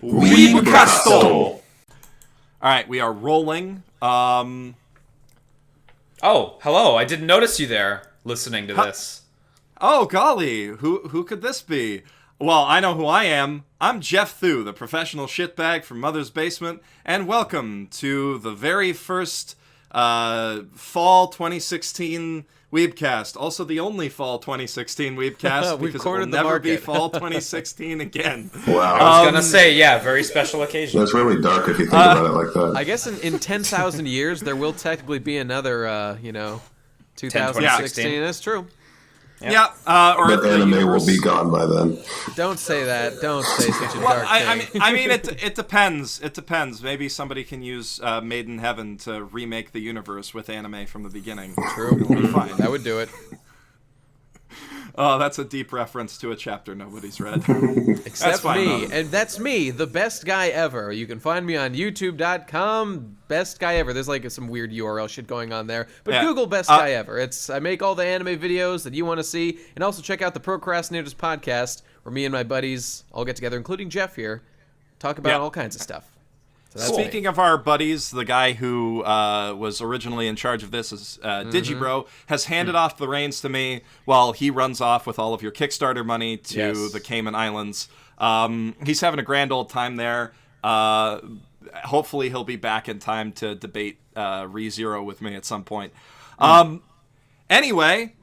WeebCast. All right, we are rolling. Oh, hello. I didn't notice you there listening to this. Oh, golly. Who could this be? Well, I know who I am. I'm Jeff Thu, the professional shitbag from Mother's Basement, and welcome to the very first fall 2016 WeebCast. Also the only fall 2016 WeebCast, because it will never be fall 2016 again. Wow. I was going to say, yeah, very special occasion. That's really dark if you think about it like that. I guess in 10,000 years, there will technically be another, 2016. That's true. Yeah, or but anime will be gone by then. Don't say that. Don't say such a dark thing. I mean, it depends. It depends. Maybe somebody can use Made in Heaven to remake the universe with anime from the beginning. True. It'll be fine. That would do it. Oh, that's a deep reference to a chapter nobody's read. Except me. And that's me, the best guy ever. You can find me on youtube.com, best guy ever. There's like some weird URL shit going on there. But yeah. Google best guy ever. I make all the anime videos that you want to see. And also check out the Procrastinators podcast, where me and my buddies all get together, including Jeff here, talk about all kinds of stuff. So Speaking of our buddies, the guy who was originally in charge of this is Digibro, has handed off the reins to me while he runs off with all of your Kickstarter money to the Cayman Islands. He's having a grand old time there. Hopefully he'll be back in time to debate ReZero with me at some point. Anyway,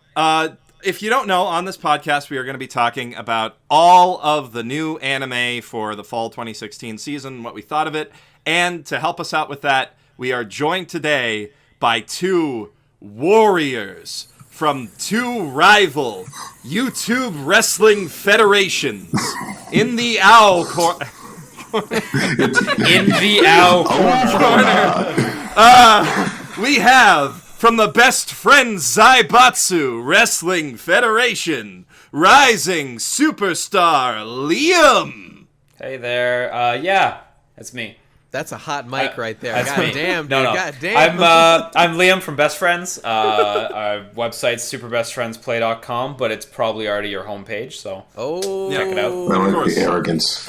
if you don't know, on this podcast, we are going to be talking about all of the new anime for the fall 2016 season, what we thought of it. And to help us out with that, we are joined today by two warriors from two rival YouTube wrestling federations in the OW corner. In the OW corner. We have from the Best Friends Zaibatsu Wrestling Federation, rising superstar Liam. Hey there. Yeah, that's me. That's a hot mic right there. That's God me. damn, dude. No. God damn. I'm Liam from Best Friends. Our website's superbestfriendsplay.com, but it's probably already your homepage, so check it out. I like the arrogance.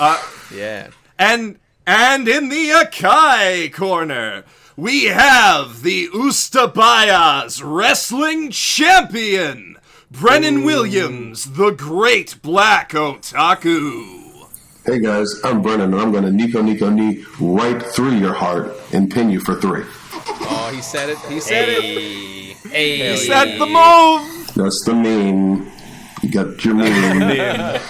Yeah. And in the Akai corner, we have the Ustabayas Wrestling Champion, Brennan Williams, the Great Black Otaku. Hey guys, I'm Brennan, and I'm going to Nico Ni right through your heart and pin you for 3. Oh, he said it. He said it. Hey. He said the move. That's the meme. You got your meme.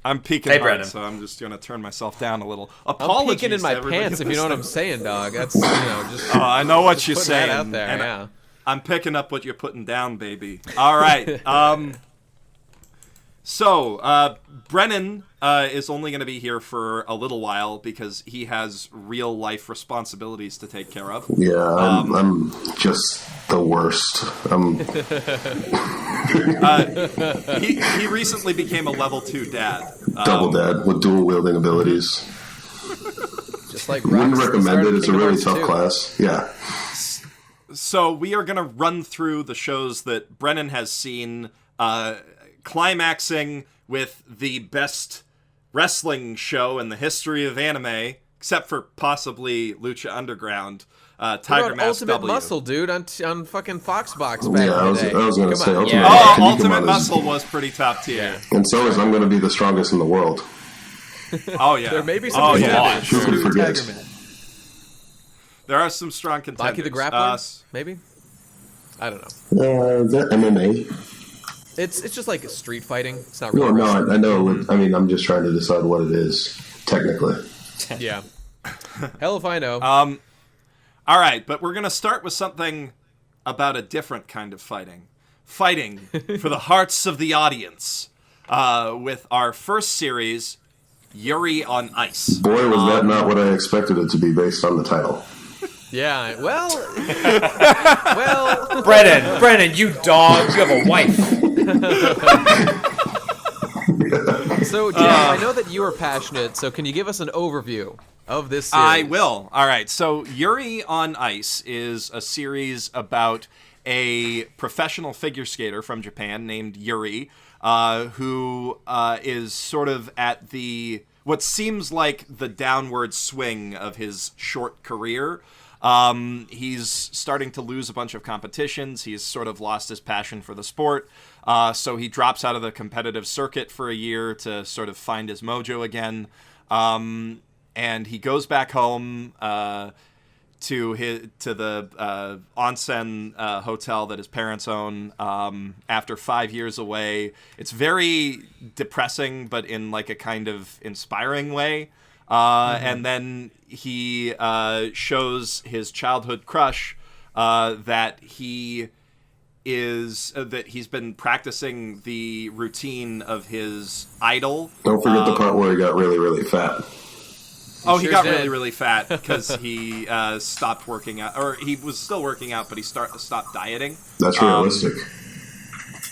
I'm peeking hard, so I'm just going to turn myself down a little. Apologies, I'm peeking in my pants, if you know what I'm saying, dog. That's, just... I know what you're saying. That out there, yeah. I'm picking up what you're putting down, baby. All right. So, Brennan is only going to be here for a little while because he has real-life responsibilities to take care of. Yeah, I'm just the worst. He recently became a level 2 dad. Double dad with dual-wielding abilities. Just like Wouldn't recommend it. It's a really tough class. Yeah. So we are going to run through the shows that Brennan has seen, climaxing with the best wrestling show in the history of anime, except for possibly Lucha Underground, Tiger Mask Ultimate W. Muscle, dude, on fucking Foxbox back I in the day. was going to say Ultimate Muscle. Ultimate Muscle was pretty top tier. Yeah. And so is I'm going to be the strongest in the world. Oh, yeah. There may be some Who forgets? There are some strong contenders. Baki the Grappler, maybe? I don't know. Is that MMA? It's just like street fighting. It's not really No, I know. I mean, I'm just trying to decide what it is, technically. Yeah. Hell if I know. All right, but we're going to start with something about a different kind of fighting. Fighting for the hearts of the audience. With our first series, Yuri on Ice. Boy, was that not what I expected it to be based on the title. Yeah, well... Brennan, you dog, you have a wife. So, Jeff, I know that you are passionate, so can you give us an overview of this series? I will. All right, so Yuri on Ice is a series about a professional figure skater from Japan named Yuri, who is sort of at the... what seems like the downward swing of his short career. He's starting to lose a bunch of competitions. He's sort of lost his passion for the sport. So he drops out of the competitive circuit for a year to sort of find his mojo again. And he goes back home to the onsen hotel that his parents own after 5 years away. It's very depressing, but in like a kind of inspiring way. And then he shows his childhood crush that he's been practicing the routine of his idol. Don't forget the part where he got really, really fat. He got really, really fat because he stopped working out, or he was still working out, but he stopped dieting. That's realistic.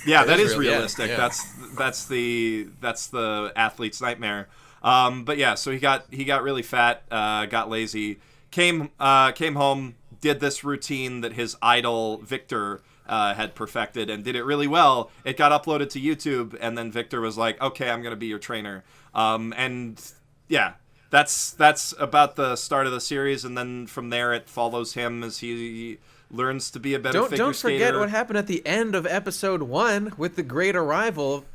That is realistic. Yeah. That's the athlete's nightmare. But yeah, so he got really fat, got lazy, came home, did this routine that his idol Victor had perfected, and did it really well. It got uploaded to YouTube, and then Victor was like, "Okay, I'm gonna be your trainer." And yeah. That's about the start of the series, and then from there it follows him as he learns to be a better figure skater. Don't forget what happened at the end of episode 1 with the great arrival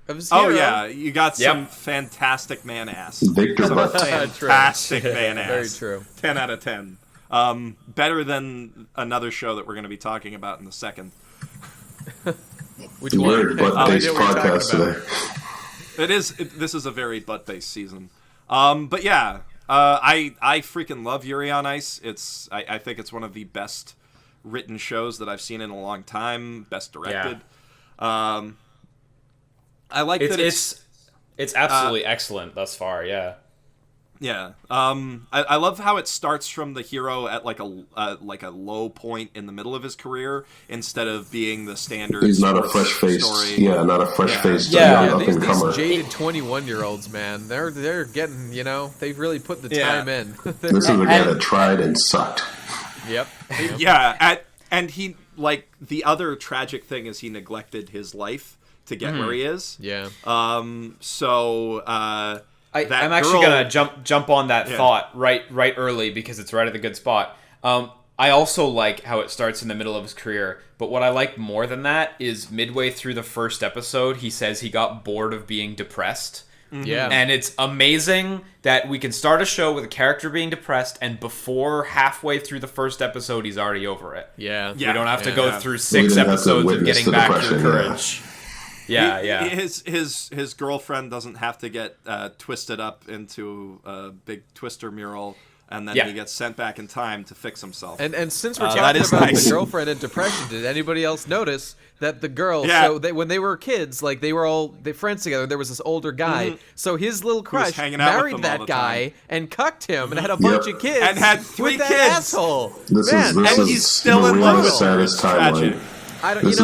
of Zero. Oh yeah, you got some fantastic man ass. Victor Butt. Fantastic man ass. Very true. 10 out of 10. Better than another show that we're going to be talking about in a second. Which one? Very butt-based podcast today. This is a very butt-based season. But yeah, I freaking love Yuri on Ice. I think it's one of the best written shows that I've seen in a long time. Best directed. Yeah. I like that it's absolutely excellent thus far. Yeah. Yeah. I love how it starts from the hero at like a low point in the middle of his career instead of being the standard. He's not a fresh-faced story. Yeah, not a fresh-faced These up-and-comer. jaded 21-year-olds, man, they're getting, they've really put the time in. This is a guy that tried and sucked. Yep. Yeah, and he, like, the other tragic thing is he neglected his life to get where he is. Yeah. I'm actually gonna jump on that thought right early because it's right at the good spot. I also like how it starts in the middle of his career, but what I like more than that is midway through the first episode, he says he got bored of being depressed. Mm-hmm. Yeah, and it's amazing that we can start a show with a character being depressed, and before halfway through the first episode, he's already over it. Yeah, we don't have to go through 6 episodes of getting back to courage. Yeah. His girlfriend doesn't have to get twisted up into a big twister mural, and then he gets sent back in time to fix himself. And since we're talking about the girlfriend and depression, did anybody else notice that the girl? Yeah. So when they were kids, like they were all friends together. There was this older guy, so his little crush married that guy and cucked him and had a bunch of kids and had 3 with kids. That asshole. This and is he's still in love with her. It's tragic. I was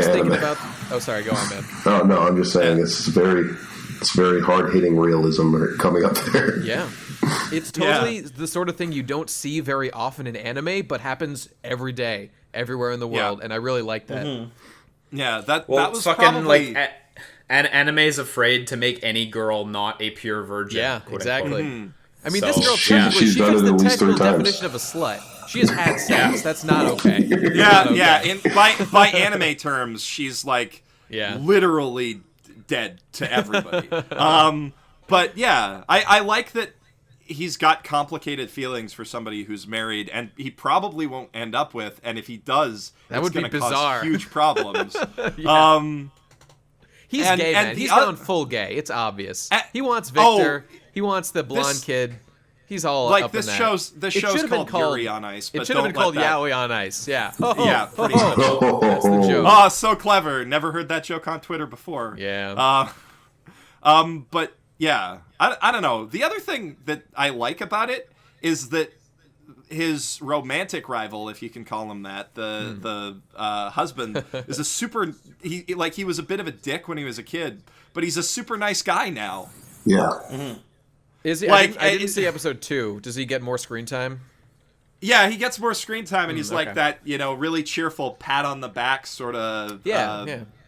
thinking about. Oh, sorry. Go on, man. Oh no, I'm just saying it's very hard hitting realism coming up there. Yeah, it's totally the sort of thing you don't see very often in anime, but happens every day, everywhere in the world, and I really like that. Mm-hmm. Yeah, that was fucking probably like anime's afraid to make any girl not a pure virgin. Yeah, exactly. Mm-hmm. I mean, this girl technically she fits the technical definition of a slut. She has had sex. That's not okay. By anime terms, she's like literally dead to everybody. But yeah, I like that he's got complicated feelings for somebody who's married, and he probably won't end up with. And if he does, that would be bizarre. Cause huge problems. He's gay, man. He's gone full gay. It's obvious. He wants Victor. He wants the blonde kid. He's all like up this in that. This show's called Yuri on Ice. But it should have been called Yaoi on Ice. Yeah. Yeah, pretty much. That's the joke. Oh, so clever. Never heard that joke on Twitter before. Yeah. But yeah, I don't know. The other thing that I like about it is that his romantic rival, if you can call him that, the husband, is a super. He was a bit of a dick when he was a kid, but he's a super nice guy now. Yeah. Mm-hmm. Is he? I didn't see episode 2. Does he get more screen time? Yeah, he gets more screen time, and he's like that, really cheerful, pat on the back sort of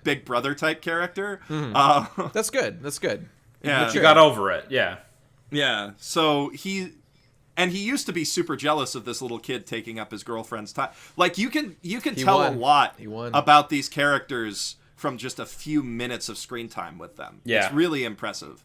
Big Brother type character. Mm-hmm. That's good. Yeah. You got over it. Yeah. Yeah. So he used to be super jealous of this little kid taking up his girlfriend's time. Like you can tell a lot about these characters from just a few minutes of screen time with them. Yeah. It's really impressive.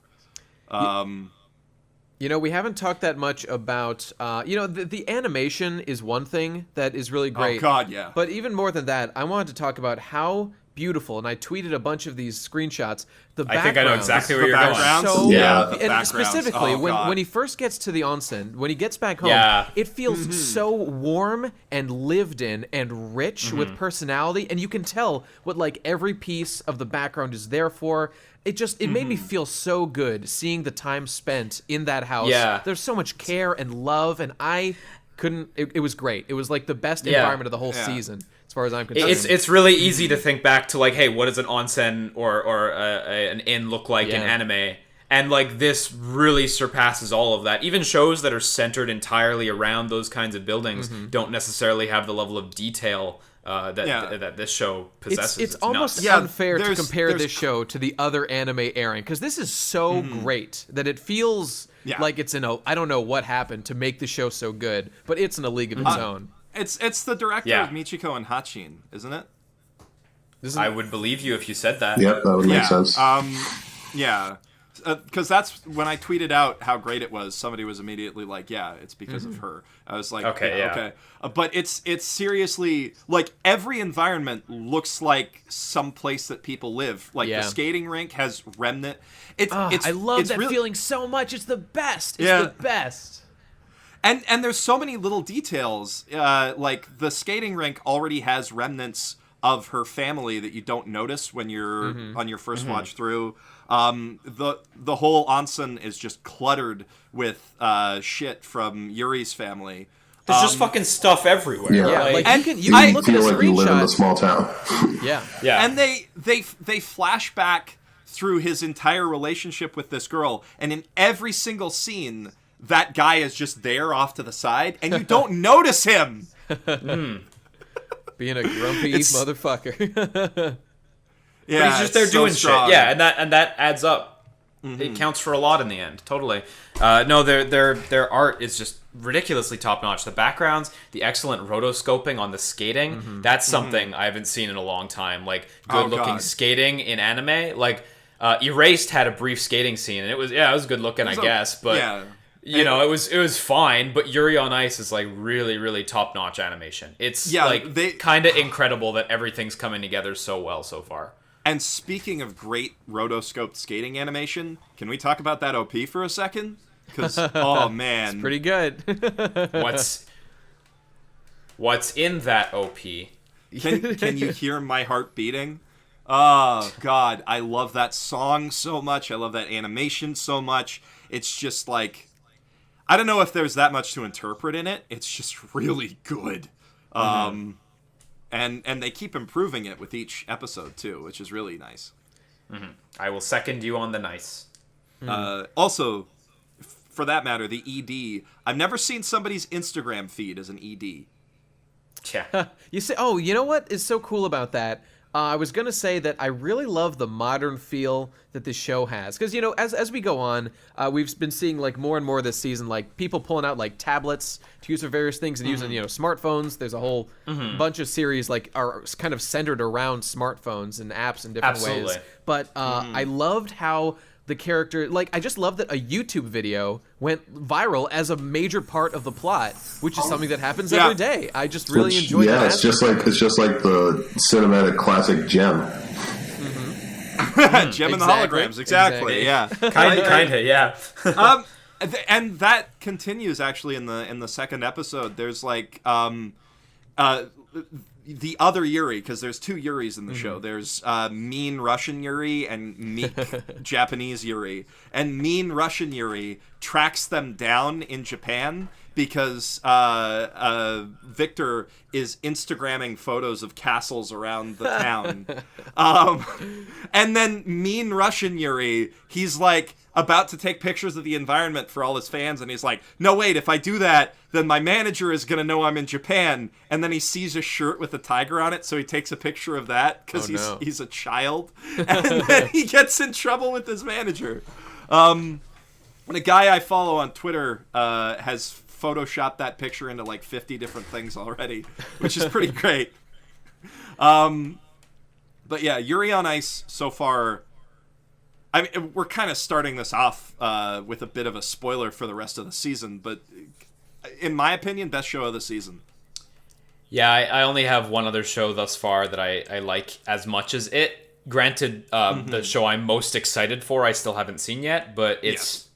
You know, we haven't talked that much about, the animation is one thing that is really great. Oh, God, yeah. But even more than that, I wanted to talk about how beautiful, and I tweeted a bunch of these screenshots. I think I know exactly where you're going. So, Yeah. and specifically, when he first gets to the onsen, when he gets back home, it feels so warm and lived in and rich with personality, and you can tell what like every piece of the background is there for. It made me feel so good seeing the time spent in that house. Yeah. There's so much care and love, and I couldn't. It was great. It was like the best environment of the whole season, as far as I'm concerned. It's really easy to think back to like, hey, what does an onsen or an inn look like in anime? And like this really surpasses all of that. Even shows that are centered entirely around those kinds of buildings don't necessarily have the level of detail that this show possesses. It's almost unfair to compare this show to the other anime airing, because this is so great that it feels like it's I don't know what happened to make the show so good, but it's in a league of its own. It's the director of Michiko and Hachin, isn't it? I would believe you if you said that. Yep, that would make sense. Because that's when I tweeted out how great it was. Somebody was immediately like, "Yeah, it's because of her." I was like, "Okay." But it's seriously like every environment looks like some place that people live. Like the skating rink has remnant. I love that feeling so much. It's the best. It's the best. And there's so many little details. Like the skating rink already has remnants of her family that you don't notice when you're on your first watch through. The whole onsen is just cluttered with shit from Yuri's family. There's just fucking stuff everywhere. Yeah. Like you can look at a like you live in a screenshot. small town. Yeah. And they flash back through his entire relationship with this girl, and in every single scene, that guy is just there off to the side, and you don't notice him. Being a grumpy motherfucker. Yeah, but he's just there doing shit. Yeah, and that adds up. It counts for a lot in the end. Totally. No, their art is just ridiculously top notch. The backgrounds, the excellent rotoscoping on the skating. That's something I haven't seen in a long time. Like good looking skating in anime. Like Erased had a brief skating scene, and it was good looking, I guess. But you know, it was fine. But Yuri on Ice is like really, really top notch animation. It's like kind of incredible that everything's coming together so well so far. And speaking of great rotoscoped skating animation, can we talk about that OP for a second? Because, oh man. It's pretty good. What's in that OP? Can you hear my heart beating? Oh, God. I love that song so much. I love that animation so much. It's just like, I don't know if there's that much to interpret in it. It's just really good. And they keep improving it with each episode, too, which is really nice. I will second you on the nice. Also, for that matter, the ED. I've never seen somebody's Instagram feed as an ED. Yeah. You say, you know what is so cool about that? I was going to say that I really love the modern feel that this show has. Because, you know, as we go on, we've been seeing, like, more and more this season, like, people pulling out, like, tablets to use for various things and using, you know, smartphones. There's a whole bunch of series, like, are kind of centered around smartphones and apps in different ways. But I loved how the character, like, I just love that a YouTube video went viral as a major part of the plot, which is something that happens every day. I just really enjoyed that. Yeah, it's just like the cinematic classic Gem. Gem and the holograms, exactly. Yeah, kinda, yeah. And that continues actually in the second episode. There's like the other Yuri, because there's two Yuris in the show. There's mean Russian Yuri and meek Japanese Yuri. And mean Russian Yuri tracks them down in Japan because Victor is Instagramming photos of castles around the town. And then mean Russian Yuri, he's like about to take pictures of the environment for all his fans, and he's like, no, wait, if I do that, then my manager is going to know I'm in Japan. And then he sees a shirt with a tiger on it, so he takes a picture of that because he's a child. And then he gets in trouble with his manager. And a guy I follow on Twitter has photoshopped that picture into like 50 different things already, which is pretty great. But yeah, Yuri on Ice so far. I mean, we're kind of starting this off with a bit of a spoiler for the rest of the season, but in my opinion, best show of the season. Yeah, I only have one other show thus far that I like as much as it. Granted, the show I'm most excited for I still haven't seen yet, but it's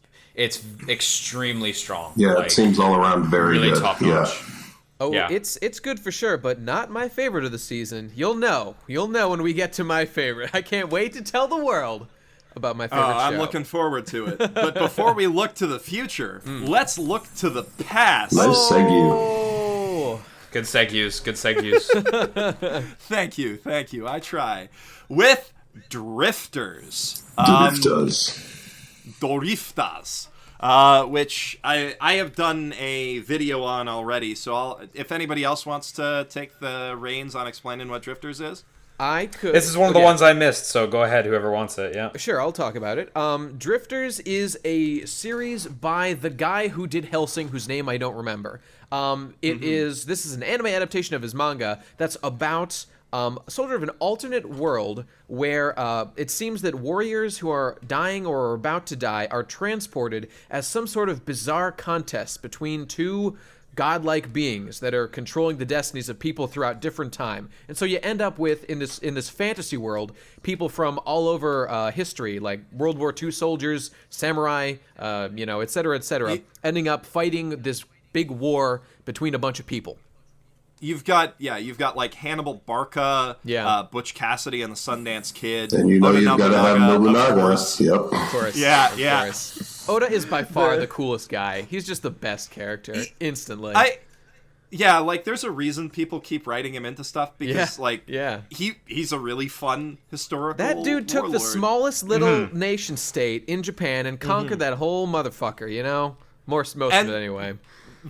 extremely strong. Yeah, like, it seems all around very really good. top notch. Yeah. Oh, Yeah. it's good for sure, but not my favorite of the season. You'll know when we get to my favorite. I can't wait to tell the world about my favorite show. I'm looking forward to it. But before we look to the future, let's look to the past. Nice segue. Oh, Good segues. Good segues. Thank you. I try. With Drifters. Doriftas. Which I have done a video on already, so if anybody else wants to take the reins on explaining what Drifters is. I could. This is one of the ones I missed, so go ahead, whoever wants it, yeah. Sure, I'll talk about it. Drifters is a series by the guy who did Hellsing, whose name I don't remember. This is an anime adaptation of his manga that's about sort of an alternate world where it seems that warriors who are dying or are about to die are transported as some sort of bizarre contest between two godlike beings that are controlling the destinies of people throughout different time. And so you end up with, in this fantasy world, people from all over history, like World War II soldiers, samurai, et cetera, ending up fighting this big war between a bunch of people. You've got like Hannibal Barca, Butch Cassidy and the Sundance Kid. And you've got to have Nobunaga. Yep. Of course. Yeah. Of course. Oda is by far the coolest guy. He's just the best character, instantly. There's a reason people keep writing him into stuff because, he's a really fun historical That dude took warlord. the smallest little nation state in Japan and conquered that whole motherfucker, you know? Most of it, anyway.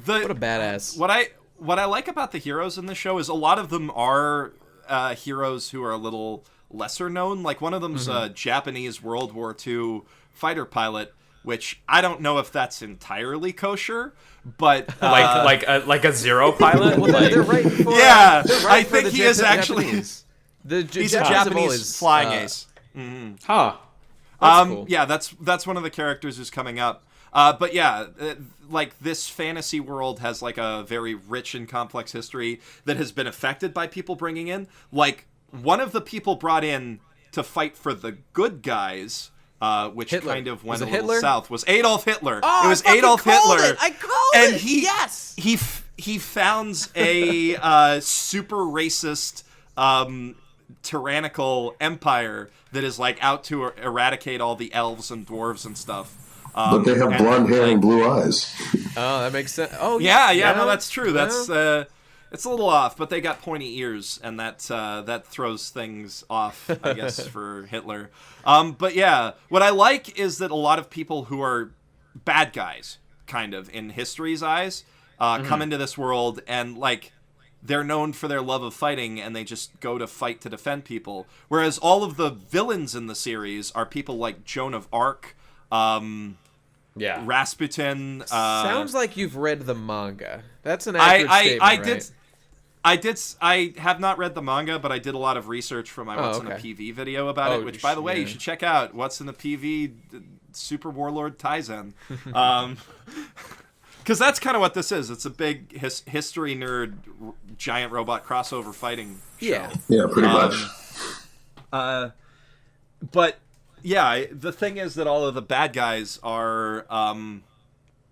What a badass. What I like about the heroes in the show is a lot of them are heroes who are a little lesser known. Like, one of them's a Japanese World War II fighter pilot, which I don't know if that's entirely kosher, but like a Zero pilot. Well, they're right for, I think he is actually. Japanese. He's a Japanese flying ace. Huh. That's cool. Yeah, that's one of the characters who's coming up. Like, this fantasy world has like a very rich and complex history that has been affected by people bringing in. Like, one of the people brought in to fight for the good guys. Which Hitler. kind of went a Hitler? little south, was Adolf Hitler. Oh, it was I Adolf called Hitler. It. I called it. Yes. He founds a super racist, tyrannical empire that is like out to eradicate all the elves and dwarves and stuff. But they have blonde hair and blue eyes. Oh, that makes sense. Oh, yeah. No, that's true. That's it's a little off, but they got pointy ears, and that throws things off, I guess, for Hitler. But yeah, what I like is that a lot of people who are bad guys, kind of, in history's eyes, come into this world, and, like, they're known for their love of fighting, and they just go to fight to defend people. Whereas all of the villains in the series are people like Joan of Arc, Rasputin. Sounds like you've read the manga. That's an accurate statement, right? I have not read the manga, but I did a lot of research for my What's in the PV video about it, which, by the way, you should check out. What's in the PV Super Warlord Taizen. Because that's kind of what this is. It's a big history nerd, giant robot crossover fighting show. Yeah, pretty much. But, yeah, the thing is that all of the bad guys are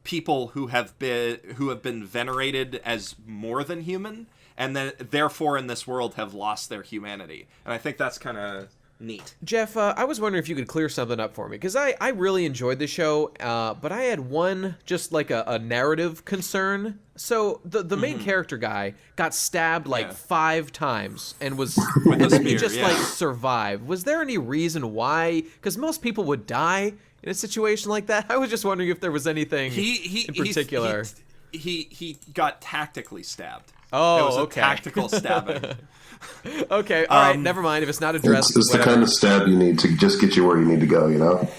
people who have been venerated as more than human, and then therefore in this world have lost their humanity. And I think that's kind of neat. Jeff, I was wondering if you could clear something up for me, because I really enjoyed the show, but I had one, just like a narrative concern. So the main character guy got stabbed like 5 times and then he just like survived. Was there any reason why? Because most people would die in a situation like that. I was just wondering if there was anything in particular. He got tactically stabbed. Oh, it was okay. A tactical stabbing. Okay, all right, never mind. If it's not addressed, it's the kind of stab you need to just get you where you need to go, you know?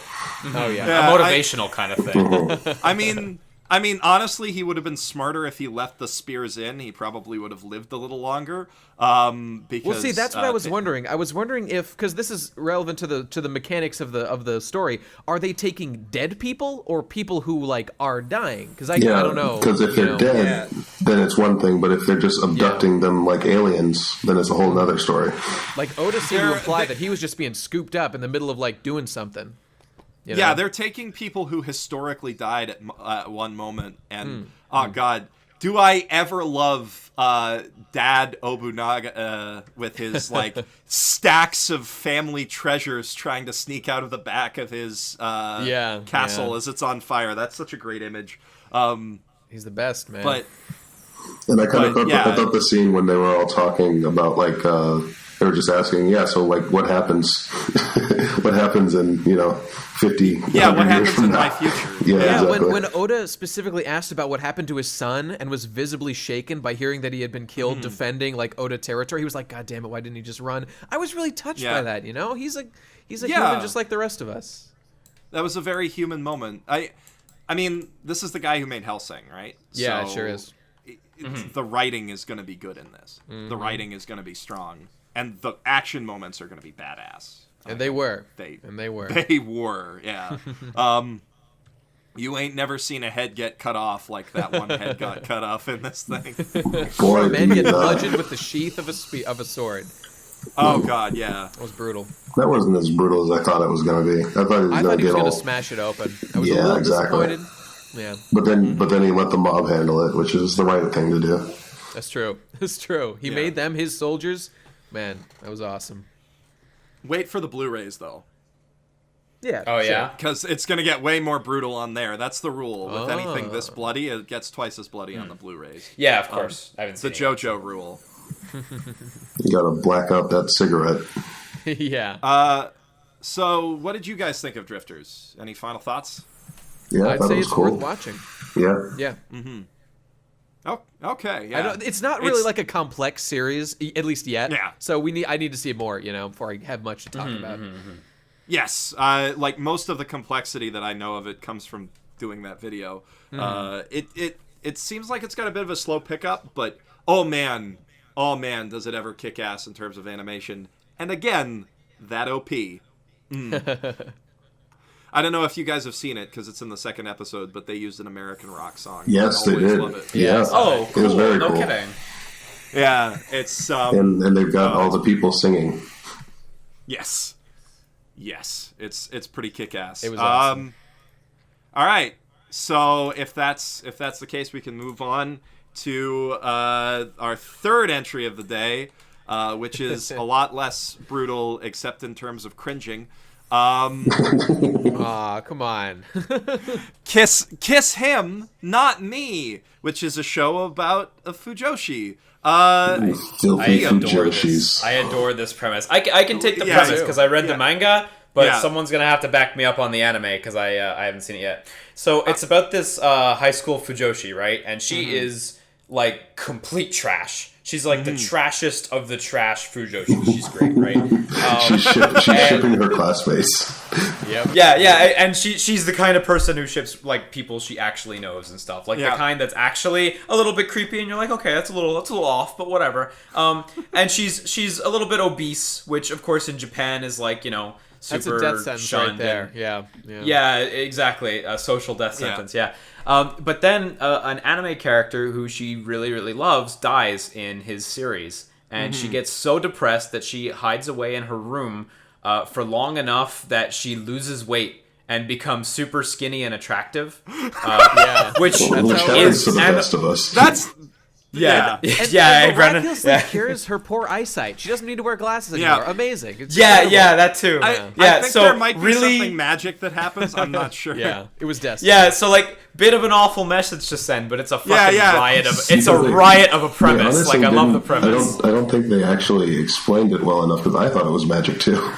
Oh yeah, a motivational kind of thing. I mean, honestly, he would have been smarter if he left the spears in. He probably would have lived a little longer. Because, well, see, that's what I was wondering. I was wondering if, because this is relevant to the mechanics of the story, are they taking dead people or people who like are dying? Because I don't know. Because if they're dead, then it's one thing. But if they're just abducting them like aliens, then it's a whole other story. Like Oda seemed to imply that he was just being scooped up in the middle of like doing something. You know? Yeah, they're taking people who historically died at one moment, and God, do I ever love Dad Obunaga with his like stacks of family treasures trying to sneak out of the back of his castle as it's on fire. That's such a great image. He's the best, man. And I kind of thought, I thought the scene when they were all talking about like they were just asking, so like what happens? What happens in 50? What happens in my future? Exactly. When Oda specifically asked about what happened to his son and was visibly shaken by hearing that he had been killed defending like Oda territory, he was like, God damn it, why didn't he just run? I was really touched by that. He's a human just like the rest of us. That was a very human moment. I mean, this is the guy who made Hellsing, right? Yeah, it sure is. The writing is going to be good in this. The writing is going to be strong, and the action moments are going to be badass. And they were. They were, yeah. You ain't never seen a head get cut off like that one head got cut off in this thing. Boy, a man get bludgeoned with the sheath of a sword. Oh God, yeah. That was brutal. That wasn't as brutal as I thought it was going to be. I thought he was going to smash it open. I was a little disappointed. Yeah. But then he let the mob handle it, which is the right thing to do. That's true. That's true. He made them his soldiers. Man, that was awesome. Wait for the Blu-rays, though. Yeah. Oh, yeah? Because it's going to get way more brutal on there. That's the rule. With anything this bloody, it gets twice as bloody on the Blu-rays. Yeah, of course. I haven't seen the JoJo rule. You got to black out that cigarette. Yeah. So, what did you guys think of Drifters? Any final thoughts? Yeah, I'd say it's cool. worth watching. Yeah. Yeah. Mm-hmm. Oh, okay. Yeah. It's not really like a complex series, at least yet. Yeah. So I need to see more, before I have much to talk about. Yes. Like most of the complexity that I know of it comes from doing that video. It seems like it's got a bit of a slow pickup, but oh man, does it ever kick ass in terms of animation? And again, that OP. I don't know if you guys have seen it because it's in the second episode, but they used an American rock song. Yes, they did. Love it. Yeah. Oh, cool. It was very no cool. kidding. Yeah, it's and they've got all the people singing. Yes, it's pretty kick-ass. It was awesome. All right, so if that's the case, we can move on to our third entry of the day, which is a lot less brutal, except in terms of cringing. Aw, come on. Kiss Him, Not Me, which is a show about a Fujoshi. Filthy Fujoshis. I adore this premise. I can take the premise because I read the manga, but someone's going to have to back me up on the anime because I haven't seen it yet. So it's about this high school Fujoshi, right? And she is like complete trash. She's like the trashest of the trash Fujoshi. She's great, right? She's shipping her classmates. Yep. Yeah, and she's the kind of person who ships like people she actually knows and stuff. Like the kind that's actually a little bit creepy, and you're like, okay, that's a little off, but whatever. And she's a little bit obese, which of course in Japan is like super that's a death sentence shunned right there. And, yeah, exactly. A social death sentence. Yeah. But then an anime character who she really, really loves dies in his series. And she gets so depressed that she hides away in her room for long enough that she loses weight and becomes super skinny and attractive. Which happens to the best of us. That's... Yeah, and Brennan. miraculously cures her poor eyesight. She doesn't need to wear glasses anymore. Amazing. It's that too. I think so there might be really something magic that happens. I'm not sure. It was destiny. Yeah, so like bit of an awful message to send, but it's a fucking riot of a premise. Like I love the premise. I don't think they actually explained it well enough because I thought it was magic too.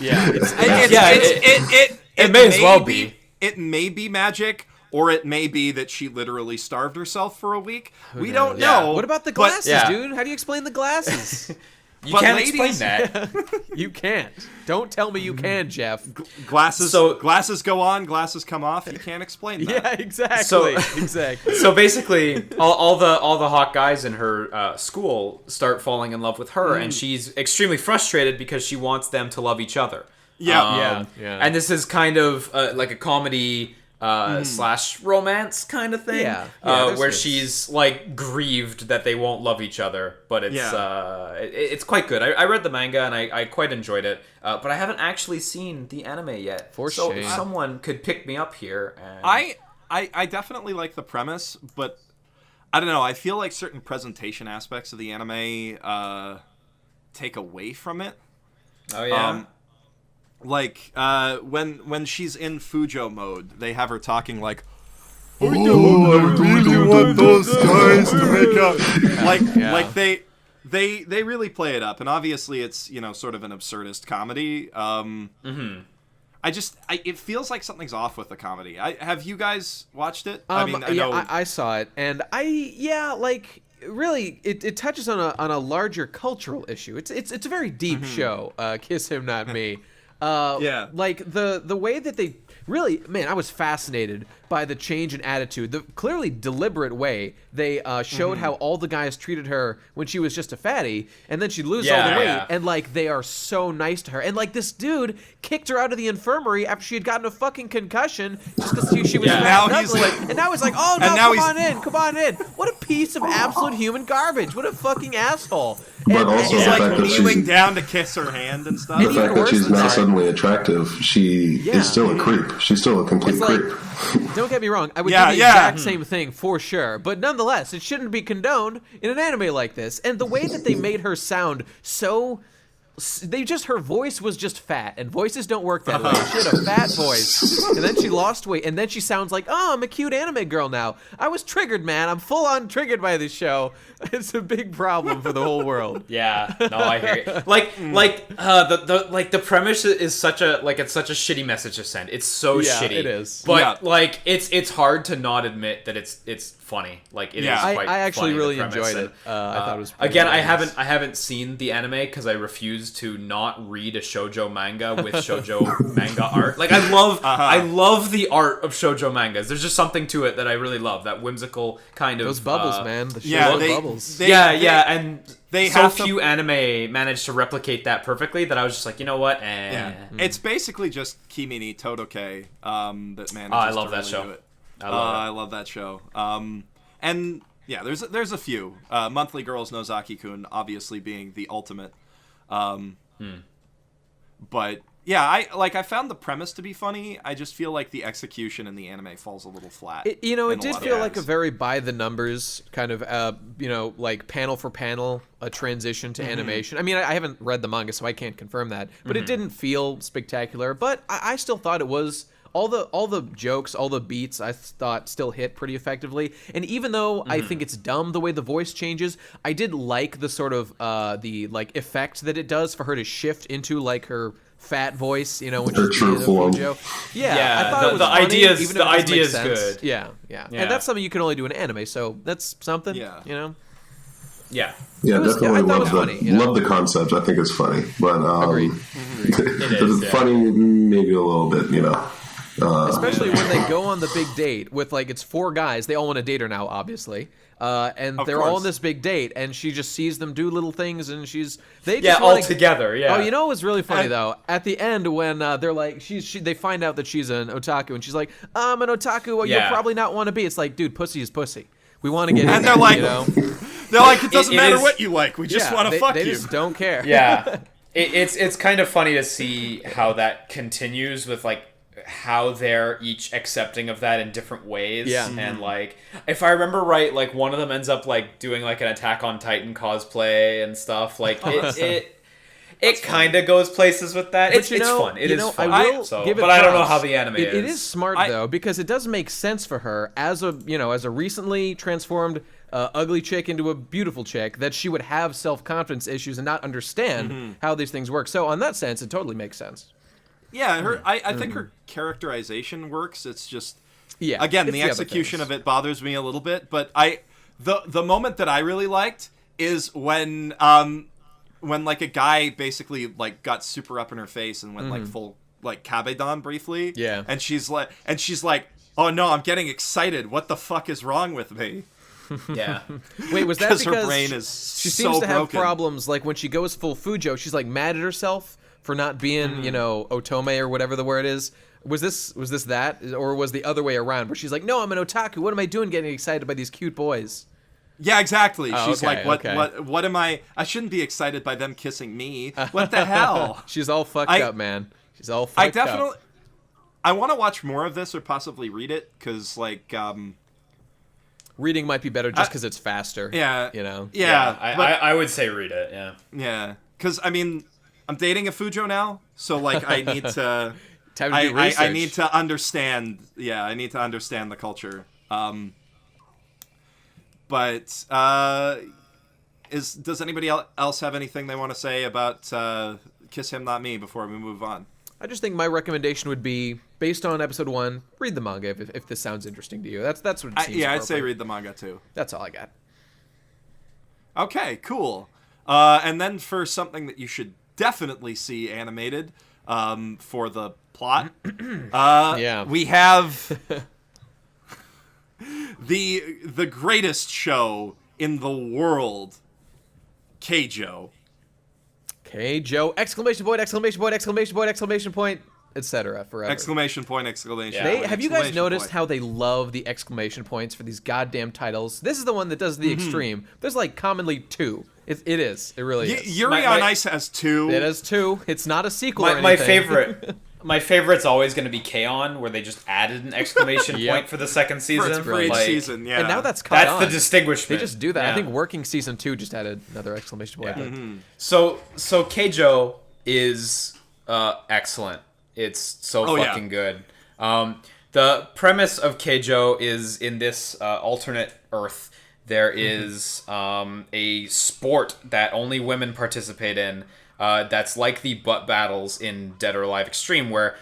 It may as well be. It may be magic. Or it may be that she literally starved herself for a week. We don't know. What about the glasses, dude? How do you explain the glasses? You can't explain that. You can't. Don't tell me you can, Jeff. Glasses go on, glasses come off. You can't explain that. Yeah, exactly. Exactly. So basically, all the hot guys in her school start falling in love with her, and she's extremely frustrated because she wants them to love each other. Yeah. And this is kind of like a comedy slash romance kind of thing, where she's like grieved that they won't love each other, but it's quite good. I read the manga and I quite enjoyed it, but I haven't actually seen the anime yet. So if someone could pick me up here. And... I definitely like the premise, but I don't know. I feel like certain presentation aspects of the anime take away from it. Oh yeah. Like, when she's in Fujo mode, they have her talking like, I really want those guys to make out. Like they really play it up, and obviously it's, sort of an absurdist comedy. It feels like something's off with the comedy. Have you guys watched it? I know. I saw it, and really, it touches on a larger cultural issue. It's a very deep show. Kiss Him, Not Me. Like the way that they really, man, I was fascinated by the change in attitude, the clearly deliberate way they showed how all the guys treated her when she was just a fatty, and then she'd lose all the weight, and like they are so nice to her, and like this dude kicked her out of the infirmary after she had gotten a fucking concussion just because she was fat and ugly, and now he's like, oh no, come on in. What a piece of absolute human garbage. What a fucking asshole. But also he's the like fact that kneeling down to kiss her hand and stuff. The fact that she's now suddenly attractive, she is still a creep. She's still a complete creep. Don't get me wrong, I would do the exact same thing for sure, but nonetheless, it shouldn't be condoned in an anime like this. And the way that they made her sound so... her voice was just fat, and voices don't work that way. She had a fat voice, and then she lost weight, and then she sounds like, oh, I'm a cute anime girl now. I was triggered, man. I'm full on triggered by this show. It's a big problem for the whole world. Yeah, no, I hear you. The premise is such a shitty message to send. It's so shitty. It is. But it's hard to not admit that it's funny. Like it is quite I actually funny, really enjoyed it. I thought it was pretty again. nice. I haven't seen the anime because I refuse to not read a shoujo manga with shoujo manga art. Like I love the art of shoujo mangas. There's just something to it that I really love. That whimsical kind of those bubbles, man. The bubbles. And they so few anime managed to replicate that perfectly that I was just like, you know what? It's basically just Kimi ni Todoke that manages. I love to that really show. Do it. I love that show. And yeah, there's a few. Monthly Girls Nozaki-kun obviously being the ultimate. But yeah, I found the premise to be funny. I just feel like the execution in the anime falls a little flat. It did feel like a very by the numbers kind of like panel for panel a transition to animation. I mean, I haven't read the manga, so I can't confirm that, but it didn't feel spectacular. But I still thought it was. All the jokes, all the beats, I thought still hit pretty effectively. And even though I think it's dumb the way the voice changes, I did like the sort of the like effect that it does for her to shift into like her fat voice, when she's in a Fujo. I thought it was funny, idea is sense. good. Yeah, and that's something you can only do in anime, so that's something. Yeah, definitely love the concept. I think it's funny, but it's funny maybe a little bit, Especially when they go on the big date with it's 4 guys. They all want to date her now, obviously. And they're all on this big date, and she just sees them do little things, and all together. Yeah. Oh, you know what was really funny though? At the end, when they're like, they find out that she's an otaku, and she's like, I'm an otaku. Well, you'll probably not want to be. It's like, dude, pussy is pussy. We want to get in. And they're like, it doesn't matter what you like. We just want to fuck you. They just don't care. Yeah. It's kind of funny to see how that continues with how they're each accepting of that in different ways. Yeah. And if I remember right, one of them ends up doing an Attack on Titan cosplay and stuff. It kind of goes places with that. It's fun. It is fun. I will give it but I don't know how the anime is. It is smart though, because it does make sense for her as a recently transformed ugly chick into a beautiful chick, that she would have self-confidence issues and not understand how these things work. So on that sense, it totally makes sense. Yeah, I think her characterization works. It's just Yeah. Again, the execution of it bothers me a little bit, but the moment that I really liked is when when like a guy basically like got super up in her face and went like full like kabedon briefly. Yeah. And she's like, oh no, I'm getting excited. What the fuck is wrong with me? Yeah. Wait, was that because her brain is she so seems to have broken. problems, like when she goes full Fujo, she's like mad at herself for not being, you know, otome or whatever the word is. Was this that, or was the other way around where she's like, no, I'm an otaku. What am I doing getting excited by these cute boys? Yeah, exactly. Oh, She's okay, like, what am I shouldn't be excited by them kissing me. What the hell? She's all fucked up, man. She's all fucked up. I want to watch more of this or possibly read it because, like, reading might be better just because it's faster. Yeah, you know. Yeah, I would say read it. Yeah. Yeah, because I mean, I'm dating a Fujo now, so like I need to. Time to do research. I need to understand. Yeah, I need to understand the culture. But does anybody else have anything they want to say about Kiss Him Not Me before we move on? I just think my recommendation would be, based on episode 1, read the manga if this sounds interesting to you. That's what it seems. Yeah, I'd say read the manga too. That's all I got. Okay, cool. And then for something that you should definitely see animated, for the plot, we have the greatest show in the world, Keijo. Keijo! Exclamation point! Exclamation point! Exclamation point! Exclamation point! Etc. Forever. Exclamation point! Exclamation point! Have you guys noticed point. how they love the exclamation points for these goddamn titles? This is the one that does the extreme. There's like commonly 2. It is. It really is. Yuri on Ice has 2. It has 2. It's not a sequel. or My anything. My favorite's always going to be K-On!, where they just added an exclamation point for the second season. For each season, yeah. And now that's caught on. That's the distinguishment. They just do that. Yeah. I think Working Season 2 just added another exclamation point. Yeah. So Keijo is excellent. It's so fucking good. The premise of Keijo is, in this alternate Earth, there is a sport that only women participate in. That's like the butt battles in Dead or Alive Extreme, where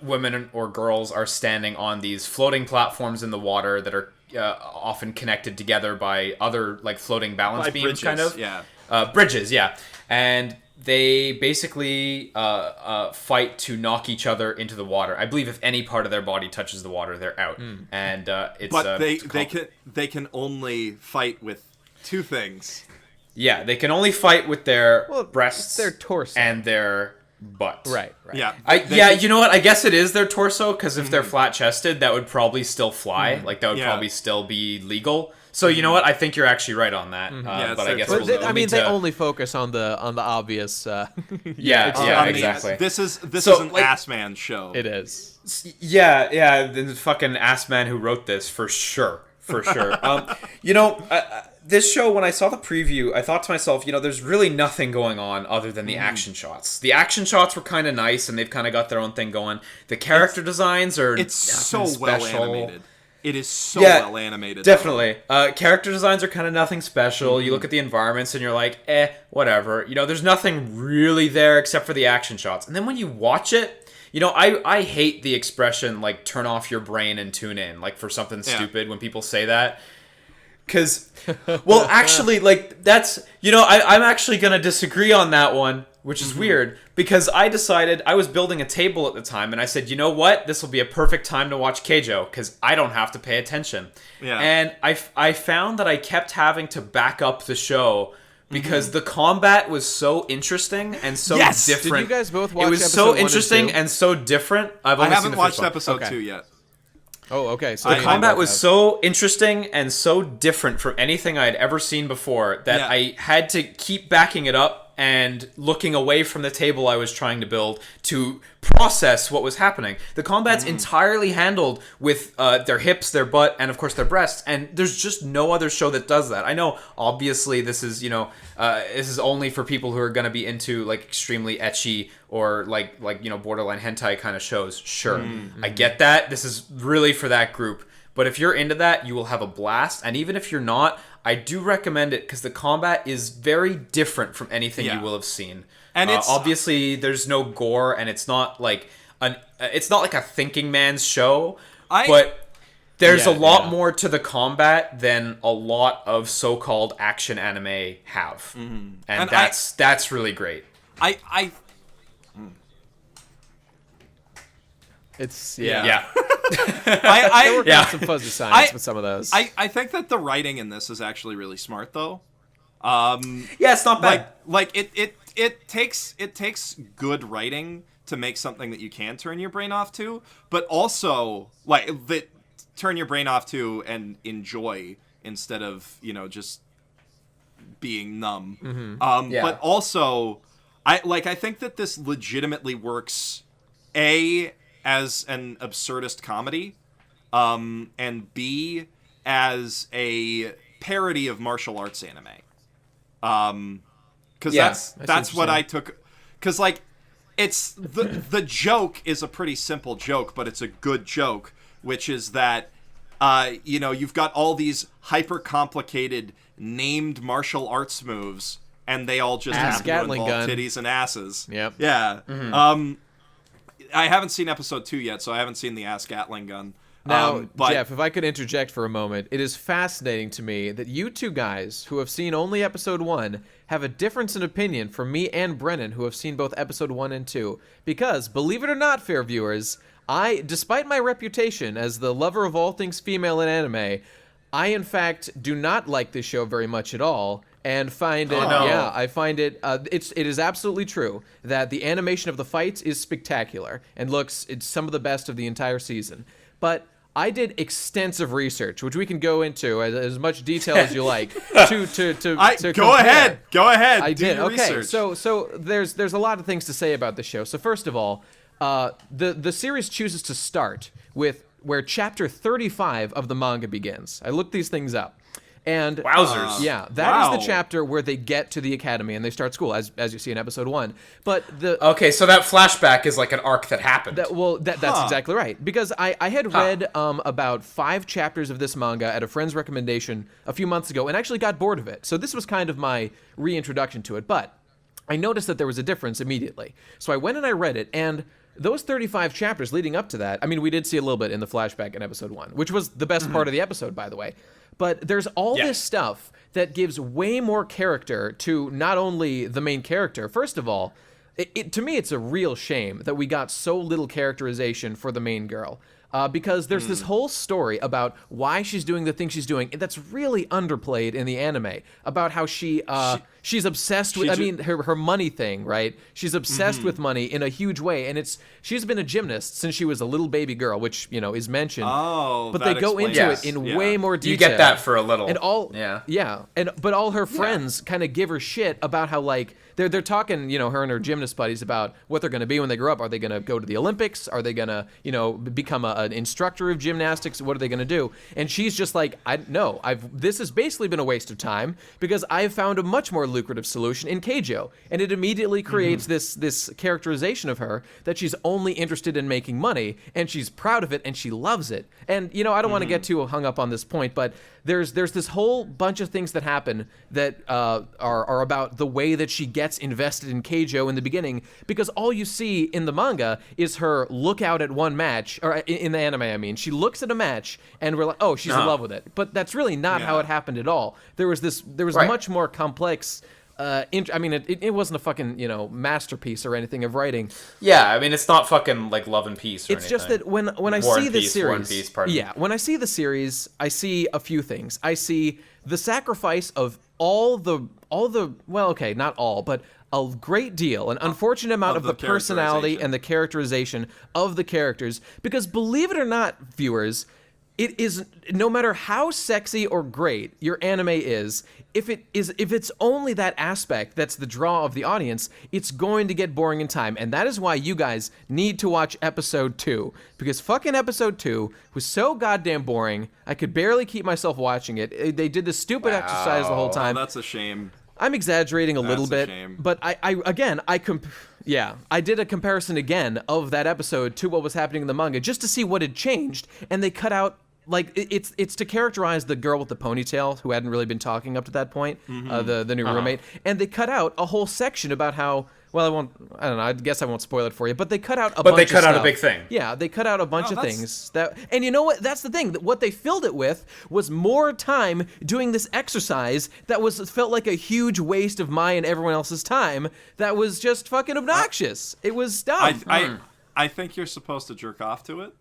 women or girls are standing on these floating platforms in the water that are often connected together by other like floating balance beams, bridges, kind of. Yeah. Bridges, yeah. And they basically fight to knock each other into the water. I believe if any part of their body touches the water, they're out. And it's but they can only fight with 2 things. Yeah, they can only fight with their breasts, their torso, and their butt. Right. Yeah. You know what? I guess it is their torso, because if they're flat-chested, that would probably still fly. Like, that would probably still be legal. So, you know what? I think you're actually right on that. But I guess they only focus on the obvious. Exactly. This is an ass man show. It is. Yeah. The fucking ass man who wrote this, for sure. This show, when I saw the preview, I thought to myself, there's really nothing going on other than the action shots. The action shots were kind of nice, and they've kind of got their own thing going. The character designs are so well animated. It is so well animated. Definitely. Character designs are kind of nothing special. You look at the environments, and you're like, whatever. There's nothing really there except for the action shots. And then when you watch it, I hate the expression, like, turn off your brain and tune in, like, for something stupid when people say that. Because, well, actually, like, that's, I'm actually going to disagree on that one, which is weird, because I decided, I was building a table at the time, and I said, you know what, this will be a perfect time to watch Keijo, because I don't have to pay attention. Yeah. And I found that I kept having to back up the show, because the combat was so interesting and so different. Did you guys both watch episode 1 and 2? It was so interesting and so different. I haven't watched episode 2 yet. Oh, okay. So the combat was so interesting and so different from anything I had ever seen before that I had to keep backing it up and looking away from the table I was trying to build to process what was happening. The combat's entirely handled with their hips, their butt, and of course their breasts, and there's just no other show that does that. I know, obviously, this is this is only for people who are going to be into like extremely ecchi or like borderline hentai kind of shows. Sure, I get that. This is really for that group. But if you're into that, you will have a blast. And even if you're not, I do recommend it because the combat is very different from anything you will have seen. And it's obviously there's no gore, and it's not like a thinking man's show. But There's a lot more to the combat than a lot of so-called action anime have, and that's really great. It's yeah. I work on some fuzzy science with some of those. I think that the writing in this is actually really smart, though. It's not bad. It takes good writing to make something that you can turn your brain off to, but also that turn your brain off to and enjoy instead of just being numb. But also, I think that this legitimately works. As an absurdist comedy, and B, as a parody of martial arts anime. Because that's what I took. Because it's the joke is a pretty simple joke, but it's a good joke, which is that you've got all these hyper complicated named martial arts moves, and they all just happen to involve titties and asses. Yep. Yeah. I haven't seen episode 2 yet, so I haven't seen the ass Gatling gun. Now, Jeff, if I could interject for a moment, it is fascinating to me that you two guys who have seen only episode 1 have a difference in opinion from me and Brennan, who have seen both episode 1 and 2. Because, believe it or not, fair viewers, despite my reputation as the lover of all things female in anime, I, in fact, do not like this show very much at all. And find it, I find it, it is absolutely true that the animation of the fights is spectacular and it's some of the best of the entire season. But I did extensive research, which we can go into as much detail as you like. to Go ahead. I did. Okay. Research. So there's a lot of things to say about the show. So first of all, the series chooses to start with where chapter 35 of the manga begins. I looked these things up. And wowzers. That is the chapter where they get to the academy and they start school, as you see in episode 1. But so that flashback is like an arc that happened. That's exactly right. Because I had read about 5 chapters of this manga at a friend's recommendation a few months ago and actually got bored of it. So this was kind of my reintroduction to it. But I noticed that there was a difference immediately. So I went and I read it, and those 35 chapters leading up to that, I mean, we did see a little bit in the flashback in episode 1, which was the best part of the episode, by the way. But there's all this stuff that gives way more character to not only the main character. First of all, to me, it's a real shame that we got so little characterization for the main girl. Because there's this whole story about why she's doing the thing she's doing that's really underplayed in the anime. About how she's obsessed with, her money thing, right? She's obsessed with money in a huge way, and she's been a gymnast since she was a little baby girl, which is mentioned. Oh, but they go into it in way more detail. You get that for a little, and but all her friends kind of give her shit about how they're talking, her and her gymnast buddies about what they're going to be when they grow up. Are they going to go to the Olympics? Are they going to, become an instructor of gymnastics? What are they going to do? And she's just like, this has basically been a waste of time because I've found a much more lucrative solution in Keijo. And it immediately creates this characterization of her that she's only interested in making money, and she's proud of it, and she loves it. And, I don't want to get too hung up on this point, but there's this whole bunch of things that happen that are about the way that she gets invested in Keijo in the beginning, because all you see in the manga is her look out at one match, or in the anime, I mean. She looks at a match, and we're like, oh, she's in love with it. But that's really not how it happened at all. There was much more complex... it wasn't a fucking, masterpiece or anything of writing. Yeah, I mean, it's not fucking like Love and Peace or anything. It's just that when I see the series... when I see the series, I see a few things. I see the sacrifice of all the well, okay, not all, but a great deal, an unfortunate amount of the personality and the characterization of the characters, because believe it or not, viewers, it is, no matter how sexy or great your anime is, if it's only that aspect that's the draw of the audience, it's going to get boring in time. And that is why you guys need to watch episode 2, because fucking episode 2 was so goddamn boring. I could barely keep myself watching it. They did this stupid exercise the whole time. Oh, that's a shame. I'm exaggerating a little bit, but I did a comparison again of that episode to what was happening in the manga just to see what had changed, and they cut out like it's to characterize the girl with the ponytail who hadn't really been talking up to that point, the new roommate, and they cut out a whole section about how. Well, I don't know. I guess I won't spoil it for you. But they cut out a bunch of stuff. But they cut out a big thing. Yeah, they cut out a bunch of things. And you know what? That's the thing. What they filled it with was more time doing this exercise that felt like a huge waste of my and everyone else's time. That was just fucking obnoxious. It was dumb. I think you're supposed to jerk off to it.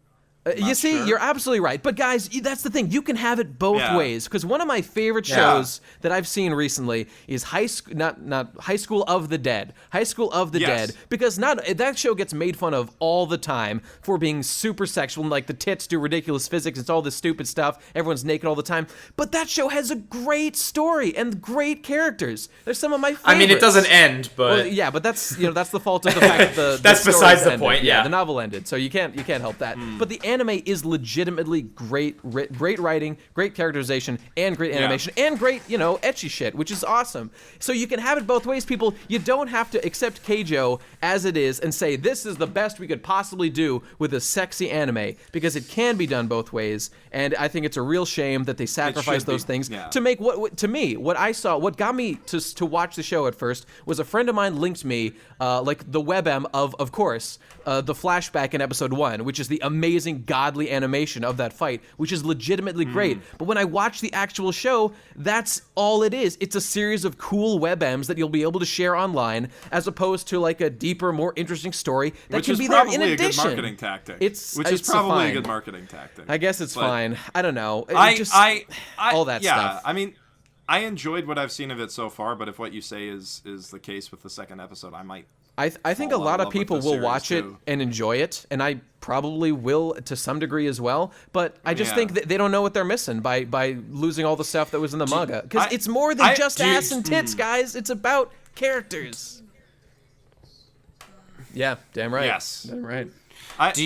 You see, you're absolutely right. But guys, that's the thing. You can have it both ways. Because one of my favorite shows that I've seen recently is High School of the Dead. High School of the Dead. Because that show gets made fun of all the time for being super sexual and like the tits do ridiculous physics. It's all this stupid stuff. Everyone's naked all the time. But that show has a great story and great characters. They're some of my favorites. I mean, it doesn't end, but but that's that's the fault of the fact that that's besides the ended. point. Yeah, the novel ended, so you can't help that. But the anime is legitimately great writing, great characterization, and great animation, and great, ecchi shit, which is awesome. So you can have it both ways, people. You don't have to accept Keijo as it is and say, this is the best we could possibly do with a sexy anime, because it can be done both ways, and I think it's a real shame that they sacrifice those things to make what I saw, what got me to watch the show at first was a friend of mine linked me, like the WebM of course, the flashback in episode 1, which is the amazing godly animation of that fight, which is legitimately great. But when I watch the actual show, that's all it is. It's a series of cool WebMs that you'll be able to share online, as opposed to like a deeper, more interesting story that can be there in addition. Which is probably a good marketing tactic. It's probably a good marketing tactic. I guess it's fine. I don't know. All that stuff. I mean, I enjoyed what I've seen of it so far, but if what you say is the case with the second episode, I might. I think a lot of people will watch it and enjoy it, and I probably will to some degree as well. But I just think that they don't know what they're missing by losing all the stuff that was in the manga, because it's more than just ass and tits, guys. It's about characters. Yeah, damn right. Yes, damn right. Do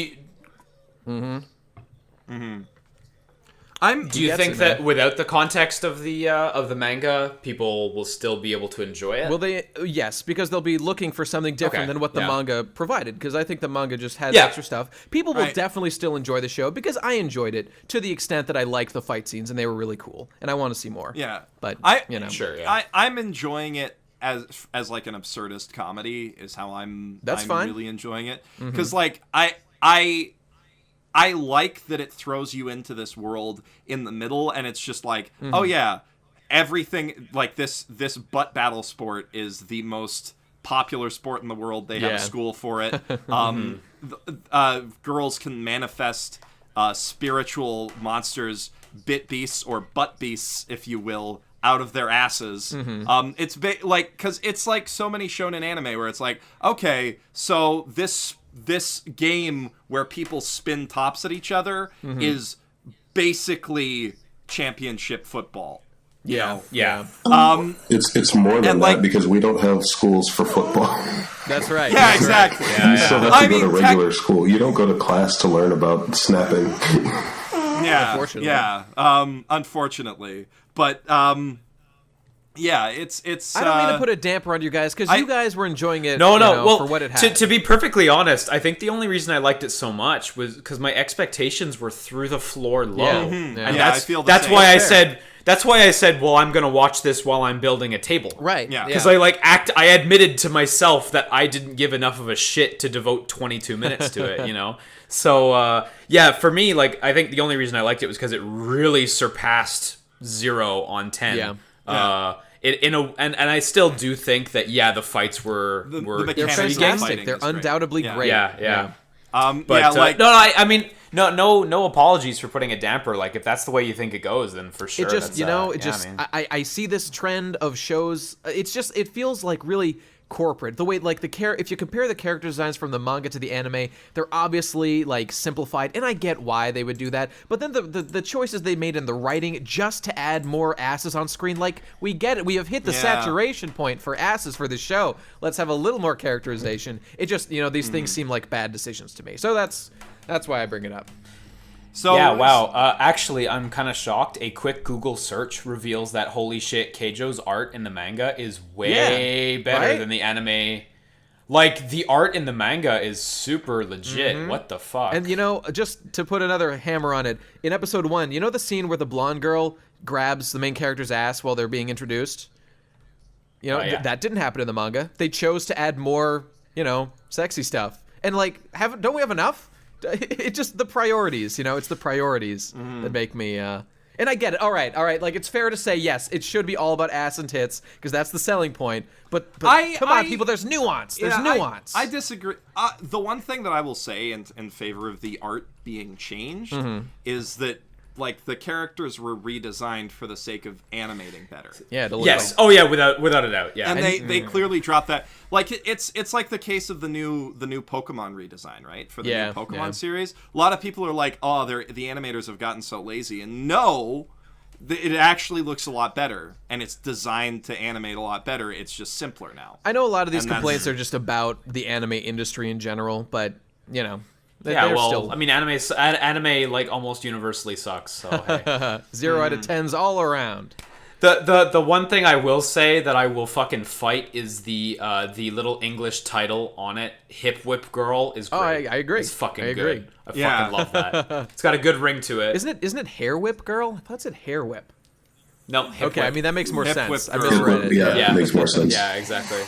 you think that without the context of the manga, people will still be able to enjoy it? Well, yes, because they'll be looking for something different than what the manga provided. Because I think the manga just has extra stuff. People will definitely still enjoy the show, because I enjoyed it to the extent that I liked the fight scenes and they were really cool, and I want to see more. Yeah, but I'm enjoying it as like an absurdist comedy is how I'm fine. Really enjoying it, because like I like that it throws you into this world in the middle, and it's just like, oh yeah, everything, like this butt battle sport is the most popular sport in the world. They have a school for it. Girls can manifest spiritual monsters, bit beasts or butt beasts, if you will, out of their asses. It's because it's like so many shonen anime where it's like, okay, so this game where people spin tops at each other is basically championship football. Yeah. It's more than that, because we don't have schools for football. That's right. Yeah, exactly. Right. You still have to go to regular school. You don't go to class to learn about snapping. Unfortunately. Unfortunately. But it's. I don't mean to put a damper on you guys, because you guys were enjoying it. Well, for what it had. To be perfectly honest, I think the only reason I liked it so much was because my expectations were through the floor low, and that's why I said. That's why I said, well, I'm going to watch this while I'm building a table. Right. Yeah. Because I admitted to myself that I didn't give enough of a shit to devote 22 minutes to it, So, for me, I think the only reason I liked it was because it really surpassed 0 on 10. Yeah. And I still do think that, the fights were they're fantastic. They're undoubtedly great. Yeah. No, no apologies for putting a damper. Like, if that's the way you think it goes, then for sure. It just, I see this trend of shows. It feels like really corporate. The way, if you compare the character designs from the manga to the anime, they're obviously simplified, and I get why they would do that. But then the choices they made in the writing just to add more asses on screen, we get it. We have hit the saturation point for asses for the show. Let's have a little more characterization. It just, these things seem like bad decisions to me. So that's why I bring it up. So actually, I'm kind of shocked. A quick Google search reveals that holy shit, Keijo's art in the manga is way better than the anime. Like, the art in the manga is super legit. What the fuck? And, just to put another hammer on it, in episode 1, the scene where the blonde girl grabs the main character's ass while they're being introduced? That didn't happen in the manga. They chose to add more, sexy stuff. And, like, don't we have enough? It's just the priorities, it's the priorities that make me... And I get it. All right. Like, it's fair to say, yes, it should be all about ass and tits, because that's the selling point. But come on, people, there's nuance. There's nuance. I disagree. The one thing that I will say in favor of the art being changed is that, like, the characters were redesigned for the sake of animating better. Yeah. Yes. Oh, yeah, without a doubt, yeah. And they clearly dropped that. Like, it's like the case of the new Pokemon redesign, right? For the new Pokemon series. A lot of people are like, oh, the animators have gotten so lazy. And no, it actually looks a lot better. And it's designed to animate a lot better. It's just simpler now. I know a lot of these complaints are just about the anime industry in general, but, I mean, anime like almost universally sucks. So hey. 0 out of 10s all around. The one thing I will say that I will fucking fight is the little English title on it. Hip Whip Girl is great. Oh, I agree. It's fucking good. I fucking love that. It's got a good ring to it. Isn't it Hair Whip Girl? I thought it said Hair Whip. No, Hip Whip. I mean, that makes more sense. I misread it. Yeah, it makes more sense. Yeah, exactly.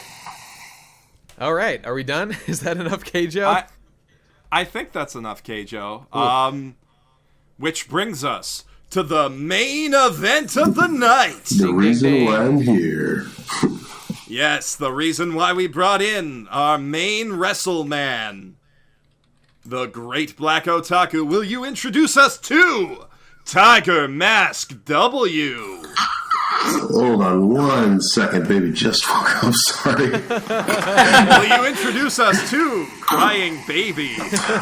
All right, are we done? Is that enough, Keijo? I think that's enough, Keijo. Which brings us to the main event of the night. The reason why I'm here. Yes, the reason why we brought in our main wrestle man. The Great Black Otaku, will you introduce us to Tiger Mask W? Hold on 1 second, baby. Just woke up. Sorry. Will you introduce us to Crying Baby?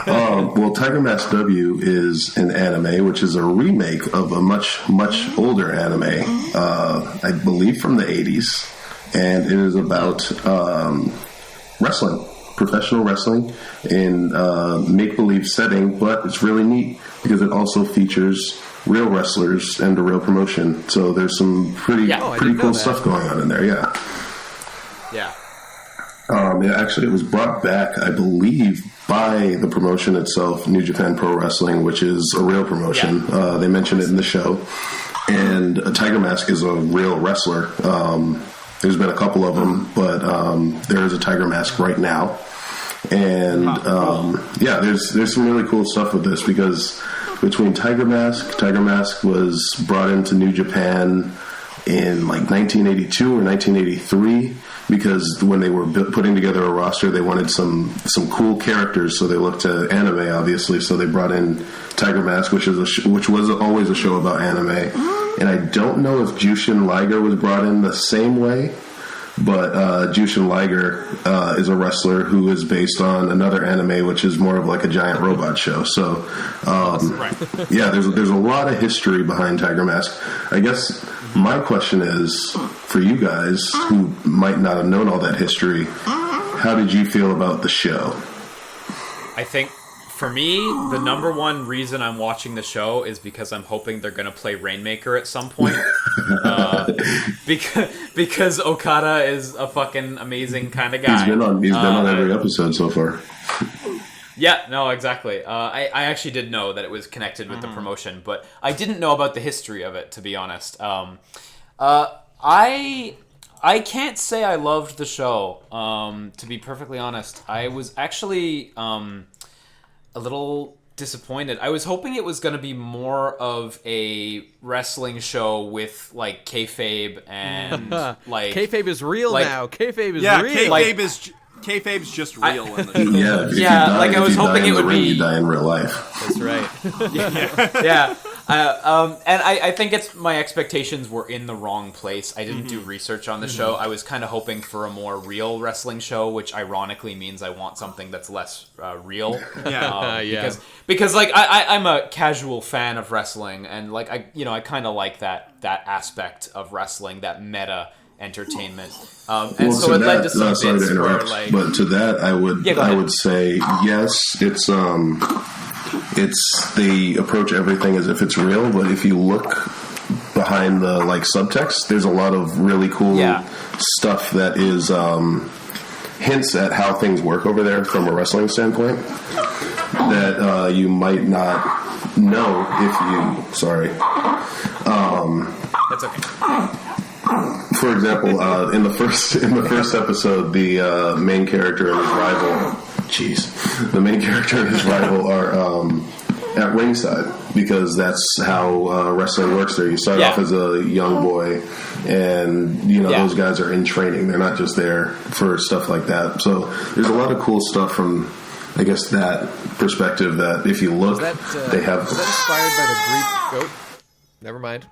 Well, Tiger Mask W is an anime, which is a remake of a much, much older anime, I believe from the 80s. And it is about wrestling, professional wrestling in make-believe setting, but it's really neat because it also features real wrestlers and a real promotion. So there's some pretty cool stuff going on in there. Yeah. It was brought back, I believe, by the promotion itself, New Japan Pro Wrestling, which is a real promotion. Yeah. They mentioned it in the show. And Tiger Mask is a real wrestler. There's been a couple of them, but there is a Tiger Mask right now. And there's some really cool stuff with this because between Tiger Mask was brought into New Japan in like 1982 or 1983 because when they were putting together a roster, they wanted some cool characters, so they looked to anime, obviously. So they brought in Tiger Mask, which was always a show about anime. And I don't know if Jushin Liger was brought in the same way, but Jushin Liger is a wrestler who is based on another anime, which is more of like a giant robot show. So, there's a lot of history behind Tiger Mask. I guess my question is, for you guys who might not have known all that history, how did you feel about the show? I think, for me, the number one reason I'm watching the show is because I'm hoping they're going to play Rainmaker at some point. Because Okada is a fucking amazing kind of guy. He's been on every episode so far. Yeah, no, exactly. I actually did know that it was connected with the promotion, but I didn't know about the history of it, to be honest. I can't say I loved the show, to be perfectly honest. I was actually a little disappointed. I was hoping it was going to be more of a wrestling show with like kayfabe and like kayfabe is real now. Kayfabe is real. Kayfabe's just real in the show. I was hoping it would be. You die in real life. That's right. Yeah. And I think my expectations were in the wrong place. I didn't do research on the show. I was kind of hoping for a more real wrestling show, which ironically means I want something that's less real. Because like I'm a casual fan of wrestling, and like I kind of like that aspect of wrestling, that meta entertainment. And so it led to some bits where like. But to that, I would say yes. It's they approach everything as if it's real, but if you look behind the like subtext, there's a lot of really cool stuff that is hints at how things work over there from a wrestling standpoint that you might not know if you. Sorry. That's okay. For example, in the first episode, the main character and his rival. The main character and his rival are at ringside because that's how wrestling works there. You start off as a young boy, and those guys are in training. They're not just there for stuff like that. So there's a lot of cool stuff from, I guess, that perspective. That if you look, they have. Was that inspired by the Greek goat? Never mind.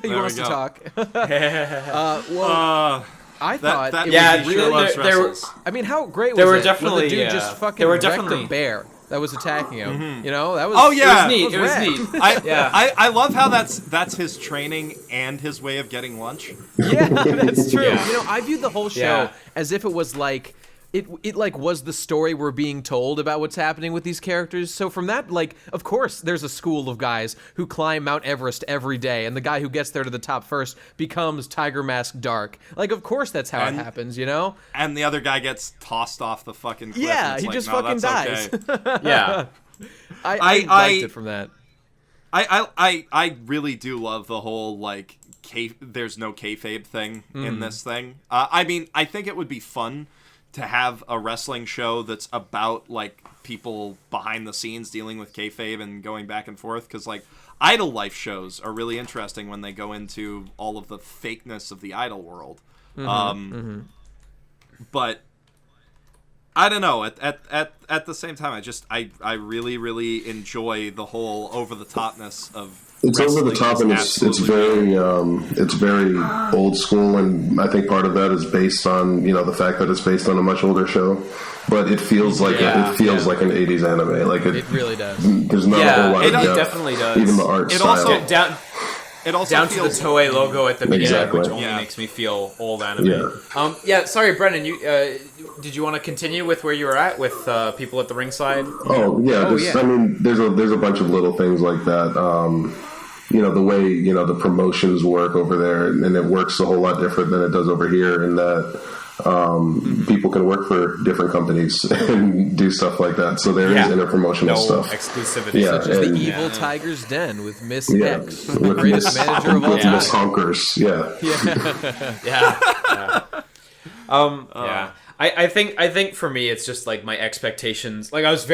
He wants to talk. I thought that it was really. I mean, how great was it when the dude just fucking wrecked a bear that was attacking him? Mm-hmm. That was. Oh yeah, it was neat. I love how that's his training and his way of getting lunch. Yeah, that's true. Yeah. I viewed the whole show as if it was like. It like was the story we're being told about what's happening with these characters. So from that, like, of course, there's a school of guys who climb Mount Everest every day, and the guy who gets there to the top first becomes Tiger Mask Dark. Like, of course, that's how it happens, And the other guy gets tossed off the fucking cliff. Yeah, he just fucking dies. Okay. Yeah, I liked it from that. I really do love the whole like there's no kayfabe thing in this thing. I mean, I think it would be fun to have a wrestling show that's about like people behind the scenes dealing with kayfabe and going back and forth, because like idol life shows are really interesting when they go into all of the fakeness of the idol world. But I don't know, at the same time I really, really enjoy the whole over the topness of it's over the top, and it's very old school, and I think part of that is based on the fact that it's based on a much older show, but it feels like like an 80s anime. Like it really does. There's not a whole lot of depth. It definitely does. Even the art style. It also down feels to the Toei logo at the beginning, which only makes me feel old anime. Sorry, Brennan. You did you want to continue with where you were at with people at the ringside? I mean, there's a bunch of little things like that. The way the promotions work over there, and it works a whole lot different than it does over here. In that people can work for different companies and do stuff like that. So there is interpromotional stuff. Exclusivity, such as the Evil Tiger's Den with Miss X, the greatest manager of all time. Miss Honkers, I think for me it's just like my expectations. Like I was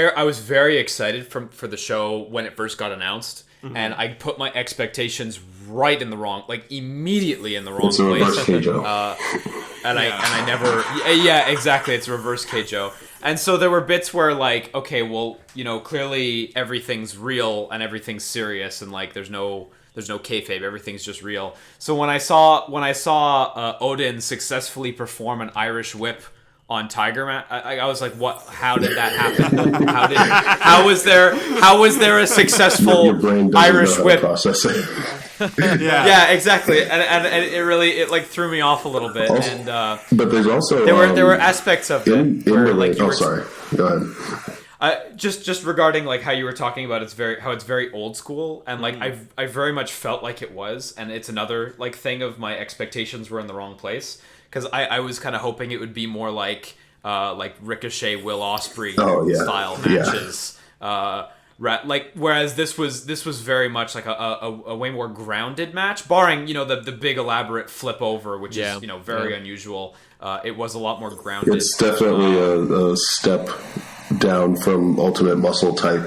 very excited for the show when it first got announced, and I put my expectations immediately in the wrong place. It's a reverse Keijo. I never exactly, it's reverse Keijo. And so there were bits where like, okay, well, clearly everything's real and everything's serious, and like there's no kayfabe, everything's just real. So when I saw Odin successfully perform an Irish whip on Tiger Man, I was like, what? How did that happen? How was there a successful Irish whip? Yeah, exactly. And it really like threw me off a little bit. Also, and but there's also there were aspects of it where like sorry, go ahead. Just regarding like how you were talking about it's very old school, and like I very much felt like it was, and it's another like thing of my expectations were in the wrong place, because I was kind of hoping it would be more like Ricochet, Will Ospreay style matches. Whereas this was very much like a way more grounded match, barring the big elaborate flip over, which is very unusual. It was a lot more grounded. It's definitely a step down from Ultimate Muscle type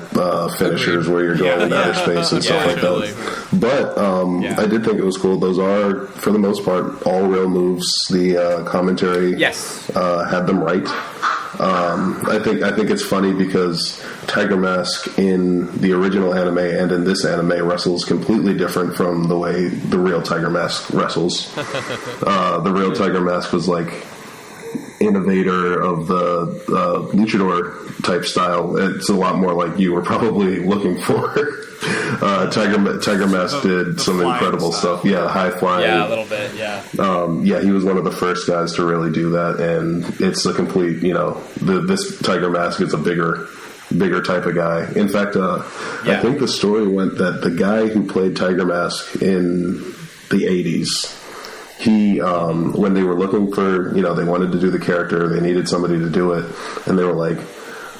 finishers where you're going in outer space and stuff like that. But I did think it was cool. Those are, for the most part, all real moves. The commentary had them right. I think it's funny because Tiger Mask in the original anime and in this anime wrestles completely different from the way the real Tiger Mask wrestles. The real Tiger Mask was like innovator of the luchador type style. It's a lot more like you were probably looking for. Tiger Mask did some incredible stuff. Yeah, high flying. Yeah, a little bit. Yeah. He was one of the first guys to really do that, and it's a complete. This Tiger Mask is a bigger type of guy. In fact, I think the story went that the guy who played Tiger Mask in the 80s he when they were looking for, they wanted to do the character, they needed somebody to do it, and they were like,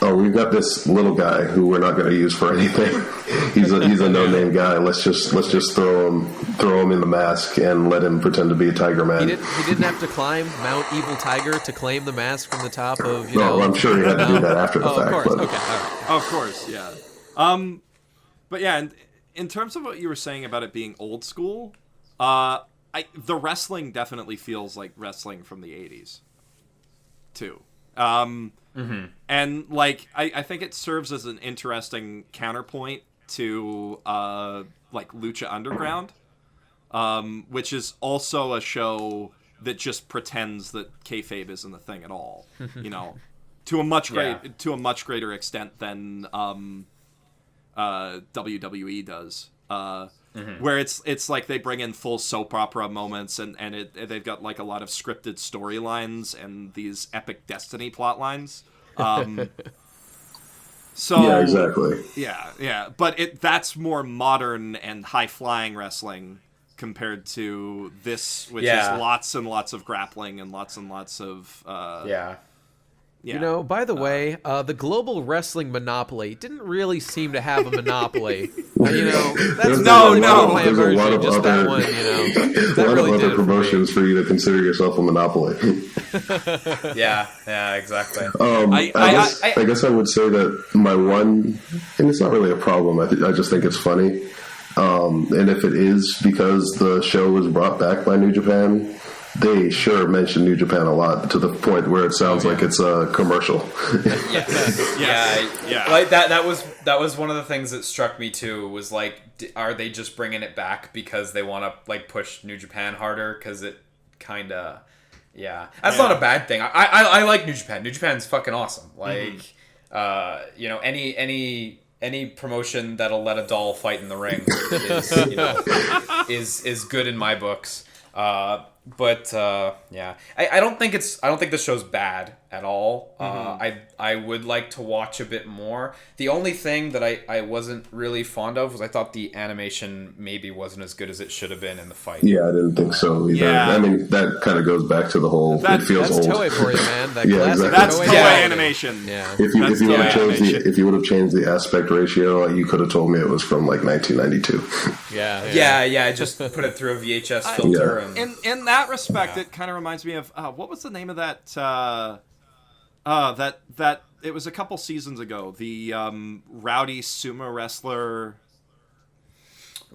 oh, we've got this little guy who we're not going to use for anything. he's a no-name guy. Let's just throw him in the mask and let him pretend to be a Tiger Man. He didn't have to climb Mount Evil Tiger to claim the mask from the top of No, I'm sure he had to do that after the fact. Of course. But... Okay. All right. Of course, yeah. But yeah, in terms of what you were saying about it being old school, the wrestling definitely feels like wrestling from the 80s, too. And, like, I think it serves as an interesting counterpoint to, like, Lucha Underground, which is also a show that just pretends that kayfabe isn't a thing at all, to a much greater extent than WWE does. Where it's like they bring in full soap opera moments and they've got like a lot of scripted storylines and these epic Destiny plot lines. So yeah, exactly. Yeah. But that's more modern and high flying wrestling compared to this, which is lots and lots of grappling and lots of Yeah. By the way, the global wrestling monopoly didn't really seem to have a monopoly. That's no. My There's immersion, a lot of just other, that one. a lot of other promotions for you to consider yourself a monopoly. Yeah, exactly. I guess I would say that my one, and it's not really a problem. I just think it's funny. And if it is because the show was brought back by New Japan, they sure mention New Japan a lot to the point where it sounds like it's a commercial. Yeah. Like that was one of the things that struck me too. Was like, are they just bringing it back because they want to like push New Japan harder? Because it kind of, that's not a bad thing. I like New Japan. New Japan's fucking awesome. Like, any promotion that'll let a doll fight in the ring is good in my books. But I don't think the show's bad at all. I would like to watch a bit more. The only thing that I wasn't really fond of was I thought the animation maybe wasn't as good as it should have been in the fight. Yeah, I didn't think so either. Yeah. I mean, that kind of goes back to the whole. It feels that's old. Toei for you, man. That Exactly. That's Toei Toei animation. Yeah. If you would have changed the aspect ratio, you could have told me it was from like 1992. Yeah. Just put it through a VHS filter. In that respect, it kind of reminds me of what was the name of that? That it was a couple seasons ago. The rowdy sumo wrestler.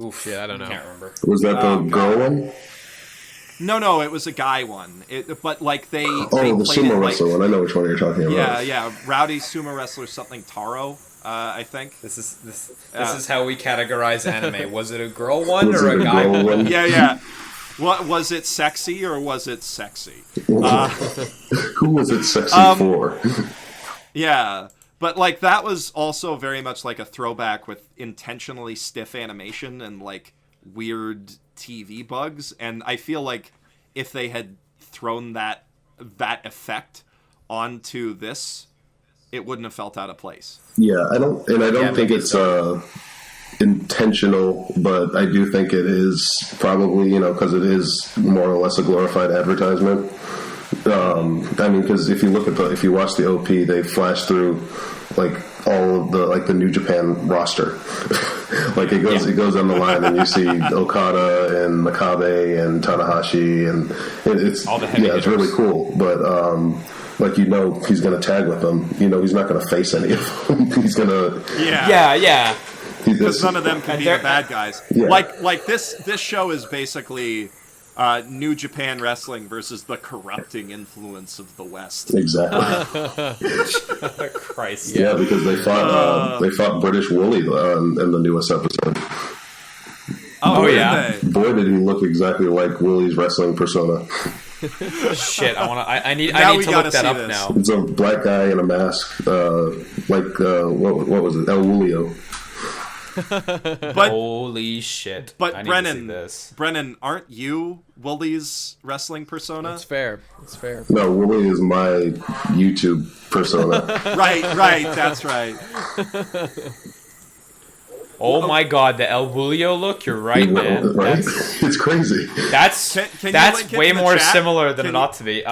Oof, I don't know. Can't remember. Was that the girl one? No, it was a guy one. But like they the played sumo it, wrestler one. I know which one you're talking about. Yeah, rowdy sumo wrestler something Taro. I think this is how we categorize anime. Was it a girl one or a guy one? Yeah. What was it, sexy or was it sexy? Who was it sexy for? Yeah, but like that was also very much like a throwback with intentionally stiff animation and like weird TV bugs. And I feel like if they had thrown that effect onto this, it wouldn't have felt out of place. Yeah, I don't think it's intentional, but I do think it is probably, because it is more or less a glorified advertisement. I mean, because if you watch the OP, they flash through like all of the New Japan roster. Like it goes on the line, and you see Okada and Makabe and Tanahashi, and it's all the heavy hitters. It's really cool. But he's going to tag with them. He's not going to face any of them. He's going to yeah. Because none of them can be the bad guys. Yeah. Like this show is basically New Japan Wrestling versus the corrupting influence of the West. Exactly. Christ. Yeah, because they fought British Wooly in the newest episode. Boy, did he look exactly like Wooly's wrestling persona. Shit, I need to look that up this. Now. It's a black guy in a mask, what was it? El Wulio. Holy shit! But Brennan, aren't you Wooly's wrestling persona? That's fair. No, Wooly is my YouTube persona. Right. That's right. Oh my god, the El Bulio look. You're right, man. Right? It's crazy. That's way more similar than it ought to be.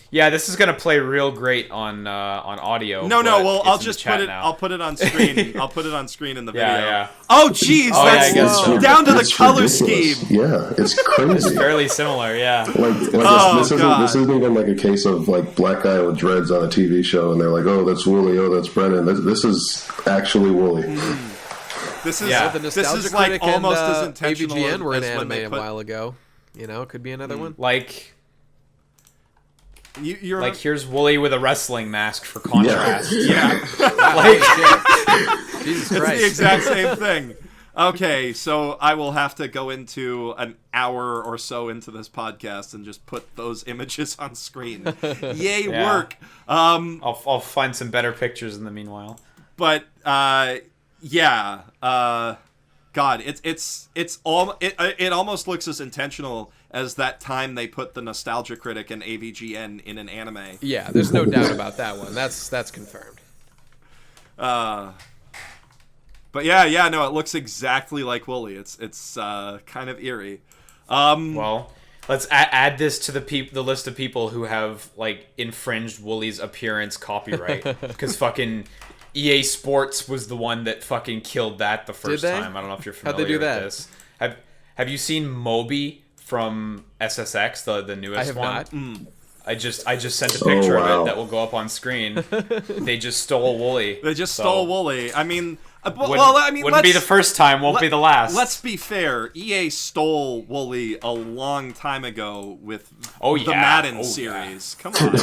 Yeah, this is gonna play real great on audio. No. Well, I'll just put it. I'll put it on screen. I'll put it on screen in the video. Yeah. Oh, jeez, that's down to the color ridiculous. scheme. Yeah, it's crazy. It's fairly similar. Yeah. This isn't even like a case of like black guy with dreads on a TV show, and they're like, oh, that's Wooly, oh, that's Brennan. This is actually Wooly. This is the Nostalgia is like Critic almost and, as intentional AVGN were in as when anime they a while ago. You know, could be another one. Like, you're like here's Wooly with a wrestling mask for contrast. Yeah. Like, Jesus It's Christ. the exact same thing. Okay, so I will have to go into an hour or so into this podcast and just put those images on screen. Yay, work. I'll find some better pictures in the meanwhile. But yeah, God, it almost looks as intentional as that time they put the Nostalgia Critic and AVGN in an anime. Yeah, there's no doubt about that one. That's confirmed. But yeah, no, it looks exactly like Wooly. It's kind of eerie. Well, let's add this to the list of people who have like infringed Wooly's appearance copyright because fucking EA Sports was the one that fucking killed that the first time. I don't know if you're familiar How'd they do with that? this. Have you seen Moby from SSX, the newest I have one? not. I just sent a picture wow. of it that will go up on screen. They just stole Wooly. They just stole Wooly. I mean, wouldn't be the first time, won't be the last. Let's be fair. EA stole Wooly a long time ago with the Madden series. Come on.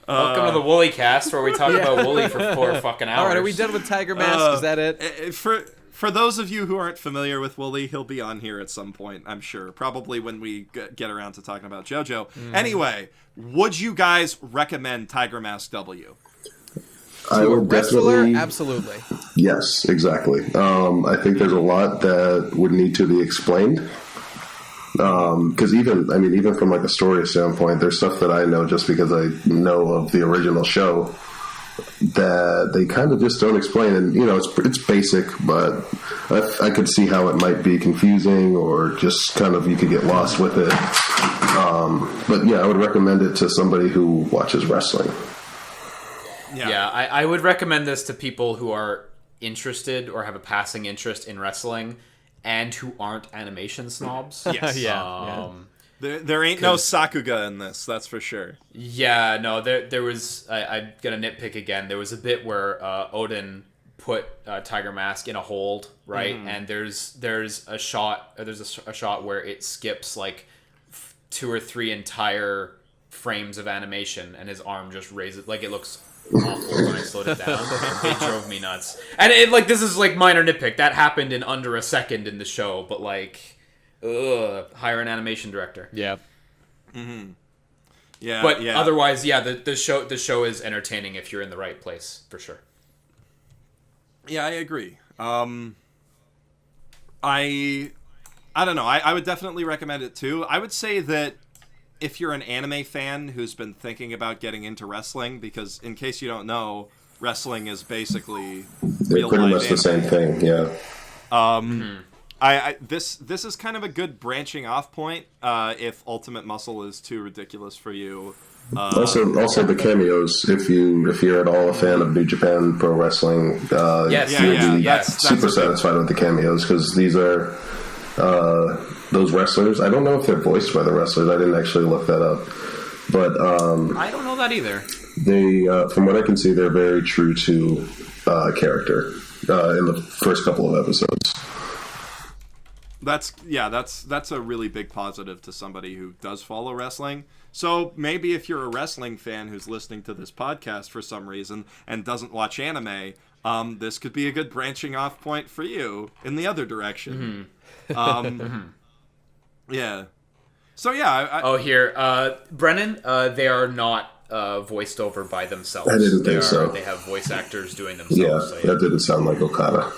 Welcome to the Wooly Cast, where we talk about Wooly for 4 fucking hours. All right, are we done with Tiger Mask? Is that it? For those of you who aren't familiar with Wooly, he'll be on here at some point, I'm sure. Probably when we get around to talking about JoJo. Anyway, would you guys recommend Tiger Mask W? I To a would wrestler? definitely. Absolutely. Yes, exactly. I think there's a lot that would need to be explained. Because even from like a story standpoint, there's stuff that I know just because I know of the original show that they kind of just don't explain. And it's basic, but I could see how it might be confusing or just kind of you could get lost with it. But yeah, I would recommend it to somebody who watches wrestling. Yeah, I would recommend this to people who are interested or have a passing interest in wrestling and who aren't animation snobs. Yes. Yeah. There ain't no Sakuga in this, that's for sure. Yeah, no, there was... I'm going to nitpick again. There was a bit where Odin put Tiger Mask in a hold, right? And there's a shot where it skips like 2 or 3 entire frames of animation and his arm just raises... Like, it looks awful when I slowed it down. It drove me nuts. And this is like minor nitpick. That happened in under a second in the show, but like... hire an animation director. Yeah. Mm-hmm. Yeah. But otherwise, the show is entertaining if you're in the right place, for sure. Yeah, I agree. I don't know. I would definitely recommend it too. I would say that if you're an anime fan who's been thinking about getting into wrestling, because in case you don't know, wrestling is basically They're pretty much the same thing. Yeah. This is kind of a good branching off point if Ultimate Muscle is too ridiculous for you. Also the cameos. If you're at all a fan of New Japan Pro Wrestling, you'll be super satisfied with the cameos because these are those wrestlers. I don't know if they're voiced by the wrestlers. I didn't actually look that up, but I don't know that either. They, from what I can see, they're very true to character in the first couple of episodes. That's a really big positive to somebody who does follow wrestling. So maybe if you're a wrestling fan who's listening to this podcast for some reason and doesn't watch anime, this could be a good branching off point for you in the other direction. Yeah. So yeah. Here, Brennan, they are not voiced over by themselves. I didn't think so. They have voice actors doing themselves. Yeah, so that didn't sound like Okada.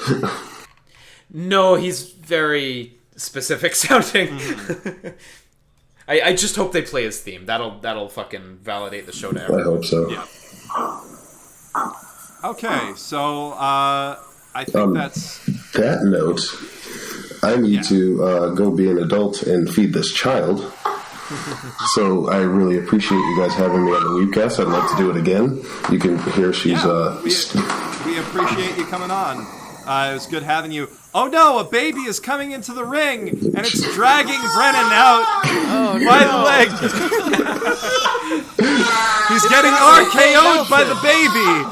No, he's very specific sounding. I just hope they play his theme. That'll fucking validate the show to everyone. I hope so. Yeah. Okay, so I think that's... That note, I need to go be an adult and feed this child. So I really appreciate you guys having me on the WeebCast. I'd like to do it again. You can hear she's... we appreciate you coming on. It was good having you. Oh no, a baby is coming into the ring, and it's dragging Brennan out by the leg. He's getting RKO'd by the baby.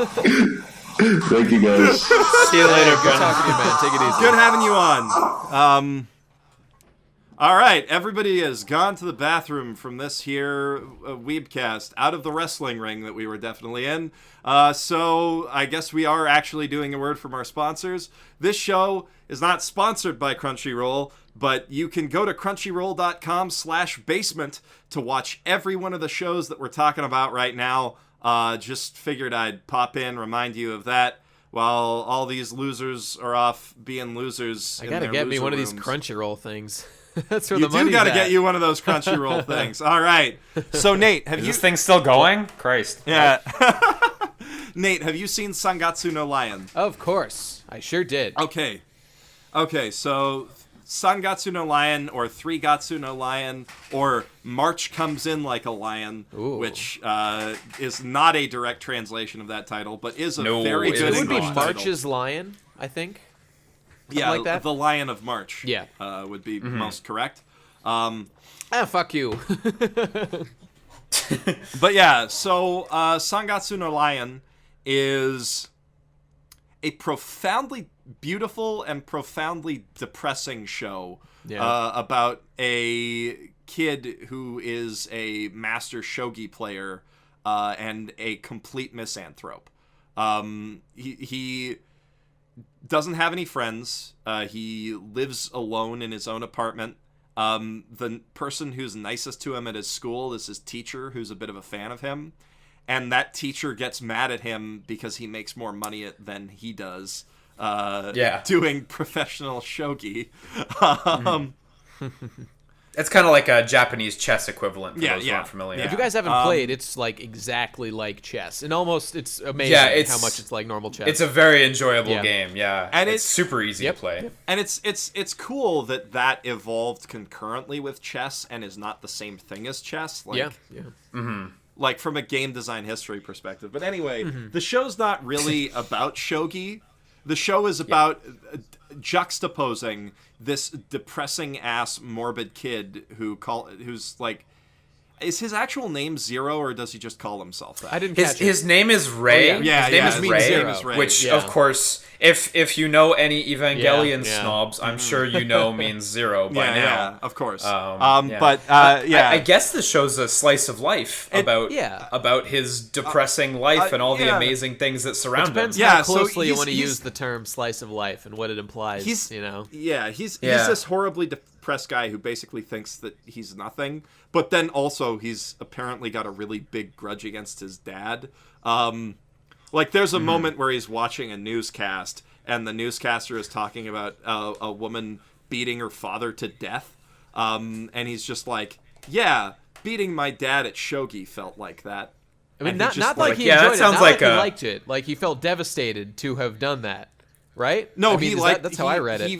Thank you, guys. See you later, Good talking to you, man. Take it easy. Good having you on. All right, everybody has gone to the bathroom from this here WeebCast, out of the wrestling ring that we were definitely in. So I guess we are actually doing a word from our sponsors. This show is not sponsored by Crunchyroll, but you can go to crunchyroll.com/basement to watch every one of the shows that we're talking about right now. Just figured I'd pop in, remind you of that. While all these losers are off being losers. I gotta get me one of these Crunchyroll things. That's where you the money's do got to at. get you one of those Crunchyroll things. All right. So, Nate, have Is you... this thing still going? Christ. Yeah. Nate, have you seen Sangatsu no Lion? Of course. I sure did. Okay, so Sangatsu no Lion, or Three Gatsu no Lion, or March Comes In Like a Lion, which is not a direct translation of that title, but is a very good It would be English title. March's Lion, I think. Yeah, like that? The Lion of March. Yeah. Would be most correct. Fuck you. But yeah, so Sangatsu no Lion is a profoundly beautiful and profoundly depressing show about a kid who is a master shogi player and a complete misanthrope. He doesn't have any friends. He lives alone in his own apartment. The person who's nicest to him at his school is his teacher, who's a bit of a fan of him. And that teacher gets mad at him because he makes more money than he does doing professional shogi. It's kind of like a Japanese chess equivalent for those who aren't familiar. If you guys haven't played, it's like exactly like chess. And almost, it's amazing how much it's like normal chess. It's a very enjoyable game, and it's super easy to play. Yep. And it's cool that evolved concurrently with chess and is not the same thing as chess. Like, like from a game design history perspective. But anyway, the show's not really about shogi. The show is about juxtaposing this depressing ass morbid kid who's like, is his actual name Zero, or does he just call himself that? I didn't catch his name is Ray. His name is Ray. Which of course, if you know any Evangelion snobs, I'm sure you know means zero by now. Yeah, of course. I guess this shows a slice of life about his depressing life and all the amazing things that surround him. Depends how closely you want to use the term slice of life and what it implies. He's this horribly depressed guy who basically thinks that he's nothing, but then also he's apparently got a really big grudge against his dad. Like, there's a moment where he's watching a newscast, and the newscaster is talking about a woman beating her father to death, and he's just like, yeah, beating my dad at shogi felt like that. I mean, not like he enjoyed it, not like he liked it. Like, he felt devastated to have done that, right? No, that's how I read it.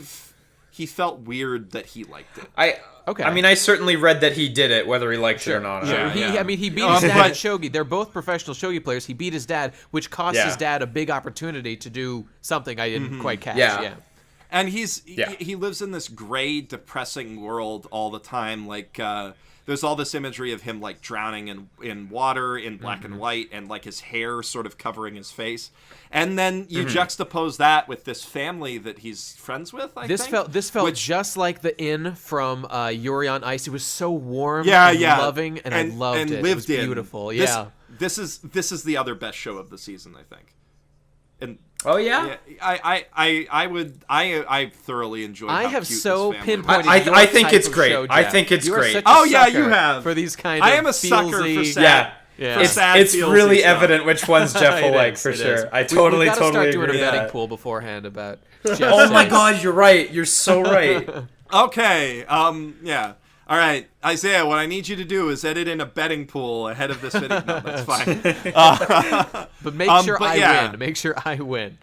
He felt weird that he liked it. I mean, I certainly read that he did it, whether he liked it or not. I mean, he beat his dad at shogi. They're both professional shogi players. He beat his dad, which cost his dad a big opportunity to do something I didn't quite catch. And he lives in this gray, depressing world all the time. Like, there's all this imagery of him, like, drowning in water in black and white, and, like, his hair sort of covering his face. And then you juxtapose that with this family that he's friends with, I think. This felt just like the inn from Yuri on Ice. It was so warm and loving, and I loved it. It was beautiful. This is the other best show of the season, I think. And I thoroughly enjoyed. I have so pinpointed. I think it's great. I think it's great. Oh yeah, you have for these kind of. I am a sucker for sad. It's really evident which ones Jeff will like for sure. I totally We've got to start doing agree. a betting pool beforehand about. Oh my God, you're right. You're so right. Okay. All right, Isaiah, what I need you to do is edit in a betting pool ahead of this video. No, that's fine. But make sure I win. Make sure I win.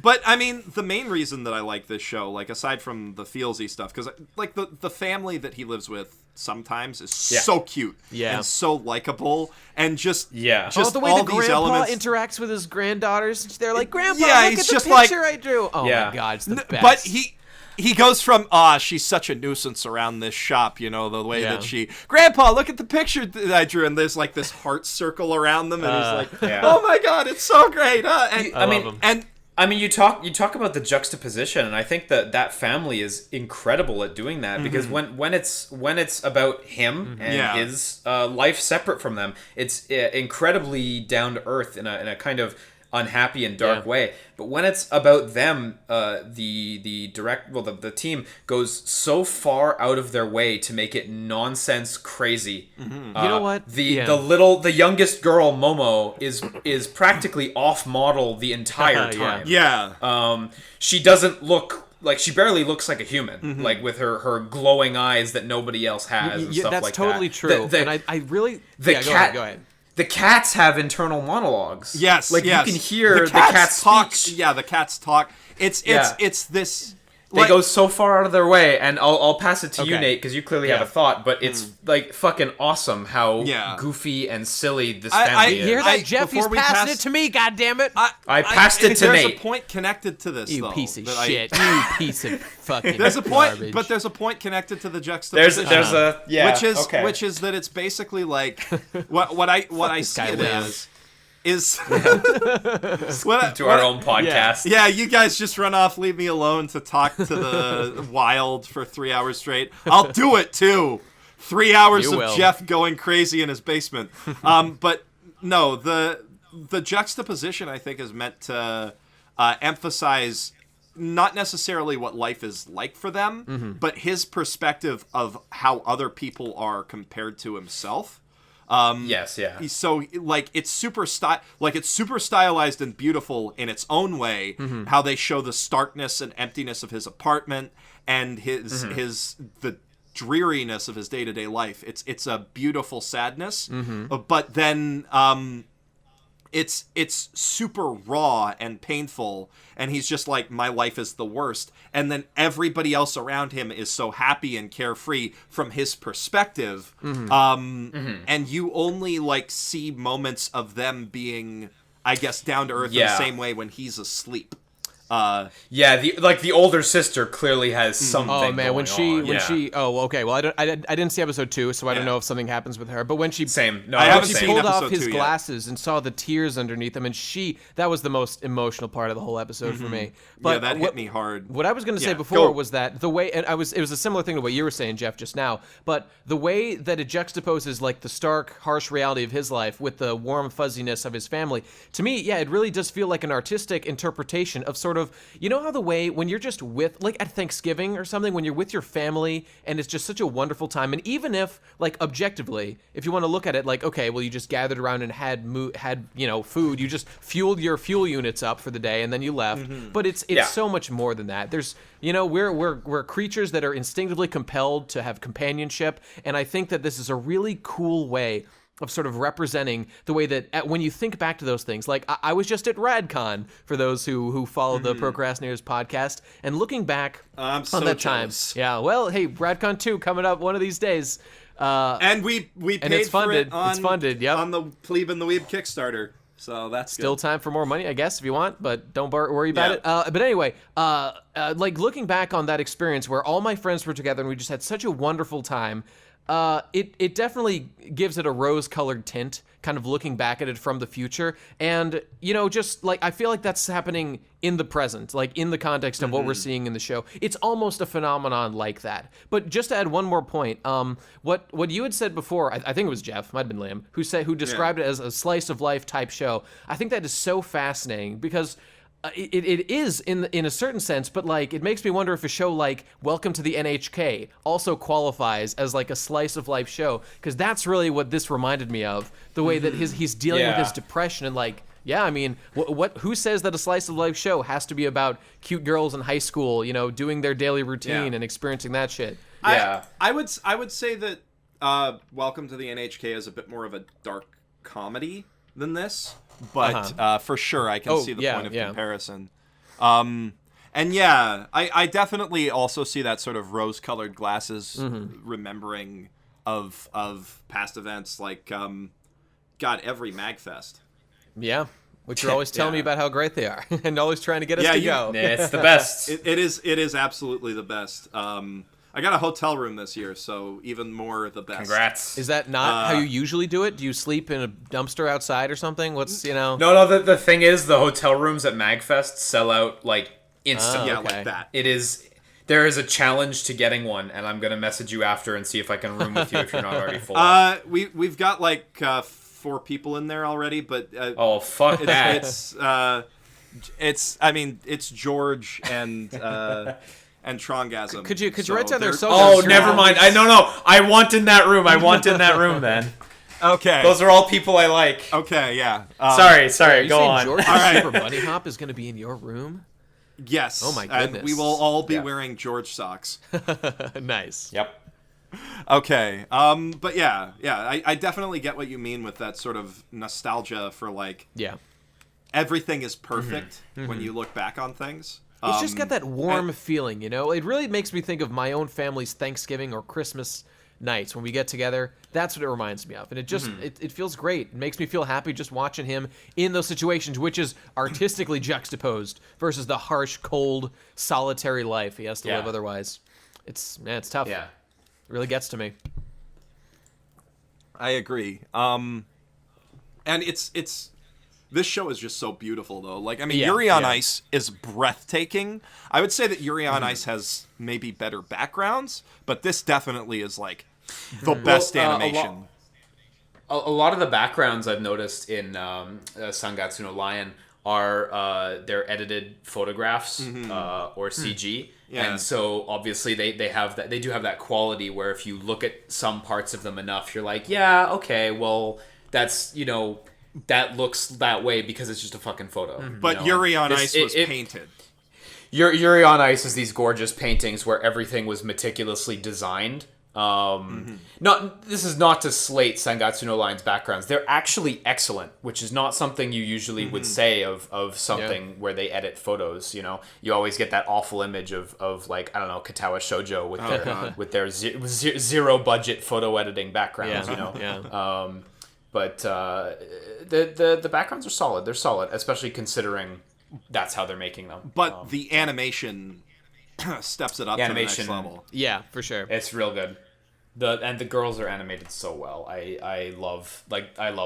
But, I mean, the main reason that I like this show, like, aside from the feelsy stuff, because, like, the family that he lives with sometimes is so cute and so likable, and just the way all the grandpa elements interacts with his granddaughters. They're like, Grandpa, look he's at just the picture I drew. Oh, my God, it's the best. But he goes from, she's such a nuisance around this shop, you know, the way that Grandpa, look at the picture that I drew, and there's, like, this heart circle around them, and he's like, oh, my God, it's so great. I mean, you talk about the juxtaposition, and I think that family is incredible at doing that, because when it's about him and his life separate from them, it's incredibly down to earth in a kind of unhappy and dark way. But when it's about them, the team goes so far out of their way to make it nonsense crazy. You know what? The youngest girl, Momo, is practically off model the entire time. She doesn't look like, she barely looks like a human, like with her glowing eyes that nobody else has and stuff like that. That's totally true. And I really go ahead. The cats have internal monologues. Yes, you can hear the cats talk. Speech. Yeah, the cats talk. It's this. They go so far out of their way, and I'll pass it to you, Nate, because you clearly have a thought. But it's like fucking awesome how goofy and silly this family is. Hear that, Jeff? He's passing it to me. God damn it! I passed it to Nate. There's a point connected to this, you piece of shit. You piece of fucking. There's a point, garbage. but there's a point connected to the juxtaposition. Which is that it's basically like what I see it as. Is to our own podcast. Yeah, you guys just run off, leave me alone to talk to the wild for 3 hours straight. I'll do it too. 3 hours of Jeff going crazy in his basement. But no, the juxtaposition, I think, is meant to emphasize not necessarily what life is like for them, but his perspective of how other people are compared to himself. So like it's super stylized and beautiful in its own way. How they show the starkness and emptiness of his apartment and the dreariness of his day-to-day life. It's a beautiful sadness, but then it's super raw and painful, and he's just like, my life is the worst, and then everybody else around him is so happy and carefree from his perspective, and you only like see moments of them being, I guess, down to earth in the same way when he's asleep. The older sister clearly has something. Oh man, when she okay. Well, I didn't see episode 2, so I don't know if something happens with her. But when she pulled off his glasses and saw the tears underneath him, and that was the most emotional part of the whole episode for me. But that hit me hard. What I was going to say before was that the way, and it was a similar thing to what you were saying, Jeff, just now. But the way that it juxtaposes like the stark, harsh reality of his life with the warm fuzziness of his family, to me, it really does feel like an artistic interpretation of sort of, you know how the way when you're just with, like at Thanksgiving or something, when you're with your family and it's just such a wonderful time, and even if, like, objectively, if you want to look at it like, okay, well, you just gathered around and had food, you just fueled your fuel units up for the day and then you left, but it's so much more than that. There's, we're creatures that are instinctively compelled to have companionship, and I think that this is a really cool way of sort of representing the way that when you think back to those things, like I was just at RadCon for those who follow the Procrastinators podcast, and looking back on that time. Yeah, well, hey, RadCon 2 coming up one of these days. And we paid and it's funded. It's funded, on the Plebe and the Weeb Kickstarter. So that's still time for more money, I guess, if you want, but don't worry about it. But anyway, like looking back on that experience where all my friends were together and we just had such a wonderful time, it definitely gives it a rose-colored tint, kind of looking back at it from the future. And, just like, I feel like that's happening in the present, like in the context of what we're seeing in the show. It's almost a phenomenon like that. But just to add one more point, what you had said before, I think it was Jeff, might have been Liam, who described it as a slice of life type show. I think that is so fascinating because it is in a certain sense, but like it makes me wonder if a show like Welcome to the NHK also qualifies as like a slice of life show, because that's really what this reminded me of, the way that he's dealing with his depression and like, I mean, who says that a slice of life show has to be about cute girls in high school, doing their daily routine and experiencing that shit? I would say that Welcome to the NHK is a bit more of a dark comedy than this, but for sure I can see the point of comparison. And yeah, I definitely also see that sort of rose-colored glasses remembering of past events, like every MagFest. Yeah. Which you're always telling me about how great they are, and always trying to get us to go. Yeah, it's the best. It is absolutely the best. I got a hotel room this year, so even more the best. Congrats. Is that not how you usually do it? Do you sleep in a dumpster outside or something? What's, No, the thing is, the hotel rooms at MagFest sell out, like, instantly. Yeah, like that. There is a challenge to getting one, and I'm going to message you after and see if I can room with you if you're not already full. We've got, like, 4 people in there already, but... fuck that. It's George and Trongasm. Could you write down their social? Oh, never mind. No. I want in that room, then. Okay. Those are all people I like. Okay, yeah. Sorry, go on. George Super Bunny Hop is going to be in your room? Yes. Oh my goodness. And we will all be wearing George socks. Nice. Yep. Okay. But yeah. I definitely get what you mean with that sort of nostalgia for, like... Yeah. Everything is perfect when you look back on things. It's just got that warm feeling, It really makes me think of my own family's Thanksgiving or Christmas nights when we get together. That's what it reminds me of. And it just, it feels great. It makes me feel happy just watching him in those situations, which is artistically juxtaposed versus the harsh, cold, solitary life he has to live otherwise. It's tough. Yeah. It really gets to me. I agree. And it's this show is just so beautiful, though. Like, I mean, Yuri on Ice is breathtaking. I would say that Yuri on Ice has maybe better backgrounds, but this definitely is, like, the best animation. A lot of the backgrounds I've noticed in Sangatsu no Lion are their edited photographs or CG. Yeah. And so obviously they do have that quality where if you look at some parts of them enough, you're like, yeah, okay, well, that's, that looks that way because it's just a fucking photo. But Yuri on Ice was painted. Yuri on Ice is these gorgeous paintings where everything was meticulously designed. This is not to slate Sangatsu no Lion's backgrounds. They're actually excellent, which is not something you usually would say of something where they edit photos. You always get that awful image of like, I don't know, Katawa Shoujo with their zero budget photo editing backgrounds. But the backgrounds are solid. They're solid, especially considering that's how they're making them. But the animation steps it up to the next level. Yeah, for sure. It's real good. And the girls are animated so well. I love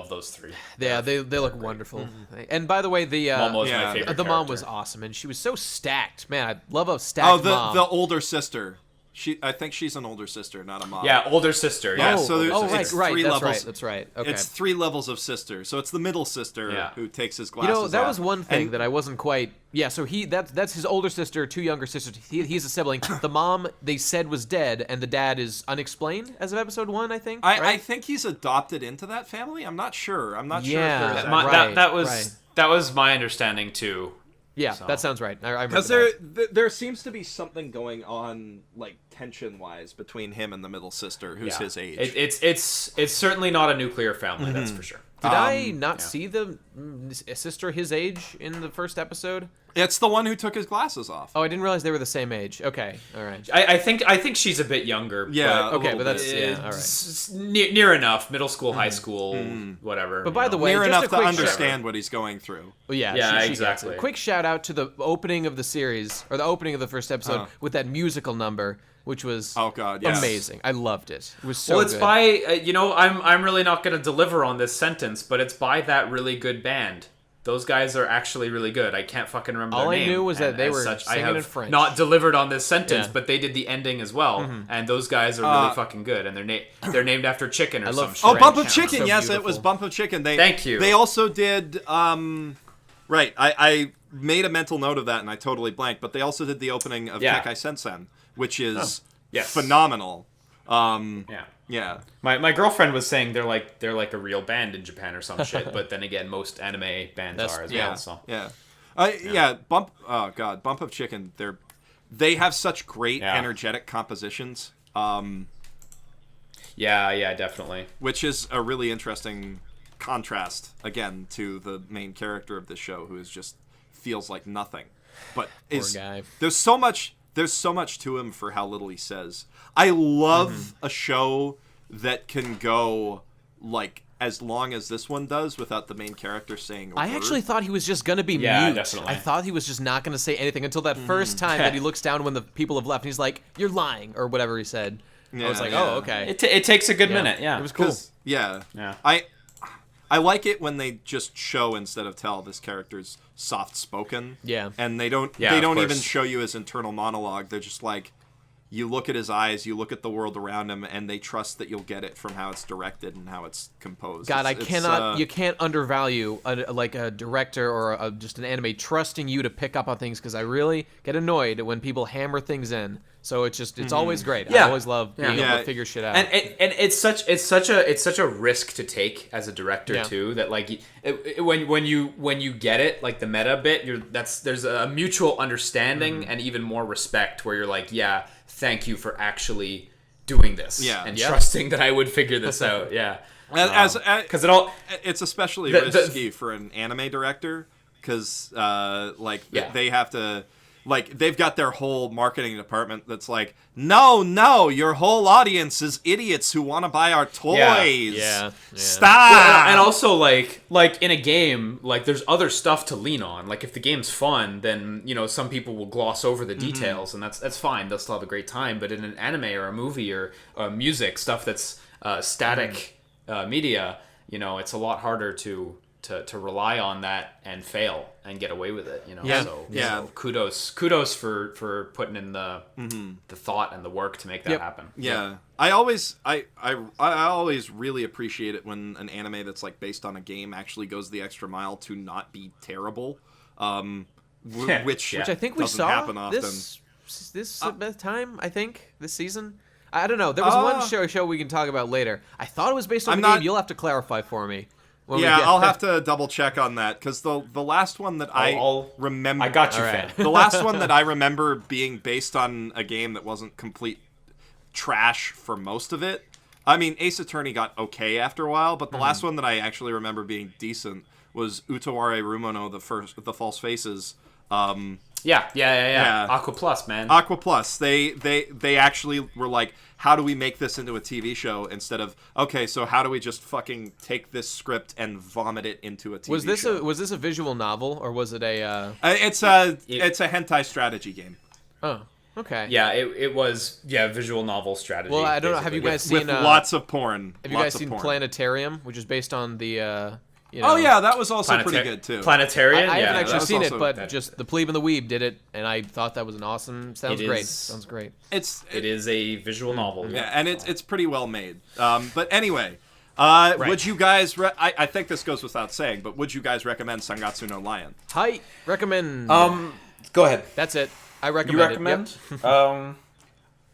those 3. Yeah, they look wonderful. And by the way, the Momo's my favorite the mom character. was awesome, and she was so stacked. Man, I love a stacked mom. The older sister. I think she's an older sister, not a mom. Yeah, older sister. Yeah, Yeah. so it's 3 levels. That's right. Okay. It's 3 levels of sister. So it's the middle sister who takes his glasses off. That was one thing that I wasn't quite... Yeah, so that's his older sister, 2 younger sisters. He's a sibling. The mom, they said, was dead, and the dad is unexplained as of episode 1, I think. I think he's adopted into that family. I'm not sure. I'm not sure if there's that was my understanding too. Yeah, that sounds right. I remember because there seems to be something going on, like tension-wise, between him and the middle sister, who's his age. It's certainly not a nuclear family, that's for sure. Did I not see the sister his age in the first episode? It's the one who took his glasses off. Oh, I didn't realize they were the same age. Okay, all right. I think she's a bit younger. Yeah, but that's all right. Near enough. Middle school, high school, whatever. But by the way, near just enough to understand what he's going through. Well, yeah, she exactly. Gets it. Quick shout out to the opening of the series, or the opening of the first episode, with that musical number, which was amazing. I loved it. It was so well, it's good. by I'm really not going to deliver on this sentence, but it's by that really good band. Those guys are actually really good. I can't fucking remember their name. All I knew was that they were singing in French. Not delivered on this sentence, but they did the ending as well. And those guys are really fucking good. And they're named after chicken or some shit. Oh, Bump of Chicken. So yes, beautiful. it was Bump of Chicken. Thank you. They also did... right, I made a mental note of that, and I totally blanked. But they also did the opening of Kekai Sensen, which is phenomenal. Yeah. My girlfriend was saying they're like a real band in Japan or some shit, but then again, most anime bands are as well. So. Bump of Chicken. They have such great energetic compositions. Yeah, definitely. Which is a really interesting contrast, again, to the main character of this show, who is just feels like nothing. But guy. There's so much to him for how little he says. I love a show that can go like as long as this one does without the main character saying a word. I actually thought he was just going to be mute. Definitely. I thought he was just not going to say anything until that first time that he looks down when the people have left and he's like, "You're lying," or whatever he said. I was like, "Oh, okay." It takes a good minute. Yeah, it was cool. Yeah. I like it when they just show instead of tell. This character's soft spoken. Yeah. And they don't even show you his internal monologue. They're just like, you look at his eyes, you look at the world around him, and they trust that you'll get it from how it's directed and how it's composed. God, you can't undervalue a director or just an anime trusting you to pick up on things, because I really get annoyed when people hammer things in. So it's always great. Yeah. I always love being able to figure shit out. And it's such a risk to take as a director too, that like when you get it, like the meta bit, there's a mutual understanding and even more respect where you're like, yeah, thank you for actually doing this and trusting that I would figure this out. Yeah. Because it's especially risky for an anime director, because they have to, like, they've got their whole marketing department that's like, no, your whole audience is idiots who want to buy our toys. Yeah. Stop. Well, and also like in a game, like there's other stuff to lean on. Like if the game's fun, then some people will gloss over the details, and that's fine. They'll still have a great time. But in an anime or a movie or music stuff that's static media, it's a lot harder to rely on that and fail and get away with it, So kudos for putting in the thought and the work to make that happen. I always really appreciate it when an anime that's like based on a game actually goes the extra mile to not be terrible, which I think we saw happen often. this time, I think, this season. I don't know. There was one show we can talk about later. I thought it was based on the game. You'll have to clarify for me. I'll have to double check on that, because the last one that I remember... I got you, fan. The last one that I remember being based on a game that wasn't complete trash for most of it. I mean, Ace Attorney got okay after a while, but the last one that I actually remember being decent was Utaware Rumono, the False Faces. Yeah. Aqua Plus, man. Aqua Plus. They actually were like, how do we make this into a TV show, instead of, okay, so how do we just fucking take this script and vomit it into a TV show? Was this a visual novel, or was it a... It's a hentai strategy game. Oh, okay. Yeah, it was visual novel strategy. Well, I don't know. Have you guys seen... With lots of porn. Have you guys seen Planetarium, which is based on the... Oh yeah, that was also pretty good too. Planetarium. I haven't actually seen it, but just the Plebe and the Weeb did it, and I thought that was an awesome. Sounds great. It is a visual novel. Yeah, and it's pretty well made. But anyway, would you guys? I think this goes without saying, but would you guys recommend Sangatsu no Lion? Hi, recommend. Go ahead. That's it. I recommend. You recommend? Yep.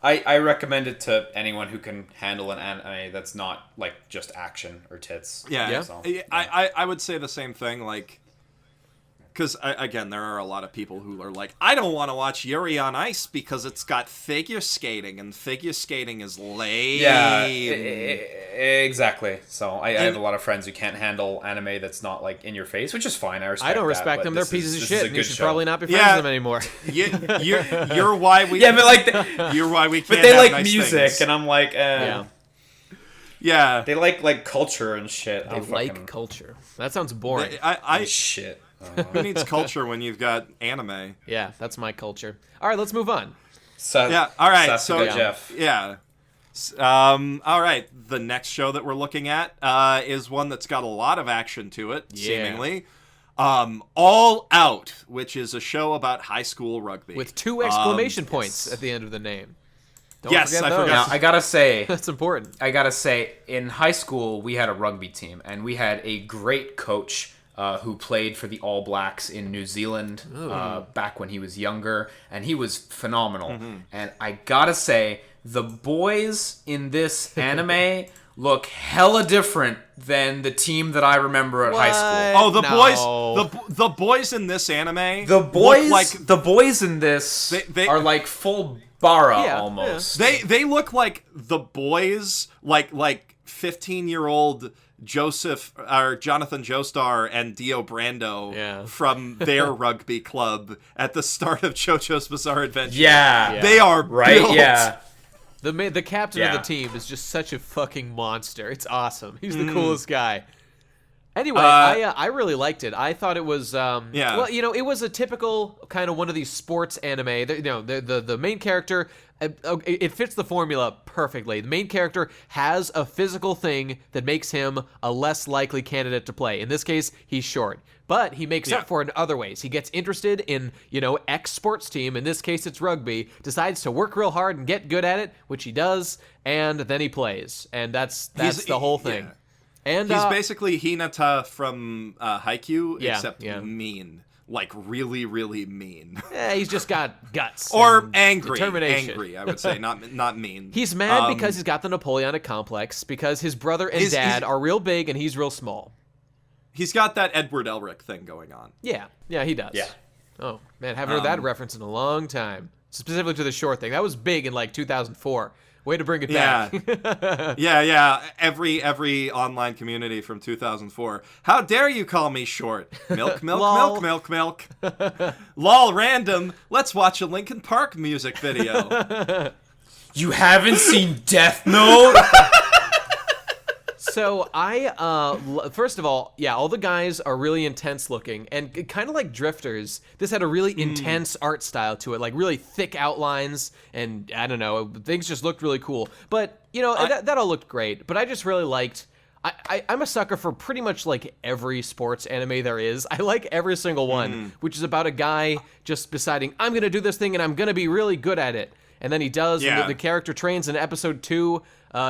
I recommend it to anyone who can handle an anime that's not like just action or tits. Yeah. So, I would say the same thing, like, because again, there are a lot of people who are like, I don't want to watch Yuri on Ice because it's got figure skating, and figure skating is lame. Yeah, exactly. So I have a lot of friends who can't handle anime that's not like in your face, which is fine. I respect. I don't respect them. They're pieces of shit. And you should probably not be friends with them anymore. You're why we. Yeah, but like you're why we can't. But they have like nice music, things. and I'm like, yeah. They like culture and shit. They like culture. That sounds boring. Shit. Who needs culture when you've got anime? Yeah, that's my culture. All right, let's move on. All right. Sasuke Jeff. Yeah. All right. The next show that we're looking at is one that's got a lot of action to it, seemingly. All Out, which is a show about high school rugby. With 2 exclamation points at the end of the name. Don't forget those. Forgot. Now, I gotta say... That's important. I gotta say, in high school, we had a rugby team, and we had a great coach who played for the All Blacks in New Zealand back when he was younger, and he was phenomenal. And I gotta say, the boys in this anime look hella different than the team that I remember at high school. Oh, the boys in this anime. The boys in this are like full Bara almost. They look like the boys, like 15-year-old Jonathan Joestar and Dio Brando from their rugby club at the start of JoJo's Bizarre Adventure. Yeah. They are built. Yeah. The captain of the team is just such a fucking monster. It's awesome. He's the coolest guy. Anyway, I really liked it. I thought it was well, it was a typical kind of one of these sports anime. The main character, it fits the formula perfectly. The main character has a physical thing that makes him a less likely candidate to play. In this case, he's short. But he makes up for it in other ways. He gets interested in, X sports team. In this case, it's rugby. Decides to work real hard and get good at it, which he does, and then he plays. And that's the whole thing. Yeah. And he's basically Hinata from Haikyuu, except mean. Like, really, really mean. Yeah, he's just got guts. Or angry. Determination. Angry, I would say, not mean. He's mad because he's got the Napoleonic complex, because his brother and dad are real big and he's real small. He's got that Edward Elric thing going on. Yeah, he does. Yeah. Oh, man, haven't heard that reference in a long time. Specifically to the short thing. That was big in, 2004. Way to bring it back. Yeah. Every online community from 2004. How dare you call me short? Milk. Lol, random. Let's watch a Linkin Park music video. You haven't seen Death Note? So first of all, all the guys are really intense looking, and kind of like Drifters, this had a really intense art style to it, like really thick outlines, and I don't know, things just looked really cool. But, that all looked great, but I just really liked, I'm a sucker for pretty much like every sports anime there is. I like every single one, which is about a guy just deciding, I'm going to do this thing and I'm going to be really good at it. And then he does, and the character trains in episode 2.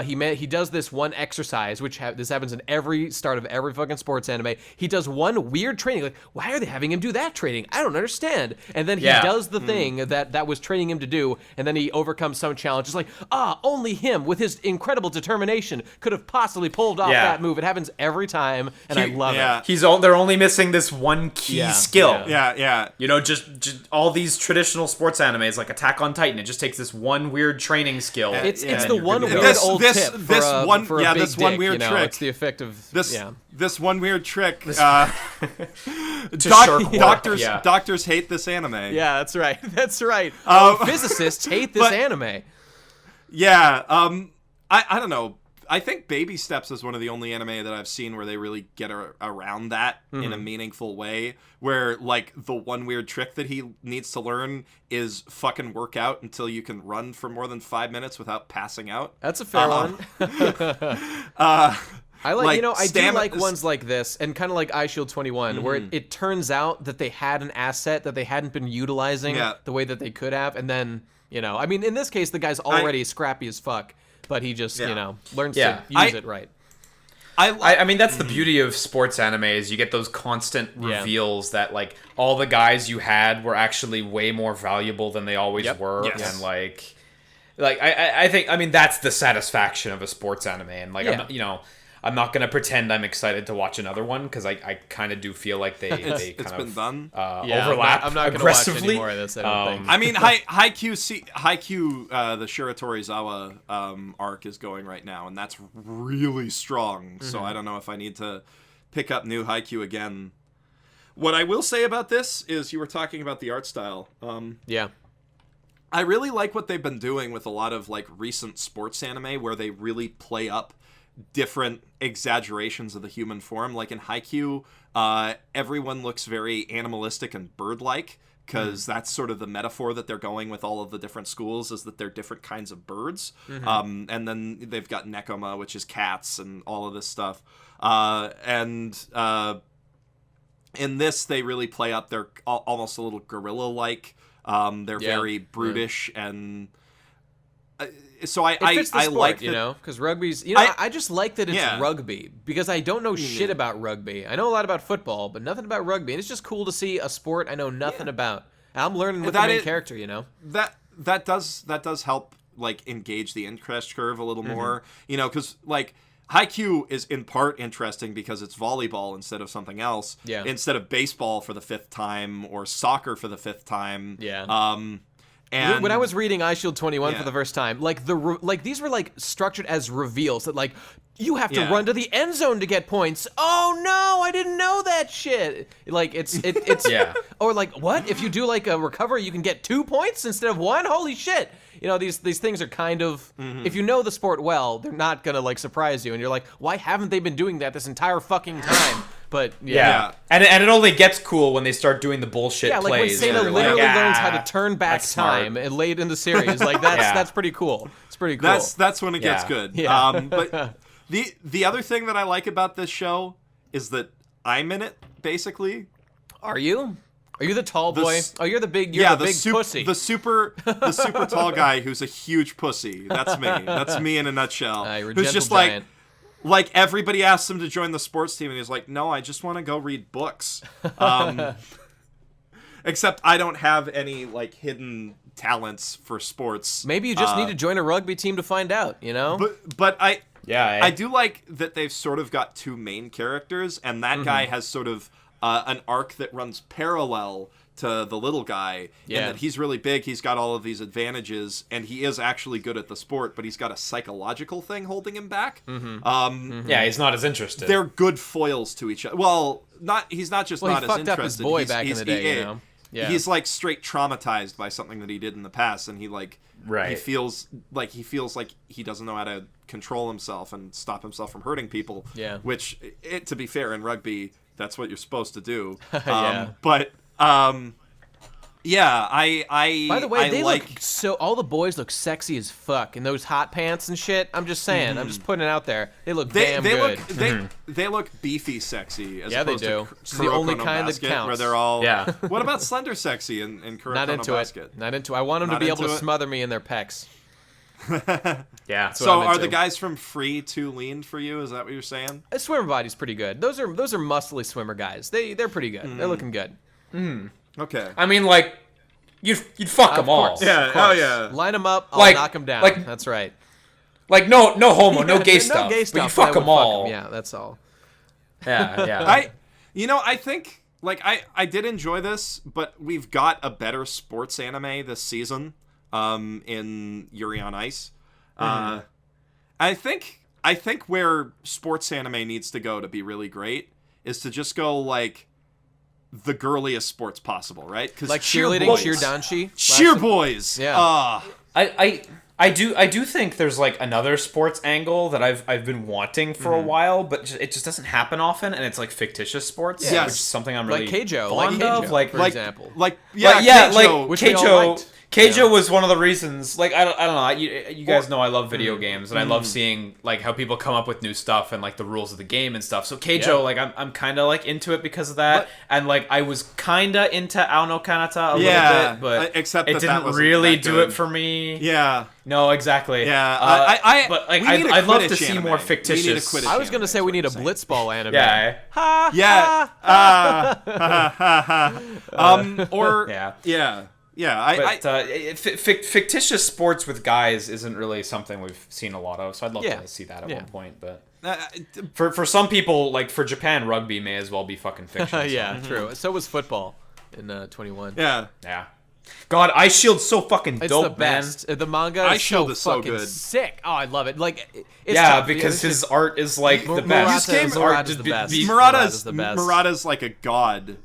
He does this one exercise, which this happens in every start of every fucking sports anime. He does one weird training. Like, why are they having him do that training? I don't understand. And then he does the thing that was training him to do, and then he overcomes some challenge. It's like, only him, with his incredible determination, could have possibly pulled off that move. It happens every time, and I love it. They're only missing this one key skill. Yeah. Just all these traditional sports animes, like Attack on Titan, it just takes this one weird training skill. It's the one weird old tip for a big this one weird dick, trick. It's the effect of this one weird trick. Doctors doctors hate this anime. Yeah, that's right. Physicists hate this anime. Yeah. I don't know. I think Baby Steps is one of the only anime that I've seen where they really get around that in a meaningful way, where, like, the one weird trick that he needs to learn is fucking work out until you can run for more than 5 minutes without passing out. That's a fair one. I like, I do like ones like this, and kind of like iShield 21, where it turns out that they had an asset that they hadn't been utilizing the way that they could have, and then, I mean, in this case, the guy's already scrappy as fuck. But he just, learns to use it right. I mean, that's the beauty of sports anime is you get those constant reveals that, like, all the guys you had were actually way more valuable than they always were. Yes. And, I think, I mean, that's the satisfaction of a sports anime. And, like, I'm not going to pretend I'm excited to watch another one, because I kind of do feel like they kind of done. Overlap I'm not aggressively. Watch any more of this, I don't think. I mean, Haikyuu, the Shiratorizawa arc is going right now, and that's really strong. So I don't know if I need to pick up new Haikyuu again. What I will say about this is, you were talking about the art style. I really like what they've been doing with a lot of, like, recent sports anime, where they really play up different exaggerations of the human form. Like in Haikyuu, everyone looks very animalistic and bird-like, because that's sort of the metaphor that they're going with all of the different schools, is that they're different kinds of birds. And then they've got Nekoma, which is cats, and all of this stuff. In this, they really play up. They're almost a little gorilla-like. They're very brutish and... So I fits the sport, like because rugby's, I just like that it's rugby, because I don't know shit about rugby. I know a lot about football, but nothing about rugby, and it's just cool to see a sport I know nothing about. And I'm learning with the main character, That does help, like, engage the interest curve a little more, because, like, Haikyuu is in part interesting because it's volleyball instead of something else, instead of baseball for the 5th time or soccer for the 5th time. And when I was reading iShield 21 for the first time, like these were like structured as reveals that like you have to run to the end zone to get points. Oh no, I didn't know that shit. Like it's Yeah. Or like what if you do like a recovery, you can get 2 points instead of 1? Holy shit. You know, these things are kind of, if you know the sport well, they're not gonna like surprise you, and you're like, why haven't they been doing that this entire fucking time? But yeah. And it only gets cool when they start doing the bullshit like plays. when Sena where literally like, learns how to turn back time and late in the series. Like that's pretty cool. It's pretty cool. That's when it gets good. Yeah. But the other thing that I like about this show is that I'm in it, basically. Are you? Are you the tall boy? You're the big. You're the big pussy. The super tall guy who's a huge pussy. That's me. That's me in a nutshell. You're a who's gentle just giant. like everybody asks him to join the sports team, and he's like, no, I just want to go read books. Except I don't have any like hidden talents for sports. Maybe you just need to join a rugby team to find out. You know. But I I do like that they've sort of got two main characters, and that guy has sort of an arc that runs parallel to the little guy, in that he's really big, he's got all of these advantages, and he is actually good at the sport, but he's got a psychological thing holding him back. Yeah, he's not as interested. They're good foils to each other. Well, he's not just not he as fucked up his boy back in the day, you know? Yeah. He's like straight traumatized by something that he did in the past, and he like he feels like he doesn't know how to control himself and stop himself from hurting people. Yeah. Which, to be fair, in rugby, that's what you're supposed to do. Yeah. But yeah, I By the way, I they like look so. All the boys look sexy as fuck in those hot pants and shit. I'm just saying. I'm just putting it out there. They look damn good. They look beefy sexy. As Yeah, they opposed do. To It's the only Kuroko no kind that Basket, counts. Where they're all. Yeah. What about slender sexy in Kuroko Not no into Basket? it. Not into it. I want them to Not be able to into it? smother me in their pecs. Yeah. So I'm are into. the guys from Free too lean for you? Is that what you're saying? A swimmer body's pretty good. Those are muscly swimmer guys. They're pretty good. They're looking good. Okay. I mean, like, you'd fuck them all. course. Yeah. Of course. Oh yeah. Line them up. I'll Like- knock them down. like- That's right. Like, no homo, no gay No stuff. gay But stuff. you fuck I would them all. 'em. Yeah, that's all. Yeah. I think like I did enjoy this, but we've got a better sports anime this season in Yuri on Ice. I think where sports anime needs to go to be really great is to just go like the girliest sports possible, right? Because Like cheerleading, cheer danshi. cheer boys. Yeah. I do think there's like another sports angle that I've been wanting for a while, but it just doesn't happen often, and it's like fictitious sports, Yes. which is something I'm really Like Keijo, fond of. Like, for example. Like yeah, Keijo, like which we all liked. Keijo was one of the reasons. Like I don't know. You guys know I love video games, and I love seeing like how people come up with new stuff and like the rules of the game and stuff. So Keijo, like I'm kind of like into it because of that, and like I was kind of into Ao no Kanata a little bit, but except it that didn't wasn't really that do good. it for me. Yeah. No, exactly. Yeah. But like we need a I'd love to Quidditch see anime. more We need a fictitious. Quidditch I was gonna anime, say is we what need a you're saying. blitzball anime. Yeah. Or But fictitious sports with guys isn't really something we've seen a lot of, so I'd love to see that at one point. But for some people, like for Japan, rugby may as well be fucking fiction. Yeah, true. So was football in 21. Yeah. God, Ice Shield's so fucking It's dope, the best. The manga is Ice Shield so is so fucking good. sick. Oh, I love it. Like, it's Yeah, tough. because It's his just- art is like the best. Murata's the best. Murata's the best. Murata's like a god.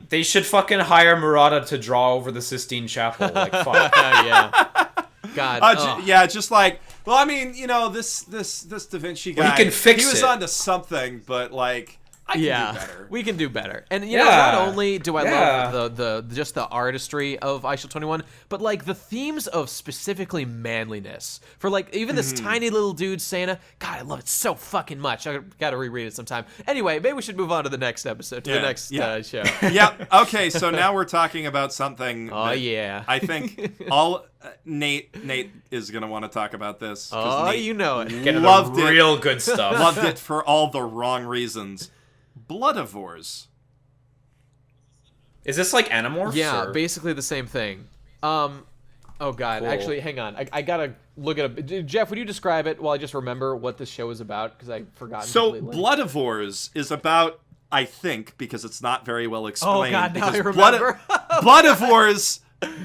They should fucking hire Murata to draw over the Sistine Chapel. Like, fuck. Yeah. God. Just like, well, I mean, you know, this Da Vinci guy, Well, he can fix he was it. onto something, but like, I can do better. We can do better. And you know, not only do I love the just the artistry of iShield 21, but like the themes of specifically manliness. For like even this tiny little dude Santa, God, I love it so fucking much. I gotta reread it sometime. Anyway, maybe we should move on to the next episode, to the next show. Yep. Okay, so now we're talking about something. Oh that yeah. I think all Nate is gonna want to talk about this. 'cause Oh, Nate you know it. Getting loved the it. real good stuff. Loved it for all the wrong reasons. Bloodivores. Is this like Animorphs? Yeah, or? basically the same thing. Oh god, Cool. actually, hang on. I gotta look it up. Jeff, would you describe it while I just remember what this show is about? Because I've forgotten. So completely. Bloodivores is about, I think, because it's not very well explained. Oh god, now I because remember. Bloodivores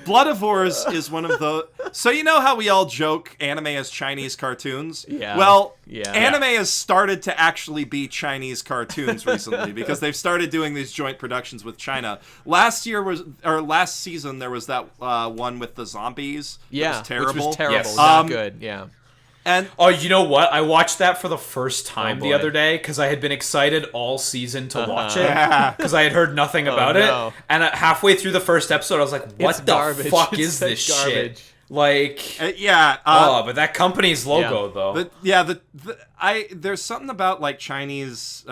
Bloodivores is one of the... So you know how we all joke anime as Chinese cartoons? Yeah. Well, Yeah. anime has started to actually be Chinese cartoons recently because they've started doing these joint productions with China. Last season there was that one with the zombies. Yeah, that was terrible. which was terrible. Yes. Not good. Yeah. And Oh, you know what? I watched that for the first time the boy. other day because I had been excited all season to watch it Yeah. because I had heard nothing about no. it. And halfway through the first episode, I was like, "What It's the garbage. fuck It's is this such garbage. shit?" Like, but that company's logo though. there's something about like Chinese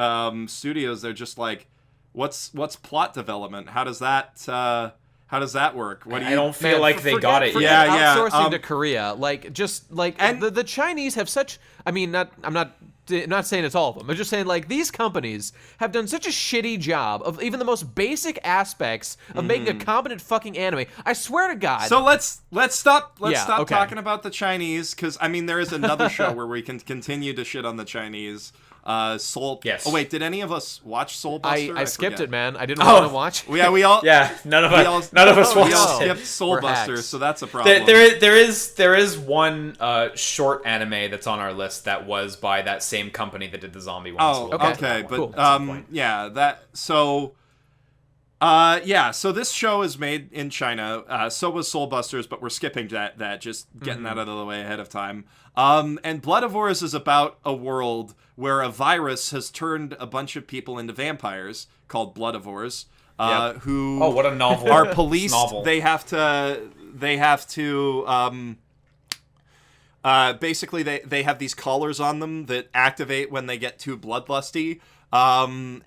studios. They're just like, what's plot development? How does that work? What do you? I don't feel like they got it forget- yet. Yeah. Outsourcing to Korea, like just like And- the Chinese have such. I mean, I'm not saying it's all of them. I'm just saying like these companies have done such a shitty job of even the most basic aspects of making a competent fucking anime. I swear to God. So let's stop Yeah, stop okay. talking about the Chinese, because I mean there is another show where we can continue to shit on the Chinese. Soul. Yes. Oh wait, did any of us watch Soul Buster? I skipped forget. it, man. I didn't want to watch. Yeah, we all. Yeah, none of we all- us we watched all it. skipped Soul We're Buster, hacks. so that's a problem. There is one short anime that's on our list that was by that same company that did the zombie one. Oh, so we'll get to okay, that but one at some point. yeah, so this show is made in China. So was Soul Busters, but we're skipping that, just getting that out of the way ahead of time. And Bloodivores is about a world where a virus has turned a bunch of people into vampires called Bloodivores, who what a novel are policed. novel. They have to basically they have these collars on them that activate when they get too bloodlusty. And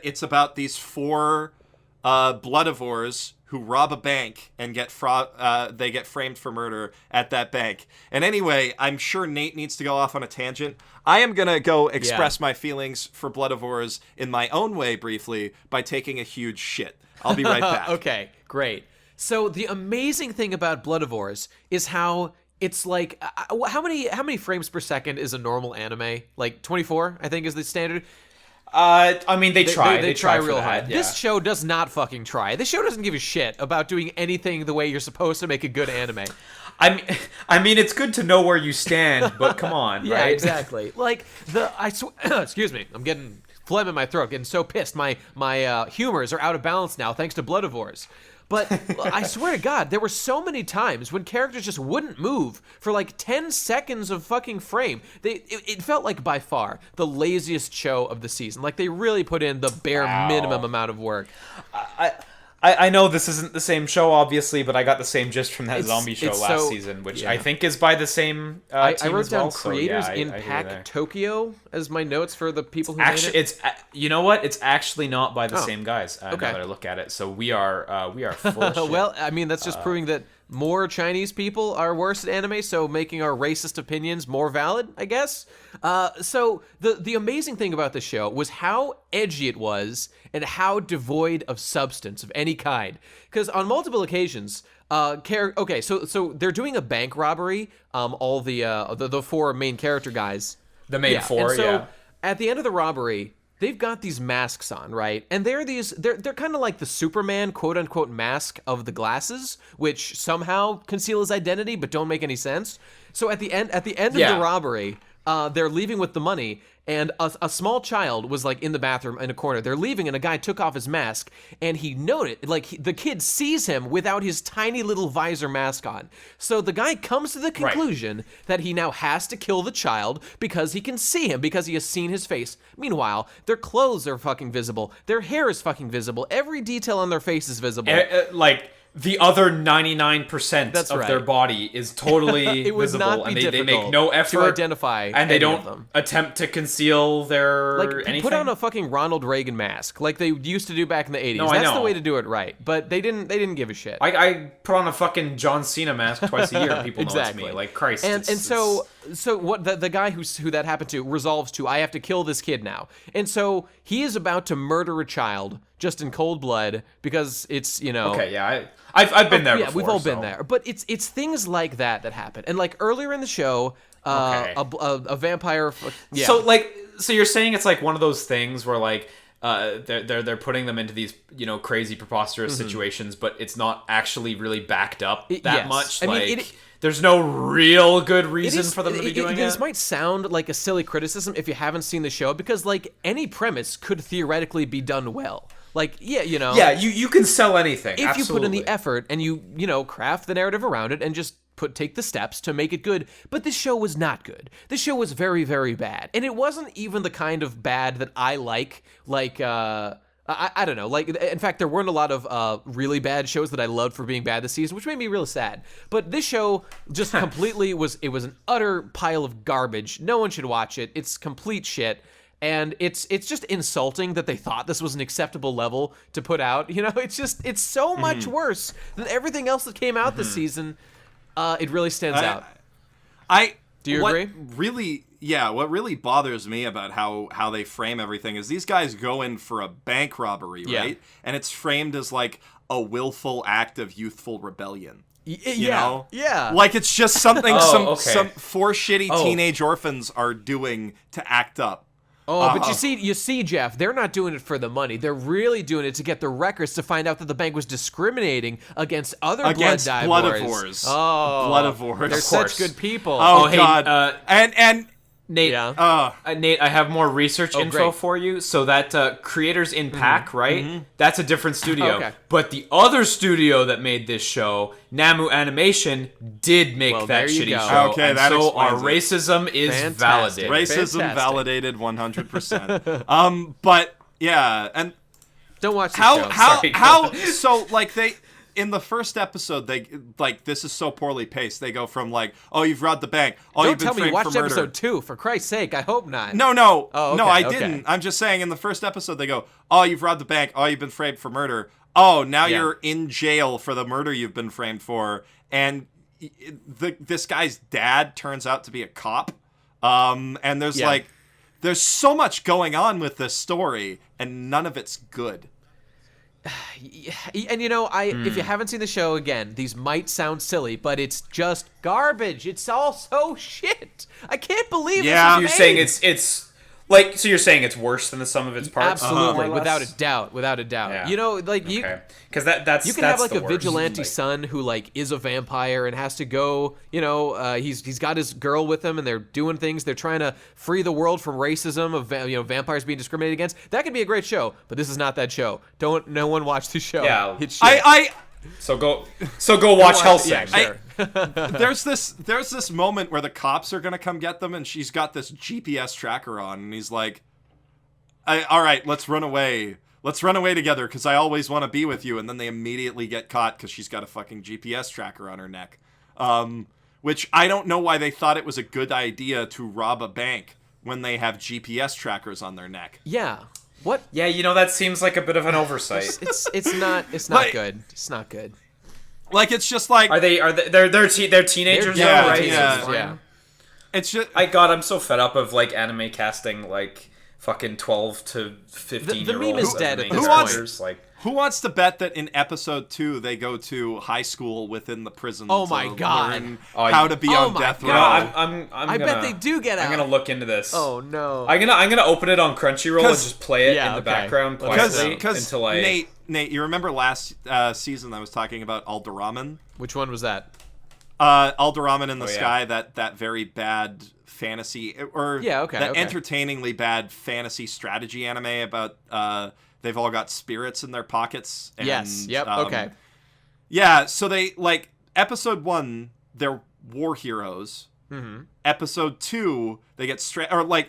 it's about these four Bloodivores who rob a bank and they get framed for murder at that bank. And anyway, I'm sure Nate needs to go off on a tangent. I am going to go express my feelings for Bloodivores in my own way briefly by taking a huge shit. I'll be right back. Okay, great. So the amazing thing about Bloodivores is how it's like how many frames per second is a normal anime? Like 24, I think, is the standard. I mean, they try. They try for real that, hard. yeah. This show does not fucking try. This show doesn't give a shit about doing anything the way you're supposed to make a good anime. I mean, it's good to know where you stand, but come on, Yeah, right? exactly. Like excuse me, I'm getting phlegm in my throat, getting so pissed. My humors are out of balance now thanks to Bloodivores. But I swear to God, there were so many times when characters just wouldn't move for like 10 seconds of fucking frame. It felt like by far the laziest show of the season. Like they really put in the bare minimum amount of work. I know this isn't the same show, obviously, but I got the same gist from that zombie show last season, which I think is by the same I team wrote as well. down creators in I hear you Pack there. Tokyo as my notes for the people who Actually, made it. it's you know what? It's actually not by the same guys. Now Okay. that I look at it, so we are full of shit. Well, I mean, that's just proving that more Chinese people are worse at anime, so making our racist opinions more valid, I guess. So the amazing thing about the show was how edgy it was and how devoid of substance of any kind. Because on multiple occasions, so they're doing a bank robbery. All the four main character guys. The main four, and so yeah. At the end of the robbery, they've got these masks on, right? And they're kind of like the Superman quote unquote mask of the glasses, which somehow conceal his identity but don't make any sense. So at the end of the robbery, they're leaving with the money, and a small child was like in the bathroom in a corner. They're leaving, and a guy took off his mask, and he noted, like the kid sees him without his tiny little visor mask on. So the guy comes to the conclusion that he now has to kill the child because he can see him, because he has seen his face. Meanwhile, their clothes are fucking visible. Their hair is fucking visible. Every detail on their face is visible. Like the other 99% of their body is totally it would visible, not be and they make difficult no effort to identify and they any of don't them. attempt to conceal their anything. Put on a fucking Ronald Reagan mask like they used to do back in the 80s. No, I That's the know. way to do it right. But they didn't give a shit. I put on a fucking John Cena mask twice a year, and people know it's me. Like, Christ. And so what the guy who that happened to resolves to, I have to kill this kid now. And so he is about to murder a child just in cold blood because it's, Okay, yeah, I've been there. Yeah, before, we've all so. been there. But it's things like that happen. And like earlier in the show, a vampire. Yeah. So you're saying it's like one of those things where like they're putting them into these crazy preposterous situations, but it's not actually really backed up that much. I mean, there's no real good reason for them to be doing it. This might sound like a silly criticism if you haven't seen the show, because like any premise could theoretically be done well. Like, you can sell anything if you put in the effort and you craft the narrative around it and just take the steps to make it good. But this show was not good. This show was very, very bad, and it wasn't even the kind of bad that I like. I don't know. Like, in fact, there weren't a lot of really bad shows that I loved for being bad this season, which made me real sad. But this show just completely was an utter pile of garbage. No one should watch it. It's complete shit. And it's just insulting that they thought this was an acceptable level to put out. It's so much worse than everything else that came out this season. It really stands out. Do you agree? What really bothers me about how they frame everything is these guys go in for a bank robbery, right? And it's framed as like a willful act of youthful rebellion. You know? Yeah. Like it's just something some four shitty teenage orphans are doing to act up. But you see, Jeff, they're not doing it for the money. They're really doing it to get the records to find out that the bank was discriminating against other Bloodivores. Bloodivores. They're such good people. God. And Nate, Nate, I have more research info for you. So that Creators in Pack, right? That's a different studio. Okay. But the other studio that made this show, Namu Animation, did make that shitty show. Okay, and that so explains our it. racism is validated. Racism validated 100%. But yeah, and don't watch the show. How so like they in the first episode, they like this is so poorly paced. They go from like, oh, you've robbed the bank. Oh, you've been framed for murder. Don't tell me you watched episode 2, for Christ's sake. I hope not. No. Oh, okay, no, I didn't. I'm just saying in the first episode, they go, oh, you've robbed the bank. Oh, you've been framed for murder. Oh, now you're in jail for the murder you've been framed for. And this guy's dad turns out to be a cop. And there's there's so much going on with this story, and none of it's good. And if you haven't seen the show, again, these might sound silly, but it's just garbage. It's all so shit. I can't believe this was You're saying it's like, so you're saying it's worse than the sum of its parts? Absolutely, without a doubt. Yeah. Because that's you can have like a vigilante son who like is a vampire and has to go. He's got his girl with him and they're doing things. They're trying to free the world from racism of vampires being discriminated against. That could be a great show, but this is not that show. No one watch the show. Yeah, it's shit. So go watch Hellsing. Yeah, sure. There's this moment where the cops are gonna come get them, and she's got this GPS tracker on, and he's like, "All right, let's run away. Let's run away together, because I always want to be with you." And then they immediately get caught because she's got a fucking GPS tracker on her neck. Which I don't know why they thought it was a good idea to rob a bank when they have GPS trackers on their neck. Yeah. What? Yeah, that seems like a bit of an oversight. It's not good. It's not good. Like, it's just like, they're teenagers, though, right? Yeah. It's just I'm so fed up of like anime casting like fucking 12 to 15 the meme is dead at this point. Who wants to bet that in episode 2 they go to high school within the prison? Oh my God! Learn how to be on death row. I bet they do get out. I'm gonna look into this. Oh no! I'm gonna open it on Crunchyroll and just play it in the background quietly until I. Nate, you remember last season I was talking about Alderamin? Which one was that? Alderamin in the Sky. That very bad fantasy entertainingly bad fantasy strategy anime about. They've all got spirits in their pockets. And, yes. Yep. Okay. Yeah. So they episode 1, they're war heroes. Mm-hmm. Episode 2, they get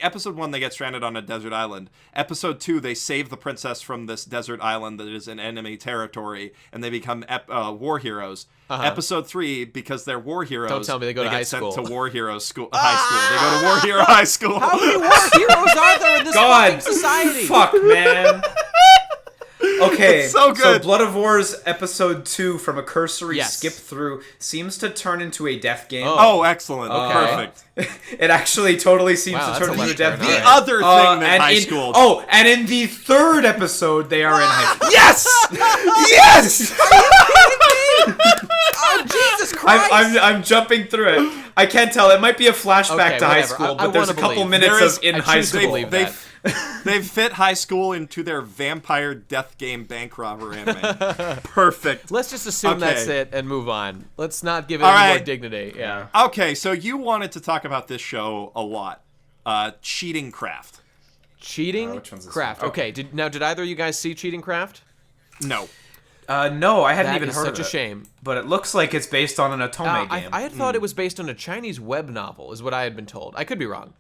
episode 1, they get stranded on a desert island. Episode 2, they save the princess from this desert island that is in enemy territory, and they become war heroes. Uh-huh. Episode 3, because they're war heroes. Don't tell me they go to high school. Sent to war heroes high school. They go to war hero high school. How many war heroes are there in this fucking society? Fuck, man. Okay, it's so good. So Bloodivores episode 2 from a cursory skip through seems to turn into a death game. Oh, excellent. Perfect. It actually totally seems to turn into a death game. The other thing that high school... Oh, and in the 3rd episode, they are in high school. Yes! Yes! Are you kidding me? Oh, Jesus Christ! I'm jumping through it. I can't tell. It might be a flashback to high school, but there's a couple minutes of in high school. They've fit high school into their vampire death game bank robber anime. Perfect. Let's just assume that's it and move on. Let's not give it any more dignity. Yeah. Okay, so you wanted to talk about this show a lot. Cheating Craft. Cheating Craft. Okay. Did either of you guys see Cheating Craft? No. No, I hadn't even heard of it. Such a shame. But it looks like it's based on an Otome game. I had thought it was based on a Chinese web novel, is what I had been told. I could be wrong.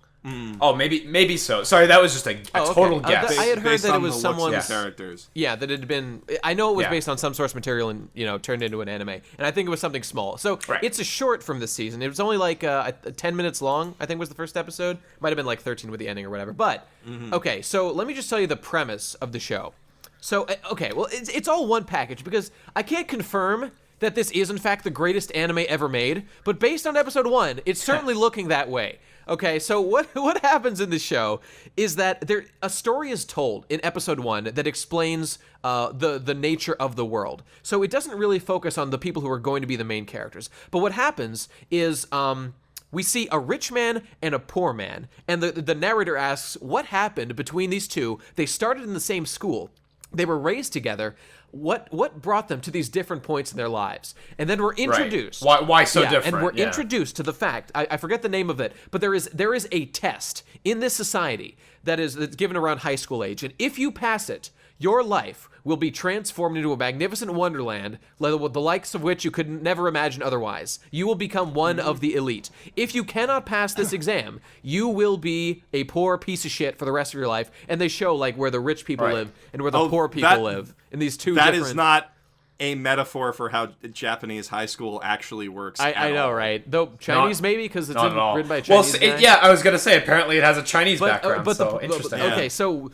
Oh, maybe so. Sorry, that was just a total guess. I had heard that it was someone's characters. Yeah, that it had been. I know it was based on some source material and turned into an anime, and I think it was something small. So it's a short from this season. It was only like 10 minutes long. I think was the first episode. Might have been like 13 with the ending or whatever. But okay, so let me just tell you the premise of the show. So okay, well it's all one package because I can't confirm that this is in fact the greatest anime ever made, but based on episode 1, it's certainly looking that way. Okay, so what happens in the show is that a story is told in episode 1 that explains the nature of the world. So it doesn't really focus on the people who are going to be the main characters. But what happens is we see a rich man and a poor man, and the narrator asks what happened between these two. They started in the same school. They were raised together. What brought them to these different points in their lives? And then we're introduced. Right. Why so different? And we're introduced to the fact, I forget the name of it, but there is a test in this society that's given around high school age. And if you pass it, your life will be transformed into a magnificent wonderland, the likes of which you could never imagine otherwise. You will become one of the elite. If you cannot pass this exam, you will be a poor piece of shit for the rest of your life. And they show like where the rich people live and where the poor people live in these two different... That is not a metaphor for how Japanese high school actually works. I know, right? Though Chinese maybe because it's written by a Chinese guy. Yeah, I was gonna say apparently it has a Chinese background. Interesting. Okay, so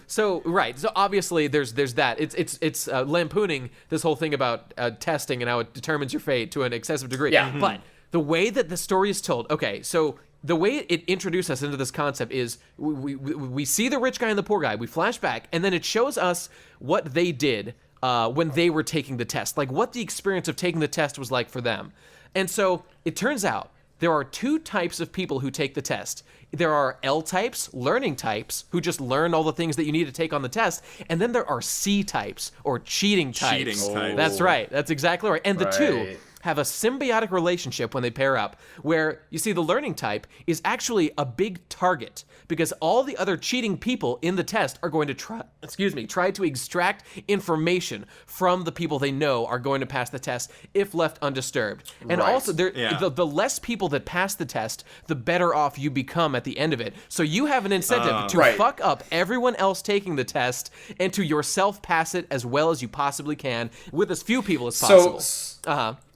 obviously there's that. It's lampooning this whole thing about testing and how it determines your fate to an excessive degree. Yeah. But the way that the story is told, okay, so the way it introduced us into this concept is we see the rich guy and the poor guy. We flash back, and then it shows us what they did when they were taking the test, like what the experience of taking the test was like for them. And so it turns out there are two types of people who take the test. There are L types, learning types, who just learn all the things that you need to take on the test. And then there are C types, or cheating types. That's right. That's exactly right. And the two have a symbiotic relationship when they pair up, where you see the learning type is actually a big target because all the other cheating people in the test are going to try to extract information from the people they know are going to pass the test if left undisturbed. And also, the less people that pass the test, the better off you become at the end of it. So you have an incentive to fuck up everyone else taking the test and to yourself pass it as well as you possibly can with as few people as possible. So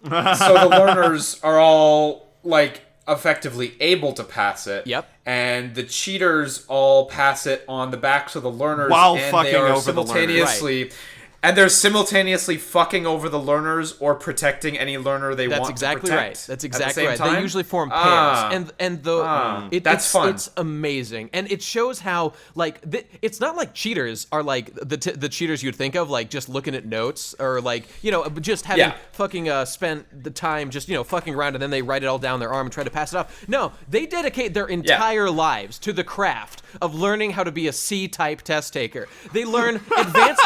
the learners are all like effectively able to pass it. Yep. And the cheaters all pass it on the backs of the learners while and fucking they are over the learners. And they're simultaneously fucking over the learners or protecting any learner they want to protect. That's exactly right. Time? They usually form pairs, that's fun. It's amazing, and it shows how like it's not like cheaters are like the cheaters you'd think of, like just looking at notes or like just having fucking spent the time just fucking around and then they write it all down their arm and try to pass it off. No, they dedicate their entire lives to the craft of learning how to be a C-type test taker. They learn advanced.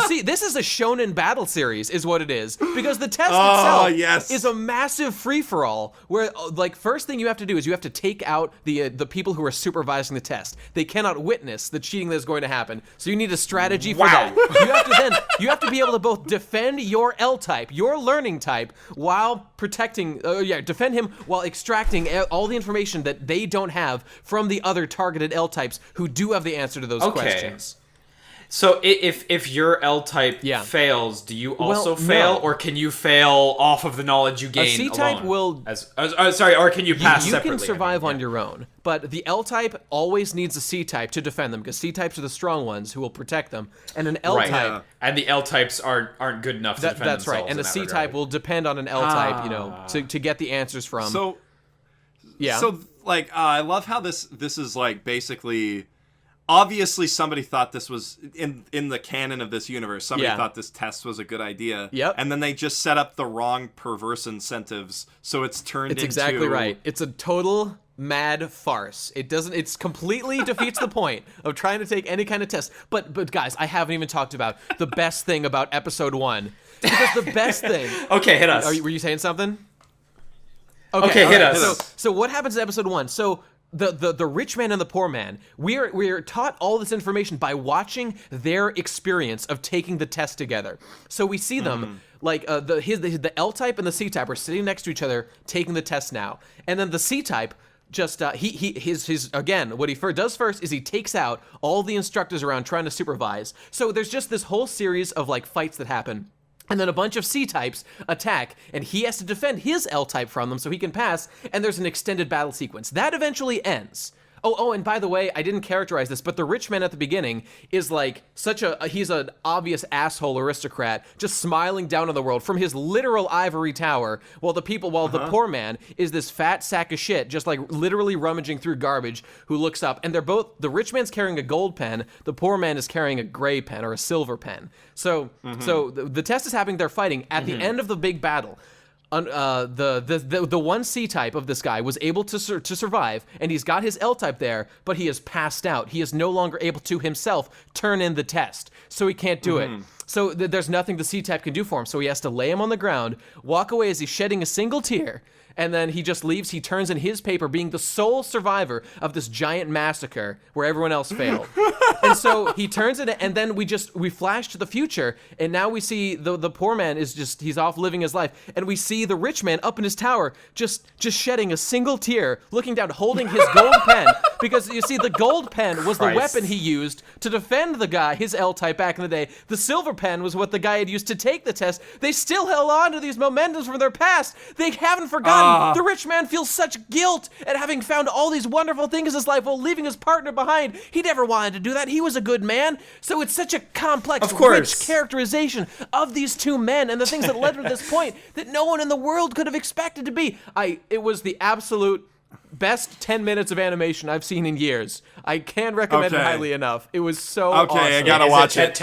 See, this is a shonen battle series is what it is, because the test itself is a massive free-for-all where like first thing you have to do is you have to take out the people who are supervising the test. They cannot witness the cheating that is going to happen, so you need a strategy for that. You have to be able to both defend your L-type, your learning type, while protecting defend him while extracting all the information that they don't have from the other targeted L-types who do have the answer to those questions. So if your L-type fails, do you also fail, or can you fail off of the knowledge you gain? A C-type will... or can you pass separately? You can survive on your own, but the L-type always needs a C-type to defend them, because C-types are the strong ones who will protect them, and an L-type... And the L-types aren't good enough to defend themselves. That's right, and a C-type will depend on an L-type, to get the answers from. So, like, I love how this is, like, basically... obviously somebody thought this was in the canon of this universe. Somebody thought this test was a good idea. Yep. And then they just set up the wrong perverse incentives, so it's turned into... It's exactly right. It's a total mad farce. It's completely defeats the point of trying to take any kind of test. But guys, I haven't even talked about the best thing about episode 1. Because the best thing... Okay, hit us. Were you saying something? Okay, hit us. So what happens in episode 1? So the rich man and the poor man, we're taught all this information by watching their experience of taking the test together. So we see them like the L type and the C type are sitting next to each other taking the test now, and then the C type just his again, what he does first is he takes out all the instructors around trying to supervise. So there's just this whole series of like fights that happen. And then a bunch of C-types attack, and he has to defend his L-type from them so he can pass, and there's an extended battle sequence. That eventually ends. Oh, and by the way, I didn't characterize this, but the rich man at the beginning is like he's an obvious asshole aristocrat, just smiling down on the world from his literal ivory tower, while the poor man is this fat sack of shit, just like literally rummaging through garbage, who looks up, and the rich man's carrying a gold pen, the poor man is carrying a gray pen or a silver pen. So the test is happening, they're fighting. At the end of the big battle, the one C type of this guy was able to survive, and he's got his L type there, but he is passed out. He is no longer able to himself turn in the test, so he can't do it. So there's nothing the C type can do for him. So he has to lay him on the ground, walk away as he's shedding a single tear, and then he just leaves. He turns in his paper, being the sole survivor of this giant massacre where everyone else failed. And so he turns it, and then we flash to the future, and now we see the poor man he's off living his life, and we see the rich man up in his tower, just shedding a single tear, looking down, holding his gold pen, because you see the gold pen was the weapon he used to defend the guy, his L-type back in the day. The silver pen was what the guy had used to take the test. They still held on to these momentums from their past. They haven't forgotten. The rich man feels such guilt at having found all these wonderful things in his life while leaving his partner behind. He never wanted to do that. He was a good man. So it's such a complex, rich characterization of these two men and the things that led to this point that no one in the world could have expected to be. It was the absolute best 10 minutes of animation I've seen in years. I can't recommend it highly enough. It was so awesome. I gotta watch it.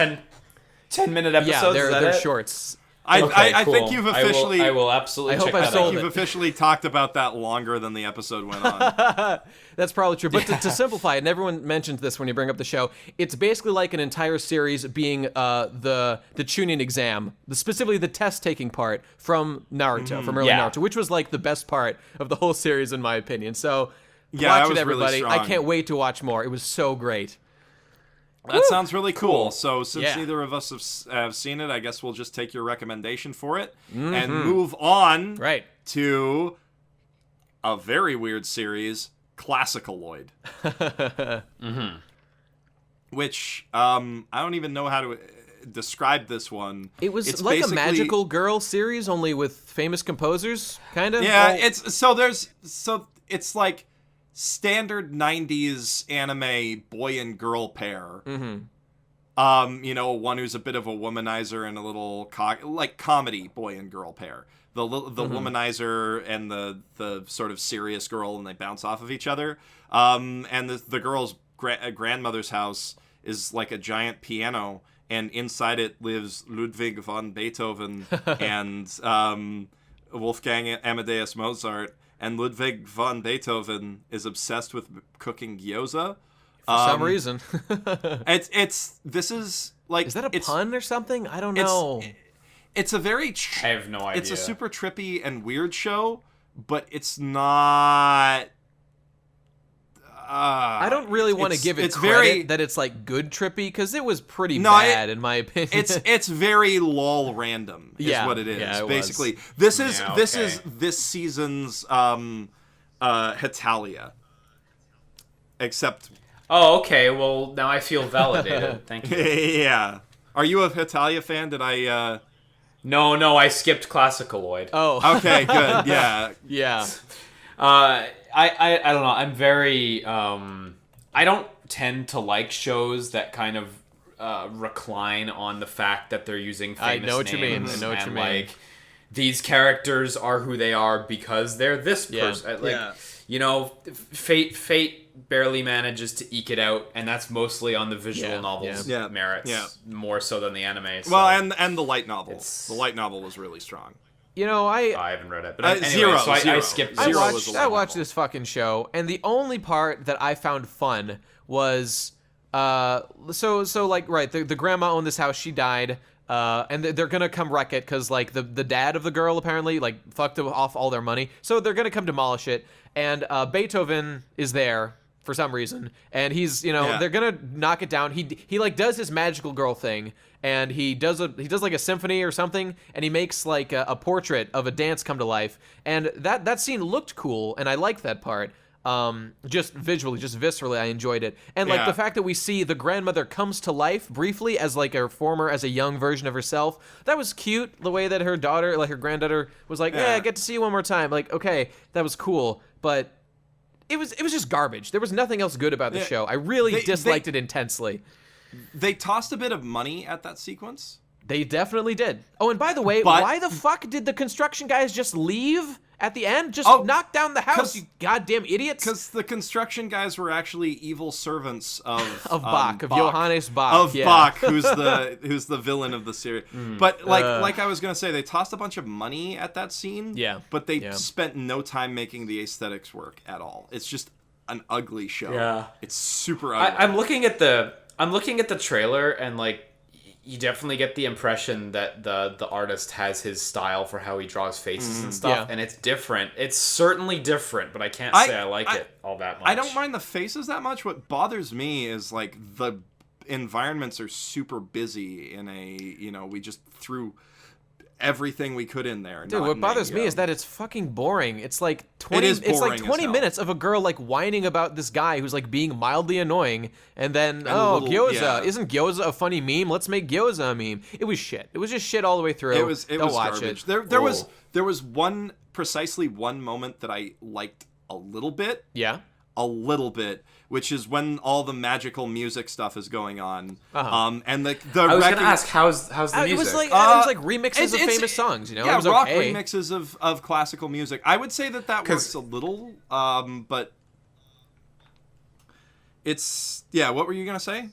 10-minute episodes? Yeah, they're shorts. I think you've officially... I will absolutely check that out. I think you've officially talked about that longer than the episode went on. That's probably true. But to simplify it, and everyone mentions this when you bring up the show, it's basically like an entire series being the Chunin exam, specifically the test-taking part from Naruto, from early Naruto, which was like the best part of the whole series, in my opinion. So watch it, everybody. Really I can't wait to watch more. It was so great. That sounds really cool. So since neither of us have seen it, I guess we'll just take your recommendation for it and move on to a very weird series, ClassicaLoid. Which I don't even know how to describe this one. It's like a magical girl series, only with famous composers, kind of. Yeah, it's like standard 90s anime boy and girl pair. One who's a bit of a womanizer and a little comedy boy and girl pair. The womanizer and the sort of serious girl, and they bounce off of each other. And the girl's grandmother's house is like a giant piano, and inside it lives Ludwig von Beethoven and Wolfgang Amadeus Mozart. And Ludwig von Beethoven is obsessed with cooking gyoza. For some reason. This is like... Is that a pun or something? I don't know. It's a very... I have no idea. It's a super trippy and weird show, but it's not... I don't really want to give it credit that it's like good trippy, because it was pretty bad in my opinion. It's very lol random is what it is. Yeah, it basically. Was. This is this season's Hetalia. Except Oh, okay. Well, now I feel validated. Thank you. Yeah. Are you a Hetalia fan? Did I No, I skipped ClassicaLoid. Oh. Okay, good. Yeah. Yeah. I don't know. I'm very I don't tend to like shows that kind of recline on the fact that they're using famous names. I know what you mean. Like, these characters are who they are because they're this person. Fate barely manages to eke it out, and that's mostly on the visual novel's merits, more so than the anime. So. Well, and the light novel. The light novel was really strong. I haven't read it, but anyway, I skipped I Zero. I watched this fucking show, and the only part that I found fun was the grandma owned this house, she died, and they're gonna come wreck it because like the dad of the girl apparently like fucked off all their money, so they're gonna come demolish it, and Beethoven is there for some reason, and he's they're gonna knock it down. He like does his magical girl thing, and he does like a symphony or something, and he makes like a portrait of a dance come to life, and that scene looked cool, and I liked that part. Just visually, just viscerally, I enjoyed it, and like the fact that we see the grandmother comes to life briefly as like as a young version of herself. That was cute. The way that her daughter, like her granddaughter, was like, I get to see you one more time. Like, okay, that was cool, but. It was just garbage. There was nothing else good about the show. I really disliked it intensely. They tossed a bit of money at that sequence. They definitely did. Oh, and by the way, why the fuck did the construction guys just leave at the end? Just knock down the house, you goddamn idiots. Because the construction guys were actually evil servants of Bach, of Johannes Bach. Of Bach, who's the villain of the series. But like I was going to say, they tossed a bunch of money at that scene. Yeah. But they spent no time making the aesthetics work at all. It's just an ugly show. Yeah. It's super ugly. I'm looking at the trailer, and like you definitely get the impression that the artist has his style for how he draws faces and stuff, and it's different. It's certainly different, but I can't say I like it all that much. I don't mind the faces that much. What bothers me is like the environments are super busy in a, we just threw everything we could in there. Dude, what bothers me is that it's fucking boring. It's like 20 minutes of a girl like whining about this guy who's like being mildly annoying, and then gyoza. Isn't gyoza a funny meme? Let's make gyoza a meme. It was shit. It was just shit all the way through. It was watch garbage. It. There was precisely one moment that I liked a little bit. Yeah. A little bit, which is when all the magical music stuff is going on. And like the I was gonna ask how's the music? It was like remixes of famous songs, Yeah, it was rock okay. remixes of classical music. I would say that works a little, but it's what were you gonna say?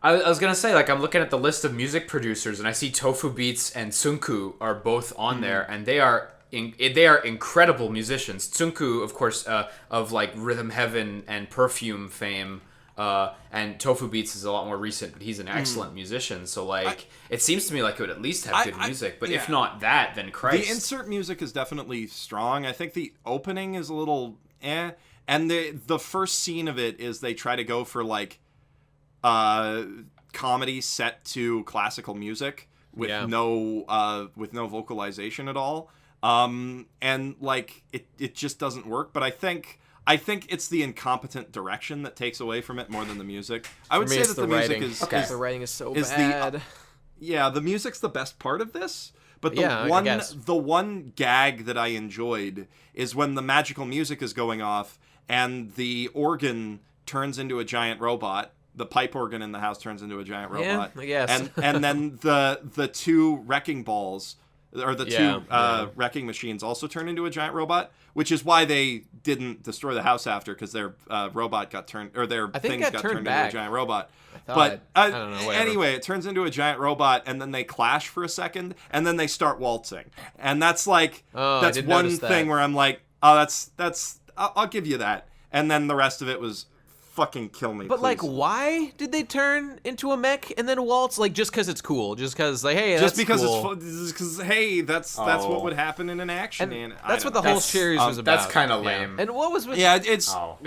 I was gonna say, like, I'm looking at the list of music producers, and I see Tofu Beats and Tsunku are both on there, and they are incredible musicians. Tsunku, of course, of like Rhythm Heaven and Perfume fame, and Tofu Beats is a lot more recent, but he's an excellent musician. So like, it seems to me like it would at least have good music, but if not that, then Christ. The insert music is definitely strong. I think the opening is a little and the first scene of it is they try to go for like comedy set to classical music with no vocalization at all. And like it just doesn't work, but I think it's the incompetent direction that takes away from it more than the music. I would say that the music is the writing is so bad. The music's the best part of this, but the one gag that I enjoyed is when the magical music is going off and the organ turns into a giant robot. The pipe organ in the house turns into a giant robot. I guess. And then the two wrecking balls, or the two wrecking machines, also turn into a giant robot, which is why they didn't destroy the house after, because their robot got turned, or their things got turned into a giant robot. But I don't know, anyway, it turns into a giant robot, and then they clash for a second, and then they start waltzing, and that's like that's one thing where I'm like, that's I'll give you that, and then the rest of it was. Fucking kill me, but please. Like, why did they turn into a mech and then waltz? Like, just because it's cool, just because like, hey, just because cool. it's because hey, that's what would happen in an action. And that's what the whole series was about. That's kind of lame. And what was with it's I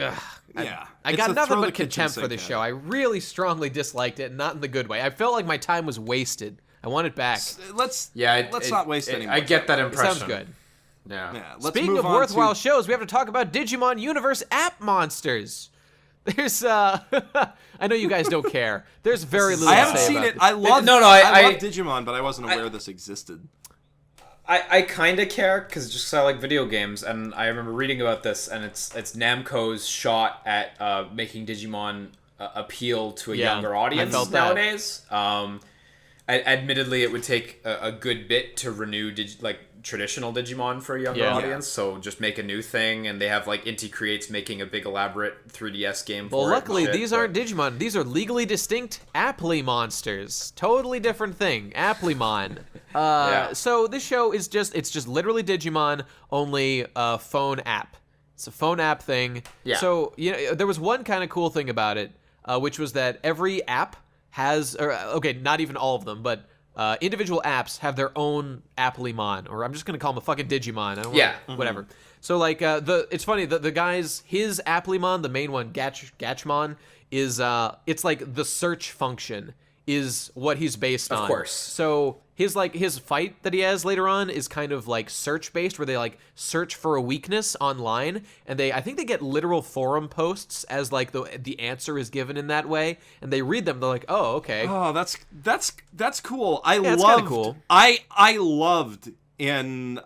got nothing but contempt for the show. I really strongly disliked it, not in the good way. I felt like my time was wasted. I want it back. Let's not waste any more. I get that impression. Sounds good. Yeah. Speaking of worthwhile shows, we have to talk about Digimon Universe app monsters. There's I know you guys don't care. There's very little. I haven't seen it. I love Digimon, but I wasn't aware this existed. I kind of care because I like video games, and I remember reading about this, and it's Namco's shot at making Digimon appeal to a younger audience nowadays. Admittedly, it would take a good bit to renew traditional Digimon for a younger audience, so just make a new thing, and they have like Inti Creates making a big elaborate 3DS game for Well, it. luckily these aren't Digimon. These are legally distinct Appli monsters. Totally different thing. Applimon. So this show is just literally Digimon, only a phone app. It's a phone app thing. Yeah. So, there was one kind of cool thing about it, which was that every app has, not even all of them, but individual apps have their own Applimon, or I'm just gonna call them a fucking Digimon. I don't whatever. So like it's funny the guy's his Applimon, the main one, Gatchmon, is it's like the search function is what he's based on. Of course. So his fight that he has later on is kind of like search based, where they like search for a weakness online, and I think they get literal forum posts as like the answer is given in that way, and they read them. They're like, oh, okay. Oh, that's cool. It's kind of cool. I loved in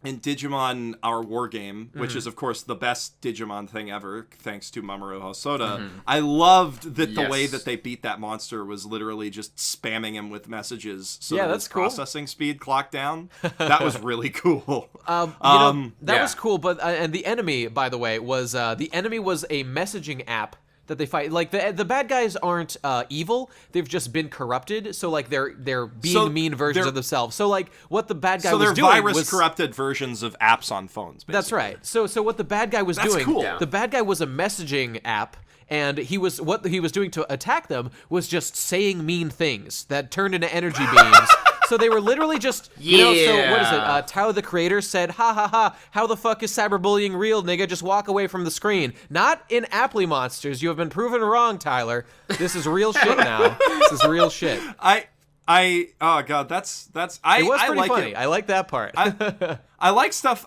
Digimon Our War Game, which is of course the best Digimon thing ever, thanks to Mamoru Hosoda. I loved that the way that they beat that monster was literally just spamming him with messages so that his processing speed clocked down. That was really cool. That was cool, but and the enemy, by the way, was a messaging app that they fight. Like the bad guys aren't evil; they've just been corrupted. So like they're being mean versions of themselves. So like what the bad guy was doing they're virus corrupted versions of apps on phones. Basically. That's right. So what the bad guy was doing? Cool. The bad guy was a messaging app. And what he was doing to attack them was just saying mean things that turned into energy beams. So they were literally just, so what is it? Tyler, the creator, said, ha ha ha, how the fuck is cyberbullying real, nigga? Just walk away from the screen. Not in Appli Monsters. You have been proven wrong, Tyler. This is real shit now. This is real shit. Oh god, that's it was pretty like funny. It. I like that part. I like stuff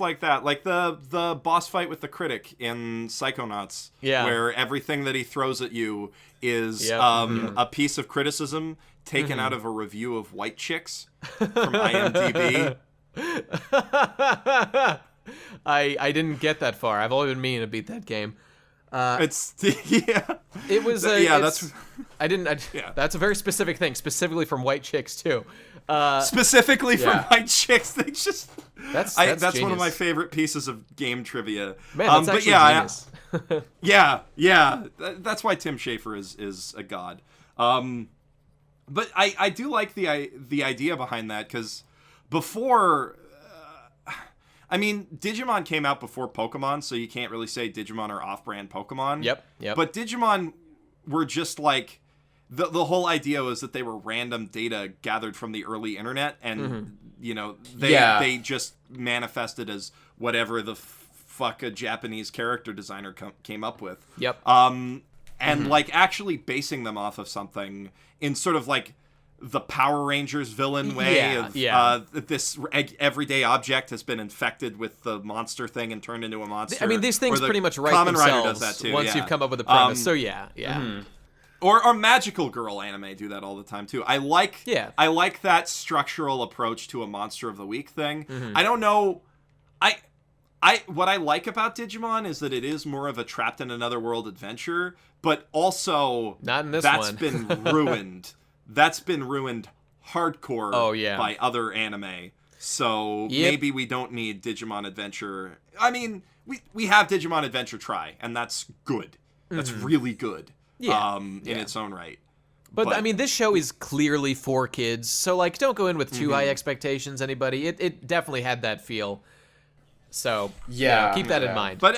like that. Like the boss fight with the critic in Psychonauts, where everything that he throws at you is a piece of criticism taken out of a review of White Chicks from IMDb. I didn't get that far. I've only been meaning to beat that game. It's It was that's that's a very specific thing, specifically from White Chicks too. Specifically from White Chicks, they just that's one of my genius. favorite pieces of game trivia. Man, that's genius. That's why Tim Schafer is a god. But I do like the idea behind that, because before. I mean, Digimon came out before Pokemon, so you can't really say Digimon are off-brand Pokemon. Yep. But Digimon were just like... The whole idea was that they were random data gathered from the early internet, and, they just manifested as whatever the fuck a Japanese character designer came up with. Yep. And, like, actually basing them off of something in sort of, like... the Power Rangers villain way of this everyday object has been infected with the monster thing and turned into a monster. I mean, these things pretty much write Kamen themselves Rider does that too, once you've come up with a premise. Or Magical Girl anime do that all the time too. I like that structural approach to a Monster of the Week thing. I don't know. What I like about Digimon is that it is more of a trapped in another world adventure, but also not in this that's one. been ruined. That's been ruined hardcore by other anime. So maybe we don't need Digimon Adventure. I mean, we have Digimon Adventure Try, and that's good. That's really good in its own right. But I mean, this show is clearly for kids, so like, don't go in with too high expectations, anybody. It definitely had that feel. So keep that in mind. But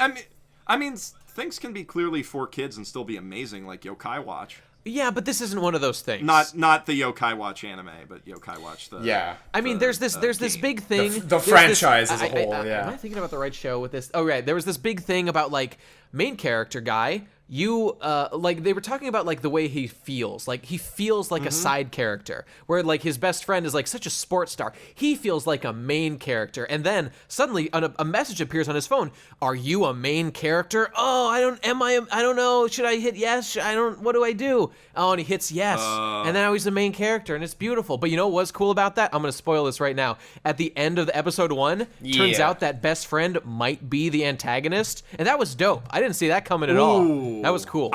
I mean, things can be clearly for kids and still be amazing, like Yokai Watch. Yeah, but this isn't one of those things. Not the Yokai Watch anime, but Yokai Watch I mean, there's this big thing. The franchise as a whole. Am I thinking about the right show with this? Oh, right. There was this big thing about like main character guy. You like they were talking about like the way he feels. Like he feels like a side character, where like his best friend is like such a sports star. He feels like a main character, and then suddenly a message appears on his phone. Are you a main character? Oh, I don't know. Should I hit yes? What do I do? Oh, and he hits yes, and now he's the main character, and it's beautiful. But you know what was cool about that? I'm gonna spoil this right now. At the end of the episode 1, turns out that best friend might be the antagonist, and that was dope. I didn't see that coming at all. That was cool.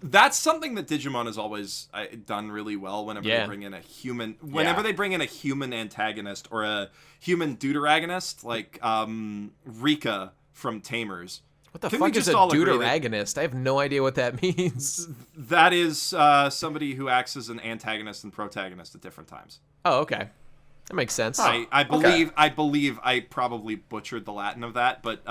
that's something that Digimon has always done really well. Whenever they bring in a human, they bring in a human antagonist or a human deuteragonist, like Rika from Tamers. What the fuck is a deuteragonist? I have no idea what that means. That is somebody who acts as an antagonist and protagonist at different times. Oh, okay. That makes sense. I believe I probably butchered the Latin of that, but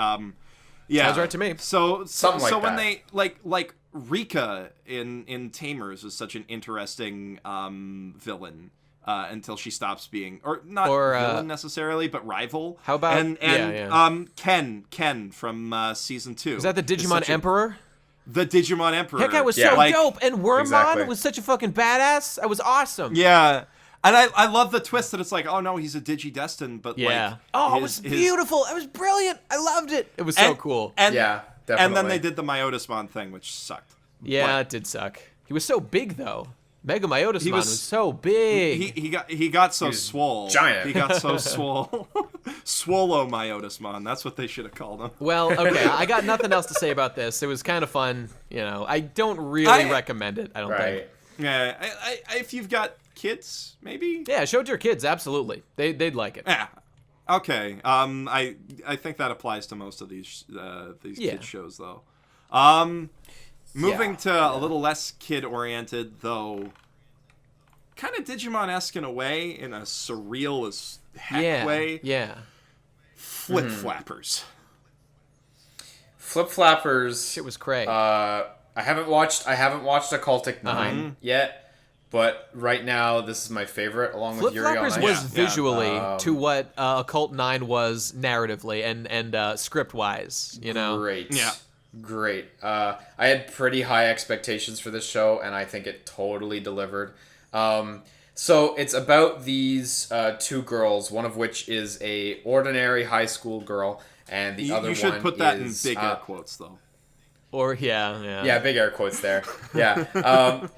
yeah. Sounds right to me. So Something like when that. they like Rika in Tamers was such an interesting villain. Until she stops being, or not villain necessarily, but rival. How about Ken from season 2? Is that the Digimon Emperor? The Digimon Emperor. That guy was so dope, and Wormmon was such a fucking badass. That was awesome. Yeah, and I love the twist that it's like, oh no, he's a Digidestined, but like, it was beautiful. It was brilliant. I loved it. It was so cool. And definitely. And then they did the Myotismon thing, which sucked. Yeah, it did suck. He was so big though. Mega Myotismon was so big. He got so swole. Giant. He got so swole. Swolo Myotismon. That's what they should have called him. Well, okay. I got nothing else to say about this. It was kind of fun. You know, I don't really recommend it. I don't think. Yeah. If you've got kids, maybe. Yeah, show it to your kids. Absolutely, they'd like it. Yeah. Okay. I think that applies to most of these kid shows though. Moving to a little less kid-oriented, though, kind of Digimon-esque in a way, in a surreal as heck way. Yeah. Flip Flappers. Flip Flappers. Shit was cray. I haven't watched Occultic 9 yet, but right now this is my favorite, along with Yuri on Ice. Flip Flappers was visually to what Occult 9 was narratively and script-wise. You know. Great. Yeah. Great. I had pretty high expectations for this show, and I think it totally delivered. So it's about these two girls, one of which is a ordinary high school girl, and the other one is... You should put that in big air quotes, though. Or, Yeah, big air quotes there. Yeah.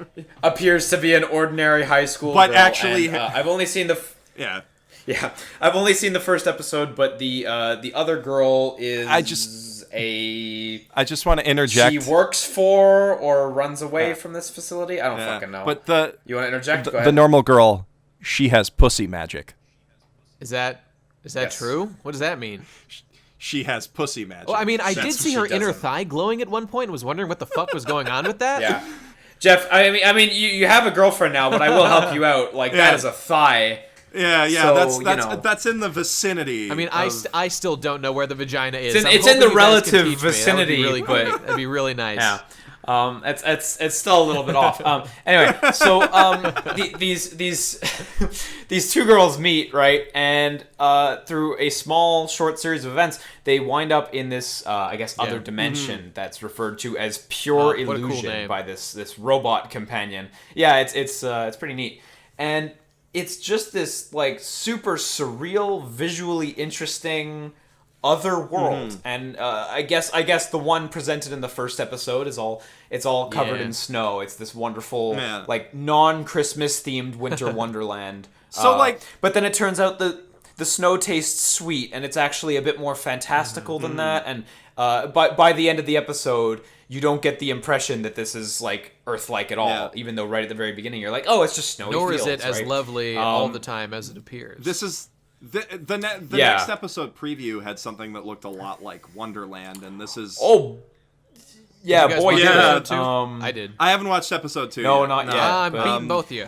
Appears to be an ordinary high school but girl. Actually... And, I've only seen the... Yeah, I've only seen the first episode, but the other girl is... I just want to interject. She works for or runs away from this facility? I don't fucking know. But you want to interject? Go ahead. The normal girl, she has pussy magic. Is that true? What does that mean? She has pussy magic. Well, I mean, I did see her inner thigh glowing at one point and was wondering what the fuck was going on with that. Yeah. Jeff, I mean, you have a girlfriend now, but I will help you out. Like, that is a thigh. Yeah, so, that's in the vicinity. I mean, I still don't know where the vagina is. It's in the relative vicinity. That would be really great. That'd be really nice. Yeah. It's still a little bit off. Anyway, so these two girls meet, right, and through a small short series of events, they wind up in this I guess other dimension that's referred to as pure illusion by this robot companion. Yeah, it's pretty neat, and it's just this like super surreal, visually interesting other world, and I guess the one presented in the first episode is all covered in snow. It's this wonderful like non-Christmas themed winter wonderland. So but then it turns out the snow tastes sweet, and it's actually a bit more fantastical than that. And by the end of the episode, you don't get the impression that this is like Earth-like at all, even though right at the very beginning you're like, oh, it's just snowy Nor fields, is it right? as lovely all the time as it appears. This is the next episode preview had something that looked a lot like Wonderland, and this is boy, yeah. I did. I haven't watched episode 2. No, yet. not yet. I'm beating both of you.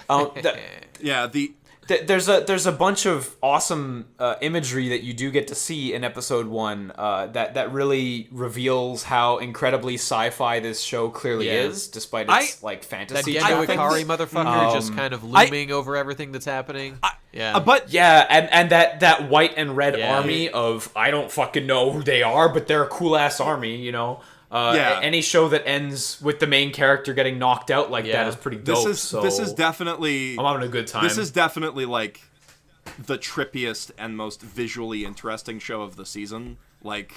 There's a bunch of awesome imagery that you do get to see in episode 1 that really reveals how incredibly sci-fi this show clearly is, despite its like fantasy. That Gendo Ikari motherfucker just kind of looming over everything that's happening. And that white and red army of I don't fucking know who they are, but they're a cool ass army, you know. Any show that ends with the main character getting knocked out like that is pretty dope. This is definitely... I'm having a good time. This is definitely like the trippiest and most visually interesting show of the season. Like,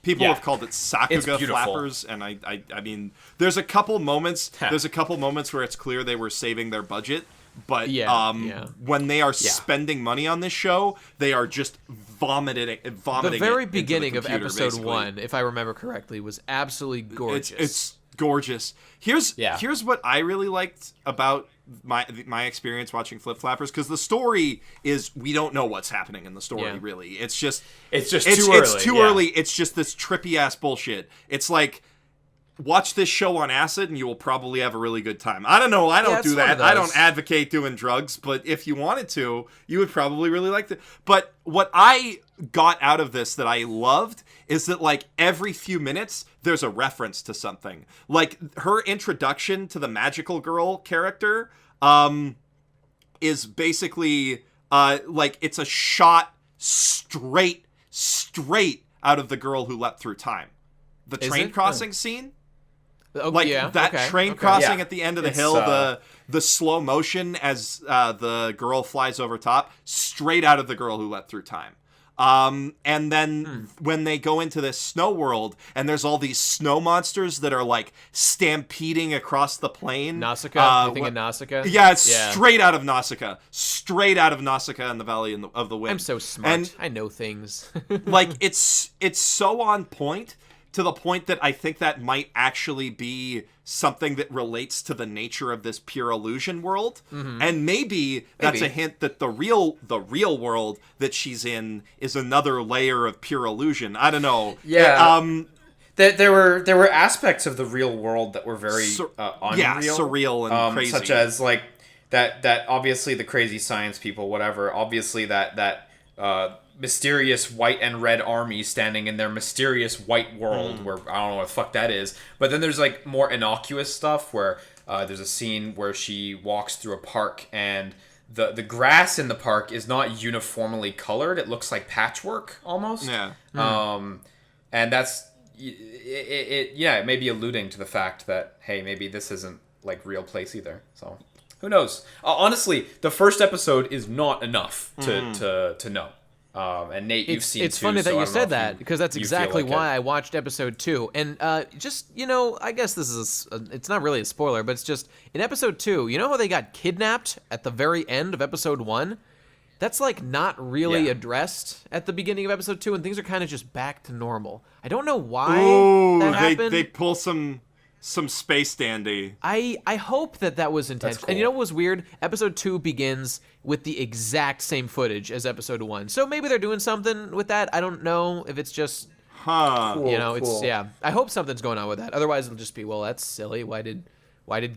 people have called it Sakuga Flappers, and I mean, there's a couple moments. There's a couple moments where it's clear they were saving their budget. But when they are spending money on this show, they are just vomiting. The very beginning of episode 1, if I remember correctly, was absolutely gorgeous. It's gorgeous. Here's what I really liked about my experience watching Flip Flappers, because the story is, we don't know what's happening in the story really. It's too early. It's too early. It's just this trippy ass bullshit. It's like, watch this show on acid and you will probably have a really good time. I don't know. I don't do that. I don't advocate doing drugs, but if you wanted to, you would probably really like it. But what I got out of this that I loved is that, like, every few minutes there's a reference to something. Like, her introduction to the magical girl character is basically like, it's a shot straight out of The Girl Who Leapt Through Time. The train crossing scene. Train crossing at the end of the hill, the slow motion as the girl flies over top, straight out of The Girl Who Leapt Through Time. And then when they go into this snow world and there's all these snow monsters that are like stampeding across the plain. Nausicaa? You thinking Nausicaa? Yeah, it's straight out of Nausicaa. Straight out of Nausicaa in the Valley of the Wind. I'm so smart. And I know things. Like, it's so on point, to the point that I think that might actually be something that relates to the nature of this pure illusion world. And maybe that's a hint that the real world that she's in is another layer of pure illusion. I don't know. Yeah. There were aspects of the real world that were very unreal. Yeah, surreal and crazy. Such as, like, that obviously the crazy science people, whatever, obviously that mysterious white and red army standing in their mysterious white world where I don't know what the fuck that is. But then there's, like, more innocuous stuff where there's a scene where she walks through a park and the grass in the park is not uniformly colored. It looks like patchwork almost. Yeah. And that's it may be alluding to the fact that, hey, maybe this isn't, like, real place either. So who knows? Honestly, the first episode is not enough to know. And Nate, you've seen it's funny that you said that, because that's exactly why I watched episode 2. And just, I guess this is it's not really a spoiler, but it's just, in episode 2, you know how they got kidnapped at the very end of episode 1? That's, like, not really addressed at the beginning of episode 2, and things are kind of just back to normal. I don't know why that happened. They pull some space dandy. I hope that was intentional. Cool. And you know what was weird? Episode 2 begins with the exact same footage as episode 1. So maybe they're doing something with that. I don't know if it's just... Cool, it's... Yeah. I hope something's going on with that. Otherwise, it'll just be, well, that's silly. Why did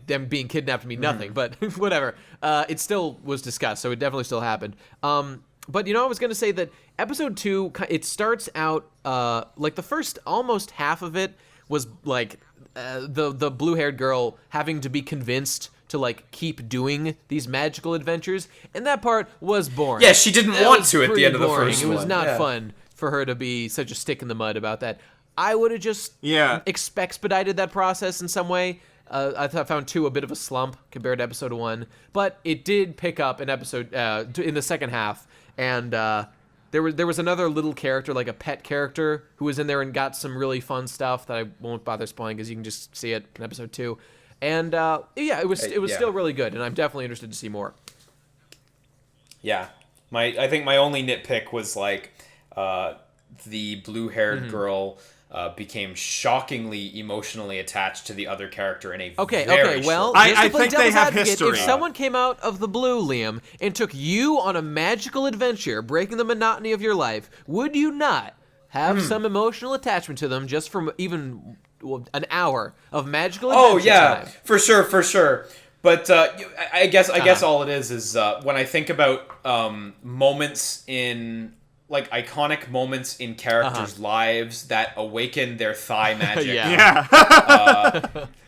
them being kidnapped mean nothing? But whatever. It still was discussed, so it definitely still happened. But, I was going to say that episode 2, it starts out... like, the first almost half of it was, like... the blue-haired girl having to be convinced to, like, keep doing these magical adventures, and that part was boring. Yeah, she didn't want to at the end of the first one. It was not fun for her to be such a stick in the mud about that. I would have just expedited that process in some way. I found 2 a bit of a slump compared to episode 1, but it did pick up in in the second half, and there was another little character, like a pet character, who was in there and got some really fun stuff that I won't bother spoiling because you can just see it in episode 2. And it was still really good, and I'm definitely interested to see more. Yeah, I think my only nitpick was, like, the blue-haired girl became shockingly emotionally attached to the other character in a very well, I think they have history. If someone came out of the blue, Liam, and took you on a magical adventure, breaking the monotony of your life, would you not have some emotional attachment to them just from even an hour of magical adventure time? For sure. But I guess all it is when I think about moments in... like, iconic moments in characters' lives that awaken their thigh magic.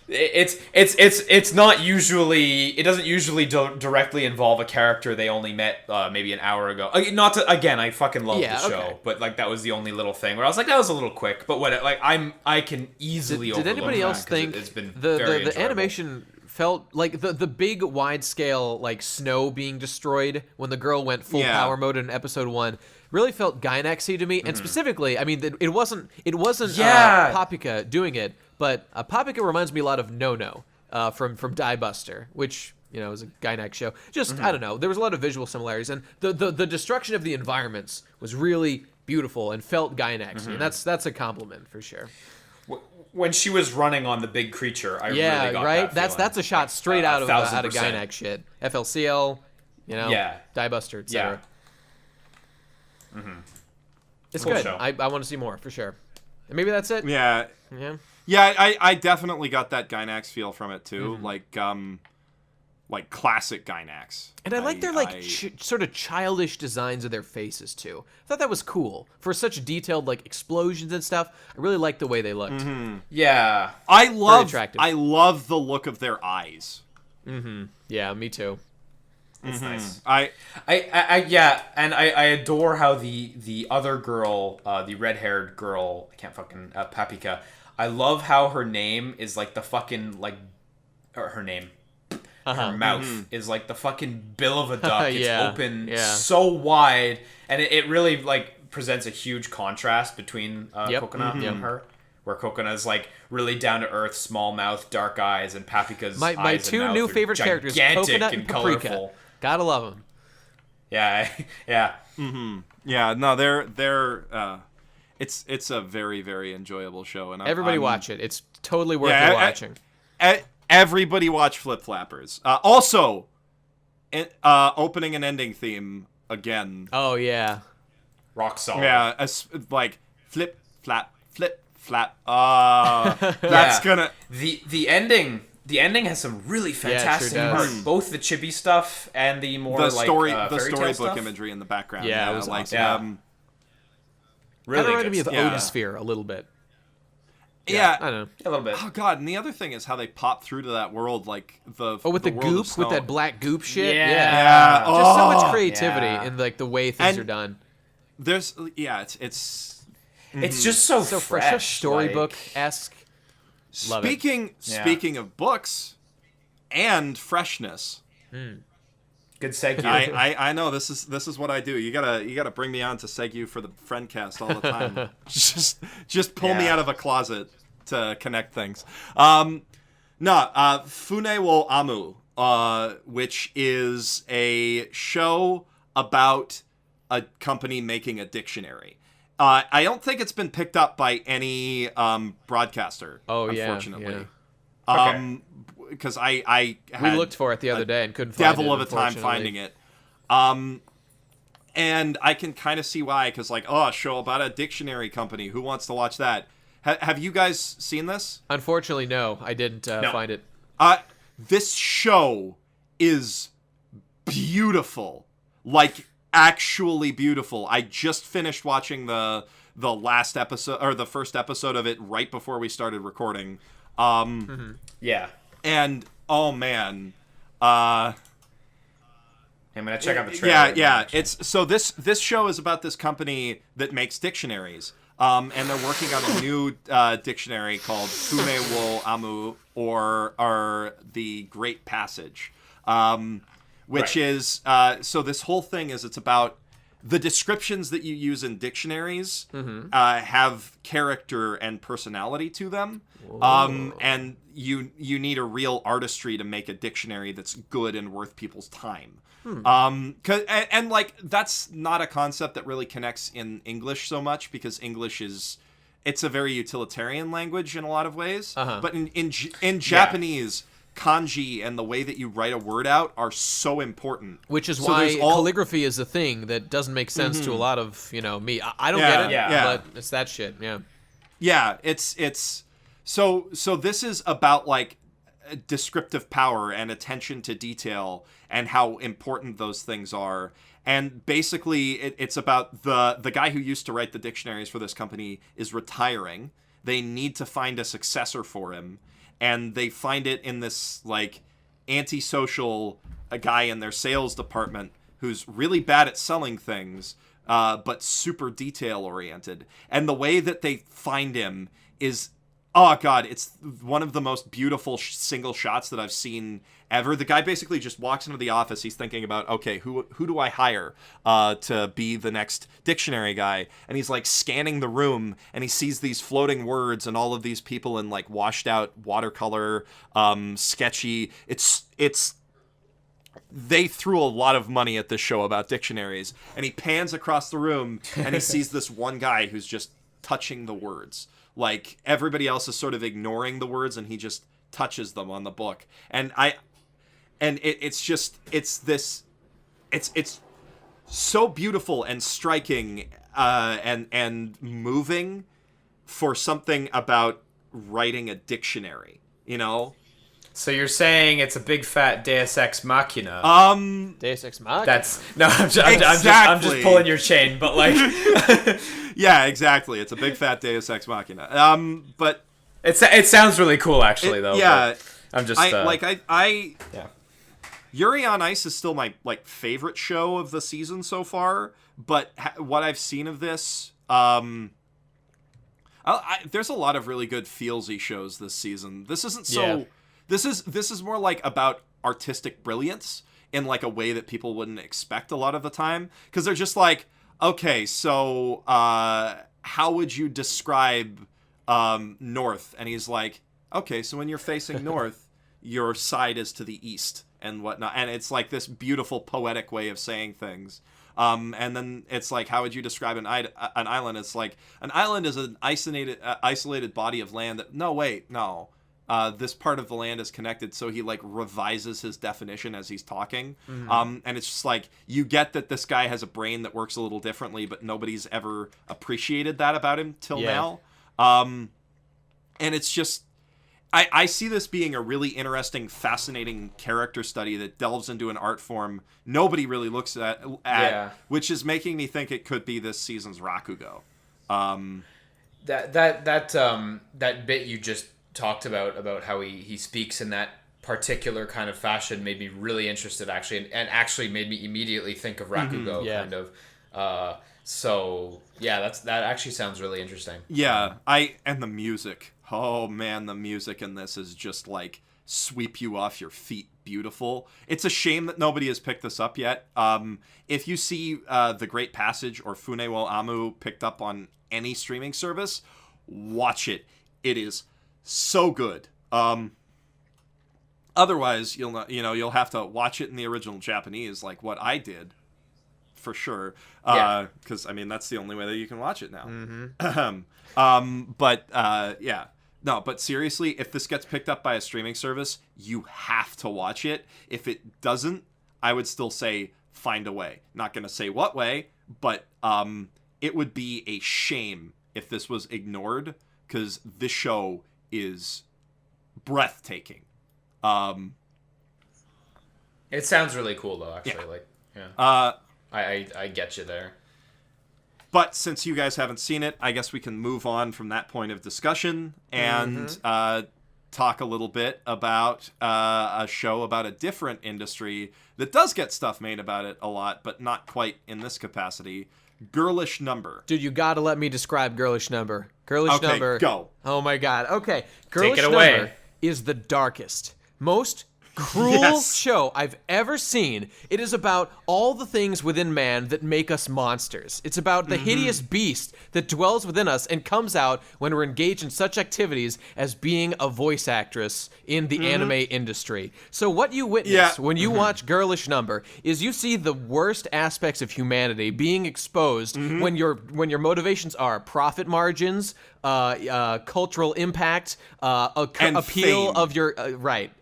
It's not usually... It doesn't usually directly involve a character they only met maybe an hour ago. Not to... Again, I fucking love the show, but, like, that was the only little thing where I was like, that was a little quick. But when I can easily overlook Did anybody else think it's been the animation felt like the big wide scale, like, snow being destroyed when the girl went full power mode in episode 1 really felt Gainax-y to me, and specifically, I mean, it wasn't Paprika doing it, but Paprika reminds me a lot of No from Die Buster, which is a Gainax show. Just I don't know, there was a lot of visual similarities, and the destruction of the environments was really beautiful and felt Gainax-y, and that's a compliment for sure. when she was running on the big creature, I really got right. that That's a shot straight out of 1000%. Gynax shit. FLCL, Diebuster, etc. Yeah. It's Cool good. show. I want to see more for sure. And maybe that's it. Yeah. Yeah. Yeah, I definitely got that Gynax feel from it too. Like classic Gynax. And I like their sort of childish designs of their faces too. I thought that was cool for such detailed like explosions and stuff. I really liked the way they looked. Yeah. I love the look of their eyes. Yeah, me too. It's nice. I adore how the other girl, the red-haired girl, I can't fucking Papika. I love how her name is like the fucking her mouth is like the fucking bill of a duck. It's open so wide, and it really like presents a huge contrast between Coconut and her. Where Coconut is like really down to earth, small mouth, dark eyes, and Papika's my two new favorite characters, Coconut and Paprika. Colorful. Gotta love them. Yeah, yeah. Yeah, no, they're it's a very, very enjoyable show, and everybody watch it. It's totally worth watching. Everybody watch Flip Flappers. Also, opening and ending theme again. Oh yeah, rock solid. Yeah, like flip flap. That's gonna the ending. The ending has some really fantastic art, both the chibi stuff and the more the storybook storybook imagery in the background. Yeah, it was awesome. Really reminded me of Otisphere a little bit. Yeah, I don't know. A little bit. Oh god, and the other thing is how they pop through to that world, like with the goop, with that black goop shit. Yeah. Just so much creativity in like the way things are done. There's it's just so fresh, so storybook-esque. Speaking of books and freshness. Good segue. I know this is what I do. You gotta bring me on to segue for the Friendcast all the time. just pull me out of a closet to connect things. Fune wo Amu, which is a show about a company making a dictionary. I don't think it's been picked up by any broadcaster. Unfortunately. Okay. Because I we looked for it the other day and couldn't find it. Devil of a time finding it. And I can kind of see why, because a show about a dictionary company. Who wants to watch that? Have you guys seen this? Unfortunately, no. I didn't find it. This show is beautiful. Like, actually beautiful. I just finished watching the last episode, or the first episode of it right before we started recording. Yeah. And oh man, I'm gonna check out the trailer. Yeah. It's so this show is about this company that makes dictionaries. And they're working on a new dictionary called Fune wo Amu, or the Great Passage, which is so this whole thing is it's about the descriptions that you use in dictionaries have character and personality to them. And you need a real artistry to make a dictionary that's good and worth people's time. And that's not a concept that really connects in English so much, because English it's a very utilitarian language in a lot of ways. But in Japanese, kanji and the way that you write a word out are so important. Which is why calligraphy is a thing that doesn't make sense to a lot of me. I don't get it, but it's that shit. Yeah, it's so this is about descriptive power and attention to detail and how important those things are. And basically it's about the guy who used to write the dictionaries for this company is retiring. They need to find a successor for him, and they find it in this antisocial guy in their sales department who's really bad at selling things, but super detail oriented. And the way that they find him is, oh god, it's one of the most beautiful single shots that I've seen ever. The guy basically just walks into the office. He's thinking about, okay, who do I hire to be the next dictionary guy? And he's scanning the room, and he sees these floating words and all of these people in washed out watercolor, sketchy. It's they threw a lot of money at this show about dictionaries, and he pans across the room and he sees this one guy who's just touching the words. Like, everybody else is sort of ignoring the words, and he just touches them on the book. And it's so beautiful and striking and moving for something about writing a dictionary, you know? So you're saying it's a big fat Deus Ex Machina? Deus Ex Machina. I'm just pulling your chain, but like, yeah, exactly. It's a big fat Deus Ex Machina. But it sounds really cool, actually, though. Yeah, I'm just yeah. Yuri on Ice is still my favorite show of the season so far, but what I've seen of this, there's a lot of really good feelsy shows this season. This isn't so. Yeah. This is more like about artistic brilliance in like a way that people wouldn't expect a lot of the time, because they're just like, okay, so how would you describe north? And he's like, okay, so when you're facing north, your side is to the east and whatnot. And it's like this beautiful poetic way of saying things. And then it's like, how would you describe an island? It's like, an island is an isolated body of land that, this part of the land is connected. So he like revises his definition as he's talking. Mm-hmm. And it's just like, you get that this guy has a brain that works a little differently, but nobody's ever appreciated that about him till now. And it's just, I see this being a really interesting, fascinating character study that delves into an art form nobody really looks at, which is making me think it could be this season's Rakugo. That bit you just talked about how he speaks in that particular kind of fashion made me really interested, actually, and actually made me immediately think of Rakugo, kind of. So yeah, that actually sounds really interesting. Yeah, and the music. Oh man, the music in this is just like sweep you off your feet beautiful. It's a shame that nobody has picked this up yet. If you see The Great Passage or Fune wo Amu picked up on any streaming service, watch it. It is so good. Otherwise, you'll have to watch it in the original Japanese, like what I did, for sure. Because I mean, that's the only way that you can watch it now. Mm-hmm. But seriously, if this gets picked up by a streaming service, you have to watch it. If it doesn't, I would still say find a way. Not gonna say what way, but it would be a shame if this was ignored, because this show is breathtaking. It sounds really cool, though, actually. I get you there. But since you guys haven't seen it, I guess we can move on from that point of discussion and talk a little bit about a show about a different industry that does get stuff made about it a lot, but not quite in this capacity. Girlish Number. Dude, you gotta let me describe Girlish Number. Girlish Number. Go. Oh my god. Okay. Girlish Take it away. Number is the darkest, most cruel show I've ever seen. It is about all the things within man that make us monsters. It's about the hideous beast that dwells within us and comes out when we're engaged in such activities as being a voice actress in the anime industry. So what you witness when you watch Girlish Number is you see the worst aspects of humanity being exposed when your motivations are profit margins, cultural impact, appeal fame. of your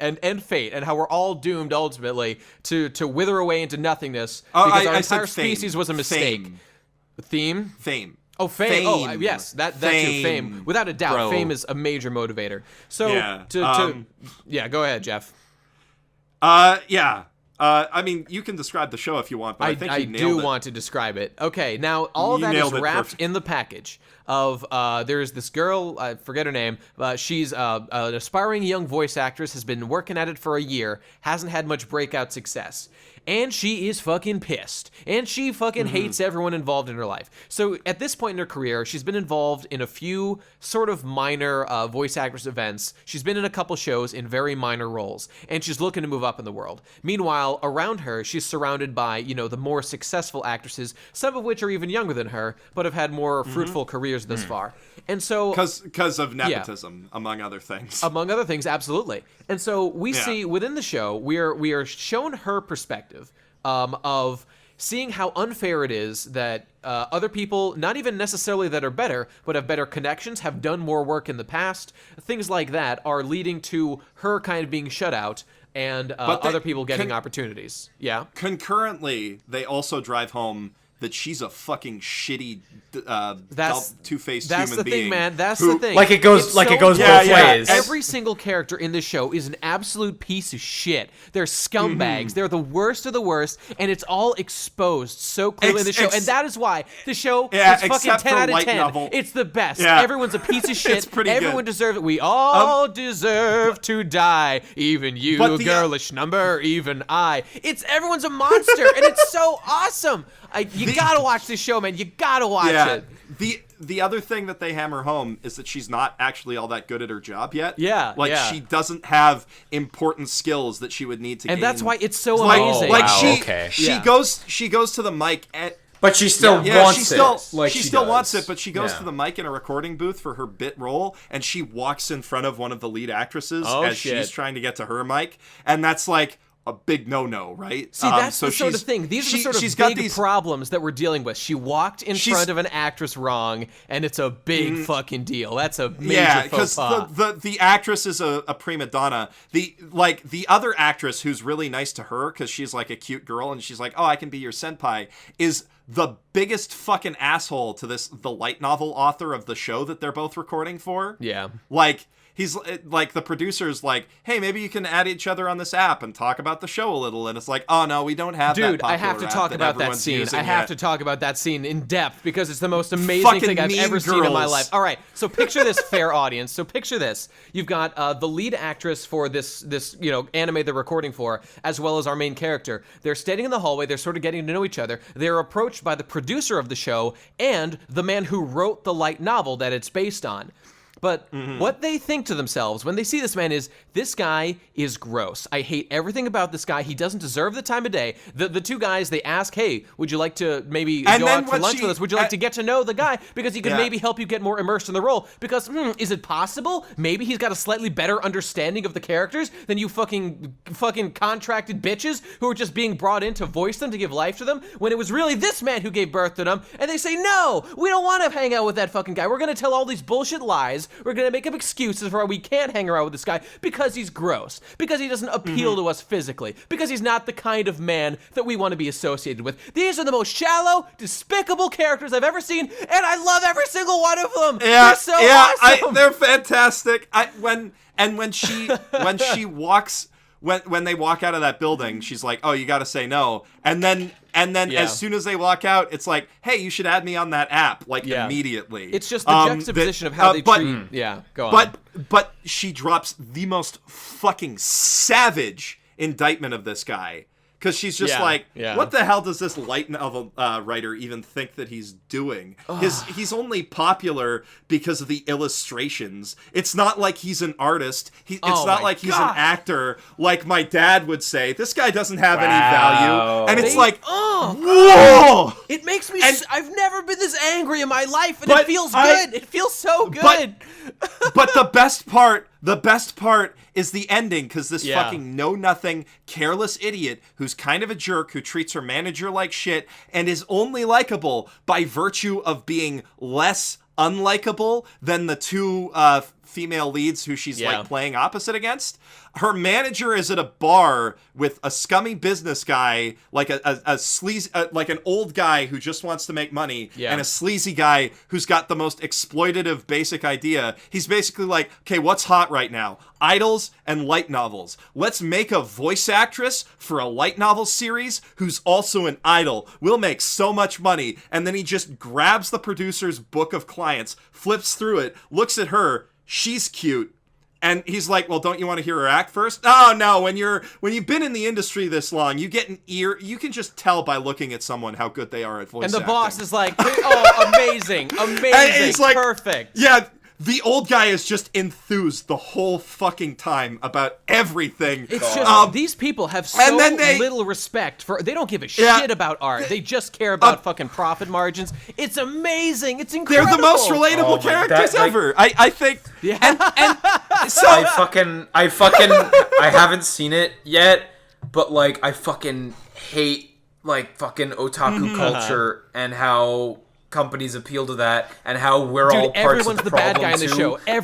and fate, and how we're all doomed ultimately to wither away into nothingness because our entire species was a mistake. Fame. Oh, fame. Oh, yes, that too. Fame, without a doubt. Bro. Fame is a major motivator. So go ahead, Jeff. I mean, you can describe the show if you want, but I think you nailed it. I do want to describe it. Okay, now all of that is wrapped in the package of there's this girl, I forget her name, she's an aspiring young voice actress, has been working at it for a year, hasn't had much breakout success. And she is fucking pissed. And she fucking hates everyone involved in her life. So at this point in her career, she's been involved in a few sort of minor voice actress events. She's been in a couple shows in very minor roles. And she's looking to move up in the world. Meanwhile, around her, she's surrounded by, the more successful actresses, some of which are even younger than her, but have had more fruitful careers thus far. And so... Because of nepotism, among other things. Among other things, absolutely. And so we see within the show, we are shown her perspective of seeing how unfair it is that other people, not even necessarily that are better, but have better connections, have done more work in the past, things like that are leading to her kind of being shut out and other people getting opportunities. Yeah. Concurrently, they also drive home that she's a fucking shitty two-faced human being. That's the thing, man. That's the thing. Like it goes both ways. Every single character in this show is an absolute piece of shit. They're scumbags. They're the worst of the worst, and it's all exposed so clearly in the show. And that is why the show is fucking 10 out of 10. Novel. It's the best. Yeah. Everyone's a piece of shit. It's pretty Everyone good. deserves it. We all deserve to die. Even you, girlish number, even I. Everyone's a monster, and it's so awesome. You gotta watch this show, man. You gotta watch it. The other thing that they hammer home is that she's not actually all that good at her job yet. Yeah, she doesn't have important skills that she would need to gain. And that's why it's so amazing. She goes to the mic but she still wants she still wants it, but she goes to the mic in a recording booth for her bit role, and she walks in front of one of the lead actresses she's trying to get to her mic, and that's like a big no-no, right? See, that's the sort of thing. These are the sort of big problems that we're dealing with. She walked in front of an actress wrong, and it's a big fucking deal. That's a major faux pas. Because the actress is a prima donna. The other actress who's really nice to her, because she's like a cute girl, and she's like, oh, I can be your senpai, is the biggest fucking asshole to the light novel author of the show that they're both recording for. Yeah. He's like, the producer's like, hey, maybe you can add each other on this app and talk about the show a little. And it's like, oh, no, we don't have that popular I have to app talk about that scene. I have to talk about that scene in depth because it's the most amazing Fucking thing I've ever seen in my girls. life. All right, so picture this, fair audience. So picture this. You've got the lead actress for this anime they're recording for, as well as our main character. They're standing in the hallway. They're sort of getting to know each other. They're approached by the producer of the show and the man who wrote the light novel that it's based on. But what they think to themselves when they see this man is, this guy is gross. I hate everything about this guy. He doesn't deserve the time of day. The two guys, they ask, hey, would you like to maybe go out for lunch with us? Would you like to get to know the guy? Because he could maybe help you get more immersed in the role. Because, is it possible? Maybe he's got a slightly better understanding of the characters than you fucking contracted bitches who are just being brought in to voice them, to give life to them, when it was really this man who gave birth to them. And they say, no, we don't want to hang out with that fucking guy. We're going to tell all these bullshit lies. We're going to make up excuses for why we can't hang around with this guy because he's gross, because he doesn't appeal to us physically, because he's not the kind of man that we want to be associated with. These are the most shallow, despicable characters I've ever seen, and I love every single one of them. They're so awesome. They're fantastic. When she walks... When they walk out of that building, she's like, "Oh, you got to say no," and then as soon as they walk out, it's like, "Hey, you should add me on that app," immediately. It's just the juxtaposition of how they treat. Yeah, go on. But she drops the most fucking savage indictment of this guy. Because she's just what the hell does this light novel writer even think that he's doing? He's only popular because of the illustrations. It's not like he's an artist. It's not like he's an actor, like my dad would say. This guy doesn't have any value. And it's whoa! It makes me... I've never been this angry in my life, and it feels good. It feels so good. But the best part is the ending, because this fucking know-nothing, careless idiot who's kind of a jerk, who treats her manager like shit, and is only likable by virtue of being less unlikable than the two female leads who she's playing opposite against. Her manager is at a bar with a scummy business guy, like a sleazy, like an old guy who just wants to make money, and a sleazy guy who's got the most exploitative basic idea. He's basically like, okay, what's hot right now? Idols and light novels. Let's make a voice actress for a light novel series who's also an idol. We'll make so much money. And then he just grabs the producer's book of clients, flips through it, looks at her. She's cute. And he's like, well, don't you want to hear her act first? Oh, no, when you've been in the industry this long, you get an ear. You can just tell by looking at someone how good they are at voice acting. And the boss is like, oh, amazing, amazing, he's like, perfect. Yeah, the old guy is just enthused the whole fucking time about everything. It's just, these people have so little respect for, they don't give a shit about art. They just care about fucking profit margins. It's amazing. It's incredible. They're the most relatable characters ever. I think. Yeah. And so I haven't seen it yet, but I fucking hate like fucking otaku culture and how companies appeal to that, and how we're all parts of the bad problem guy in the too. show.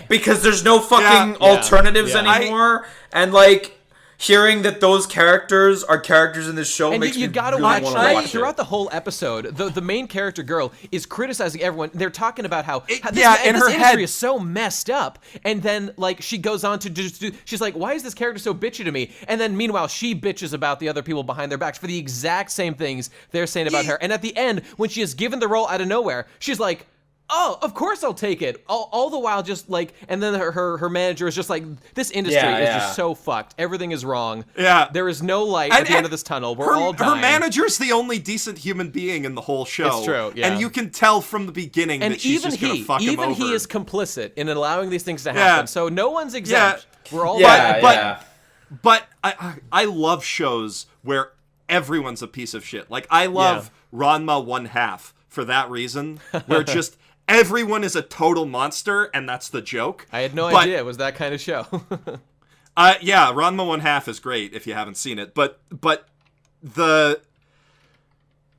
Because there's no fucking alternatives anymore, and like hearing that those characters are characters in this show and makes you me gotta really want to watch throughout it. the whole episode, the main character girl is criticizing everyone. They're talking about how this in her industry head is so messed up, and then like she goes on to just she's like, why is this character so bitchy to me? And then meanwhile she bitches about the other people behind their backs for the exact same things they're saying about her. And at the end, when she is given the role out of nowhere, she's like, oh, of course I'll take it. All the while just like, and then her manager is just like, this industry is just so fucked. Everything is wrong. Yeah. There is no light at the end of this tunnel. We're all dying. Her manager's the only decent human being in the whole show. It's true, yeah. And you can tell from the beginning that she's just going to fuck him over. Even he is complicit in allowing these things to happen. Yeah. So no one's exempt. We're all But I love shows where everyone's a piece of shit. Like, I love Ranma 1/2 for that reason, where just everyone is a total monster, and that's the joke. I had no idea it was that kind of show. Yeah, Ranma 1/2 is great if you haven't seen it. But the...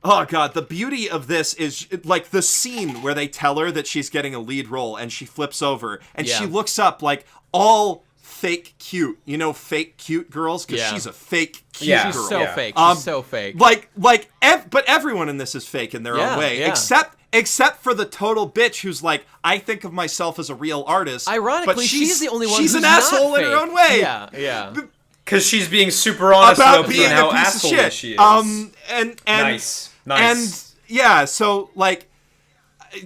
Oh, God, the beauty of this is, like, the scene where they tell her that she's getting a lead role, and she flips over, and she looks up, like, all fake cute. You know, fake cute girls? Because she's a fake cute girl. She's so fake. She's so fake. But everyone in this is fake in their own way, except for the total bitch who's like, I think of myself as a real artist. Ironically, but she's the only one who's who's an asshole not in her fake. own way. Yeah. Because she's being super honest about being how a piece of asshole shit. she is. And nice. And yeah, so like,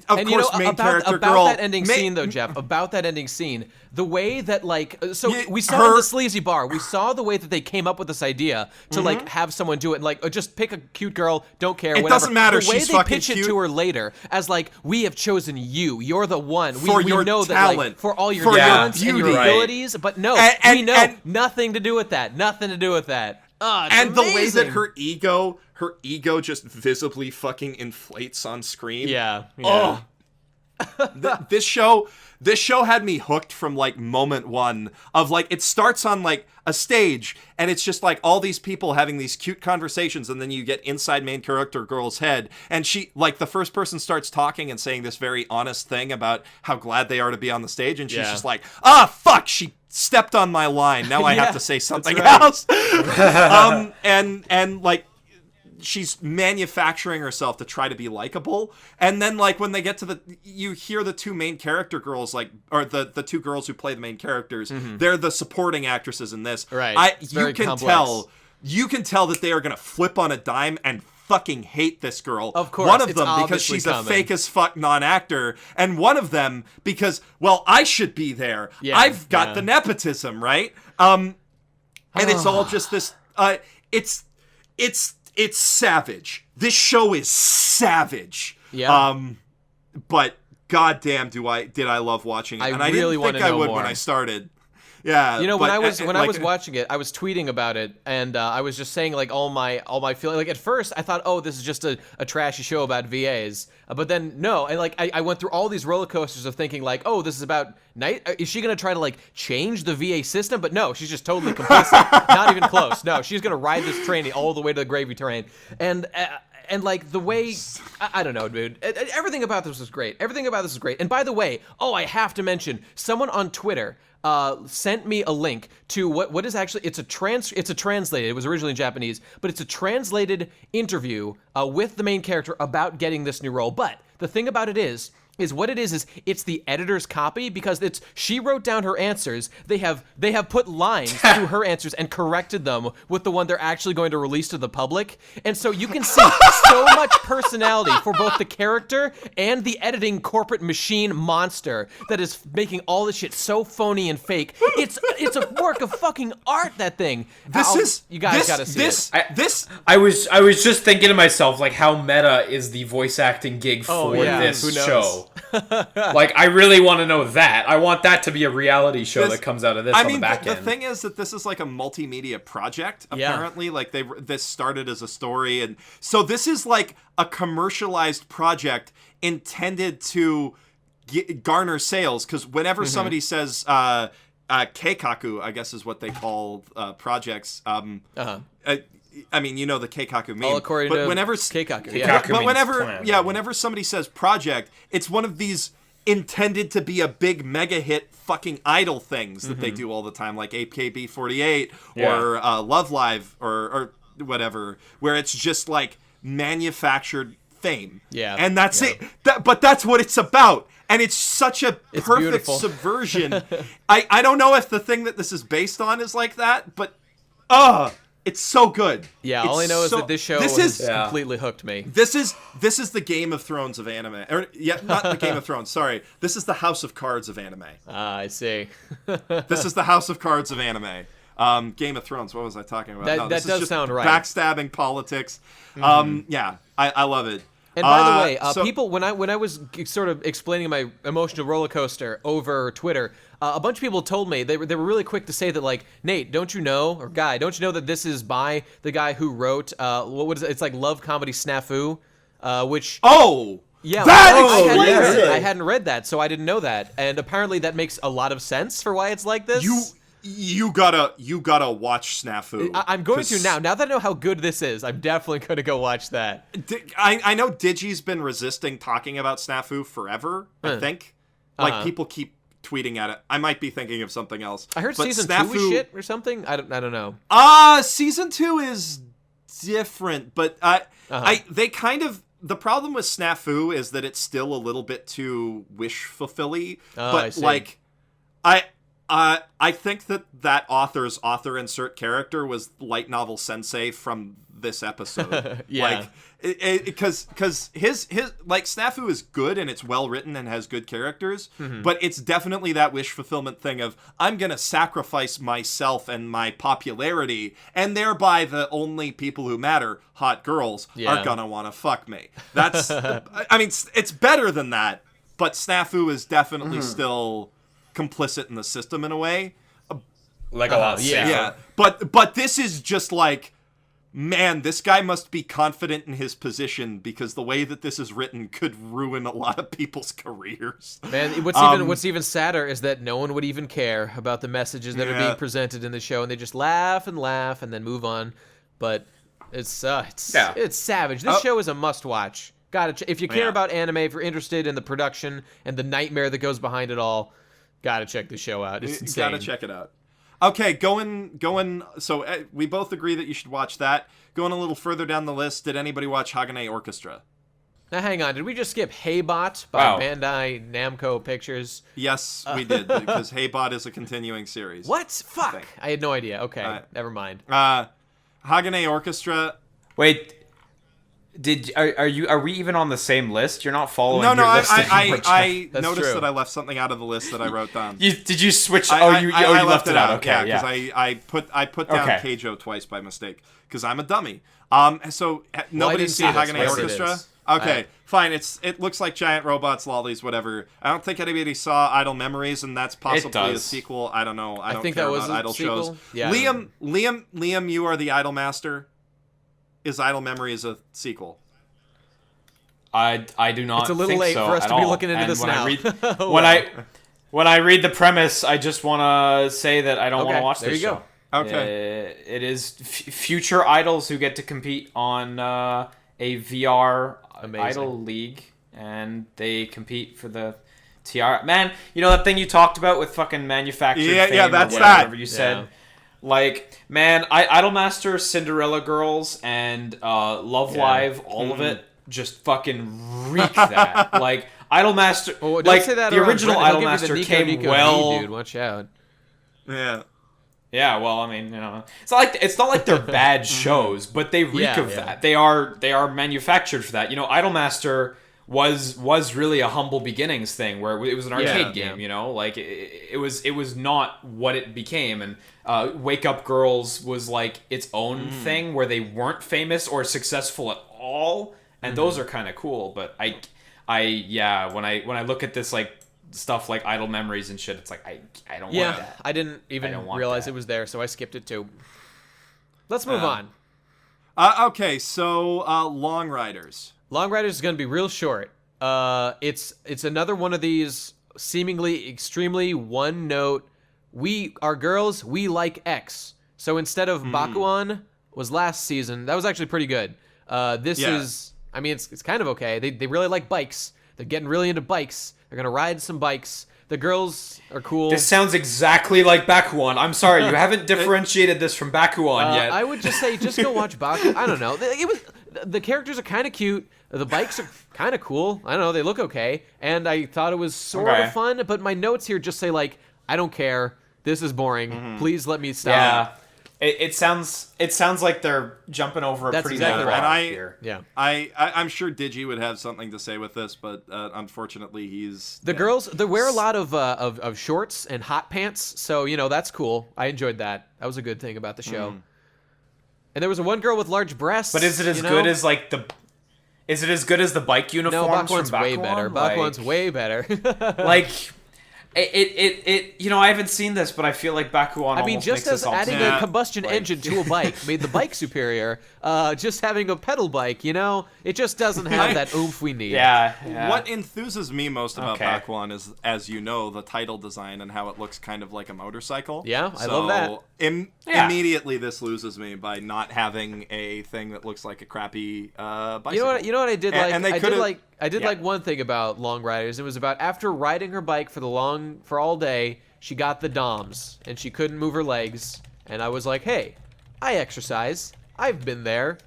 of and course, main character girl. About that ending scene, though, Jeff. About that ending scene, the way that like, so we saw in the sleazy bar, we saw the way that they came up with this idea to like have someone do it, and like just pick a cute girl, don't care, it whatever. Doesn't matter. The way she's they fucking pitch cute. it to her later, as like, we have chosen you. You're the one. For your know talent. That like, for all your for talents your and beauty. your abilities, but no, we know nothing to do with that. Nothing to do with that. And the way that her ego just visibly fucking inflates on screen. Yeah. Oh. This show had me hooked from like moment one of like, it starts on like a stage and it's just like all these people having these cute conversations, and then you get inside main character girl's head, and she like the first person starts talking and saying this very honest thing about how glad they are to be on the stage, and she's just like, fuck, she stepped on my line, now I have to say something else. And like, she's manufacturing herself to try to be likable, and then like when they get to you hear the two main character girls, like, or the two girls who play the main characters, they're the supporting actresses in this. Right. You can tell that they are gonna flip on a dime and fucking hate this girl. Of course. One of them because she's a fake as fuck non-actor, and one of them because, well, I should be there. I've got the nepotism, right? And it's all just this it's savage. This show is savage. Yeah. But goddamn, did I love watching it? And I really didn't think I would when I started. Yeah. You know, when I was watching it, I was tweeting about it, and I was just saying like all my feeling. Like at first, I thought, oh, this is just a trashy show about VAs, but then no, and like I went through all these roller coasters of thinking like, oh, this is about night. Is she gonna try to like change the VA system? But no, she's just totally complicit. Not even close. No, she's gonna ride this train all the way to the gravy train, and like the way, I don't know, dude. Everything about this was great. And by the way, I have to mention, someone on Twitter sent me a link to what is actually, it's a translated, it was originally in Japanese, but it's a translated interview with the main character about getting this new role. But the thing about it is it's the editor's copy, because she wrote down her answers. They have put lines through her answers and corrected them with the one they're actually going to release to the public. And so you can see so much personality for both the character and the editing corporate machine monster that is making all this shit so phony and fake. It's a work of fucking art, that thing. You guys gotta see it. I was just thinking to myself, like, how meta is the voice acting gig for this show? Like, I really want to know that. I want that to be a reality show that comes out of this on the back end. The thing is that this is like a multimedia project, apparently. Like, this started as a story, and so this is like a commercialized project intended to garner sales, because whenever somebody says Keikaku, I guess is what they call projects, I mean, you know the Keikaku meme. All according but to whenever Keikaku. Keikaku but means whenever plan. whenever somebody says project, it's one of these intended to be a big mega hit fucking idol things that they do all the time, like AKB48 or Love Live or whatever, where it's just like manufactured fame. Yeah. And that's it. But that's what it's about. And it's such a perfect beautiful. subversion. I don't know if the thing that this is based on is like that, but it's so good. Yeah, It's all I know is so- that this show this has is completely hooked me. this is the Game of Thrones of anime. Or not the Game of Thrones, sorry. This is the House of Cards of anime. I see. This is the House of Cards of anime. Game of Thrones, what was I talking about? That this is does just sound right. Backstabbing politics. Yeah, I love it. And by the way, so- people, when I was sort of explaining my emotional roller coaster over Twitter, a bunch of people told me they were really quick to say that, like, Nate, don't you know, or Guy, don't you know that this is by the guy who wrote what is it? It's like Love Comedy Snafu, which yeah, I hadn't read that, so I didn't know that, and apparently that makes a lot of sense for why it's like this. You gotta watch Snafu. I'm going to now. Now that I know how good this is, I'm definitely going to go watch that. I know Digi's been resisting talking about Snafu forever. I think, like people keep tweeting at it. I might be thinking of something else. I heard but season Snafu, 2 is shit or something. I don't know. Season 2 is different, but they kind of. The problem with Snafu is that it's still a little bit too wish fulfilling. But like, I think that author's author insert character was light novel sensei from this episode. Yeah. Like, because his like Snafu is good and it's well written and has good characters, but it's definitely that wish fulfillment thing of I'm gonna sacrifice myself and my popularity, and thereby the only people who matter, hot girls, are gonna want to fuck me. That's I mean, it's better than that, but Snafu is definitely still complicit in the system in a way. Like a lot. Yeah. But this is just like, man, this guy must be confident in his position, because the way that this is written could ruin a lot of people's careers. Man, what's even sadder is that no one would even care about the messages that are being presented in the show, and they just laugh and then move on. But it's savage. This show is a must-watch. If you care about anime, if you're interested in the production and the nightmare that goes behind it all, gotta check the show out. It's insane. Gotta check it out. Okay, going. So we both agree that you should watch that. Going a little further down the list, did anybody watch HAGANE Orchestra? Now, hang on. Did we just skip Heybot by Bandai Namco Pictures? Yes, we did, because Heybot is a continuing series. What? Fuck. I had no idea. Okay, never mind. HAGANE Orchestra. Wait. Are we even on the same list? You're not following. No, your list I That's noticed true. that I left something out of the list that I wrote down. Did you switch? I you left it out. Okay, because I put down Keijo twice by mistake because I'm a dummy. So nobody's seen HAGANE Orchestra. Okay, fine. It looks like giant robots, lollies, whatever. I don't think anybody saw Idle Memories, and that's possibly a sequel. I don't know. I don't think care that was about a idol sequel. shows. Yeah. Liam, you are the Idol Master. Is Idle Memories a sequel? I do not. It's a little think late so for us at to be all. looking into And this when now. When I read the premise, I just want to say that I don't want to watch there this you show. go. Okay. It is future idols who get to compete on a VR idol league, and they compete for the tiara. Man, you know that thing you talked about with fucking manufactured fame that's or whatever you said. Yeah. Like, man, Idolmaster, Cinderella Girls, and Love Live, all of it, just fucking reek that. Like, Idolmaster, don't say that the original Brennan. He'll give you Idolmaster the came Nico well. dude, watch out. Yeah. Yeah, well, I mean, you know, it's not like they're bad shows, but they reek of that. They are manufactured for that. You know, Idolmaster was really a humble beginnings thing where it was an arcade game. You know, like it was not what it became. And Wake Up Girls was like its own thing where they weren't famous or successful at all, and those are kind of cool. But when I look at this like stuff like Idle Memories and shit, it's like I don't want that. I didn't even realize it was there, so I skipped it too. Let's move on. Okay, so Long Riders. Long Riders is going to be real short. It's another one of these seemingly extremely one note. We are girls. We like X. So instead of Bakuan, was last season. That was actually pretty good. This is, I mean, it's kind of okay. They really like bikes. They're getting really into bikes. They're gonna ride some bikes. The girls are cool. This sounds exactly like Bakuon. I'm sorry, you haven't differentiated this from Bakuon yet. I would just say, just go watch Baku. I don't know. The characters are kind of cute. The bikes are kind of cool. I don't know. They look okay. And I thought it was sort of fun. But my notes here just say, like, I don't care. This is boring. Please let me stop. Yeah. It sounds like they're jumping over a pretty exactly right. And here. Yeah. I'm sure Digi would have something to say with this, but unfortunately he's... The girls, they wear a lot of shorts and hot pants, so, you know, that's cool. I enjoyed that. That was a good thing about the show. And there was one girl with large breasts. But is it as good as, like, the... Is it as good as the bike uniforms Bakuon's from Bakuon? way better. Bakuon's way better. Like... It you know, I haven't seen this, but I feel like Bakuon I mean, just as adding a combustion engine to a bike made the bike superior, just having a pedal bike, you know, it just doesn't have that oomph we need. Yeah. What enthuses me most about Bakuon is, as you know, the title design and how it looks kind of like a motorcycle. Yeah, I love that. Immediately this loses me by not having a thing that looks like a crappy bicycle. You know what I did like? And I did like one thing about Long Riders. It was about after riding her bike for all day, she got the DOMS and she couldn't move her legs. And I was like, hey, I exercise. I've been there.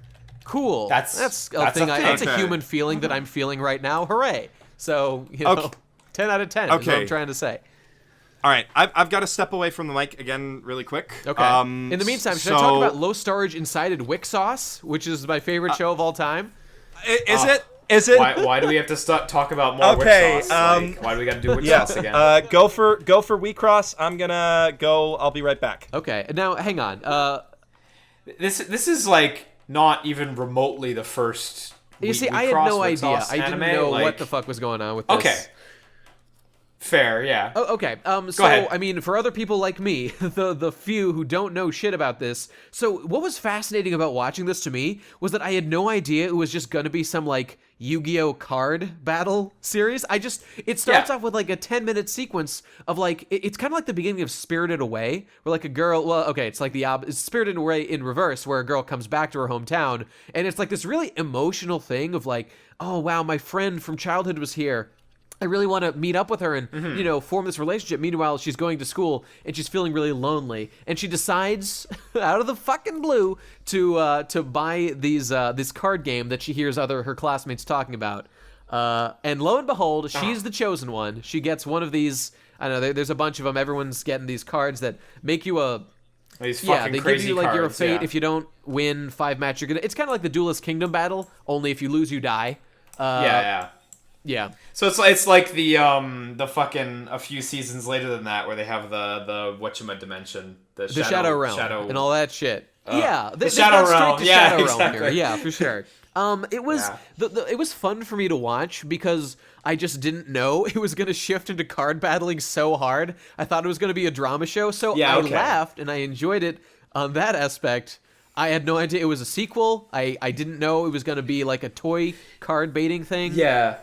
Cool. That's a thing. That's a human feeling that I'm feeling right now. Hooray! So 10 out of 10 is what I'm trying to say. All right, I've got to step away from the mic again really quick. Okay. In the meantime, should I talk about Lostorage Wixoss, which is my favorite show of all time? Is it? Why do we have to talk about more Wixoss? Why do we got to do Wixoss again? Go for Wecross. I'm gonna go. I'll be right back. Okay. Now, hang on. This is like not even remotely the first. You see, I had no idea. I didn't know what the fuck was going on with this. Okay. Fair, yeah. Oh, okay. Go ahead. I mean, for other people like me, the few who don't know shit about this, so what was fascinating about watching this to me was that I had no idea it was just gonna be some, like, Yu-Gi-Oh! Card battle series. It starts off with, like, a 10-minute sequence of, like, it's kind of like the beginning of Spirited Away, where, like, a girl, it's like it's Spirited Away in reverse, where a girl comes back to her hometown, and it's, like, this really emotional thing of, like, oh, wow, my friend from childhood was here. I really want to meet up with her and, form this relationship. Meanwhile, she's going to school and she's feeling really lonely. And she decides, out of the fucking blue, to buy this card game that she hears her classmates talking about. And lo and behold, she's the chosen one. She gets one of these. I don't know. There's a bunch of them. Everyone's getting these cards that make you a. These fucking they crazy give you like cards, you're a fate. If you don't win 5 matches, you're gonna. It's kind of like the Duelist Kingdom battle. Only if you lose, you die. Yeah. So it's like the fucking a few seasons later than that where they have the whatchamma dimension, the Shadow Realm and all that shit. The Shadow Realm. Shadow Realm exactly. here. Yeah, for sure. It was fun for me to watch because I just didn't know it was going to shift into card battling so hard. I thought it was going to be a drama show, so I laughed and I enjoyed it on that aspect. I had no idea it was a sequel. I didn't know it was going to be like a toy card baiting thing. Yeah.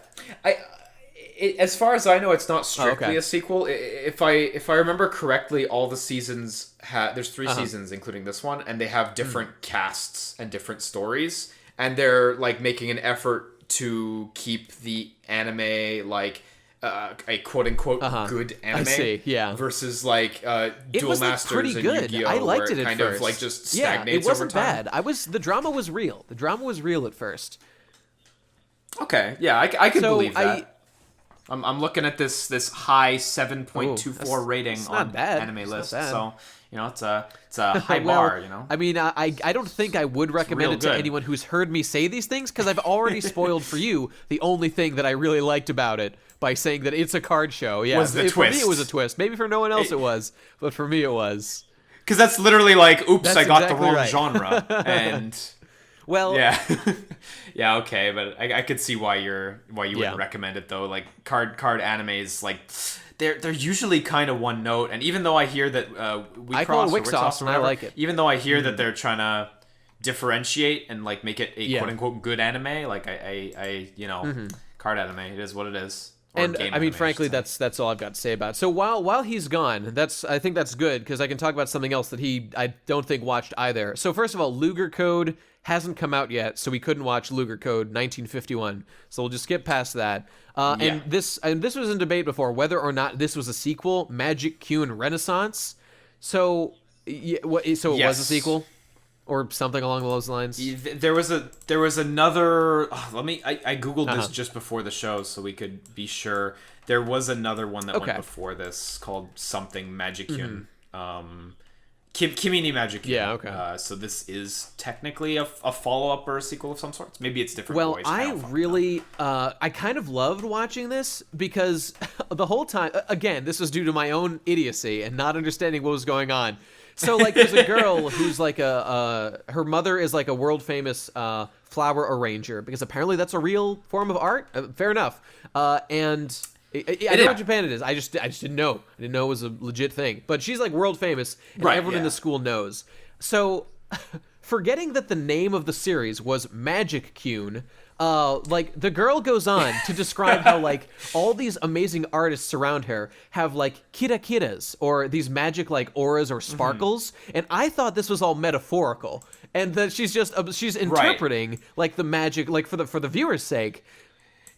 As far as I know, it's not strictly a sequel. If I remember correctly, all the seasons there's 3 seasons, including this one, and they have different casts and different stories, and they're like making an effort to keep the anime like a quote unquote good anime. I see, yeah. Versus like Duel was, Masters pretty and good. Yu-Gi-Oh! I liked where it at kind first. of like just stagnates it wasn't over time. bad. The drama was real. The drama was real at first. Okay, yeah, I can believe that. I'm looking at this high 7.24 rating on anime list, so it's a high bar. I mean, I don't think I would recommend it to anyone who's heard me say these things because I've already spoiled for you the only thing that I really liked about it by saying that it's a card show. Yeah, was the twist. For me, it was a twist. Maybe for no one else it was, but for me, it was. Because that's literally like, oops, I got exactly the wrong genre, and. Well, yeah, yeah, okay, but I could see why you wouldn't recommend it though. Like card animes, like they're usually kind of one note, and even though I hear that I call it Wixoss, and I like it. Even though I hear that they're trying to differentiate and like make it a quote unquote good anime, like I card anime, it is what it is. And game I mean, anime, frankly, I should say. that's all I've got to say about it. So while he's gone, I think that's good because I can talk about something else that I don't think watched either. So first of all, Luger Code hasn't come out yet, so we couldn't watch Luger Code 1951. So we'll just skip past that. And this was in debate before whether or not this was a sequel, Magic-kyun Renaissance. So it was a sequel. Or something along those lines. There was another. I googled this just before the show so we could be sure. There was another one that went before this called something Magic-kyun. Kimi ni Magic-kyun. Yeah. Okay. So this is technically a follow-up or a sequel of some sorts. Maybe it's different. Well, voice. I kind of loved watching this because the whole time, again, this was due to my own idiocy and not understanding what was going on. So, like, there's a girl who's like her mother is like a world famous flower arranger because apparently that's a real form of art. Fair enough. And I know in Japan it is. I just didn't know. I didn't know it was a legit thing. But she's like world famous, and everyone in the school knows. So, forgetting that the name of the series was Magic-kyun, like the girl goes on to describe how like all these amazing artists around her have like kira-kiras or these magic like auras or sparkles, and I thought this was all metaphorical, and that she's interpreting like the magic like for the viewer's sake.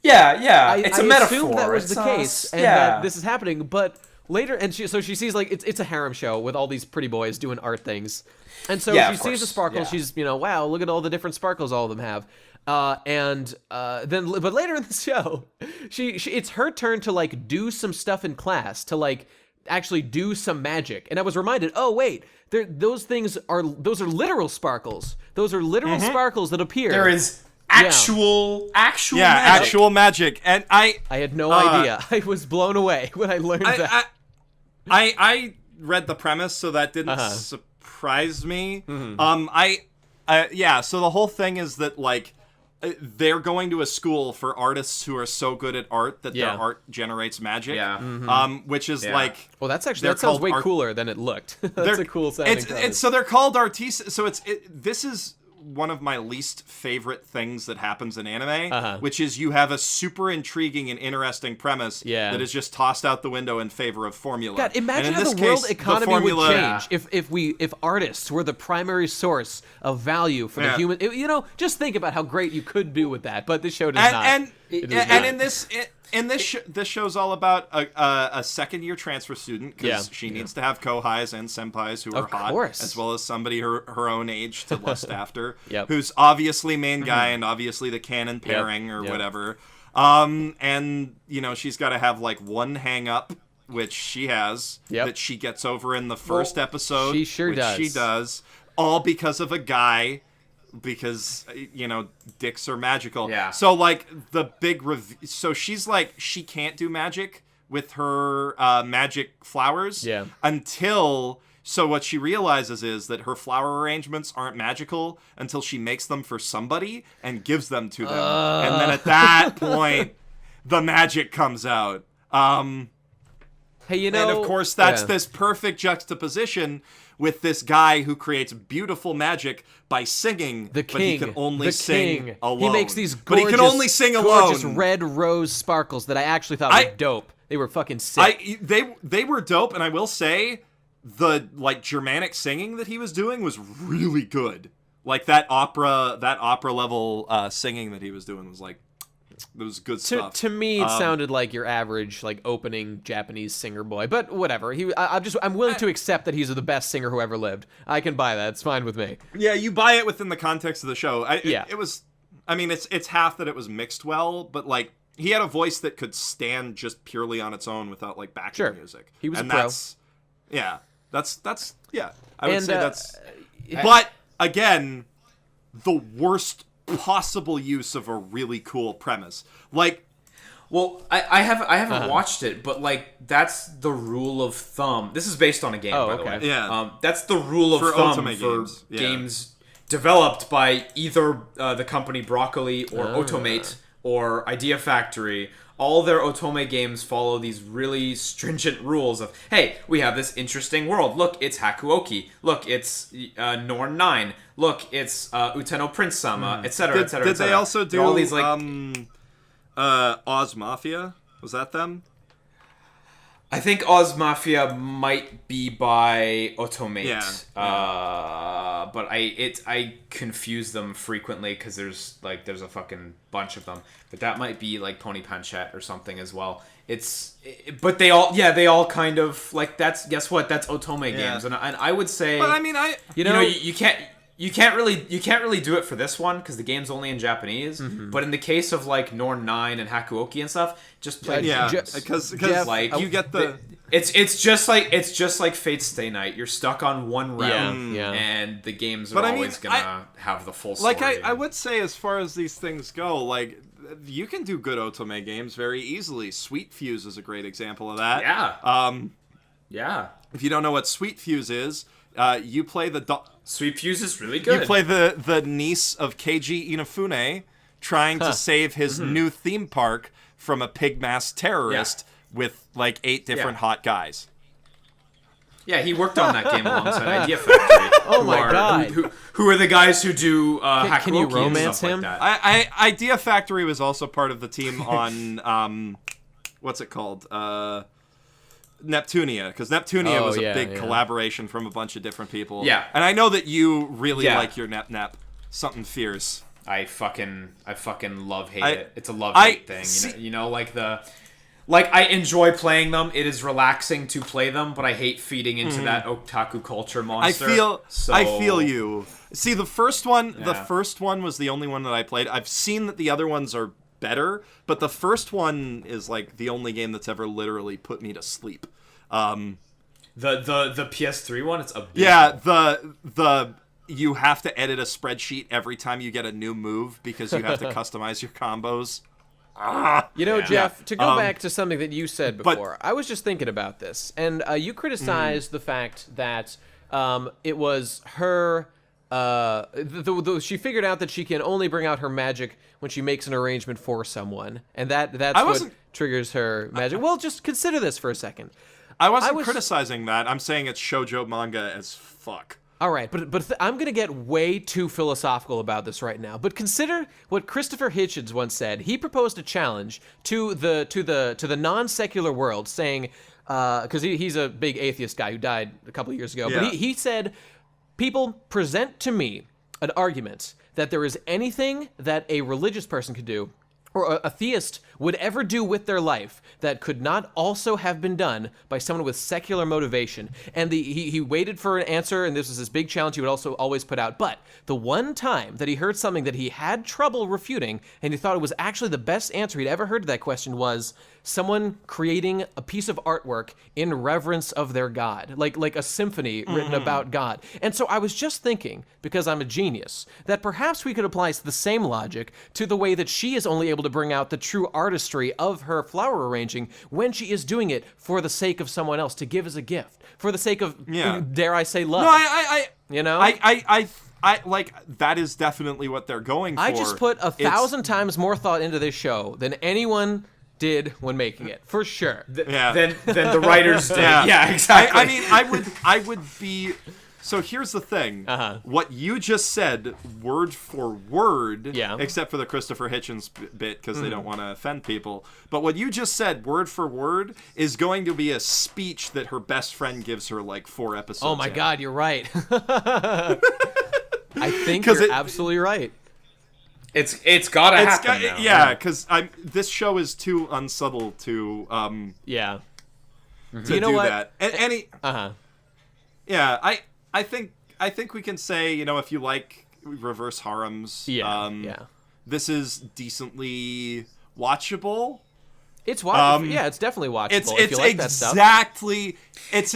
Yeah, it's a metaphor. I assumed that was the case, and that this is happening, but later, and she sees like it's a harem show with all these pretty boys doing art things, and so she sees the sparkles. Yeah. She's wow, look at all the different sparkles all of them have. But later in the show, it's her turn to like do some stuff in class to like actually do some magic, and I was reminded, oh wait, those are literal sparkles. Those are literal sparkles that appear. There is actual magic. Actual magic, and I had no idea. I was blown away when I learned that. I read the premise, so that didn't surprise me. So the whole thing is that like they're going to a school for artists who are so good at art that their art generates magic. Which is like, well, that sounds way cooler than it looked. That's a cool sounding. So they're called artistes. So this is one of my least favorite things that happens in anime, which is you have a super intriguing and interesting premise that is just tossed out the window in favor of formula. God, imagine how the world economy would change if artists were the primary source of value for the human. Just think about how great you could do with that. But this show does not. This show's all about a second-year transfer student because she needs to have kohais and senpais who are hot, as well as somebody her own age to lust after, who's obviously main guy and obviously the canon pairing or whatever. And she's got to have like one hang-up, which she has, that she gets over in the first episode. She sure does. She does, all because of a guy. Because dicks are magical. So like the big so she's like she can't do magic with her magic flowers until what she realizes is that her flower arrangements aren't magical until she makes them for somebody and gives them to them, and then at that point the magic comes out. Hey, and of course that's this perfect juxtaposition with this guy who creates beautiful magic by singing, but he can only sing alone. He makes these gorgeous, but he can only sing alone. Gorgeous red rose sparkles that I actually thought were dope. They were fucking sick. They were dope, and I will say the like Germanic singing that he was doing was really good. Like that opera level singing that he was doing was like. It was good stuff. To me, it sounded like your average, like opening Japanese singer boy. But whatever. I'm willing to accept that he's the best singer who ever lived. I can buy that. It's fine with me. Yeah, you buy it within the context of the show. It was. I mean, it's half that it was mixed well, but like he had a voice that could stand just purely on its own without like backing music. He was and a pro. That's I would say that's. But again, the worst possible use of a really cool premise. Like, well, I haven't watched it, but like that's the rule of thumb. This is based on a game, by the way. Yeah. That's the rule of thumb for games developed by either the company Broccoli or Automate or Idea Factory. All their Otome games follow these really stringent rules of, hey, we have this interesting world. Look, it's Hakuoki. Look, it's Norn 9. Look, it's Uteno Prince-sama, etc., etc., Did they also do all these like Oz Mafia? Was that them? I think Oz Mafia might be by Automate. Yeah. But I confuse them frequently because there's a fucking bunch of them. But that might be like Pony Panchette or something as well. But they all kind of like guess what? That's Otome games, and I would say. But I mean, you can't really do it for this one because the game's only in Japanese. Mm-hmm. But in the case of like Norn 9 and Hakuoki and stuff, just play. Because like you get the. It's just like Fate's Stay Night. You're stuck on one realm, and the games are always gonna have the full story. Like I would say, as far as these things go, like you can do good Otome games very easily. Sweet Fuse is a great example of that. Yeah. If you don't know what Sweet Fuse is, you play the. Sweet Fuse is really good. You play the niece of Keiji Inafune trying to save his new theme park from a pig-masked terrorist with like 8 different hot guys. Yeah, he worked on that game alongside Idea Factory. Oh my god! Who are the guys who do Can you romance him? Like that? Idea Factory was also part of the team on what's it called? Neptunia, because Neptunia was a big collaboration from a bunch of different people. Yeah. And I know that you really like your Nep. Something fierce. I fucking hate it. It's a love-hate thing. You know, like I enjoy playing them. It is relaxing to play them, but I hate feeding into that otaku culture monster. I feel you. See, the first one was the only one that I played. I've seen that the other ones are better, but the first one is like the only game that's ever literally put me to sleep. The PS3 one, it's a the you have to edit a spreadsheet every time you get a new move because you have to customize your combos. Jeff, to go back to something that you said before, I was just thinking about this, and you criticized the fact that it was her. She figured out that she can only bring out her magic when she makes an arrangement for someone, and that's what triggers her magic. Well, just consider this for a second. I wasn't criticizing that. I'm saying it's shoujo manga as fuck. All right, but I'm gonna get way too philosophical about this right now. But consider what Christopher Hitchens once said. He proposed a challenge to the non-secular world, saying, because he's a big atheist guy who died a couple of years ago. Yeah. But he said, people present to me an argument that there is anything that a religious person could do, or a theist would ever do with their life that could not also have been done by someone with secular motivation. And he waited for an answer, and this was his big challenge he would also always put out. But the one time that he heard something that he had trouble refuting, and he thought it was actually the best answer he'd ever heard to that question, was someone creating a piece of artwork in reverence of their God, like a symphony written about God. And so I was just thinking, because I'm a genius, that perhaps we could apply the same logic to the way that she is only able to bring out the true artistry of her flower arranging when she is doing it for the sake of someone else, to give as a gift, for the sake of, dare I say, love. No, I like, that is definitely what they're going for. I just put 1,000 times more thought into this show than anyone did when making it, for sure. Than the writers did. Yeah, exactly. I mean, I would be. So here's the thing. What you just said, word for word, except for the Christopher Hitchens bit, because they don't want to offend people, but what you just said, word for word, is going to be a speech that her best friend gives her like 4 episodes Oh my God, you're right. I think you're absolutely right. It's gotta happen now. Yeah, because this show is too unsubtle to to do that. I think we can say, if you like reverse harems, this is decently watchable. It's watchable. It's definitely watchable. If you like that stuff. It's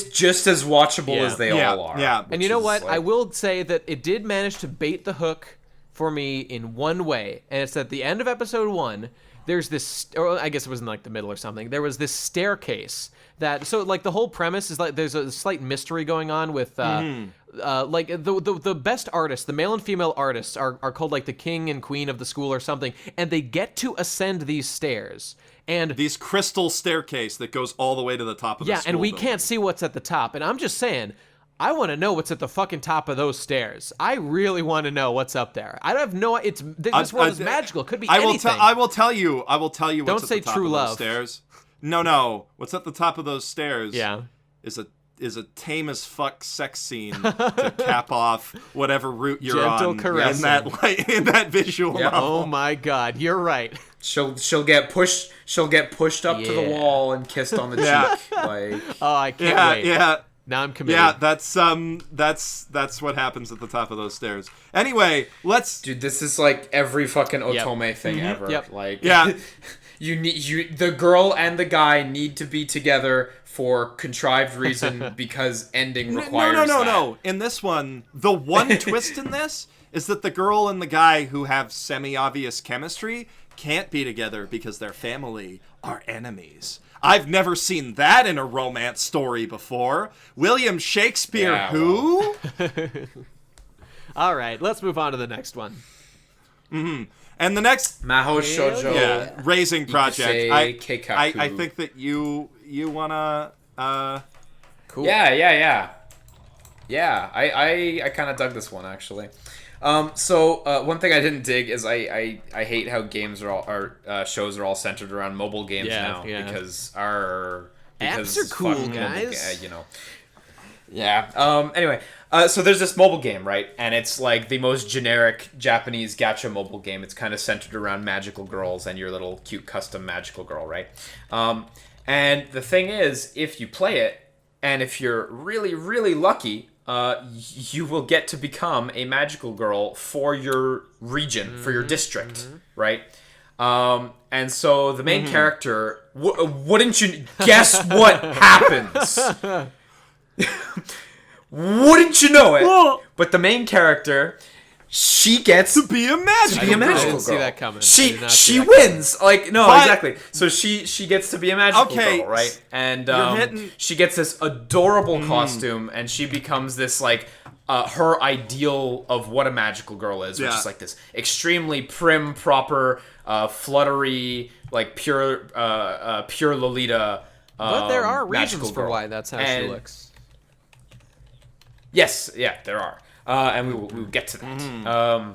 just as watchable as they all are. Yeah. And you know what? I will say that it did manage to bait the hook for me in one way, and it's at the end of episode 1. There's this, or I guess it was in like the middle or something. There was this staircase that, so like the whole premise is like there's a slight mystery going on with like the best artists, the male and female artists are called like the king and queen of the school or something, and they get to ascend these stairs. And these crystal staircase that goes all the way to the top of the school and we building. Can't see what's at the top. And I'm just saying, I want to know what's at the fucking top of those stairs. I really want to know what's up there. I have no. This world is magical. It could be anything. I will tell you. What's Don't at say the top true of love. those stairs. No. What's at the top of those stairs? Yeah. Is a tame as fuck sex scene to cap off whatever route you're Gentle on caressing. in that visual novel. Oh my God, you're right. She'll get pushed up to the wall and kissed on the cheek. Like, oh, I can't wait. Yeah. Now I'm committed. Yeah, that's what happens at the top of those stairs. Anyway, Dude, this is like every fucking Otome thing ever. Yep. Like, yeah. The girl and the guy need to be together for contrived reason because ending requires No. In this one, the one twist in this is that the girl and the guy who have semi-obvious chemistry can't be together because their family are enemies. I've never seen that in a romance story before. William Shakespeare, Yeah, who? All right, let's move on to the next one. Mm-hmm. And the next Mahou Shoujo raising project. Ikusei, Keikaku. I think that you wanna Cool. Yeah. I kind of dug this one actually. So one thing I didn't dig is I hate how games shows are all centered around mobile games now because apps are cool, guys. Yeah. Anyway, so there's this mobile game, right? And it's like the most generic Japanese gacha mobile game. It's kind of centered around magical girls and your little cute custom magical girl, right? And the thing is, if you play it, and if you're really, really lucky, you will get to become a magical girl for your region, for your district, right? And so the main character, wouldn't you guess what happens? Wouldn't you know it? But the main character, she gets to be a magical I girl. didn't see that coming. She wins. Like, no, exactly. So she gets to be a magical girl, right? And she gets this adorable costume, and she becomes this like her ideal of what a magical girl is, which is like this extremely prim, proper, fluttery, like pure Lolita. But there are reasons for girl. why that's how she looks. Yes, yeah, there are. And we will get to that.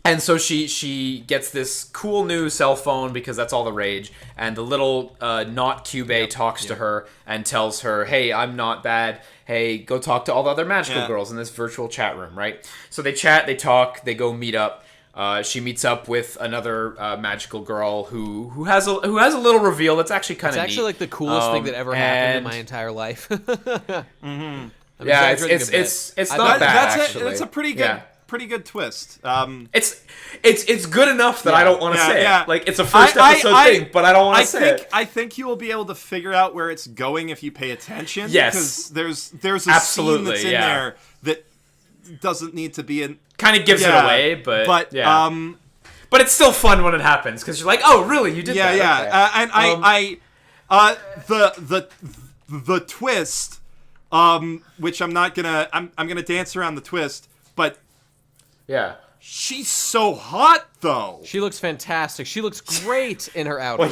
And so she gets this cool new cell phone because that's all the rage. And the little not Kyubey talks to her and tells her, hey, I'm not bad. Hey, go talk to all the other magical girls in this virtual chat room, right? So they chat, they talk, they go meet up. She meets up with another magical girl who has a little reveal that's actually kind of neat. It's actually like the coolest thing that ever happened in my entire life. Yeah, it's not bad. Actually, it's a pretty good twist. It's good enough that I don't want to say it. Like, it's a first episode thing, but I don't want to say it. I think you will be able to figure out where it's going if you pay attention. Yes, because there's a scene that's in there that doesn't need to be in. Kind of gives it away, but but it's still fun when it happens because you're like, oh, really? You did that? Yeah. And the twist. Which I'm gonna dance around the twist, but she's so hot though. She looks fantastic. She looks great in her outfit.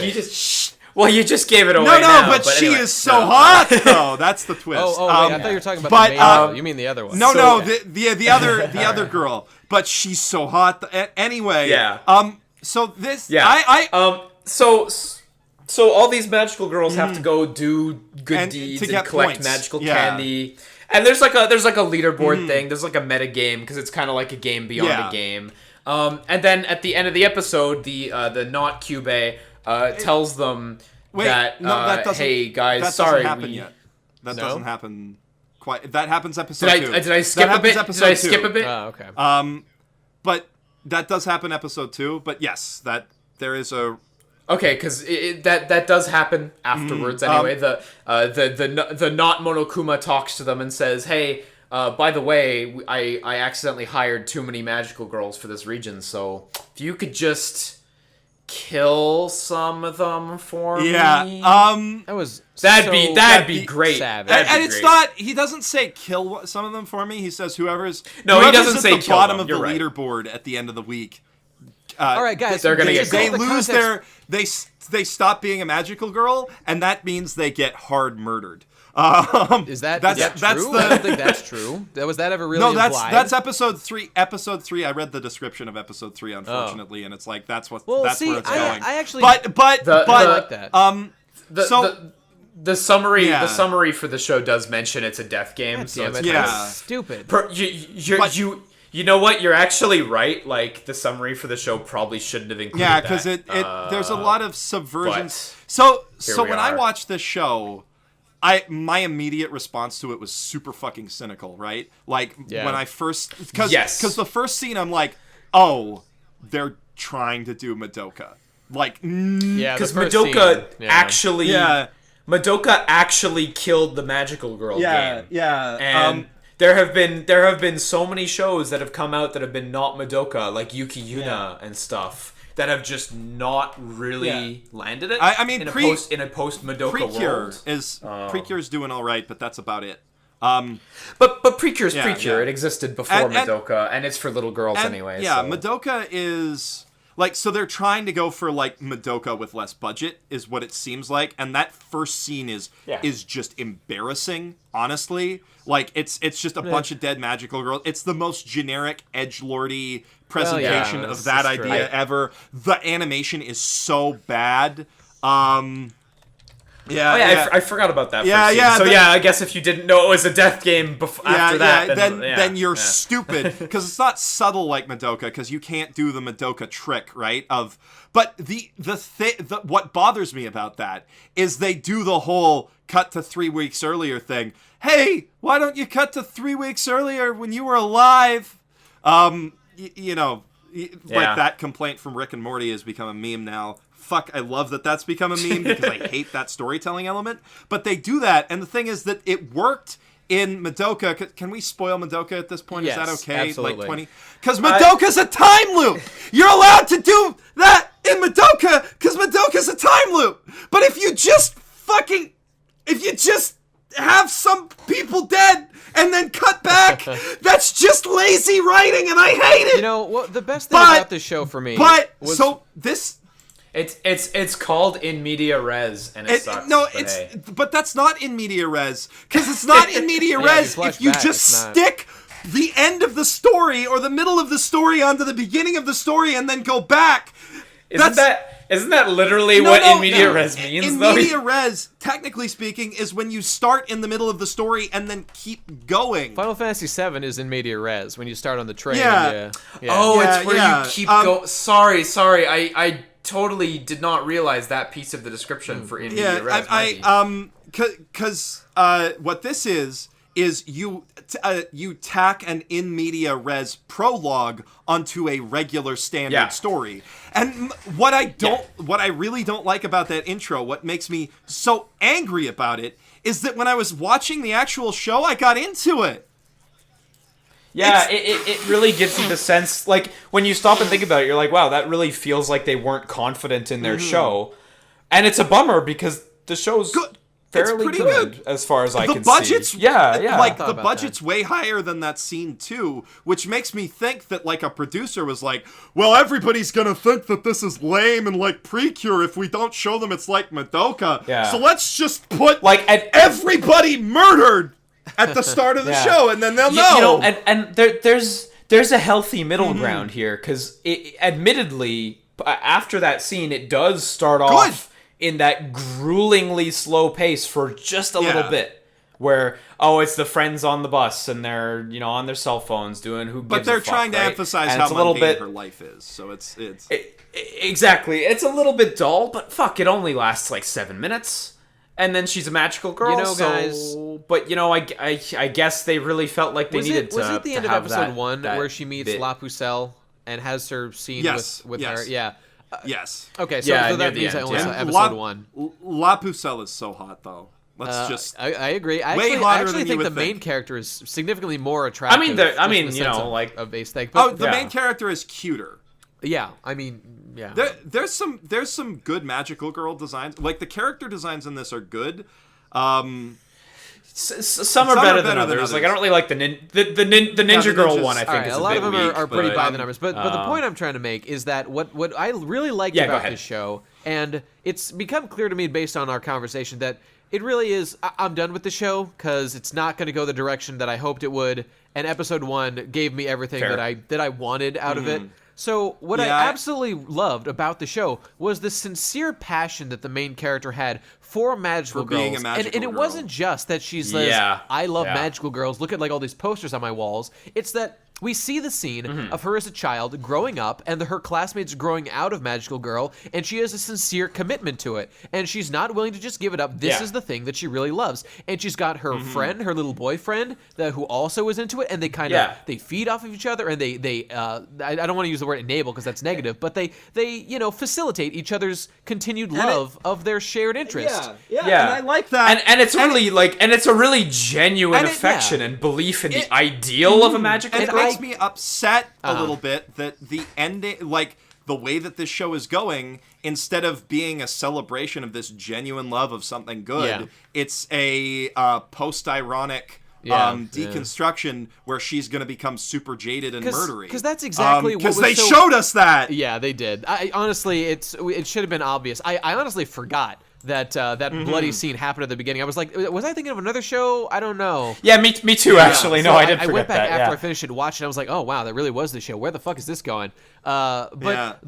Well, you just gave it away. But she is so hot though. That's the twist. Wait, I thought you were talking about the main girl. You mean the other one? The other girl. But she's so hot. Anyway. Yeah. So this. So all these magical girls have to go do good deeds and collect points. magical candy. And there's like a leaderboard thing. There's like a meta game because it's kind of like a game beyond a game. And then at the end of the episode, the not Kyubey tells them that hey guys, that sorry, doesn't happen yet. That doesn't happen quite. That happens episode 2. Did I skip a bit? Did I skip a bit? Oh, okay. But that does happen episode 2. But yes, that there is a. Okay, because that does happen afterwards. Anyway, the not Monokuma talks to them and says, "Hey, by the way, I accidentally hired too many magical girls for this region. So if you could just kill some of them for me, that'd be great. Savage. And it's not. He doesn't say kill some of them for me. He says whoever's he doesn't say at the kill bottom them. of the You're right. leaderboard at the end of the week. All right, guys, they're gonna get they called. lose they stop being a magical girl, and that means they get hard murdered. Is that that's true? I don't think that's true. Was that ever really no? implied? That's episode 3. Episode 3. I read the description of episode 3, unfortunately, and it's like that's where it's going. I actually, but I like that. The summary for the show does mention it's a death game. So it's stupid. You know what? You're actually right. Like, the summary for the show probably shouldn't have included that. because there's a lot of subversions. So when I watched this show, my immediate response to it was super fucking cynical, right? Like when I first because the first scene I'm like, oh, they're trying to do Madoka, like because Madoka Madoka actually killed the magical girl game. And there have been so many shows that have come out that have been not Madoka, like Yuki Yuna and stuff, that have just not really landed it. I mean, in a post Madoka world. Precure's doing all right, but that's about it. But Precure's Precure. It existed before Madoka, and it's for little girls anyway. Yeah, so. Madoka is like, so they're trying to go for like Madoka with less budget, is what it seems like, and that first scene is just embarrassing, honestly. Like it's just a bunch of dead magical girls. It's the most generic edgelordy presentation of that idea ever. The animation is so bad. I forgot about that. So I guess if you didn't know it was a death game after that, then you're stupid, because it's not subtle like Madoka, because you can't do the Madoka trick, right? But what bothers me about that is they do the whole cut to 3 weeks earlier thing. Hey, why don't you cut to 3 weeks earlier when you were alive? Like that complaint from Rick and Morty has become a meme now. Fuck, I love that that's become a meme because I hate that storytelling element. But they do that, and the thing is that it worked in Madoka. Can we spoil Madoka at this point? Yes, is that okay? absolutely. Like 20? Because Madoka's a time loop! You're allowed to do that in Madoka because Madoka's a time loop! But if you just have some people dead and then cut back, that's just lazy writing, and I hate it! You know, well, the best thing about this show for me was... It's called In Media Res, and it sucks. But that's not In Media Res, because it's not In Media Res if you just stick the end of the story or the middle of the story onto the beginning of the story and then go back. Isn't that literally what In Media Res means? In Media Res, technically speaking, is when you start in the middle of the story and then keep going. Final Fantasy VII is In Media Res, when you start on the train. It's where you keep going. Sorry, I totally did not realize that piece of the description for In Media Res. Because what this is you tack an In Media Res prologue onto a regular standard story. And what I really don't like about that intro, what makes me so angry about it, is that when I was watching the actual show, I got into it. Yeah, it really gives you the sense, like, when you stop and think about it, you're like, wow, that really feels like they weren't confident in their show. And it's a bummer, because the show's fairly good as far as I can see. Like, the budget's way higher than that scene, too, which makes me think that, like, a producer was like, well, everybody's gonna think that this is lame and, like, Precure if we don't show them it's like Madoka. Yeah. So let's just put, like, everybody murdered at the start of the show, and then they'll know. You know, and there's a healthy middle ground here, because admittedly, after that scene, it does start off in that gruelingly slow pace for just a little bit, where it's the friends on the bus and they're on their cell phones doing who gives a fuck, but they're trying to emphasize how mundane her life is, so it's exactly, it's a little bit dull, but fuck, it only lasts like 7 minutes. And then she's a magical girl, guys. But I guess they really felt like they needed to. Was it the end of episode 1 where she meets bit. La Pucelle and has her scene with her? Yeah. Yes. Okay, so that means I only saw episode 1. La Pucelle is so hot, though. I agree. I actually think the main character is significantly more attractive. I mean, of aesthetic. The main character is cuter. Yeah, I mean, yeah. There's some good magical girl designs. Like, the character designs in this are good. Some are better than others. Like I don't really like the Ninja Girl one. I think is a lot of them weak, are pretty by the numbers. But the point I'm trying to make is that what I really liked about this show, and it's become clear to me based on our conversation that it really is. I'm done with the show because it's not going to go the direction that I hoped it would. And episode 1 gave me everything that I wanted out of it. So what I absolutely loved about the show was the sincere passion that the main character had for magical girls. Being a magical and it girl. wasn't just that she's like, I love magical girls. Look at like all these posters on my walls. It's that we see the scene of her as a child growing up and her classmates growing out of magical girl, and she has a sincere commitment to it. And she's not willing to just give it up. This is the thing that she really loves. And she's got her friend, her little boyfriend, who also is into it, and they kind of they feed off of each other, and they I don't want to use the word enable because that's negative, but they facilitate each other's continued love of their shared interest. And I like that. And it's really it's a really genuine affection and belief in the ideal of a magical girl. It makes me upset a little bit that the ending, like the way that this show is going, instead of being a celebration of this genuine love of something good, it's a post-ironic deconstruction where she's going to become super jaded and murdery. Because that's exactly what was they showed us that. Yeah, they did. I honestly, it should have been obvious. I honestly forgot that bloody scene happened at the beginning. I was like, was I thinking of anher show? I don't know. Yeah, me too, actually. No, I did forget that. I went back after I finished it, watched it, I was like, oh, wow, that really was the show. Where the fuck is this going? But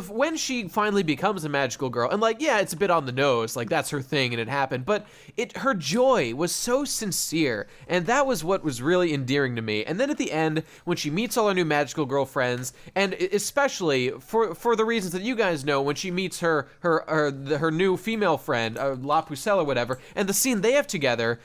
when she finally becomes a magical girl, and like, it's a bit on the nose, like that's her thing and it happened, but her joy was so sincere, and that was what was really endearing to me. And then at the end, when she meets all her new magical girlfriends, and especially for the reasons that you guys know, when she meets her new female friend, La Pucelle or whatever, and the scene they have together.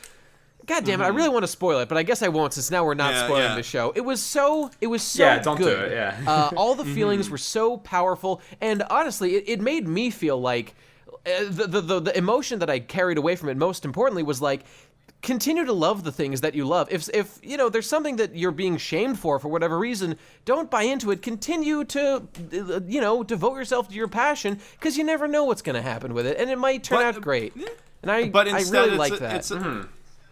God damn it! I really want to spoil it, but I guess I won't, since now we're not spoiling the show. It was so don't good. Do it, all the feelings were so powerful, and honestly, it made me feel like the emotion that I carried away from it. Most importantly, was like, continue to love the things that you love. If there's something that you're being shamed for whatever reason, don't buy into it. Continue to devote yourself to your passion, because you never know what's going to happen with it, and it might turn out great. And I really like that.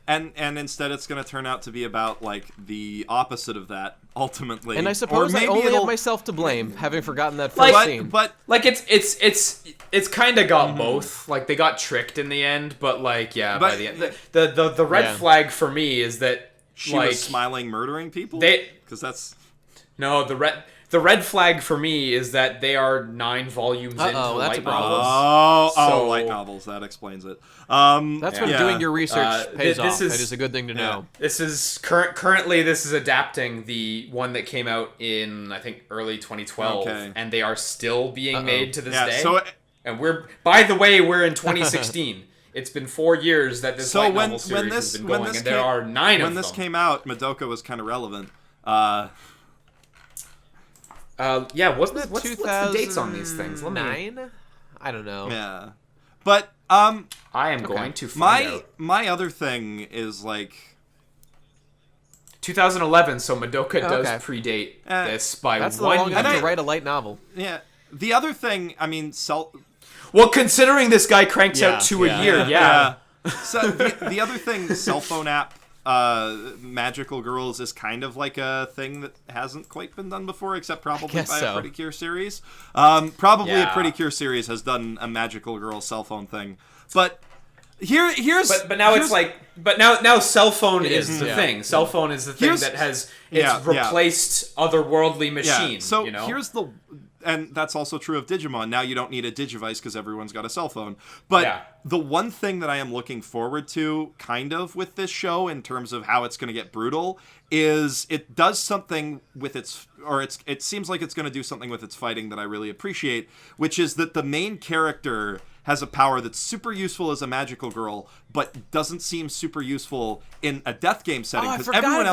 And instead it's going to turn out to be about like the opposite of that ultimately. And I suppose I only have myself to blame, having forgotten that first scene. But like it's kind of got both. Like they got tricked in the end, but like by the end, the red flag for me is that she was smiling, murdering people. Because that's the red flag for me is that they are 9 volumes into light novels. Light novels. That explains it. That's when doing your research pays off. That is a good thing to know. This is currently this is adapting the one that came out in, I think, early 2012, and they are still being made to this day. And by the way, we're in 2016. It's been 4 years that this light novel series has been going, and there are 9 of them. When this came out, Madoka was kind of relevant. What's the dates on these things? 9? I don't know. Yeah. But I am going to find out. My other thing is like 2011, so Madoka does predate this by 1 year. That's the long enough to write a light novel. Yeah. The other thing, I mean, well, considering this guy cranks out 2 a year, So the other thing, cell phone app magical girls is kind of like a thing that hasn't quite been done before, except probably by a Pretty Cure series. A Pretty Cure series has done a magical girl cell phone thing, but here's now cell phone is the thing. Cell phone is the thing that has replaced otherworldly machines. So here's and that's also true of Digimon. Now you don't need a Digivice because everyone's got a cell phone. But the one thing that I am looking forward to, kind of, with this show in terms of how it's going to get brutal, is it does something with it seems like it's going to do something with its fighting that I really appreciate, which is that the main character has a power that's super useful as a magical girl, but doesn't seem super useful in a death game setting. Because everyone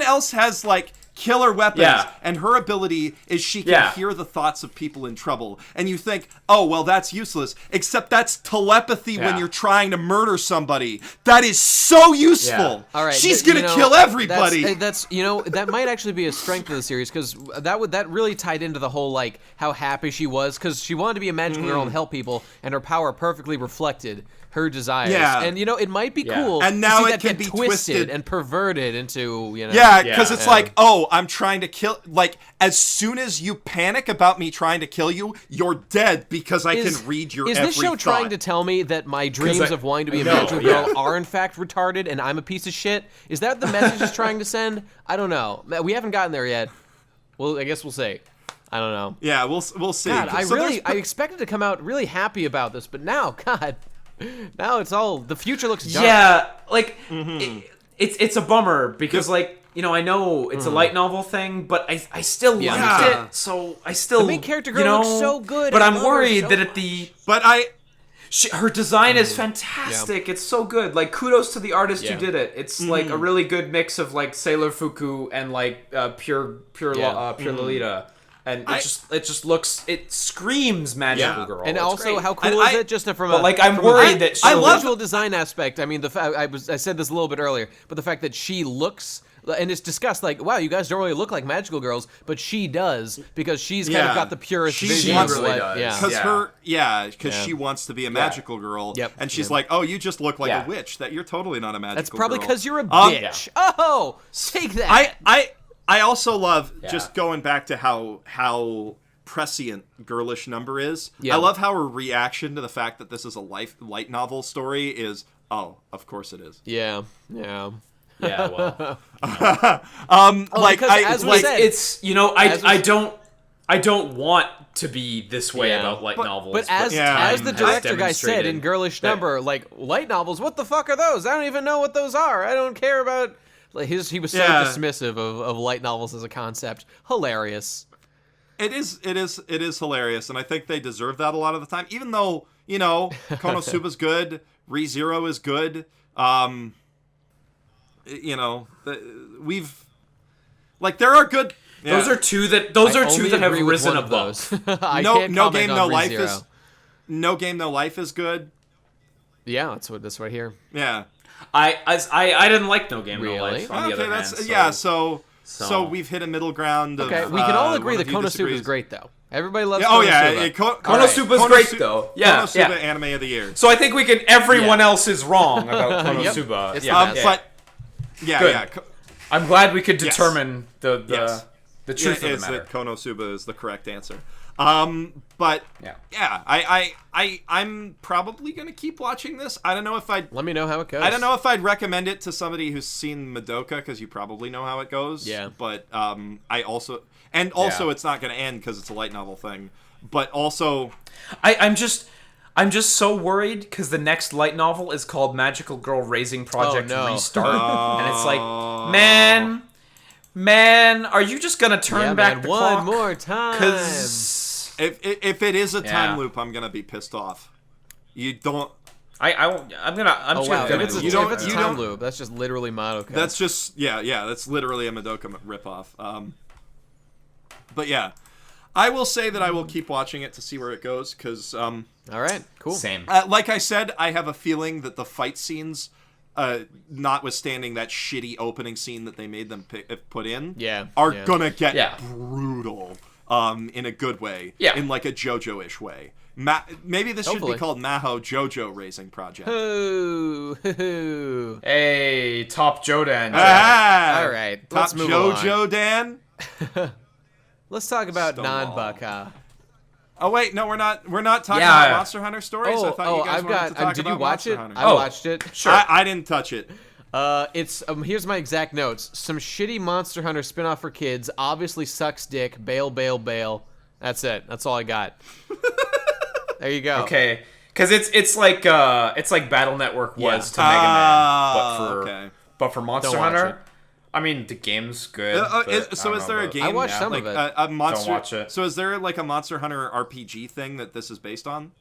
else has like killer weapons, and her ability is she can hear the thoughts of people in trouble. And you think, oh, well, that's useless, except that's telepathy when you're trying to murder somebody. That is so useful. All right, she's gonna kill everybody. That's that might actually be a strength of the series, because that really tied into the whole like how happy she was, because she wanted to be a magical girl and help people, and her power perfectly reflected her desires. Yeah. And, it might be cool and now to see it that can get be twisted and perverted into, Yeah, because it's like, oh, I'm trying to kill... Like, as soon as you panic about me trying to kill you, you're dead because I can read your every Is this show thought. trying to tell me that my dreams of wanting to be a magical girl are in fact retarded and I'm a piece of shit? Is that the message it's trying to send? I don't know. We haven't gotten there yet. Well, I guess we'll see. I don't know. Yeah, we'll see. God, I expected to come out really happy about this, but now, God... Now it's all... The future looks dark. Yeah, like, it's a bummer, because, like, I know it's a light novel thing, but I still liked it, so I still... The main character girl looks so good. But I'm worried that at the... But her design is fantastic. It's so good. Like, kudos to the artist who did it. It's like a really good mix of, like, Sailor Fuku and, like, pure Lolita. And it just looks, it screams magical girl. And it's also, great. how cool is it? Just from a, like, I'm worried that I love visual design aspect. I mean, I said this a little bit earlier, but the fact that she looks, and it's discussed like, wow, you guys don't really look like magical girls, but she does because she's kind of got the purest vision. She really does. Because she wants to be a magical girl. Yep. And she's like, oh, you just look like a witch. That you're totally not a magical girl. That's probably because you're a bitch. Oh, take that. I also love just going back to how prescient Girlish Number is. I love how her reaction to the fact that this is a light novel story is, oh, of course it is. Yeah, well. It's I don't want to be this way about light novels. But as the director guy said in Girlish Number, like, light novels, what the fuck are those? I don't even know what those are. I don't care about... Like he was so dismissive of light novels as a concept. Hilarious. It is hilarious, and I think they deserve that a lot of the time. Even though, Konosuba's good, ReZero is good. There are good. Yeah. Those are two that have risen above. No Game No Life is No Game No Life is good. Yeah, that's right here. Yeah. I didn't like No Game No Life. On the other hand, so we've hit a middle ground. Okay, we can all agree that Konosuba is great, though. Everybody loves Konosuba. Oh yeah, Konosuba's great though. Yeah, Konosuba Anime of the Year. So I think we can. Everyone else is wrong about Konosuba. It's Good. I'm glad we could determine the truth of the matter. That Konosuba is the correct answer. I'm probably gonna keep watching this. I don't know if I'd... Let me know how it goes. I don't know if I'd recommend it to somebody who's seen Madoka, because you probably know how it goes. Yeah. But it's not gonna end because it's a light novel thing. But also, I'm just so worried because the next light novel is called Magical Girl Raising Project Restart, and it's like, man, are you just gonna turn back the clock one more time? Because if it is a time loop, I'm gonna be pissed off. You don't. I'm just gonna. If it's a time loop, that's just literally Madoka. That's just that's literally a Madoka ripoff. But yeah, I will say that I will keep watching it to see where it goes because. All right, cool. Same. Like I said, I have a feeling that the fight scenes, notwithstanding that shitty opening scene that they made them put in, are gonna get brutal. In a good way. Yeah. In like a JoJo-ish way. Maybe this should be called Mahou JoJo Raising Project. Hey, Top Jodan. All right, let's move JoJo Dan. Let's talk about Nanbaka. Oh wait, no, we're not talking about Monster Hunter stories. I thought you guys wanted to talk about did you watch Monster it? Hunter. I watched it. Sure. I didn't touch it. It's here's my exact notes. Some shitty Monster Hunter spinoff for kids. Obviously sucks dick. Bail, bail, bail. That's it. That's all I got. There you go. Okay, because it's like Battle Network was to Mega Man, but for Monster Hunter. I mean, the game's good. Is there a game? I watched some of it. Don't watch it. So is there like a Monster Hunter RPG thing that this is based on?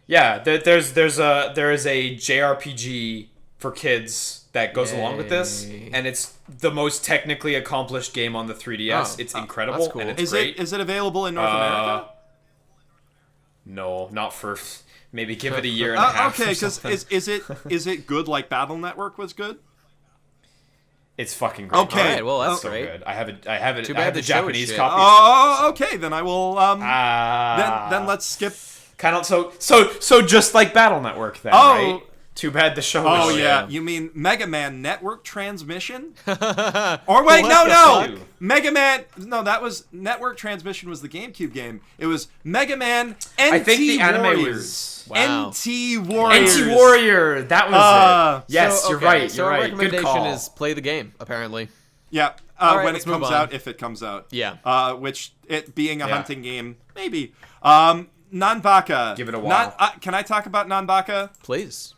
Yeah, there is a JRPG for kids that goes along with this, and it's the most technically accomplished game on the 3DS. It's incredible, that's cool. and it's great. Is it available in North America? No, not for maybe give it a year and a half. Okay, because is it good like Battle Network was good? It's fucking great. Okay, all right, well that's so great. good. I have the show Japanese shit. copy. Oh, okay. Then I will. Then let's skip Kind of so just like Battle Network then, right? Too bad the show was You mean Mega Man Network Transmission? Or wait, no. Mega Man. No, that was Network Transmission was the GameCube game. It was Mega Man NT I think the anime Warriors. was NT Warriors. NT Warrior. That was it. Yes, so, you're right. So You're our right. Good recommendation call. is play the game. Apparently. Yeah. Right, when it let's move comes on. out, if it comes out. Yeah. Which it being a hunting game, maybe. Nanbaka. Give it a while. Can I talk about Nanbaka? Please.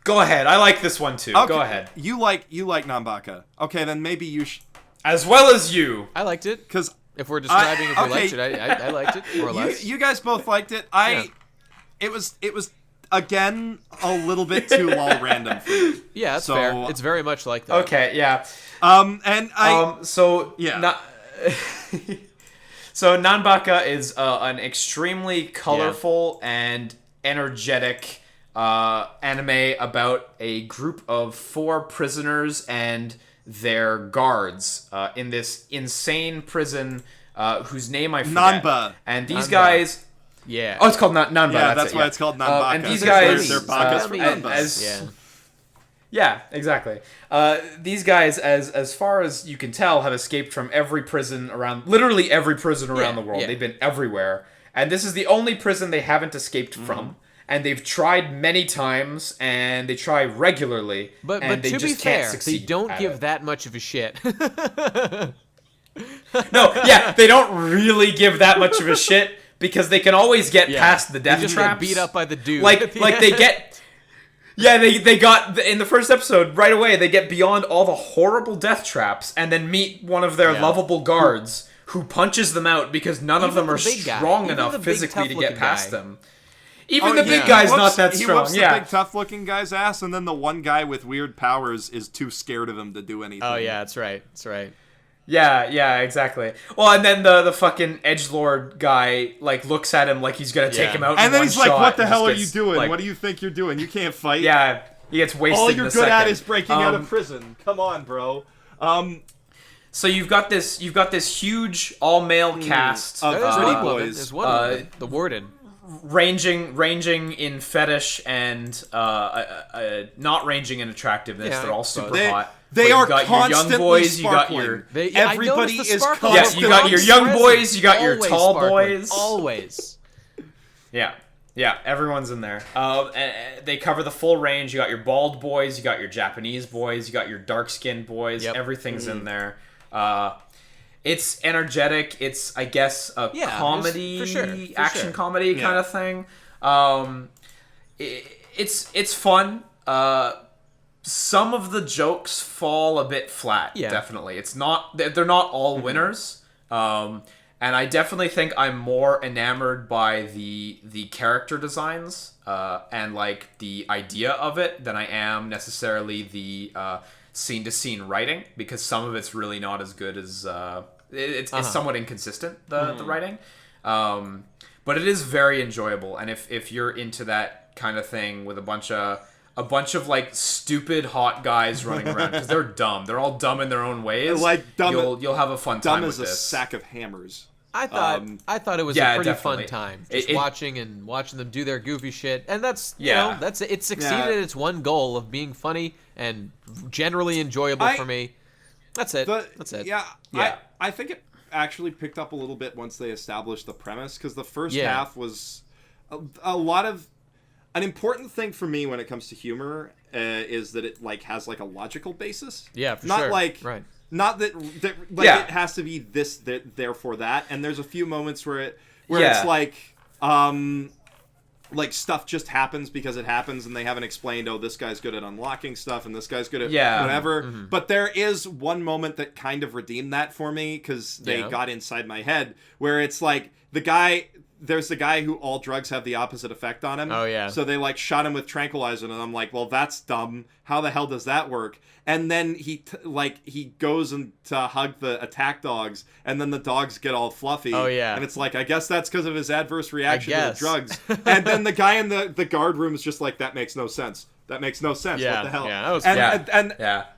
Go ahead. I like this one too. Okay. Go ahead. You like Nanbaka. Okay, then maybe you should. As well as you. I liked it. Because if we're describing if we okay. liked it, I liked it more or less. You guys both liked it. It was again a little bit too all random for me. Yeah, that's fair. It's very much like that. Okay. Yeah. So yeah. So Nanbaka is an extremely colorful and energetic anime about a group of 4 prisoners and their guards in this insane prison whose name I forget. Nanba. And these guys... Yeah. Oh, it's called Nanba. Yeah, that's why it's called Nanbaka. And these guys... They're bakas for Nanbas. Yeah, exactly. These guys, as far as you can tell, have escaped from literally every prison around the world. Yeah. They've been everywhere. And this is the only prison they haven't escaped from. And they've tried many times, and they try regularly, But and they to just be can't fair, succeed. they don't at give it. that much of a shit. No, yeah, they don't really give that much of a shit, because they can always get past the death They just traps. get beat up by the dude. Like they get... Yeah, they got, in the first episode, right away, they get beyond all the horrible death traps, and then meet one of their lovable guards, who punches them out because none of them are strong enough physically to get past them. Even the big guy's not that strong. He whoops the big tough-looking guy's ass, and then the one guy with weird powers is too scared of him to do anything. Oh yeah, that's right. Yeah, exactly. Well, and then the fucking edgelord guy looks at him like he's gonna take him out. And in then one he's like, shot "What the and hell are just you gets, doing? What do you think you're doing? You can't fight." Yeah, he gets wasted. All you're in a good second. at is breaking out of prison. Come on, bro. So you've got this huge all male cast of There's boys. There's one of them, the warden. ranging in fetish and not ranging in attractiveness. Yeah, They're all super They- hot. They But are you got your young constantly boys. sparkling. You got your Everybody I noticed the is sparkle. constant. Yeah, you got your young boys, you got your Always tall sparkling. boys. Always. Yeah, everyone's in there. They cover the full range. You got your bald boys, you got your Japanese boys, you got your dark-skinned boys. Yep. Everything's in there. It's energetic. It's, I guess, a comedy, for sure. action comedy kind of thing. It's fun. Some of the jokes fall a bit flat. Yeah. Definitely. It's not. They're not all winners. And I definitely think I'm more enamored by the character designs and like the idea of it than I am necessarily the scene to scene writing, because some of it's really not as good as it's somewhat inconsistent, the writing. But it is very enjoyable, and if you're into that kind of thing with a bunch of like stupid hot guys running around, because they're dumb. They're all dumb in their own ways. Like dumb. You'll have a fun time Dumb with as a this. sack of hammers. I thought it was yeah, a pretty definitely. fun time, just It- watching them do their goofy shit, and that's it succeeded at its one goal of being funny and generally enjoyable for me. That's it. That's it. Yeah. Yeah. I think it actually picked up a little bit once they established the premise, because the first half was a lot of an important thing for me when it comes to humor is that it like has like a logical basis. Yeah, for not sure. like Right. Not that it has to be this, that, therefore that. And there's a few moments where it's like stuff just happens because it happens, and they haven't explained, oh, this guy's good at unlocking stuff, and this guy's good at whatever. Mm-hmm. But there is one moment that kind of redeemed that for me, because they got inside my head, where it's like there's the guy who all drugs have the opposite effect on him. Oh, yeah. So they like shot him with tranquilizer, and I'm like, well, that's dumb. How the hell does that work? And then he goes to hug the attack dogs, and then the dogs get all fluffy. Oh, yeah. And it's like, I guess that's because of his adverse reaction to the guess. drugs. And then the guy in the guard room is just like, that makes no sense. That makes no sense. Yeah, What the hell? yeah, that was And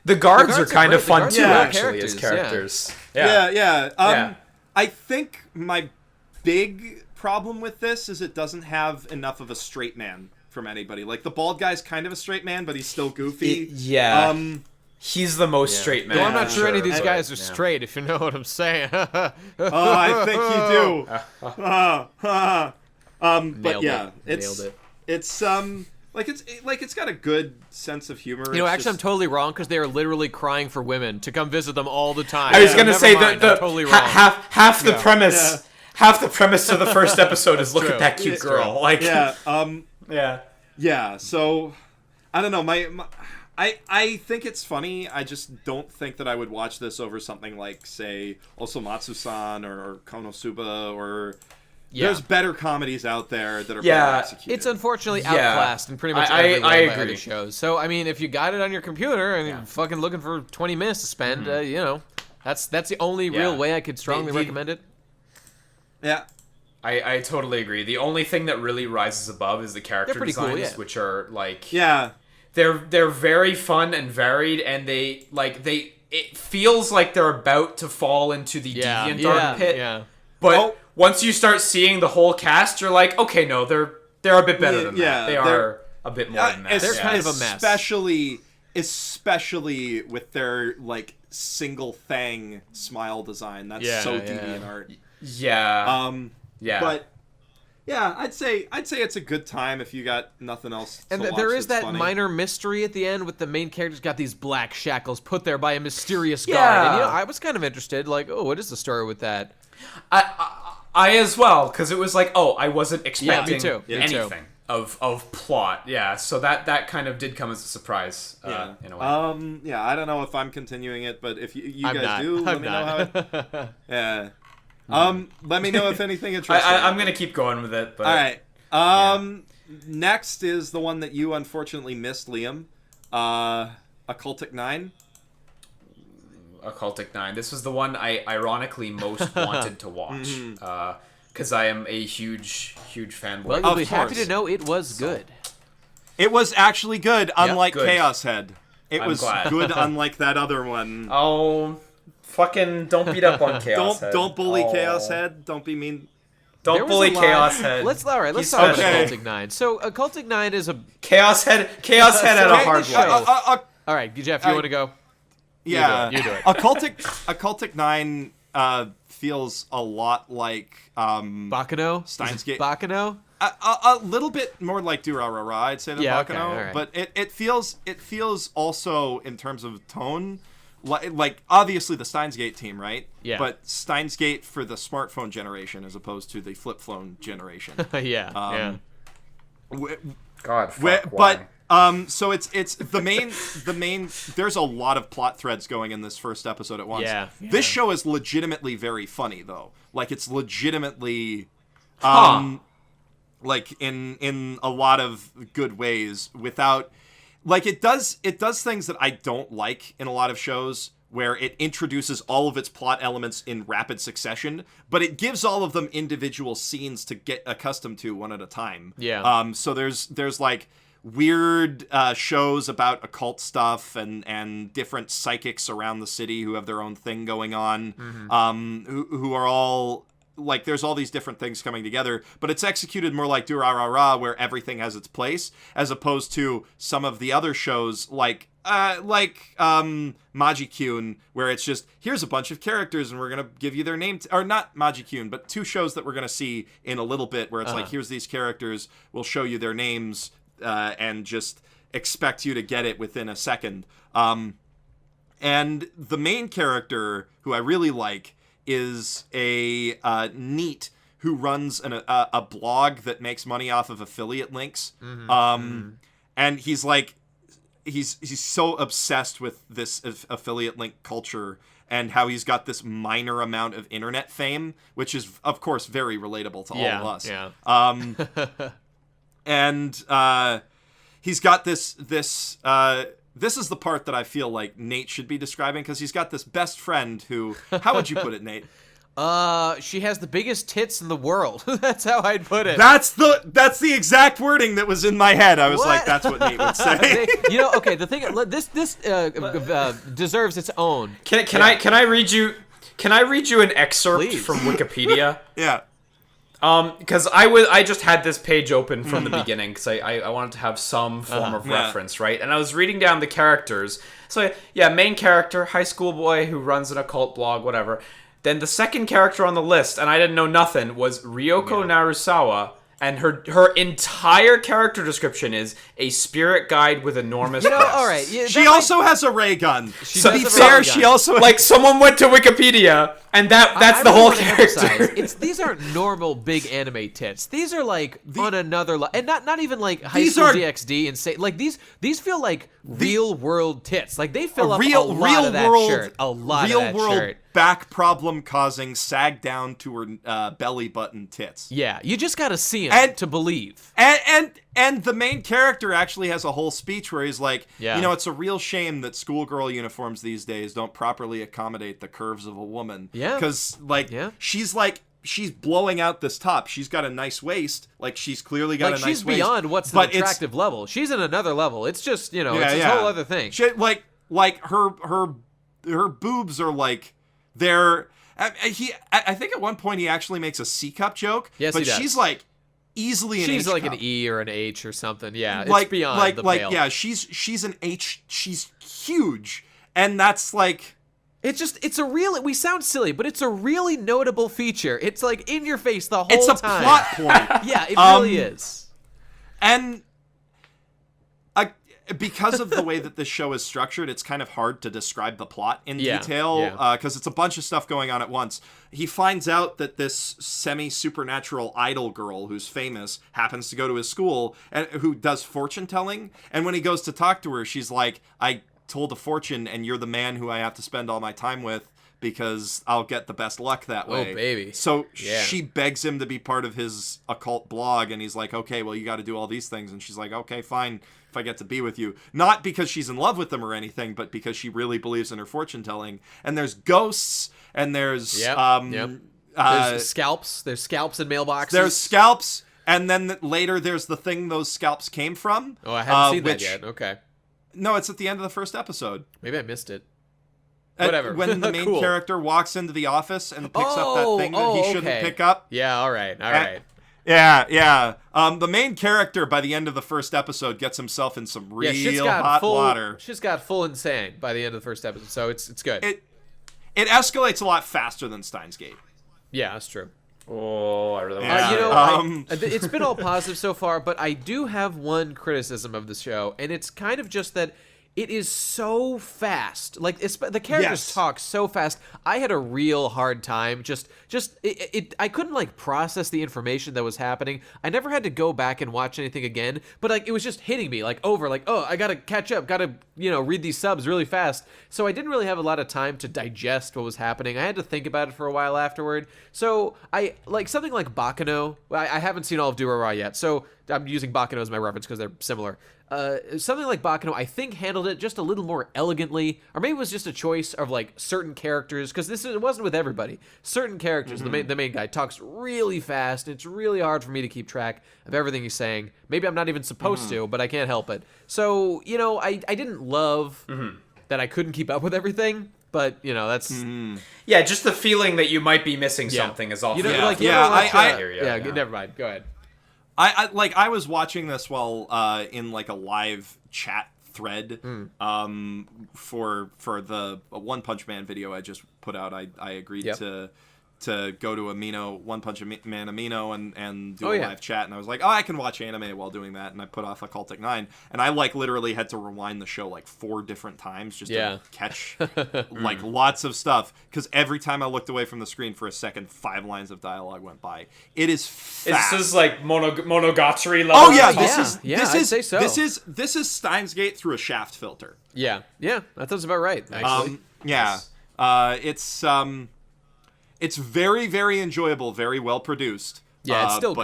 the guards are are kind great. of fun The guards too, are real actually, as characters, characters. Yeah. I think my big problem with this is it doesn't have enough of a straight man from anybody. Like, the bald guy's kind of a straight man, but he's still goofy. He's the most straight man. Well, I'm not sure any of these guys are straight, if you know what I'm saying. Oh, I think you do. But yeah, Nailed it. It's it's got a good sense of humor. You know, actually, I'm totally wrong because they are literally crying for women to come visit them all the time. I was gonna say that the totally wrong. half the premise. Yeah. Half the premise of the first episode is look at that cute girl. Like, yeah. So, I don't know. I think it's funny. I just don't think that I would watch this over something like, say, Osomatsu-san or Konosuba or. Yeah. There's better comedies out there that are better executed. It's unfortunately outclassed in pretty much every way by other shows. So, I mean, if you got it on your computer and you're fucking looking for 20 minutes to spend, you know, that's the only real way I could strongly recommend it. Yeah. I totally agree. The only thing that really rises above is the character designs, which are like they're very fun and varied, and it feels like they're about to fall into the deviant dark pit. Yeah. But once you start seeing the whole cast, you're like, okay, no, they're a bit better than that. They are a bit more than that. They're kind of a mess. Especially with their like single fang smile design. That's so deviant art. Yeah. But yeah, I'd say it's a good time if you got nothing else to watch. And there is that funny. minor mystery at the end with the main character's got these black shackles put there by a mysterious guard. And you know, I was kind of interested, like, oh, what is the story with that? I as well, because it was like, oh, I wasn't expecting anything of plot. Yeah, so that kind of did come as a surprise in a way. I don't know if I'm continuing it, but if you guys do, let me know how it... let me know if anything interesting. I'm gonna keep going with it. But, all right. Next is the one that you unfortunately missed, Liam. Occultic 9. Occultic 9. This was the one I ironically most wanted to watch. Because I am a huge fanboy. Well, you'll be happy to know it was good. It was actually good, unlike good. Chaos Head. I'm was glad. Good, unlike that other one. Oh, fucking don't beat up on Chaos Head. Don't bully Chaos Head. Don't be mean. Don't bully Chaos Head. Let's talk about Occultic 9. So Occultic 9 is a Chaos Head had a hard one. All right, Jeff, you want to go? Yeah, you do it. Occultic 9 feels a lot like Bakano? Steins Gate. Bakano? A little bit more like Durarara, I'd say, than Bakano. Right. But it feels also, in terms of tone, like obviously the Steins Gate team, right? Yeah. But Steins Gate for the smartphone generation as opposed to the flip phone generation. God, but so it's the main. There's a lot of plot threads going in this first episode at once. Yeah. This show is legitimately very funny though. Like it's legitimately, like in a lot of good ways. Without, like it does things that I don't like in a lot of shows where it introduces all of its plot elements in rapid succession, but it gives all of them individual scenes to get accustomed to one at a time. Yeah. So there's like weird shows about occult stuff and different psychics around the city who have their own thing going on, who are all like, there's all these different things coming together, but it's executed more like Durarara, where everything has its place, as opposed to some of the other shows like Magic-kyun, where it's just, here's a bunch of characters and we're going to give you their name, or not Magic-kyun, but two shows that we're going to see in a little bit, where it's like, here's these characters, we'll show you their names, and just expect you to get it within a second. And the main character, who I really like, is a NEET who runs a blog that makes money off of affiliate links. And he's like, he's so obsessed with this affiliate link culture and how he's got this minor amount of internet fame, which is of course very relatable to all of us. Yeah. And he's got this is the part that I feel like Nate should be describing, because he's got this best friend who, how would you put it, Nate? She has the biggest tits in the world. That's how I'd put it. That's the exact wording that was in my head. I was like, that's what Nate would say. You know, okay, the thing, this deserves its own. Can I read you an excerpt from Wikipedia? Yeah. Because I just had this page open from the beginning because I wanted to have some form of reference, right? And I was reading down the characters. So yeah, main character, high school boy who runs an occult blog, whatever. Then the second character on the list, and I didn't know nothing, was Ryoko Narusawa. And her entire character description is a spirit guide with enormous breasts. All right. Yeah, she also has a ray gun. To be fair, she also like someone went to Wikipedia, and that's the whole character. These aren't normal big anime tits. These are like on another level, and not even like high school DxD and say like these feel like real world tits. Like they fill up a lot of that shirt. A lot of that shirt. Back problem causing sag down to her belly button tits. Yeah, you just gotta see him to believe. And the main character actually has a whole speech where he's like, it's a real shame that schoolgirl uniforms these days don't properly accommodate the curves of a woman. Yeah. Because she's blowing out this top. She's got a nice waist. Like she's clearly got a nice waist. She's beyond what's the attractive level. She's in another level. It's just it's a whole other thing. Like her boobs are like. I think at one point he actually makes a C cup joke. Yes, but he does. she's like easily an H. She's like cup. an E or an H or something. Yeah, like, it's beyond the pale. Yeah, she's an H. She's huge, and that's like. We sound silly, but it's a really notable feature. It's like in your face the whole time. It's a plot point. Yeah, it really is. And because of the way that this show is structured, it's kind of hard to describe the plot in detail because it's a bunch of stuff going on at once. He finds out that this semi-supernatural idol girl who's famous happens to go to his school and who does fortune telling. And when he goes to talk to her, she's like, I told a fortune and you're the man who I have to spend all my time with because I'll get the best luck that way. Oh, baby. So she begs him to be part of his occult blog, and he's like, okay, well, you got to do all these things. And she's like, okay, fine, if I get to be with you. Not because she's in love with him or anything, but because she really believes in her fortune-telling. And there's ghosts, and there's... there's scalps. There's scalps in mailboxes. There's scalps, and then later there's the thing those scalps came from. Oh, I haven't seen that yet. Okay. No, it's at the end of the first episode. Maybe I missed it. Whatever. When the main character walks into the office and picks up that thing that he shouldn't pick up. Yeah, all right. Yeah. The main character, by the end of the first episode, gets himself in some real hot water. She's got full insane by the end of the first episode, so it's good. It escalates a lot faster than Steins Gate. Yeah, that's true. Oh, I really want to it's been all positive so far, but I do have one criticism of the show, and it's kind of just that it is so fast. Like the characters talk so fast. I had a real hard time. I couldn't like process the information that was happening. I never had to go back and watch anything again. But like it was just hitting me like over. Like I gotta catch up. Gotta read these subs really fast. So I didn't really have a lot of time to digest what was happening. I had to think about it for a while afterward. So I like something like Bakano. I haven't seen all of Durara yet. So I'm using Bakano as my reference because they're similar. Something like Bakano, I think, handled it just a little more elegantly, or maybe it was just a choice of like certain characters, because it wasn't with everybody. Certain characters, the main guy talks really fast, and it's really hard for me to keep track of everything he's saying. Maybe I'm not even supposed to, but I can't help it. So I didn't love that I couldn't keep up with everything. But that's just the feeling that you might be missing something is all. Never mind. Go ahead. I was watching this while in like a live chat thread for the One Punch Man video I just put out. I agreed to go to One Punch Man Amino and do a live chat, and I was like, I can watch anime while doing that, and I put off Occultic 9, and I like literally had to rewind the show like 4 different times just to catch like lots of stuff, because every time I looked away from the screen for a second, 5 lines of dialogue went by. It is fast. This is like Monogatari level. Oh yeah, I'd say so. This is Steins Gate through a Shaft filter. Yeah, that sounds about right. Actually, It's very, very enjoyable, very well produced. Yeah, it's still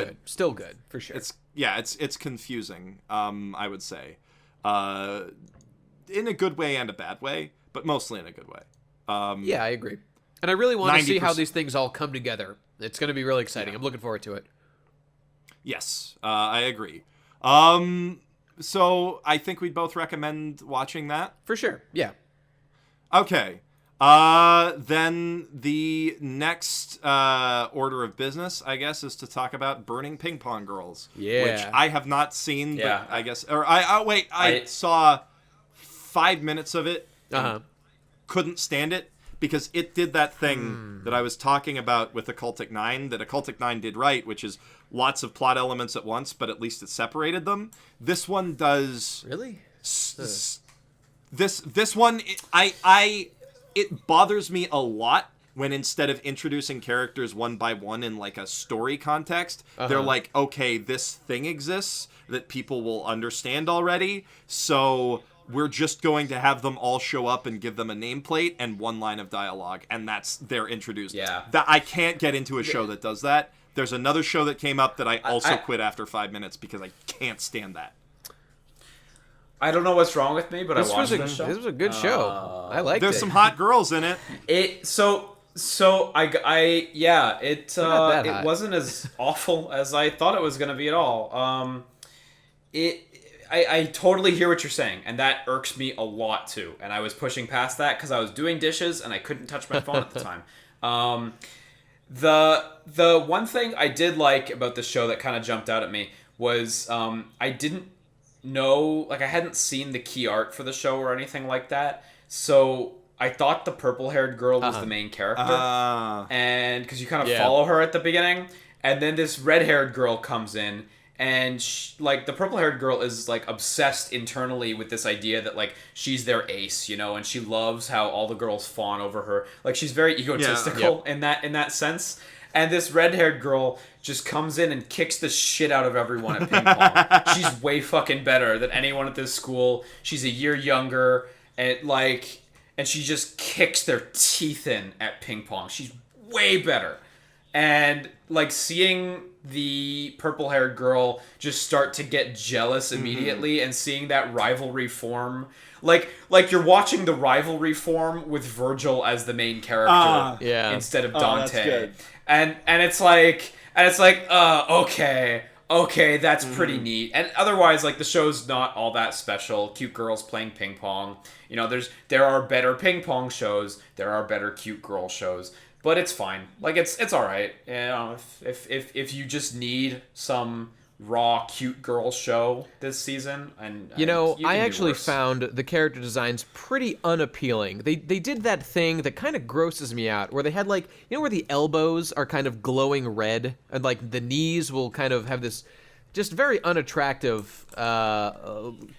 good for sure. It's confusing. I would say, in a good way and a bad way, but mostly in a good way. I agree, and I really want to see how these things all come together. It's going to be really exciting. I'm looking forward to it. Yes, I agree. So I think we'd both recommend watching that for sure. Yeah. Okay. Then the next order of business, I guess, is to talk about Burning Ping Pong Girls. Yeah. Which I have not seen, Yeah. but I guess... Or I saw 5 minutes of it. Couldn't stand it because it did that thing that I was talking about with Occultic 9 that Occultic 9 did right, which is lots of plot elements at once, but at least it separated them. This one does... Really? This one, it bothers me a lot when instead of introducing characters one by one in like a story context, they're like, okay, this thing exists that people will understand already, so we're just going to have them all show up and give them a nameplate and one line of dialogue, and they're introduced. Yeah. That I can't get into a show that does that. There's another show that came up that I also quit after 5 minutes because I can't stand that. I don't know what's wrong with me, but I watched this show. This was a good show. I liked it. There's some hot girls in it. It wasn't as awful as I thought it was going to be at all. I totally hear what you're saying, and that irks me a lot too. And I was pushing past that because I was doing dishes and I couldn't touch my phone at the time. The one thing I did like about the show that kind of jumped out at me was I didn't know, like I hadn't seen the key art for the show or anything like that, so I thought the purple-haired girl was the main character, and because you kind of follow her at the beginning, and then this red-haired girl comes in, and the purple-haired girl is like obsessed internally with this idea that like she's their ace, you know, and she loves how all the girls fawn over her. Like she's very egotistical in that sense. And this red-haired girl just comes in and kicks the shit out of everyone at ping pong. She's way fucking better than anyone at this school. She's a year younger, and she just kicks their teeth in at ping pong. She's way better. And like seeing the purple-haired girl just start to get jealous immediately and seeing that rivalry form, like you're watching the rivalry form with Virgil as the main character instead of Dante. That's good. And it's like okay, that's pretty neat. And otherwise, like the show's not all that special. Cute girls playing ping pong. You know, there are better ping pong shows. There are better cute girl shows. But it's fine. Like it's all right. You know, if you just need some raw cute girl show this season, and I actually found the character designs pretty unappealing. They did that thing that kind of grosses me out, where they had like, you know, where the elbows are kind of glowing red, and like the knees will kind of have this just very unattractive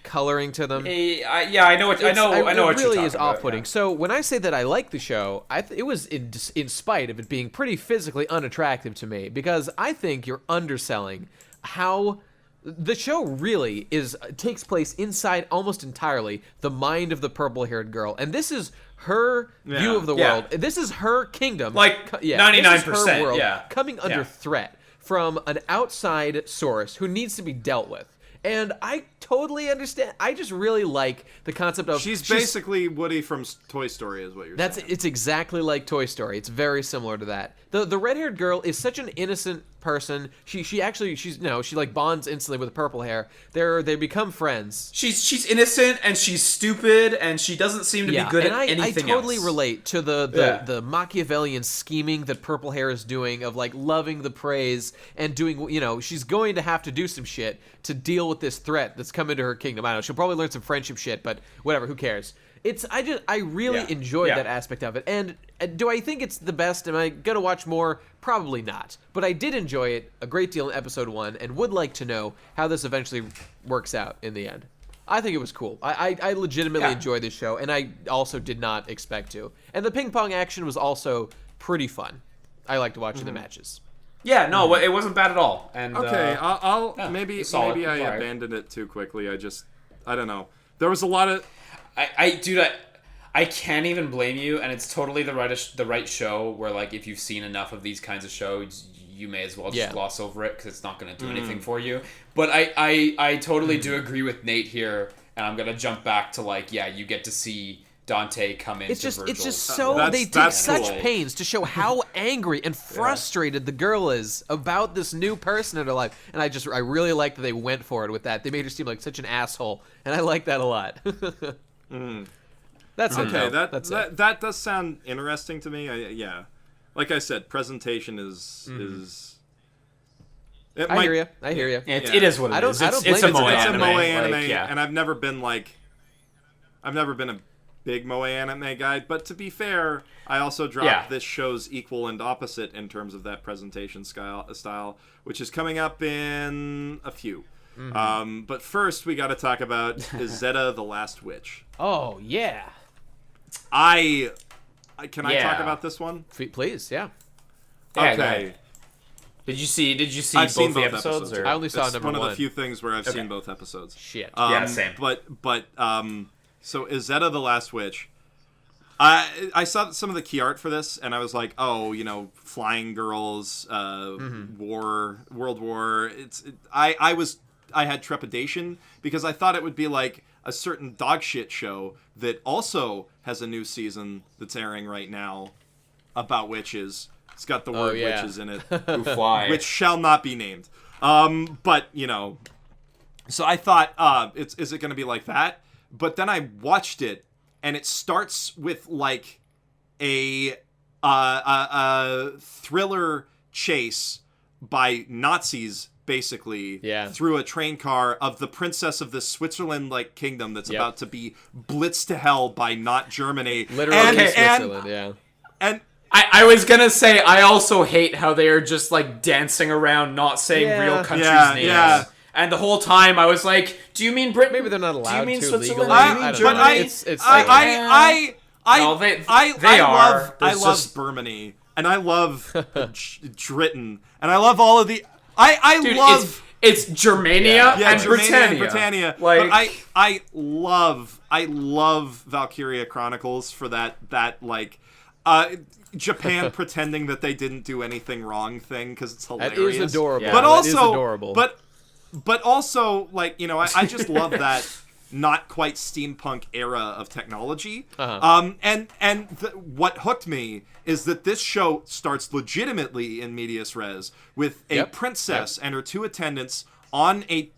coloring to them. I know what it you're really talking is about, off-putting. yeah. So when I say that I like the show, it was in spite of it being pretty physically unattractive to me, because I think you're underselling how the show really takes place inside almost entirely the mind of the purple-haired girl, and this is her view of the world. This is her kingdom, like 99%, her world coming under threat from an outside source who needs to be dealt with. And I totally understand. I just really like the concept of... She's basically Woody from Toy Story is what you're saying. It's exactly like Toy Story. It's very similar to that. The red-haired girl is such an innocent person. She like bonds instantly with the purple hair. They become friends. She's innocent and she's stupid and she doesn't seem to be good at anything else. I totally relate to the Machiavellian scheming that purple hair is doing, of like loving the praise and doing, you know, she's going to have to do some shit to deal with this threat that's come into her kingdom. I don't know, she'll probably learn some friendship shit, but whatever, who cares? I really enjoyed that aspect of it. And do I think it's the best? Am I gonna watch more? Probably not. But I did enjoy it a great deal in episode 1, and would like to know how this eventually works out in the end. I think it was cool. I legitimately enjoyed this show, and I also did not expect to. And the ping pong action was also pretty fun. I liked watching the matches. Yeah, no, it wasn't bad at all. And okay, maybe I abandoned it too quickly. I don't know. There was a lot of... I can't even blame you, and it's totally the right show where, like, if you've seen enough of these kinds of shows, you may as well just gloss over it because it's not going to do anything for you. But I totally do agree with Nate here, and I'm going to jump back to, like, you get to see Dante come into Virgil. It's just so... they take such pains to show how angry and frustrated the girl is about this new person in her life. And I really like that they went for it with that. They made her seem like such an asshole, and I like that a lot. That's okay. it. That does sound interesting to me. Yeah, like I said, presentation is. I hear you. It is what it is. It's a Moe anime. Like, and I've never been a big Moe anime guy. But to be fair, I also dropped this show's equal and opposite in terms of that presentation style, which is coming up in a few. But first, we got to talk about Izetta, the Last Witch. Oh yeah. Can I talk about this one? Please, yeah. Okay. Did you see I've seen both the both episodes? Or? I only saw number one. One of the few things where I've seen both episodes. Shit. Same. But so Izetta, the Last Witch. I saw some of the key art for this, and I was like, oh, flying girls, World War. I had trepidation because I thought it would be like a certain dog shit show that also has a new season that's airing right now about witches. It's got the word witches in it. Who fly. Which shall not be named. But, so I thought, is it going to be like that? But then I watched it, and it starts with, like, a thriller chase by Nazis, basically, through a train car of the princess of this Switzerland-like kingdom that's about to be blitzed to hell by not Germany. Literally Switzerland, And I was gonna say, I also hate how they are just, like, dancing around, not saying real countries' names. Yeah. And the whole time I was like, do you mean Britain? Maybe they're not allowed to. Do you mean Switzerland? I don't know. I love Burmany, and I love Dritten, and I love all of the... It's Germania and Britannia. Like, but I love Valkyria Chronicles for that like Japan pretending that they didn't do anything wrong thing, because it's hilarious. That is adorable. But that also, is adorable. But also, like, I just love that not quite steampunk era of technology. And what hooked me is that this show starts legitimately in medias res with a princess and her two attendants on a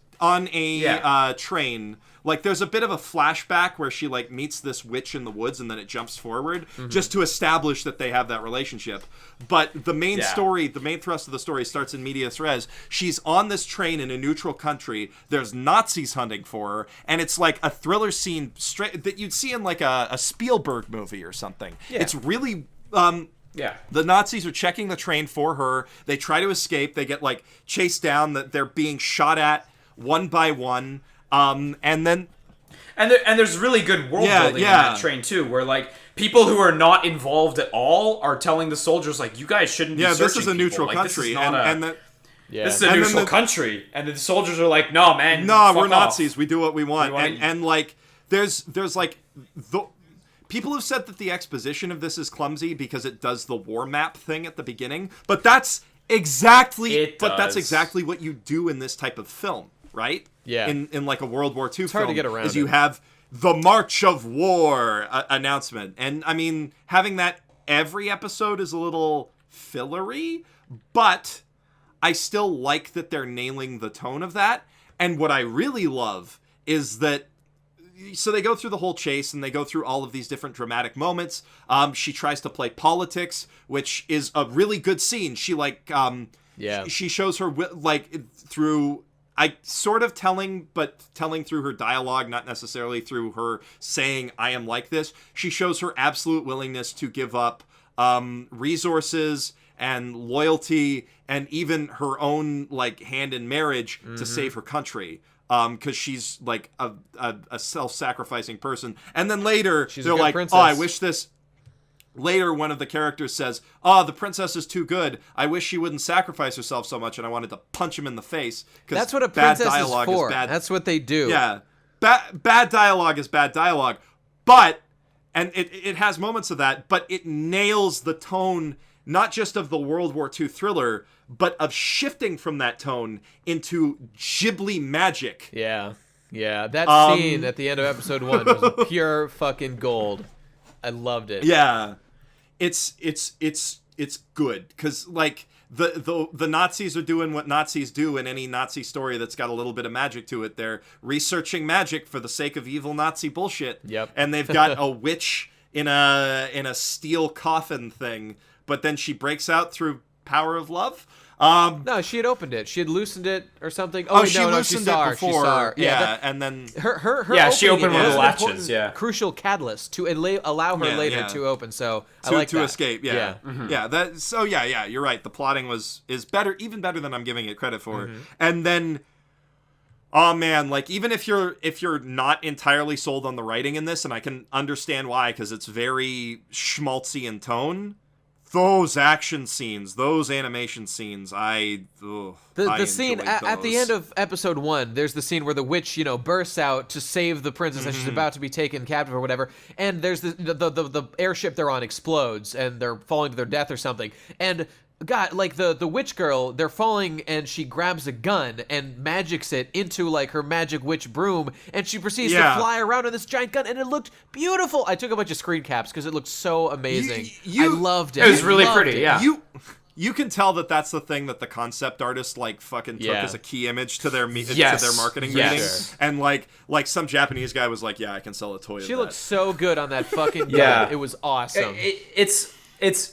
train. Like, there's a bit of a flashback where she, like, meets this witch in the woods, and then it jumps forward just to establish that they have that relationship. But the main story, the main thrust of the story starts in medias res. She's on this train in a neutral country. There's Nazis hunting for her, and it's like a thriller scene that you'd see in, like, a Spielberg movie or something. Yeah. It's really... The Nazis are checking the train for her. They try to escape. They get, like, chased down. That they're being shot at one by one. And there's really good world building in that train too, where, like, people who are not involved at all are telling the soldiers, like, you guys shouldn't be searching this is a neutral country, this is a neutral country, and the soldiers are like, no, man, we're Nazis, we do what we want. And like, there's like the people have said that the exposition of this is clumsy because it does the war map thing at the beginning, but that's exactly what you do in this type of film, right? Yeah. In like a World War II it's film. hard to get around. You have the March of War announcement. And I mean, having that every episode is a little fillery, but I still like that they're nailing the tone of that. And what I really love is that, so they go through the whole chase and they go through all of these different dramatic moments. She tries to play politics, which is a really good scene. She like, she shows her like through, sort of telling through her dialogue, not necessarily through her saying, I am like this. She shows her absolute willingness to give up resources and loyalty and even her own, like, hand in marriage to save her country. Because she's, like, a self-sacrificing person. And then later, they're like, princess. Oh, I wish this... Later, one of the characters says, oh, the princess is too good. I wish she wouldn't sacrifice herself so much, and I wanted to punch him in the face. That's what a princess is for. That's what they do. Yeah. Bad dialogue is bad dialogue. But, and it has moments of that, but it nails the tone, not just of the World War II thriller, but of shifting from that tone into Ghibli magic. Yeah. Yeah. That scene at the end of episode 1 was pure fucking gold. I loved it. Yeah. It's good because, like, the Nazis are doing what Nazis do in any Nazi story that's got a little bit of magic to it. They're researching magic for the sake of evil Nazi bullshit. Yep. And they've got a witch in a steel coffin thing, but then she breaks out through power of love. No, she had opened it. She had loosened it or something. She loosened it before. Yeah, and then her she opened one of the latches. Yeah, crucial catalyst to allow her later to open. So I like to that. escape. Yeah, you're right. The plotting is better, even better than I'm giving it credit for. And then, oh man, like even if you're not entirely sold on the writing in this, and I can understand why, because it's very schmaltzy in tone. Those action scenes, those animation scenes, I scene at the end of episode 1, there's the scene where the witch, bursts out to save the princess and she's about to be taken captive or whatever, and there's the airship they're on explodes and they're falling to their death or something, and God, like the witch girl, they're falling and she grabs a gun and magics it into like her magic witch broom, and she proceeds to fly around on this giant gun, and it looked beautiful. I took a bunch of screen caps because it looked so amazing. I loved it. It was really pretty. Yeah. You can tell that that's the thing that the concept artist like fucking took as a key image to their to their marketing meeting, and like some Japanese guy was like, I can sell a toy. She looked so good on that fucking gun. It was awesome. It's.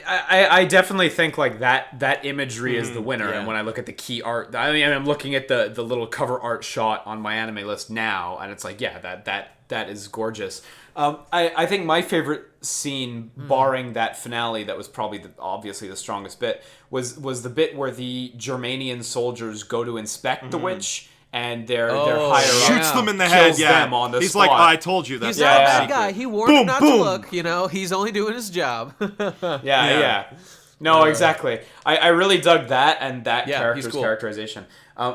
I definitely think like that imagery is the winner, and when I look at the key art, I mean, I'm looking at the little cover art shot on my anime list now, and it's like, that is gorgeous. I think my favorite scene, barring that finale, that was probably obviously the strongest bit, was the bit where the Germanian soldiers go to inspect the witch. And their higher shoots them in the head. Them on the He's spot. like, I told you that. He's not a bad guy. He warned him not to look. He's only doing his job. No, exactly. I really dug that and that character's cool. characterization.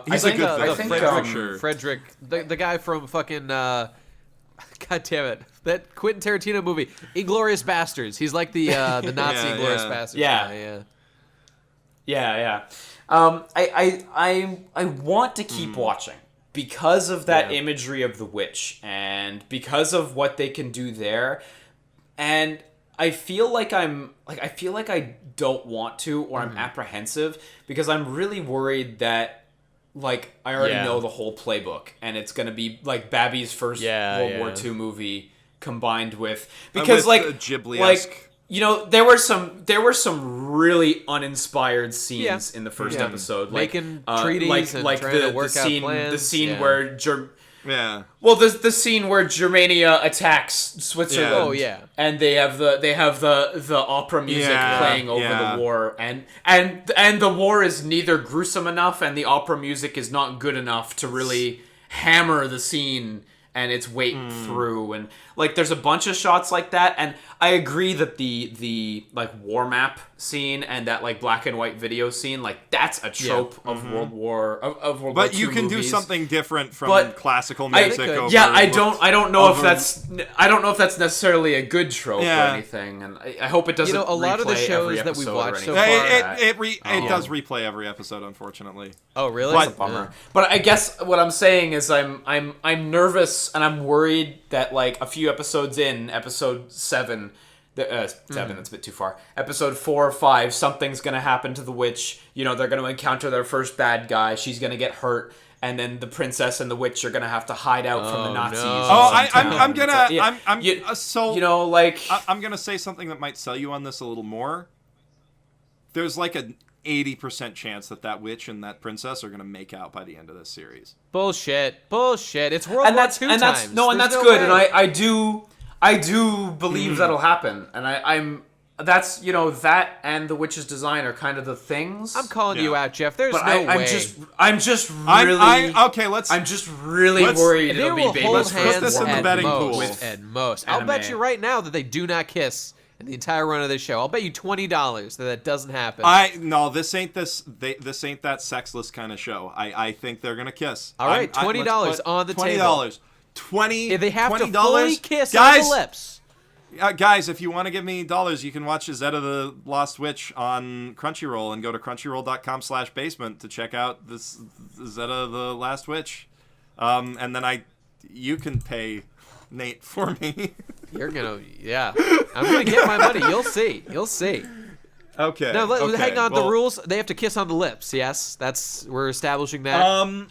He's a good Frederick, the guy from fucking God damn it, that Quentin Tarantino movie, Inglourious Bastards. He's like the Nazi Inglourious Bastards. Yeah. I want to keep watching because of that imagery of the witch and because of what they can do there, and I feel like I don't want to, or I'm apprehensive because I'm really worried that like I already know the whole playbook and it's gonna be like Babby's first World War II movie combined with because like Ghibli-esque. There were some really uninspired scenes in the first episode, like making treaties and trying to work out plans. The scene where the scene where Germania attacks Switzerland. Oh yeah, and they have the opera music playing over the war, and the war is neither gruesome enough, and the opera music is not good enough to really hammer the scene and its weight through, and like there's a bunch of shots like that, and I agree that the like war map scene and that like black and white video scene, like that's a trope of World War II But you can do something different from classical music. I don't know if that's necessarily a good trope or anything, and I hope it doesn't. A lot of the shows that we've watched so far, it does replay every episode, unfortunately. Oh really? That's a bummer. But I guess what I'm saying is I'm nervous and I'm worried that like a few episodes in, episode 7, that's a bit too far. Episode 4 or 5, something's gonna happen to the witch. They're gonna encounter their first bad guy. She's gonna get hurt, and then the princess and the witch are gonna have to hide out from the Nazis. No. I'm gonna say something that might sell you on this a little more. There's like an 80% chance that witch and that princess are gonna make out by the end of this series. Bullshit. It's World War II times. And that's good. Way. And I do believe that'll happen. And that's that and the witch's design are kind of the things. I'm calling you out, Jeff. There's no way. I'm just really worried it'll be baby. Let's put this in the betting pool. At most. I'll bet you right now that they do not kiss in the entire run of this show. I'll bet you $20 that doesn't happen. This ain't that sexless kind of show. I think they're gonna kiss. All right, $20 on the table. $20. They have to $20. fully kiss on the lips. Guys, if you want to give me dollars, you can watch Izetta the Lost Witch on Crunchyroll and go to crunchyroll.com/basement to check out this Izetta the Last Witch. And then you can pay Nate for me. I'm gonna get my money. You'll see. Okay. Now, okay. hang on. Well, The rules, they have to kiss on the lips. Yes, we're establishing that.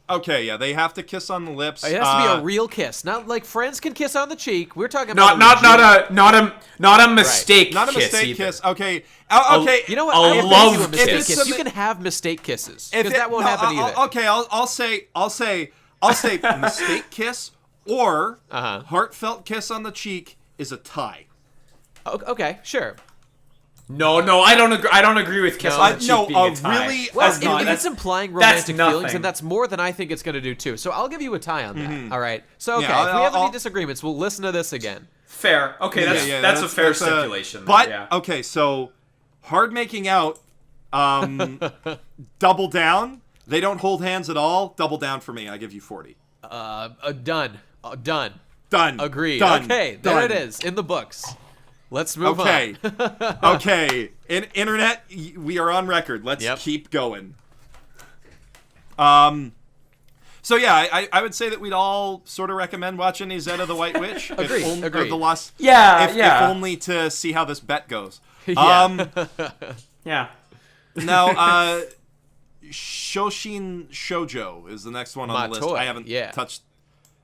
Okay, yeah, they have to kiss on the lips. It has to be a real kiss, not like friends can kiss on the cheek. We're talking about not a mistake. Not a kiss mistake either. kiss. Okay. Okay. You know what? A I have to love give you a mistake kiss. kiss. You can have mistake kisses because that won't happen either. Okay, I'll say mistake kiss or heartfelt kiss on the cheek is a tie. Okay, sure. No, I don't agree. I don't agree with kiss on the cheek being a tie. Really? Well, That's not- if it's implying that's romantic feelings, nothing. and that's more than I think it's going to do too. So I'll give you a tie on that. All right. So okay, Yeah, if we have any I'll- disagreements, we'll listen to this again. Fair. Okay, that's a fair stipulation. But yeah. okay, so hard making out, double down. They don't hold hands at all. Double down for me. I give you 40. Done. Done. Done. Agreed. Done. Okay, there it is in the books. Let's move Okay. on. Okay. Internet, we are on record. Let's keep going. So yeah, I would say that we'd all sort of recommend watching Izetta the White Witch. Agreed. Or the Lost. Yeah, if yeah. only to see how this bet goes. Yeah. Yeah. Now, Soushin Shoujo is the next one on the list. Matoi, I haven't yeah. touched.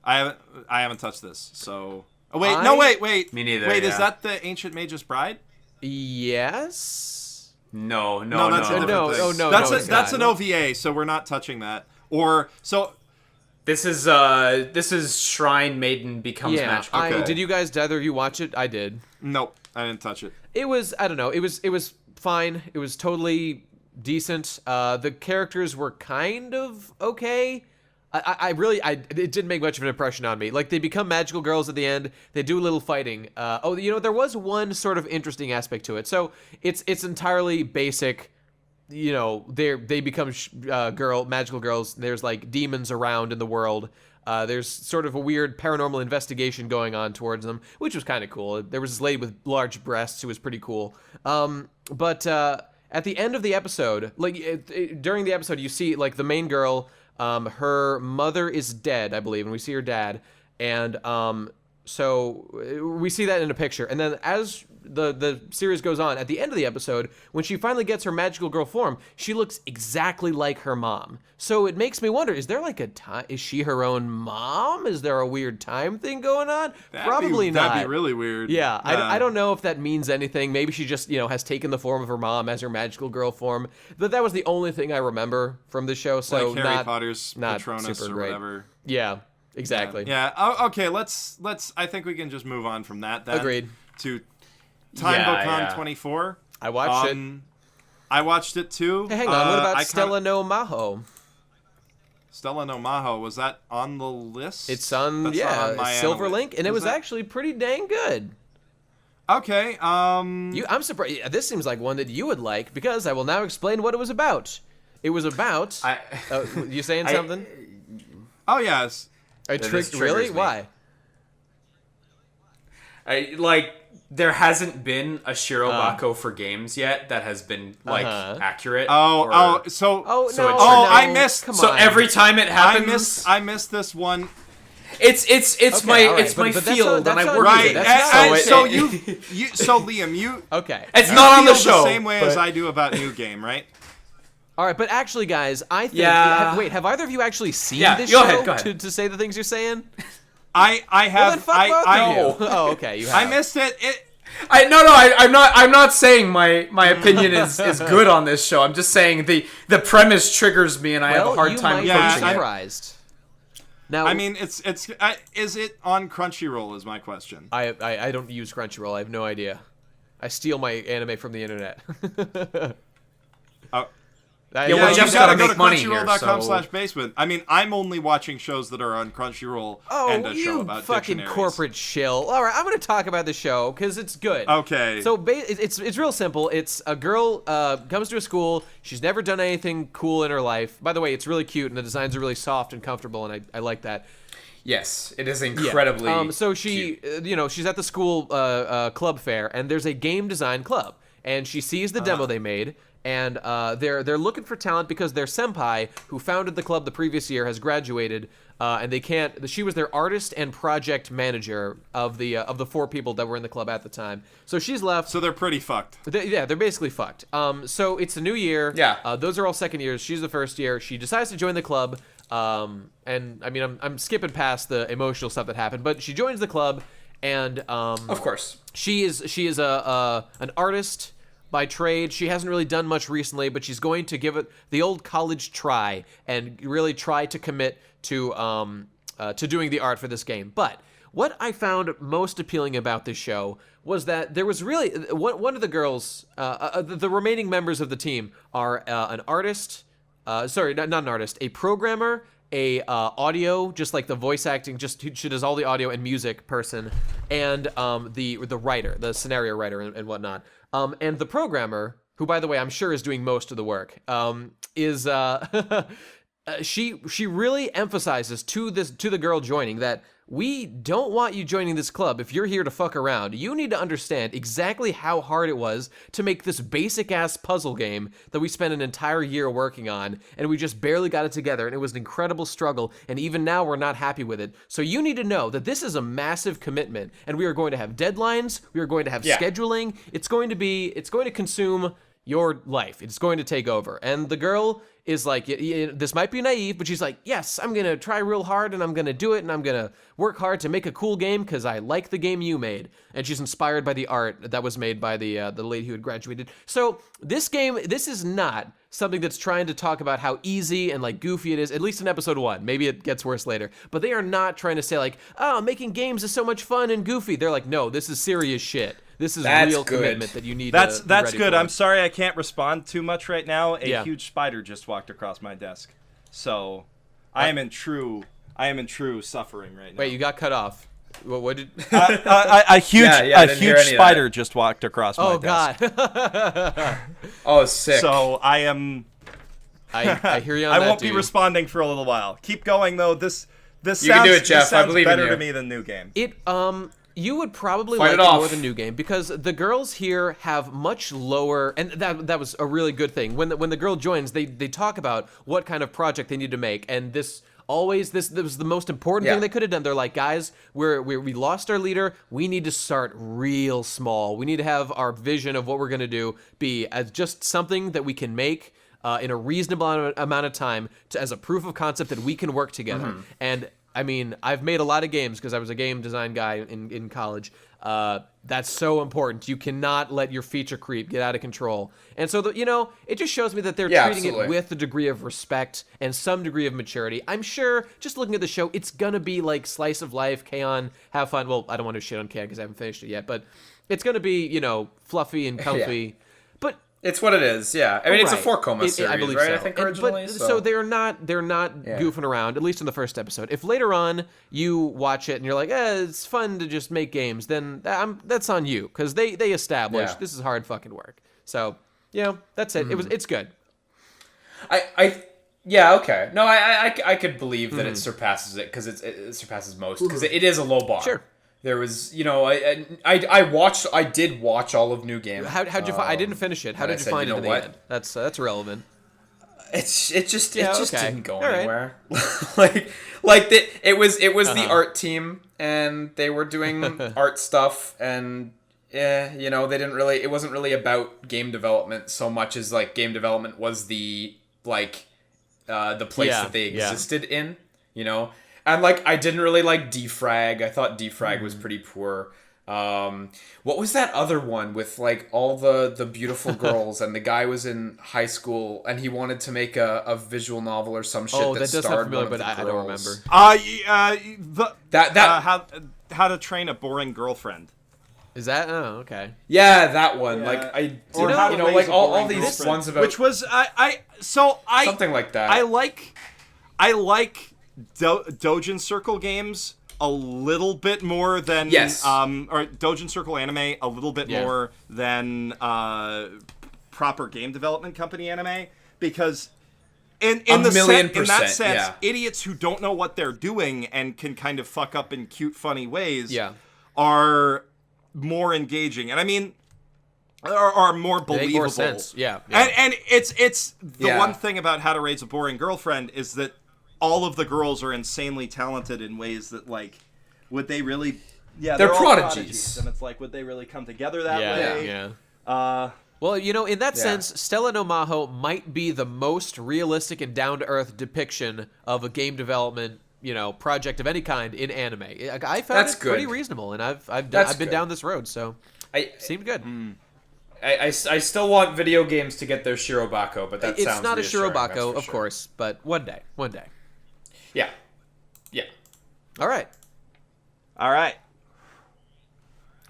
I haven't touched this. So. Oh wait, wait. Me neither, Wait, yeah. is that the Ancient Mage's Bride? Yes. No. that's a different no, thing. oh, no, That's no, a, it's that's not. an OVA, so we're not touching that. Or so. This is Shrine Maiden becomes magical. Did you guys, either of you watch it? I did. Nope, I didn't touch it. It was, I don't know, it was fine. It was totally decent. The characters were kind of okay. It didn't make much of an impression on me. Like, they become magical girls at the end. They do a little fighting. There was one sort of interesting aspect to it. So it's entirely basic. They become magical girls. There's like demons around in the world. There's sort of a weird paranormal investigation going on towards them, which was kind of cool. There was this lady with large breasts who was pretty cool. But at the end of the episode, during the episode, you see like the main girl. Her mother is dead, I believe, and we see her dad. And so we see that in a picture. And then as the series goes on, at the end of the episode, when she finally gets her magical girl form, she looks exactly like her mom. So it makes me wonder, is there like a time? Is she her own mom? Is there a weird time thing going on? Probably not. That'd be really weird. Yeah, I don't know if that means anything. Maybe she just, has taken the form of her mom as her magical girl form. But that was the only thing I remember from the show. So like Harry Potter's Patronus super or great. whatever. Yeah, exactly. Yeah. Oh, okay. Let's. I think we can just move on from that. Then Agreed. To Time Bokan 24. I watched it. I watched it too. Hey, hang on. What about Stella no Mahou? Stella no Mahou, was that on the list? It's on, That's not on my Silver analytics. Link, and it was actually pretty dang good. Okay. I'm surprised. This seems like one that you would like, because I will now explain what it was about. It was about. You saying something? Oh yes. Really? Why? There hasn't been a Shirobako for games yet that has been accurate. I missed. Come so on. every time it happens, I missed this one. It's my but field, and I work Right. with it. So Liam, you. Okay. It's not on the feel show. The same way as I do about New Game, right? All right, but actually, guys, I think. Yeah. Wait, have either of you actually seen this go show ahead. To say the things you're saying? I have. Well, then fuck both of you. know. Oh, okay. You have. I missed it. I'm not saying my opinion is good on this show. I'm just saying the premise triggers me, and I have a hard time you approaching might be it. surprised. Now, I mean, is it on Crunchyroll? Is my question. I don't use Crunchyroll. I have no idea. I steal my anime from the internet. Yeah, You well, Jeff's gotta gotta go make to money here, Crunchyroll.com/basement. I mean, I'm only watching shows that are on Crunchyroll and a show you about fucking dictionaries. corporate shill. All right, I'm going to talk about the show because it's good. Okay. So it's real simple. It's a girl comes to a school. She's never done anything cool in her life. By the way, it's really cute and the designs are really soft and comfortable, and I like that. Yes, it is incredibly. So she, she's at the school club fair, and there's a game design club, and she sees the demo they made, and they're looking for talent because their senpai, who founded the club the previous year, has graduated, and they can't. She was their artist and project manager of the 4 people that were in the club at the time. So she's left. So they're pretty fucked. They're basically fucked. So it's a new year. Yeah. Those are all second years. She's the first year. She decides to join the club. And I mean, I'm skipping past the emotional stuff that happened, but she joins the club, and of course, she is an artist by trade. She hasn't really done much recently, but she's going to give it the old college try and really try to commit to doing the art for this game. But what I found most appealing about this show was that there was really one of the girls, the remaining members of the team are an artist. Sorry, not an artist, a programmer, a audio, just like the voice acting, she does all the audio and music person, and the writer, the scenario writer and whatnot. And the programmer, who by the way I'm sure is doing most of the work, is she really emphasizes to the girl joining that we don't want you joining this club if you're here to fuck around. You need to understand exactly how hard it was to make this basic-ass puzzle game that we spent an entire year working on, and we just barely got it together, and it was an incredible struggle, and even now we're not happy with it. So you need to know that this is a massive commitment, and we are going to have deadlines, we are going to have scheduling, it's going to consume your life. It's going to take over. And the girl is like, this might be naive, but she's like, yes, I'm going to try real hard and I'm going to do it and I'm going to work hard to make a cool game because I like the game you made. And she's inspired by the art that was made by the lady who had graduated. So this game, this is not something that's trying to talk about how easy and like goofy it is, at least in episode 1. Maybe it gets worse later. But they are not trying to say like, oh, making games is so much fun and goofy. They're like, no, this is serious shit. This is real commitment that you need. That's ready good. For. I'm sorry I can't respond too much right now. A Yeah. huge spider just walked across my desk, so I am in true suffering right now. Wait, you got cut off. What did? A huge spider just walked across my desk. Oh God. Oh, sick. So I am. I hear you on I that, won't dude. be responding for a little while. Keep going though. This You sounds, can do it, Jeff. This sounds I believe in better you. to me than New Game. It you would probably Fight like it it off. more than New Game because the girls here have much lower, and that was a really good thing. When the girl joins, they talk about what kind of project they need to make, and this was the most important thing they could have done. They're like, guys, we lost our leader. We need to start real small. We need to have our vision of what we're gonna do be as just something that we can make in a reasonable amount of time as a proof of concept that we can work together. And I mean, I've made a lot of games because I was a game design guy in college. That's so important. You cannot let your feature creep get out of control. And so, it just shows me that they're treating it with a degree of respect and some degree of maturity. I'm sure, just looking at the show, it's going to be like slice of life, K-On, have fun. Well, I don't want to shit on K-On because I haven't finished it yet, but it's going to be, fluffy and comfy. But it's what it is, yeah. I mean, it's a 4-coma series, I believe right? so. I think originally. So they're not goofing around, at least in the first episode. If later on you watch it and you're like, it's fun to just make games, then that's on you because they established this is hard fucking work. So that's it. It's good. Yeah, okay. No, I could believe that it surpasses it because it surpasses most because it is a low bar. Sure. There was, I did watch all of New Game. How'd you find? I didn't finish it. How did you find it in the end? That's relevant. It just didn't go All right. anywhere. It was the art team and they were doing art stuff and they didn't really. It wasn't really about game development so much as like game development was the place that they existed in. And, I didn't really like Defrag. I thought Defrag was pretty poor. What was that other one with, all the beautiful girls and the guy was in high school and he wanted to make a visual novel or some shit that does sound starred familiar, one of but the I don't girls. remember. How to Train a Boring Girlfriend. Is that? Oh, okay. Yeah, that one. Yeah. All these ones about... Which was, something like that. I like Dojin Circle games a little bit more than or Dojin Circle anime a little bit more than proper game development company anime because in that sense idiots who don't know what they're doing and can kind of fuck up in cute funny ways are more engaging. And I mean are more believable. Make more sense. Yeah. And it's the one thing about How to Raise a Boring Girlfriend is that all of the girls are insanely talented in ways that, like, would they really... Yeah, they're all prodigies. And it's like, would they really come together that way? Yeah. Well, you know, in that sense, Stella no Mahou might be the most realistic and down-to-earth depiction of a game development, you know, project of any kind in anime. I found it pretty reasonable, and I've been down this road, so it seemed good. I still want video games to get their Shirobako, but that sounds it's not a reassuring, Shirobako, of course, but one day. Yeah. All right.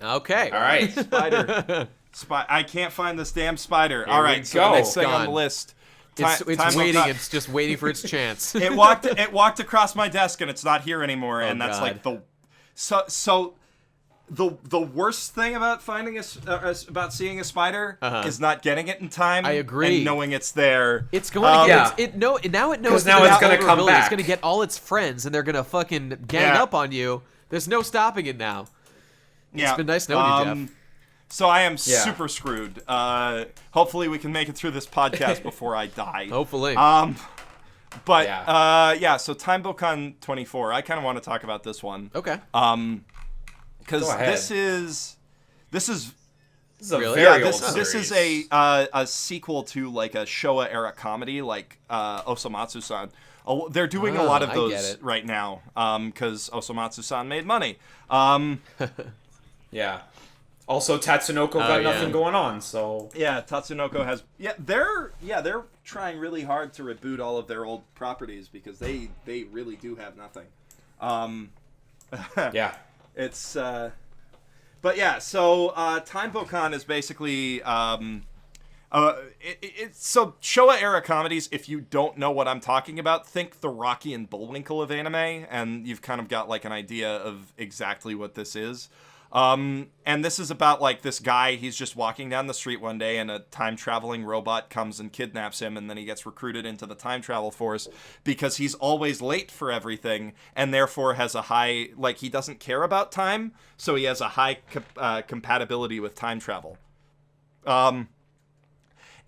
Okay. All right. Spider. I can't find this damn spider. Here all right, so the next thing on the list. It's waiting. It's just waiting for its chance. It walked across my desk and it's not here anymore. And that's like the worst thing about finding about seeing a spider is not getting it in time. I agree. And knowing it's there. It's going to get now it knows because now it's going to come back. It's going to get all its friends and they're going to fucking gang up on you. There's no stopping it now. It's been nice knowing you, Jeff. So I am super screwed. Hopefully we can make it through this podcast before I die. Hopefully. So Time Bokan 24. I kind of want to talk about this one. Okay. Because this is a really? very old this is a sequel to like a Showa era comedy like Osomatsu-san. They're doing a lot of those right now because Osomatsu-san made money. Yeah. Also, Tatsunoko got nothing going on, so... Yeah, Tatsunoko has... they're trying really hard to reboot all of their old properties because they really do have nothing. Yeah. It's... But yeah, so Time Bokan is basically... so Showa-era comedies, if you don't know what I'm talking about, think the Rocky and Bullwinkle of anime, and you've kind of got like an idea of exactly what this is. And this is about like this guy, he's just walking down the street one day and a time-traveling robot comes and kidnaps him, and then he gets recruited into the time travel force because he's always late for everything and therefore has a high, like he doesn't care about time, so he has a high compatibility with time travel.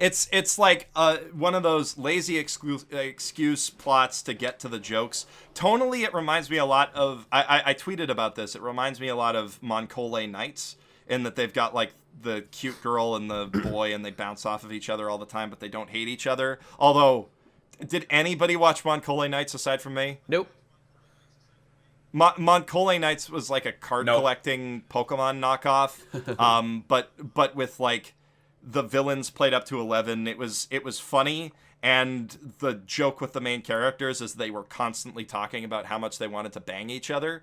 It's like one of those lazy excuse plots to get to the jokes. Tonally, it reminds me a lot of... I tweeted about this. It reminds me a lot of Moncole Knights in that they've got like the cute girl and the boy and they bounce off of each other all the time, but they don't hate each other. Although, did anybody watch Moncole Knights aside from me? Nope. Moncole Knights was like a card collecting Pokemon knockoff, but with like... the villains played up to 11. It was funny, and the joke with the main characters is they were constantly talking about how much they wanted to bang each other.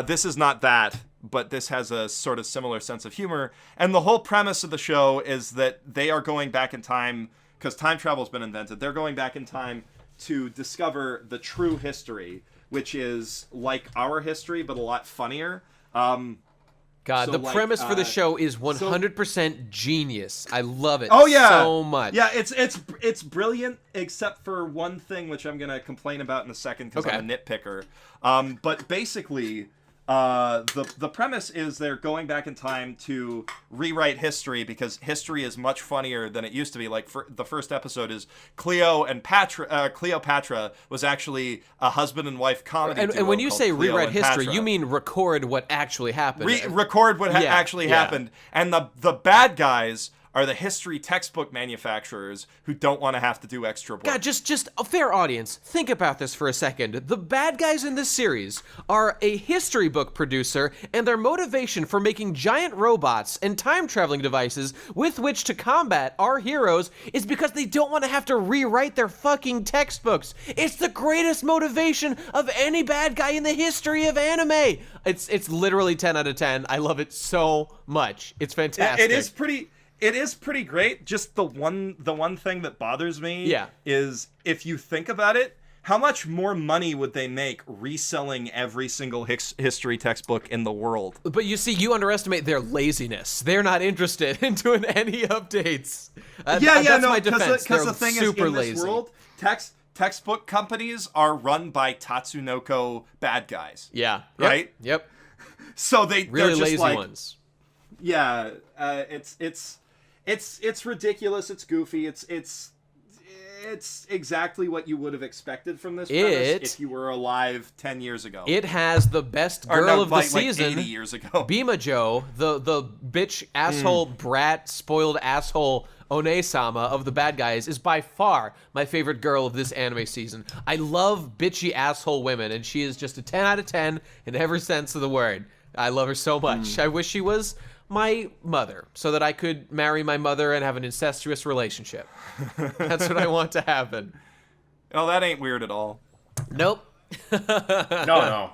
This is not that, but this has a sort of similar sense of humor. And the whole premise of the show is that they are going back in time, because time travel's been invented. They're going back in time to discover the true history, which is like our history, but a lot funnier. God, so the premise for the show is 100% genius. I love it so much. Yeah, it's brilliant, except for one thing, which I'm going to complain about in a second because I'm a nitpicker. But basically, the premise is they're going back in time to rewrite history because history is much funnier than it used to be. Like, the first episode is Cleopatra was actually a husband and wife comedy duo. And when you say Cleo rewrite history, Patra. you mean record what actually happened. Record what actually happened. And the bad guys are the history textbook manufacturers who don't want to have to do extra work. God, just a fair audience. Think about this for a second. The bad guys in this series are a history book producer, and their motivation for making giant robots and time-traveling devices with which to combat our heroes is because they don't want to have to rewrite their fucking textbooks. It's the greatest motivation of any bad guy in the history of anime. It's literally 10 out of 10. I love it so much. It's fantastic. It is pretty great. Just the one thing that bothers me is if you think about it, how much more money would they make reselling every single history textbook in the world? But you see, you underestimate their laziness. They're not interested in doing any updates. That's my defense. Because the thing is, in this lazy. world, textbook companies are run by Tatsunoko bad guys. Yeah. Right? Yep. So they're really just lazy like, ones. Yeah, it's ridiculous. It's goofy. It's exactly what you would have expected from this premise if you were alive 10 years ago. It has the best girl of the season. 80 years ago. Bimajo, the bitch asshole brat spoiled asshole One-sama of the bad guys, is by far my favorite girl of this anime season. I love bitchy asshole women, and she is just a 10 out of 10 in every sense of the word. I love her so much. I wish she was my mother, so that I could marry my mother and have an incestuous relationship. That's what I want to happen. Oh, that ain't weird at all. Nope. No.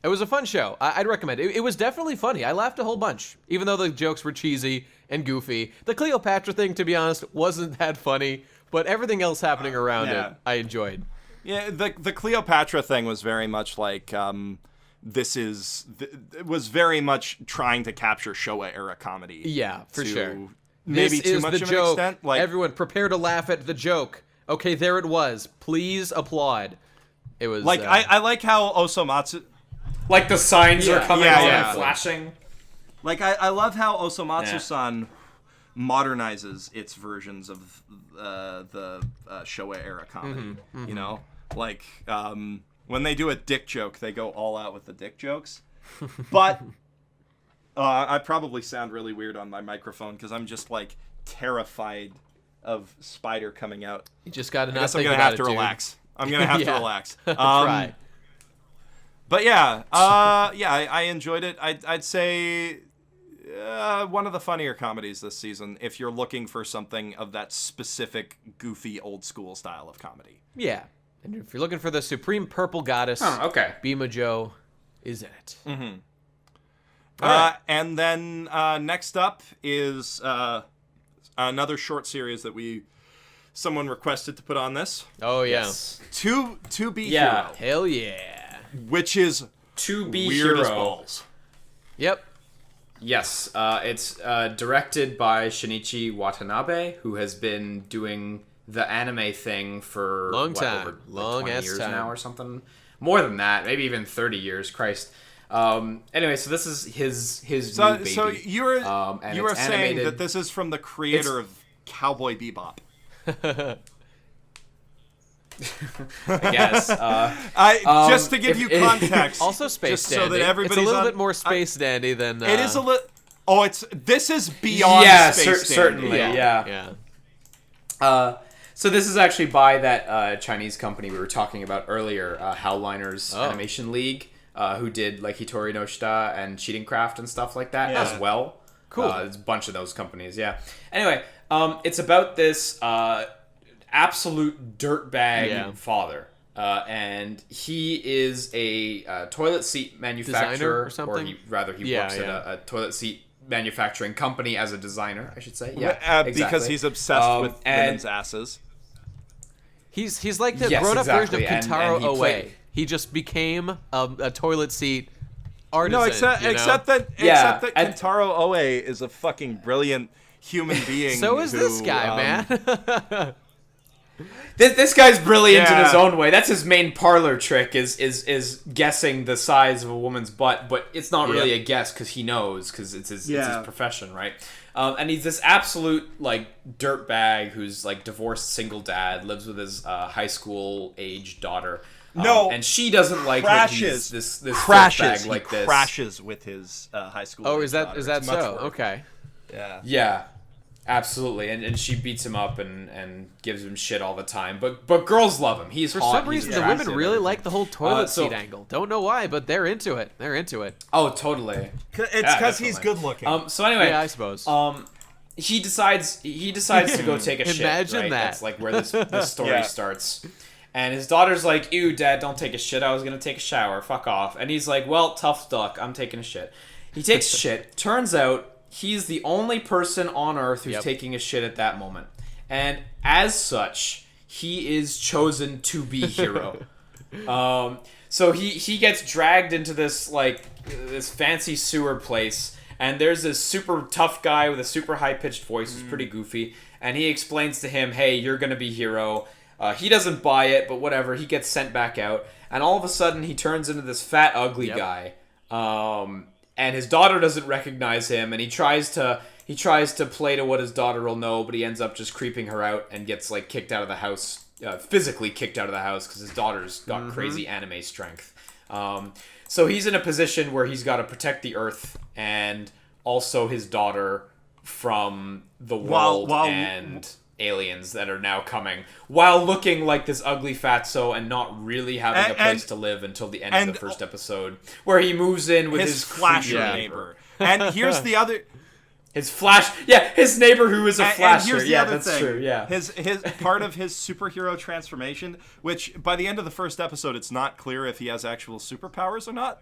It was a fun show. I'd recommend it. It was definitely funny. I laughed a whole bunch, even though the jokes were cheesy and goofy. The Cleopatra thing, to be honest, wasn't that funny, but everything else happening around it, I enjoyed. Yeah, the Cleopatra thing was very much like, it was very much trying to capture Showa era comedy. Yeah, for sure. Maybe this too is much the of joke. an extent. Like, everyone, prepare to laugh at the joke. Okay, there it was. Please applaud. It was like I like how Osomatsu, like the signs are coming on yeah. and flashing. Like I love how Osomatsu-san modernizes its versions of the Showa era comedy. You know, like when they do a dick joke, they go all out with the dick jokes. But I probably sound really weird on my microphone because I'm just like terrified of Spider coming out. You just got to not I guess think I'm gonna about have to it, relax. I'm gonna have to relax. Try. But yeah, I enjoyed it. I'd say one of the funnier comedies this season if you're looking for something of that specific goofy old school style of comedy. Yeah. And if you're looking for the supreme purple goddess, Bimajo is in it. Mm-hmm. Right. And then next up is another short series that someone requested to put on this. Oh yeah. Yes. 2B Hero. Hell yeah. Which is 2B weird Hero. as balls. Yep. Yes, it's directed by Shinichi Watanabe, who has been doing the anime thing for long time, over long 20 ass years time now or something. More than that, maybe even 30 years. Christ. Anyway, so this is his new baby. So you were saying animated. that this is from the creator of Cowboy Bebop. I guess. Just to give you context. Also space just dandy. so that everybody's it's a little bit more space dandy than... It is a little... Oh, this is beyond space dandy. Certainly, yeah. So this is actually by that Chinese company we were talking about earlier, Howliners Animation League, who did like Hitori no Shita and Cheating Craft and stuff like that as well. Cool. There's a bunch of those companies, yeah. Anyway, it's about this absolute dirtbag father. And he is a toilet seat manufacturer. Designer or something? He works at a toilet seat manufacturing company as a designer, I should say. Yeah, exactly. Because he's obsessed with women's asses. He's like the grown-up version of Kentaro Oe. He just became a toilet seat artisan. No, except that Kentaro Oe is a fucking brilliant human being. So is this guy, man. This guy's brilliant in his own way. That's his main parlor trick is guessing the size of a woman's butt, but it's not really a guess because he knows because it's his profession, right? And he's this absolute like dirtbag who's like divorced single dad, lives with his high school age daughter. And she doesn't like that he's this bag like this. Crashes with his high school. Oh, age is that daughter. so? Okay. Yeah. Absolutely, and she beats him up and gives him shit all the time. But girls love him. He's for hot. some reason the women really like the whole toilet seat angle. Don't know why, but they're into it. Oh, totally. It's because he's good looking. So anyway, I suppose. He decides to go take a shit. Imagine right? that. That's like where this story starts. And his daughter's like, "Ew, Dad, don't take a shit. I was gonna take a shower. Fuck off." And he's like, "Well, tough luck. I'm taking a shit." He takes a shit. Turns out he's the only person on Earth who's taking a shit at that moment. And as such, he is chosen to be hero. So he gets dragged into this this fancy sewer place, and there's this super tough guy with a super high-pitched voice who's pretty goofy, and he explains to him, "Hey, you're gonna be hero." He doesn't buy it, but whatever. He gets sent back out, and all of a sudden he turns into this fat, ugly guy. and his daughter doesn't recognize him, and he tries to play to what his daughter will know, but he ends up just creeping her out and gets like kicked out of the house, physically kicked out of the house because his daughter's got crazy anime strength. So he's in a position where he's got to protect the Earth and also his daughter from the world and aliens that are now coming, while looking like this ugly fatso and not really having a place to live until the end of the first episode, where he moves in with his flasher neighbor. And here's the other... his neighbor who is a flasher. And here's the other that's thing. True, yeah. His part of his superhero transformation, which by the end of the first episode, it's not clear if he has actual superpowers or not.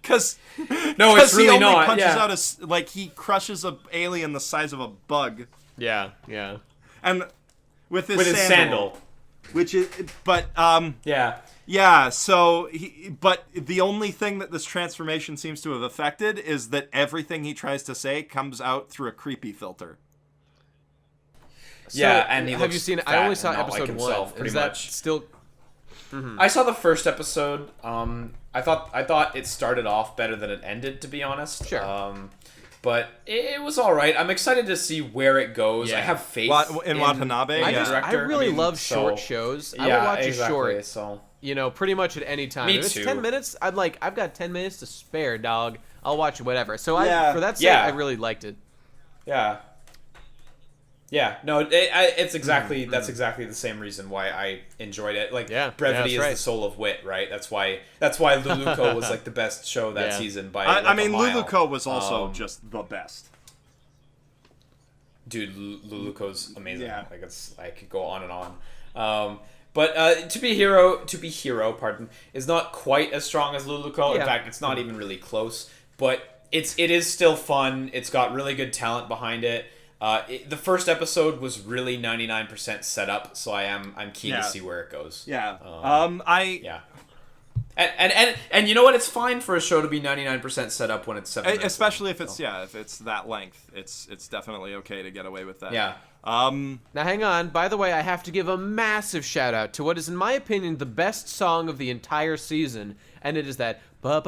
Because it's really he only not. punches out like he crushes a alien the size of a bug. Yeah. And with his sandal. Which is, but yeah. So but the only thing that this transformation seems to have affected is that everything he tries to say comes out through a creepy filter. So, and he have you seen? I only saw episode himself, 1. pretty Is that much. still? I saw the first episode. I thought it started off better than it ended, to be honest. Sure. But it was all right. I'm excited to see where it goes. Yeah. I have faith in Watanabe. I really love short shows. I would watch a short. So Pretty much at any time. Me if it's too. 10 minutes, I've got 10 minutes to spare, dog. I'll watch whatever. So for that sake, Yeah. I really liked it. yeah. Yeah, no, it's exactly that's exactly the same reason why I enjoyed it. Like, brevity is the soul of wit, right? That's why Luluco was like the best show that season by. I mean, Luluco was also just the best. Dude, Luluco's amazing. Yeah. Like I could go on and on. But To Be Hero, pardon, is not quite as strong as Luluco. In fact, it's not even really close. But it is still fun. It's got really good talent behind it. The first episode was really 99% set up, so I'm keen to see where it goes. Yeah. And you know what? It's fine for a show to be 99% set up when it's 7 minutes. Especially if it's if it's that length. It's definitely okay to get away with that. Yeah. Now hang on. By the way, I have to give a massive shout out to what is, in my opinion, the best song of the entire season, and it is that. Oh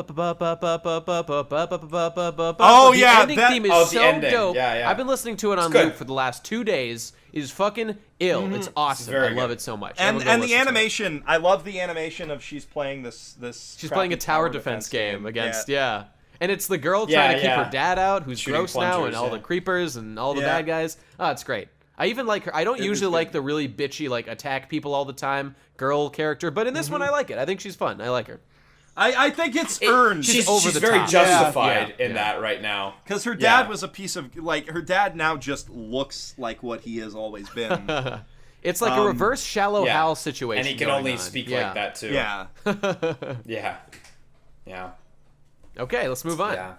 yeah, the ending theme is so dope. Yeah. I've been listening to it on loop for the last 2 days. It is fucking ill. It's awesome. I love it so much. And the animation, I love the animation of she's playing this. She's playing a tower defense game against and it's the girl trying to keep her dad out, who's shooting gross now, and all the creepers and all the bad guys. Oh, it's great. I even like her. I don't usually like the really bitchy, like attack people all the time girl character, but in this one I like it. I think she's fun. I like her. I think it's earned. She's over the very top. justified in that right now. Because her dad was a piece of, like, her dad now just looks like what he has always been. It's like a reverse Shallow Hal situation. And he can only speak like that, too. Yeah. Yeah. Okay, let's move on.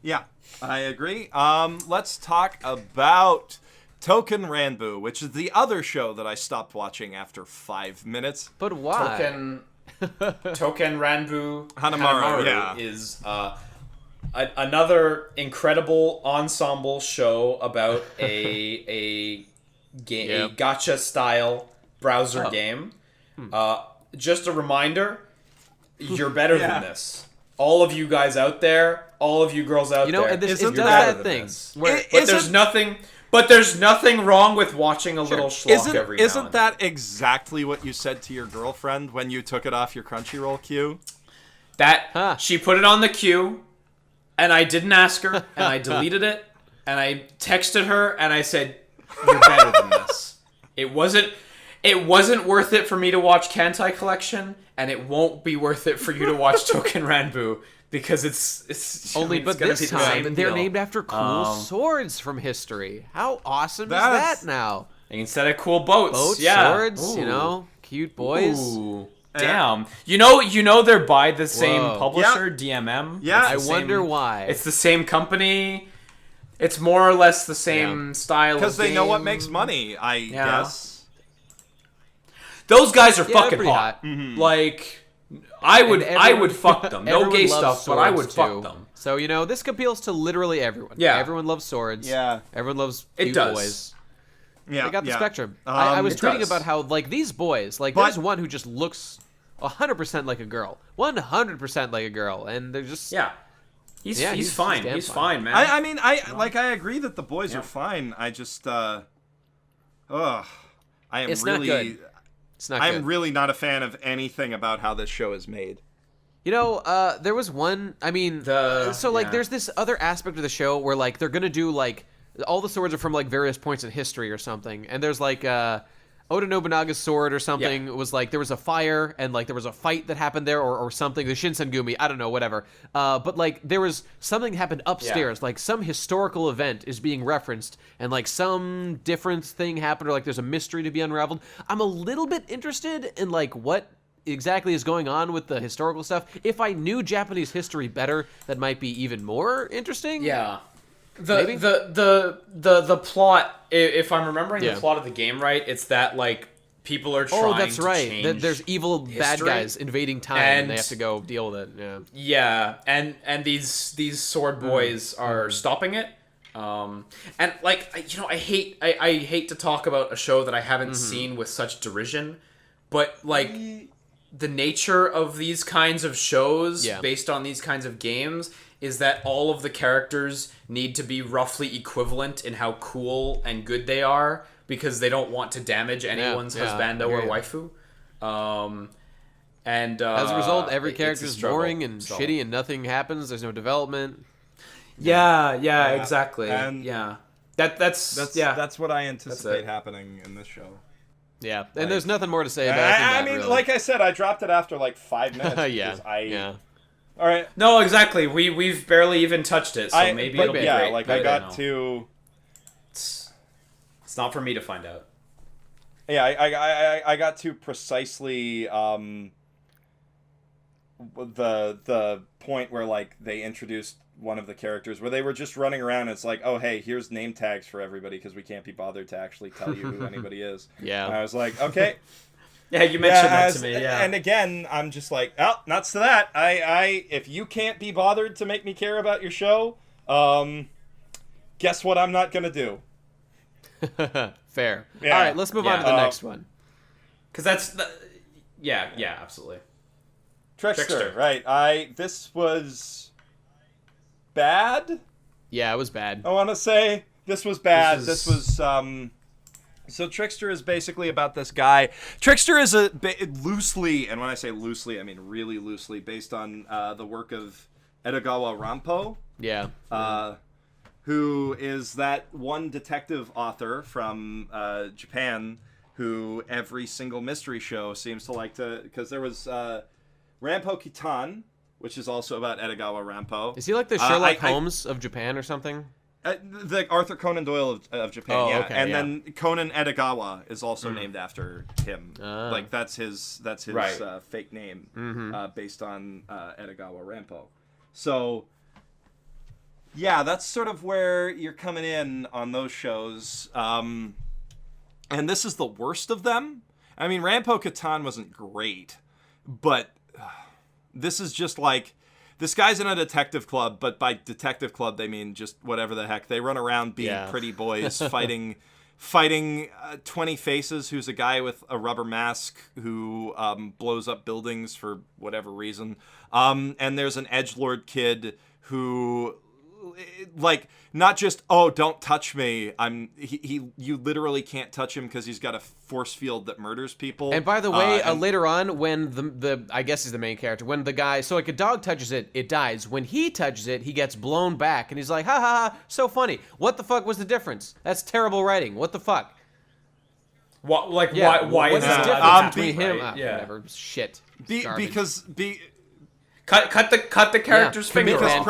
Yeah, I agree. Let's talk about Token Ranbu, which is the other show that I stopped watching after 5 minutes. But why? Token Ranbu Hanamaru is another incredible ensemble show about a gacha style browser game. Just a reminder, you're better than this. All of you guys out there, all of you girls out there, it does that thing. But there's nothing wrong with watching a little schlock every now and then. Isn't that exactly what you said to your girlfriend when you took it off your Crunchyroll queue? She put it on the queue, and I didn't ask her, and I deleted it, and I texted her, and I said, "You're better than this." It wasn't worth it for me to watch Kantai Collection, and it won't be worth it for you to watch Token Ranbu. Because it's only, it's but gonna this be the time same they're deal. named after cool swords from history. How awesome is that now? Instead of cool boats, swords, cute boys. Ooh. Damn, you know they're by the same publisher, DMM. Yeah, I wonder why. It's the same company. It's more or less the same style. Because they know what makes money, I guess. Those guys are fucking hot. Mm-hmm. Like. I would fuck them. No gay stuff, but I would fuck them. So, this appeals to literally everyone. Yeah. Everyone loves swords. Yeah. Everyone loves cute boys. Yeah. They got the spectrum. I was tweeting about how, these boys, there's one who just looks 100% like a girl. 100% like a girl. And they're just... Yeah. He's fine. He's fine, man. I mean, I agree that the boys are fine. I just, I am It's really, not good. It's not I'm good. really not a fan of anything about how this show is made. You know, there was one. I mean, there's this other aspect of the show where like they're gonna do like all the swords are from like various points in history or something, and there's like Oda Nobunaga's sword or something was like there was a fire and like there was a fight that happened there or something. The Shinsengumi, I don't know, whatever. But like there was something happened upstairs, like some historical event is being referenced and like some different thing happened or like there's a mystery to be unraveled. I'm a little bit interested in like what exactly is going on with the historical stuff. If I knew Japanese history better, that might be even more interesting. Yeah. The plot, if I'm remembering the plot of the game right, it's that like people are trying to change there's evil bad guys invading time and they have to go deal with it. Yeah, and these sword boys are stopping it. And like I hate to talk about a show that I haven't seen with such derision, but like the nature of these kinds of shows based on these kinds of games is that all of the characters need to be roughly equivalent in how cool and good they are because they don't want to damage anyone's husbando or waifu. And as a result, every character is boring and shitty and nothing happens. There's no development. Yeah, exactly. And that's what I anticipate happening in this show. Yeah, and there's nothing more to say about it. I mean, really. Like I said, I dropped it after like 5 minutes. All right. No, exactly. We've barely even touched it, so maybe it'll be great. Like I got to. It's not for me to find out. Yeah, I got to precisely the point where like they introduced one of the characters where they were just running around. And it's like, oh hey, here's name tags for everybody because we can't be bothered to actually tell you who anybody is. Yeah. And I was like, okay. Yeah, you mentioned that to me. Yeah, and again, I'm just like, oh, nuts to that. If you can't be bothered to make me care about your show, guess what? I'm not gonna do. Fair. Yeah. All right, let's move on to the next one. Because that's absolutely. Trickster, right? This was bad. Yeah, it was bad. I want to say this was bad. This was So Trickster is basically about this guy. Trickster is loosely, and when I say loosely, I mean really loosely, based on the work of Edogawa Rampo. Yeah. Who is that one detective author from Japan who every single mystery show seems to like to... Because there was Rampo Kitan, which is also about Edogawa Rampo. Is he like the Sherlock Holmes of Japan or something? The Arthur Conan Doyle of Japan, okay, and then Conan Edogawa is also named after him. Like that's his fake name, based on Edogawa Rampo. So, yeah, that's sort of where you're coming in on those shows. And this is the worst of them. I mean, Rampo Katan wasn't great, but this is just like... This guy's in a detective club, but by detective club, they mean just whatever the heck. They run around being pretty boys, fighting 20 Faces, who's a guy with a rubber mask who blows up buildings for whatever reason. And there's an edgelord kid who... like not just don't touch me. You literally can't touch him because he's got a force field that murders people. And by the way, later on when the I guess he's the main character, when the guy, so like a dog touches it, it dies. When he touches it, he gets blown back and he's like, ha ha ha, so funny. What the fuck was the difference? That's terrible writing. What the fuck? What why is that? Difference between him? Right? Whatever. Shit. Cut the character's finger because off.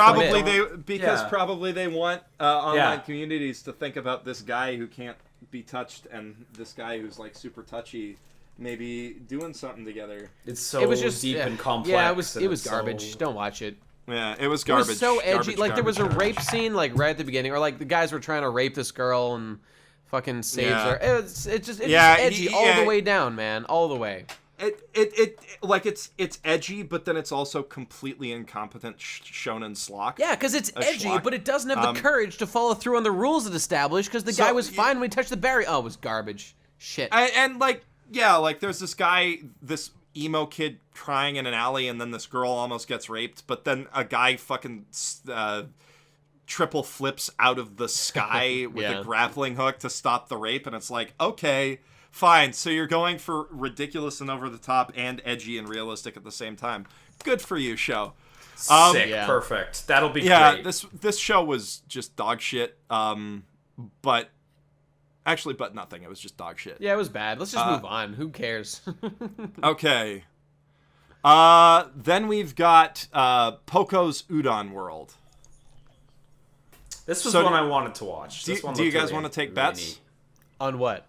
Probably they want online communities to think about this guy who can't be touched and this guy who's like super touchy maybe doing something together. It was just deep and complex. Yeah, it was garbage. Don't watch it. Yeah, it was garbage. It was so edgy. Garbage, there was a rape scene like right at the beginning, or like the guys were trying to rape this girl and fucking saves her. It's just edgy all the way down, man, all the way. It's edgy, but then it's also completely incompetent shonen schlock. Yeah, because it's edgy, but it doesn't have the courage to follow through on the rules it established. Because the guy was fine when he touched the barrier. Oh, it was garbage. Shit. And there's this guy, this emo kid crying in an alley, and then this girl almost gets raped, but then a guy fucking triple flips out of the sky with a grappling hook to stop the rape, and it's like, okay, fine. So you're going for ridiculous and over the top and edgy and realistic at the same time. Good for you, show. Sick, perfect. That'll be great. This show was just dog shit. But nothing. It was just dog shit. Yeah, it was bad. Let's just move on. Who cares? Okay. Then we've got Poco's Udon World. This was one I wanted to watch. Do you guys want to take bets? Neat. On what?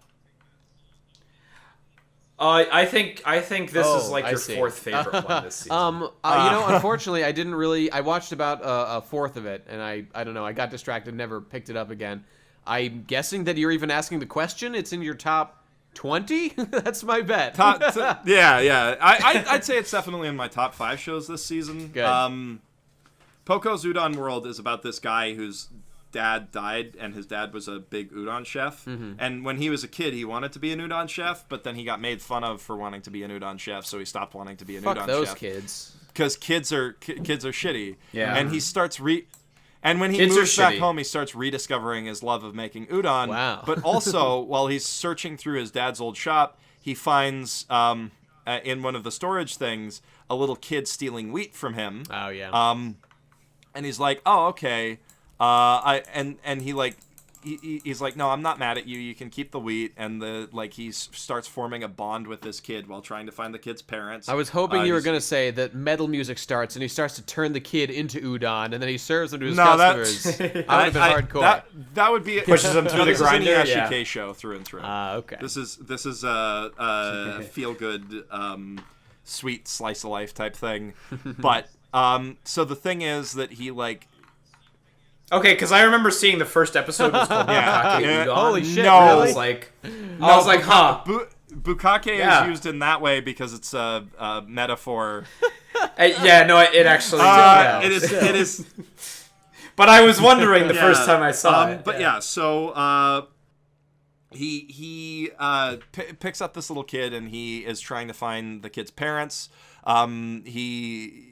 I think this is like your fourth favorite one this season. Unfortunately, I didn't really. I watched about a fourth of it, and I don't know. I got distracted, never picked it up again. I'm guessing that you're even asking the question. It's in your top 20. That's my bet. Yeah. I'd say it's definitely in my top 5 shows this season. Good. Poco's Udon World is about this guy whose dad died, and his dad was a big udon chef. Mm-hmm. And when he was a kid, he wanted to be an udon chef, but then he got made fun of for wanting to be an udon chef, so he stopped wanting to be an udon chef. Fuck those kids. Because kids are shitty. Yeah. And he starts and when he moves back home, he starts rediscovering his love of making udon. Wow. But also, while he's searching through his dad's old shop, he finds in one of the storage things a little kid stealing wheat from him. Oh yeah. And he's like, "Oh, okay." He's like, "No, I'm not mad at you. You can keep the wheat." And he starts forming a bond with this kid while trying to find the kid's parents. I was hoping you were going to say that metal music starts and he starts to turn the kid into udon, and then he serves them to his customers. That would have been hardcore. That would be pushes them through the grinder. This is an Iyashikei show through and through. Okay. This is a feel good, sweet slice of life type thing. But so the thing is that he Okay, because I remember seeing the first episode was called Bukake Udon. Holy shit! No, really? I was like, huh. Bukake is used in that way because it's a metaphor. It actually it is. But I was wondering the first time I saw it. But so he picks up this little kid, and he is trying to find the kid's parents. He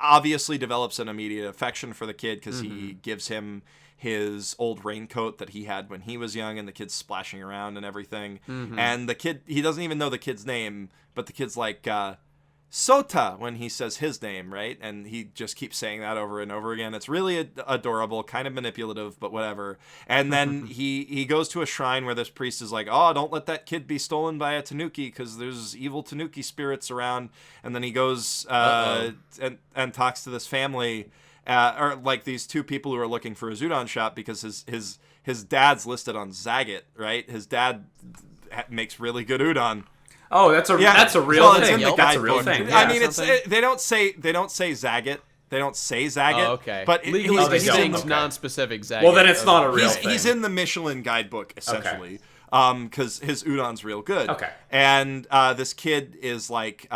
obviously develops an immediate affection for the kid because he gives him his old raincoat that he had when he was young, and the kid's splashing around and everything. And the kid, he doesn't even know the kid's name, but the kid's like Sota when he says his name, right? And he just keeps saying that over and over again. It's really adorable, kind of manipulative, but whatever. And then he goes to a shrine where this priest is like, "Oh, don't let that kid be stolen by a tanuki because there's evil tanuki spirits around." And then he goes and talks to this family, or these two people who are looking for his udon shop because his dad's listed on Zagat, right? His dad makes really good udon. Oh, that's a real thing. It's in the That's a real guidebook. thing. I mean, they don't say Zagat. They don't say Zagat. Oh, okay. But legally he's things non-specific Zagat. Well, then it's not a real thing. He's in the Michelin guidebook essentially, because his udon's real good. Okay. And this kid is like,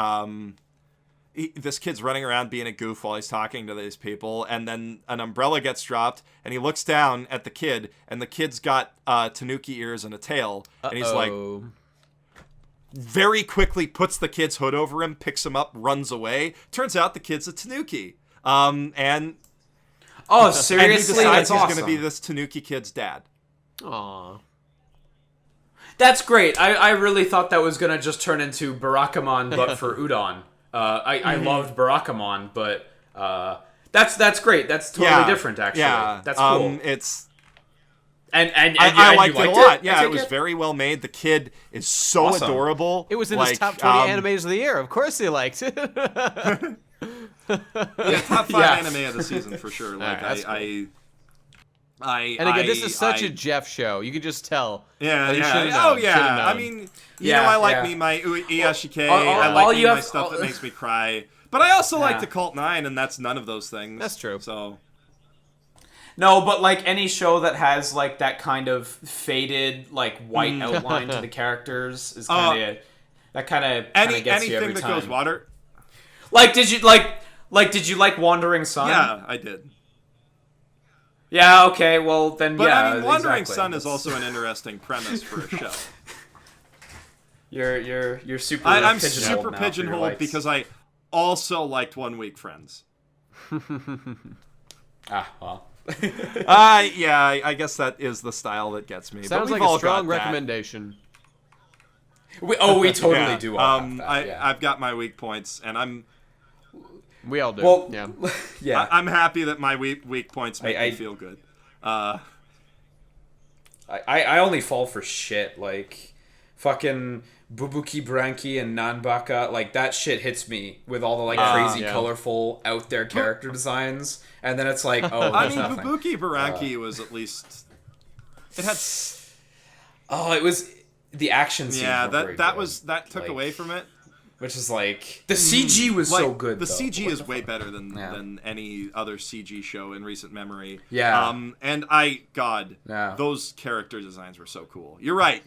this kid's running around being a goof while he's talking to these people, and then an umbrella gets dropped, and he looks down at the kid, and the kid's got tanuki ears and a tail, and he's like. Very quickly puts the kid's hood over him, picks him up, runs away. Turns out the kid's a tanuki. And seriously? And he decides That's awesome. he's going to be this tanuki kid's dad. Aww. That's great. I really thought that was going to just turn into Barakamon, but for udon. I loved Barakamon, but that's great. That's totally different, actually. Yeah. That's cool. I liked it a lot. Yeah, it was it? very well made. The kid is so Awesome. adorable. It was in his top 20 animes of the year. Of course he liked it. Top 5 anime of the season for sure. Like and again, this is such a Jeff show. You can just tell. Yeah. Known, I mean, I like me my Iyashikei. I like me my stuff that makes me cry. But I also like the Cult 9, and that's none of those things. That's true. So. No, but any show that has that kind of faded white outline to the characters is kind of that kind of gets you every anything that time. goes water. Did you like Wandering Sun? Yeah, I did. Yeah. Okay. Well, then. But yeah. I mean, Wandering exactly. Sun is also an interesting premise for a show. You're super. I'm pigeonholed super now for your pigeonholed likes. because I also liked 1 Week Friends. Well. I guess that is the style that gets me. Sounds but like a strong recommendation. We totally do all have that. I've got my weak points, and we all do. Well, yeah. I'm happy that my weak points make me feel good. I only fall for shit like fucking Bubuki Branki and Nanbaka. Like that shit hits me with all the like crazy, colorful, out there character designs, and then it's like, oh, I mean, nothing. Bubuki Baranki was at least it had. Oh, it was the action scenes. Yeah, that took like, away from it. Which is like the CG was so good. The though. CG is way better than any other CG show in recent memory. Yeah. And those character designs were so cool. You're right.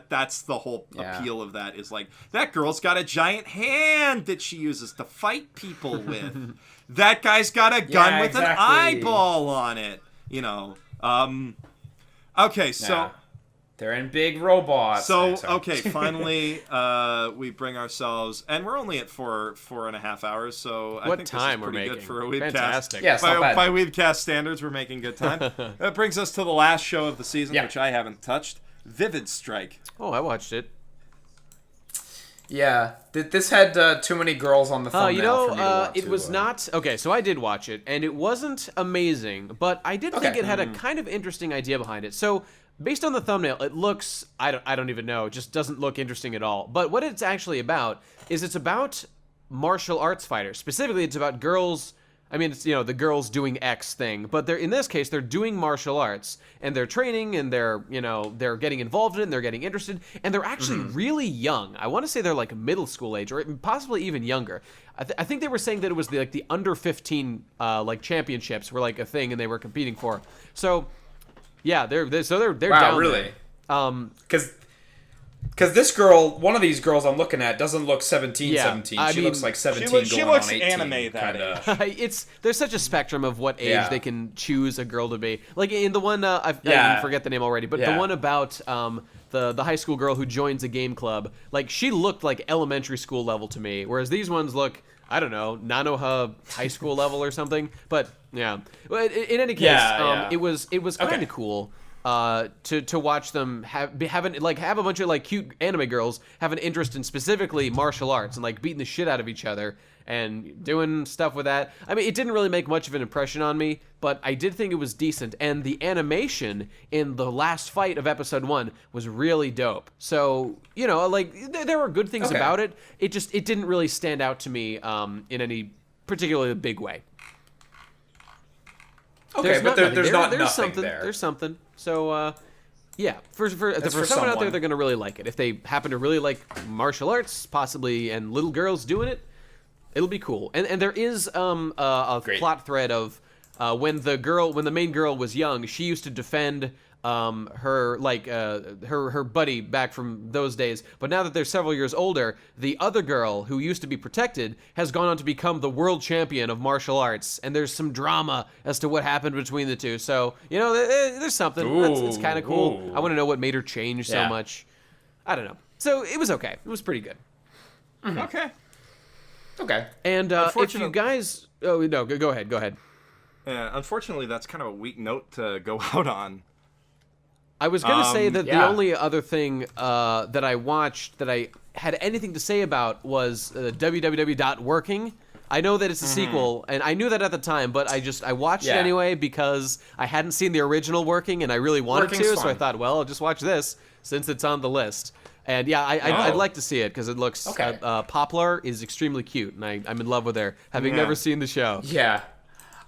That's the whole appeal of that is like that girl's got a giant hand that she uses to fight people with. That guy's got a gun with an eyeball on it. You know. Okay, so. They're in big robots. So, okay, finally, we bring ourselves, and we're only at four and a half hours, so I think time this is pretty good for a WeebCast. Fantastic. Yes, by WeebCast standards, we're making good time. That brings us to the last show of the season, which I haven't touched, Vivid Strike. Oh, I watched it. Yeah, this had too many girls on the thumbnail for me to want it was not... Okay, so I did watch it, and it wasn't amazing, but I did think it had a kind of interesting idea behind it. So... Based on the thumbnail, it looks, I don't even know, it just doesn't look interesting at all. But what it's actually about is it's about martial arts fighters. Specifically, it's about girls, I mean, it's, the girls doing X thing. But in this case, they're doing martial arts, and they're training, and they're getting involved in it, and they're getting interested, and they're actually really young. I want to say they're like middle school age, or possibly even younger. I think they were saying that it was the under 15 championships were like a thing, and they were competing for. So... Yeah, they're down really? There. Because this girl, one of these girls I'm looking at, doesn't look 17. She looks like 17 she going looks on 18. Anime that age. There's such a spectrum of what age they can choose a girl to be. Like in the one, I forget the name already, but the one about the high school girl who joins a game club, like she looked like elementary school level to me, whereas these ones look, I don't know, Nanoha high school level or something. But yeah, in any case, it was kind of cool to watch them have a bunch of cute anime girls have an interest in specifically martial arts and beating the shit out of each other and doing stuff with that. I mean, it didn't really make much of an impression on me, but I did think it was decent. And the animation in the last fight of episode 1 was really dope. So, there were good things about it. It didn't really stand out to me in any particularly big way. Okay, there's nothing something there. There's something. So, yeah, for someone out there, they're going to really like it. If they happen to really like martial arts, possibly, and little girls doing it, it'll be cool. And there is a plot thread of when the main girl was young, she used to defend her buddy back from those days. But now that they're several years older, the other girl who used to be protected has gone on to become the world champion of martial arts. And there's some drama as to what happened between the two. So, there's something. It's kind of cool. I want to know what made her change so much. I don't know. So it was okay. It was pretty good. Mm-hmm. Okay. And if you guys... Oh, no, go ahead. Yeah, unfortunately, that's kind of a weak note to go out on. I was going to say that the only other thing that I watched that I had anything to say about was www.working. I know that it's a sequel, and I knew that at the time, but I watched it anyway because I hadn't seen the original Working, and I really wanted to, so I thought, well, I'll just watch this since it's on the list. And yeah, I'd like to see it because it looks... Poplar is extremely cute, and I'm in love with her, having never seen the show. Yeah.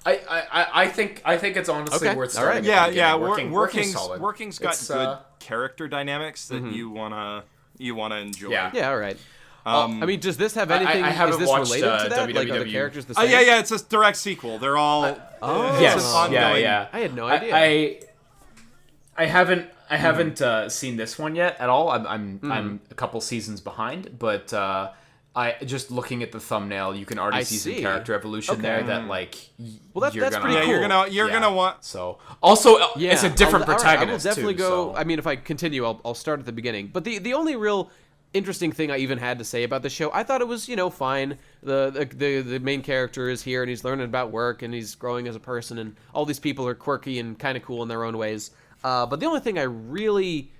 I think it's honestly worth starting. All right. Yeah. Working's got good character dynamics that you wanna enjoy. Yeah. All right. I mean, does this have anything? Is this related to that? Like, are the characters the same? Yeah. It's a direct sequel. They're all. Yes. Ongoing. Yeah. I had no idea. I haven't seen this one yet at all. I'm a couple seasons behind, but I just looking at the thumbnail, you can already see some character evolution there. That that's pretty cool. You're gonna want. So also, it's a different protagonist. I will definitely too, go. So. I mean, if I continue, I'll start at the beginning. But the only real interesting thing I even had to say about the show. I thought it was, fine. The main character is here, and he's learning about work, and he's growing as a person, and all these people are quirky and kind of cool in their own ways. But the only thing I really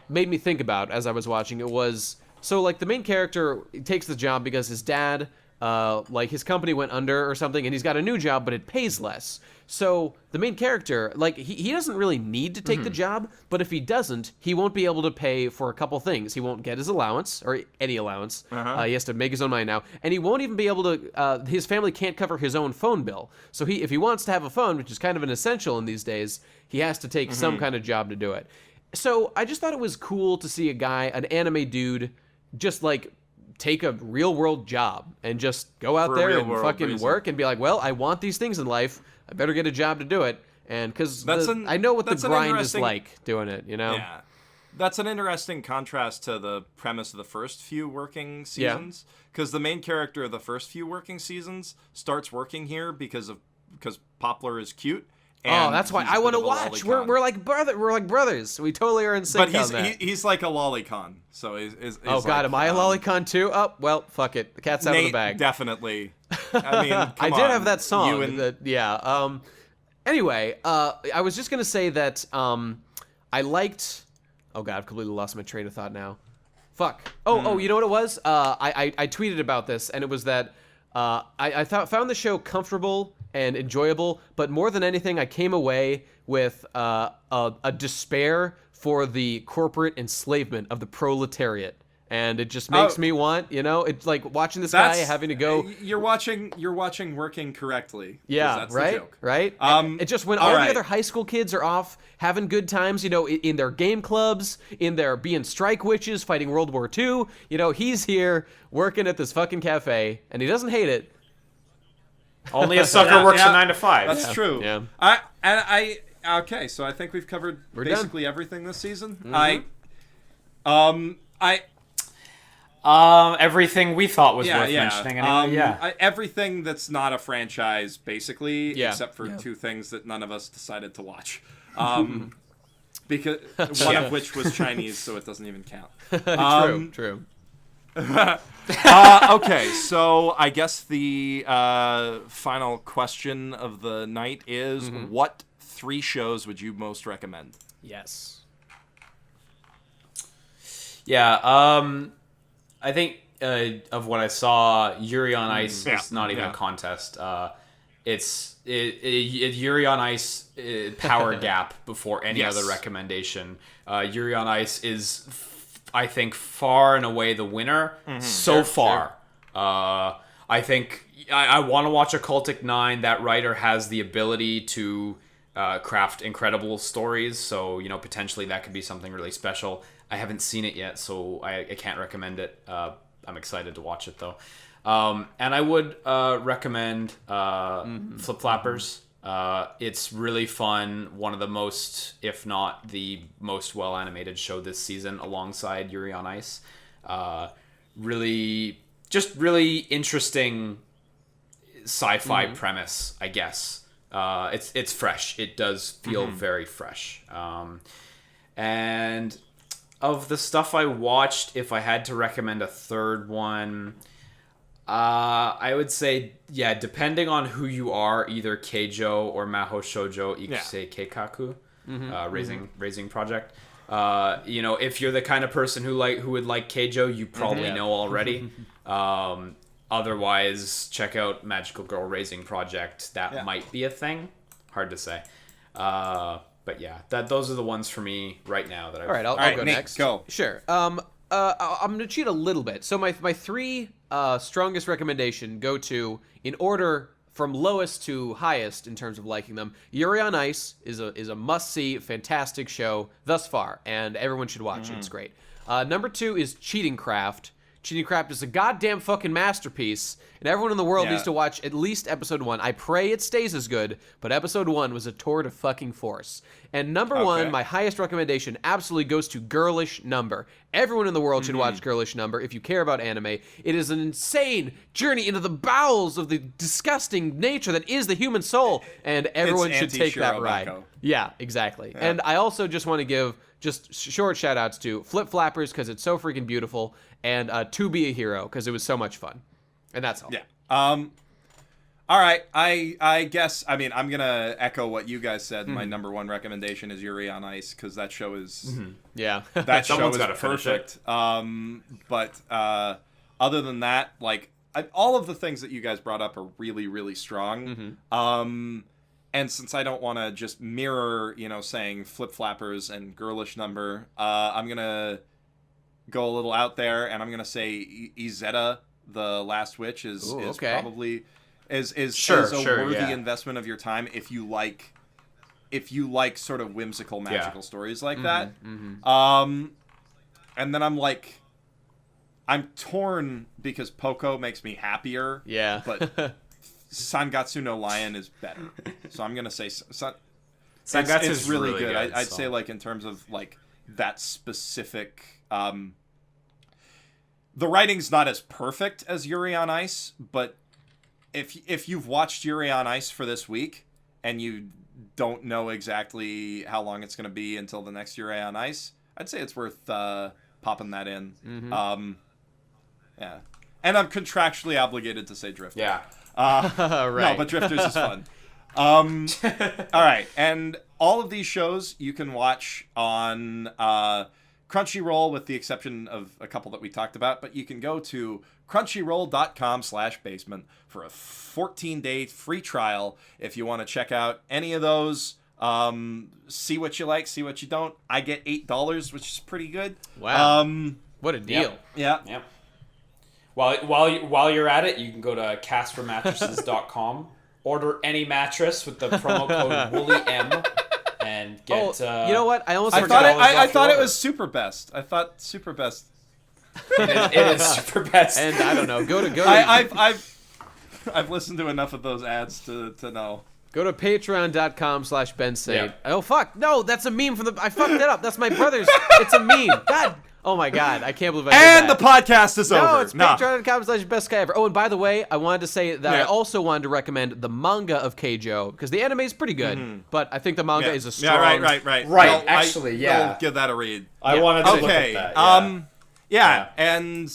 made me think about as I was watching it was, so, like, the main character takes the job because his dad, his company went under or something, and he's got a new job, but it pays less. So the main character, like, he doesn't really need to take the job, but if he doesn't, he won't be able to pay for a couple things. He won't get his allowance, or any allowance. He has to make his own money now. And he won't even be able to, his family can't cover his own phone bill. So if he wants to have a phone, which is kind of an essential in these days, he has to take some kind of job to do it. So I just thought it was cool to see a guy, an anime dude, just, like, take a real-world job and just go out there and fucking work and be like, well, I want these things in life. I better get a job to do it. And because I know what the grind is like doing it, Yeah. That's an interesting contrast to the premise of the first few working seasons. Because the main character of the first few working seasons starts working here because Poplar is cute. And that's why I want to watch. We're like brothers. We totally are in sync. But he's like a lolicon. So he's oh god, am I a lolicon too? Oh well, fuck it. The cat's out of the bag. Definitely. I mean, I did have that song. Anyway, I was just gonna say that I liked. Oh god, I've completely lost my train of thought now. Fuck. Oh, you know what it was? I tweeted about this, and it was that I found the show comfortable and enjoyable, but more than anything, I came away with a despair for the corporate enslavement of the proletariat, and it just makes me want, it's like watching this guy having to go. You're watching Working Correctly. Yeah, that's right, the joke. right. It just when all the other high school kids are off having good times, in their game clubs, in their being strike witches, fighting World War II. He's here working at this fucking cafe, and he doesn't hate it. Only a sucker works a 9 to 5. That's true. Yeah. Okay, so I think we've covered basically everything this season. Everything we thought was worth mentioning. Anyway. Everything that's not a franchise, basically, except for two things that none of us decided to watch. Because one of which was Chinese, so it doesn't even count. True. Okay, so I guess the final question of the night is, what 3 shows would you most recommend? Yes. Yeah, I think of what I saw, Yuri on Ice is not even a contest. It's Yuri on Ice power gap before any other recommendation. Yuri on Ice is, I think, far and away the winner so far. I think I want to watch Occultic 9. That writer has the ability to craft incredible stories, so potentially that could be something really special. I haven't seen it yet, so I can't recommend it. I'm excited to watch it though. And I would recommend Flip Flappers. It's really fun. One of the most, if not the most well animated show this season, alongside Yuri on Ice. Really interesting sci-fi premise, I guess. It's fresh. It does feel very fresh. And of the stuff I watched, if I had to recommend a third one, I would say, depending on who you are, either Keijo or Mahou Shoujo Ikusei Keikaku, Raising Project. If you're the kind of person who would like Keijo, you probably know already. Otherwise, check out Magical Girl Raising Project. That might be a thing. Hard to say. But yeah, those are the ones for me right now. That all right, I'll go Nate, next. Go. Sure. I'm gonna cheat a little bit. So my 3 strongest recommendation go to, in order from lowest to highest in terms of liking them. Yuri on Ice is a must-see, fantastic show thus far, and everyone should watch it. It's great. Number 2 is Cheating Craft. Cheating Craft is a goddamn fucking masterpiece, and everyone in the world needs to watch at least episode 1. I pray it stays as good, but episode 1 was a tour de fucking force. And number 1, my highest recommendation, absolutely goes to Girlish Number. Everyone in the world should watch Girlish Number if you care about anime. It is an insane journey into the bowels of the disgusting nature that is the human soul, and everyone should take that ride. Yeah, exactly. Yeah. And I also just want to give just short shout outs to Flip Flappers because it's so freaking beautiful, and To Be a Hero because it was so much fun. And that's all. Yeah. All right. I guess, I mean, I'm going to echo what you guys said. My number one recommendation is Yuri on Ice because that show is... Yeah. That show is perfect. But other than that, like, all of the things that you guys brought up are really, really strong. And since I don't want to just mirror, saying Flip Flappers and Girlish Number, I'm going to go a little out there, and I'm going to say Izetta, The Last Witch, is probably... is a worthy investment of your time if you like sort of whimsical magical stories like that. And then I'm torn because Poco makes me happier. Yeah. But Sangatsu no Lion is better. So I'm gonna say Sangatsu is really good. I'd say like in terms of like that specific. The writing's not as perfect as Yuri on Ice, but if you've watched Yuri on Ice for this week and you don't know exactly how long it's going to be until the next Yuri on Ice, I'd say it's worth popping that in. Yeah. And I'm contractually obligated to say Drifters. Yeah. Right. No, but Drifters is fun. All right. And all of these shows you can watch on Crunchyroll with the exception of a couple that we talked about, but you can go to crunchyroll.com/basement for a 14-day free trial if you want to check out any of those. See what you like, see what you don't. I get $8, which is pretty good. Wow. What a deal. Yep. While you're at it, you can go to castformattresses.com, order any mattress with the promo code WoollyM, and get... you know what? I almost I thought it was Super Best. I thought Super Best... It is Super Best. And I don't know. Go to I've listened to enough of those ads to know. Go to patreon.com/bensate. Yeah. Oh fuck! No, that's a meme from I fucked it up. That's my brother's. It's a meme. God. Oh my god! I can't believe I did that. And the podcast is over. No, it's patreon.com/bestguyever. Oh, and by the way, I wanted to say that I also wanted to recommend the manga of Keijo because the anime is pretty good, but I think the manga is a strong. Yeah, right. Well, actually, I'll give that a read. I wanted to look at that. And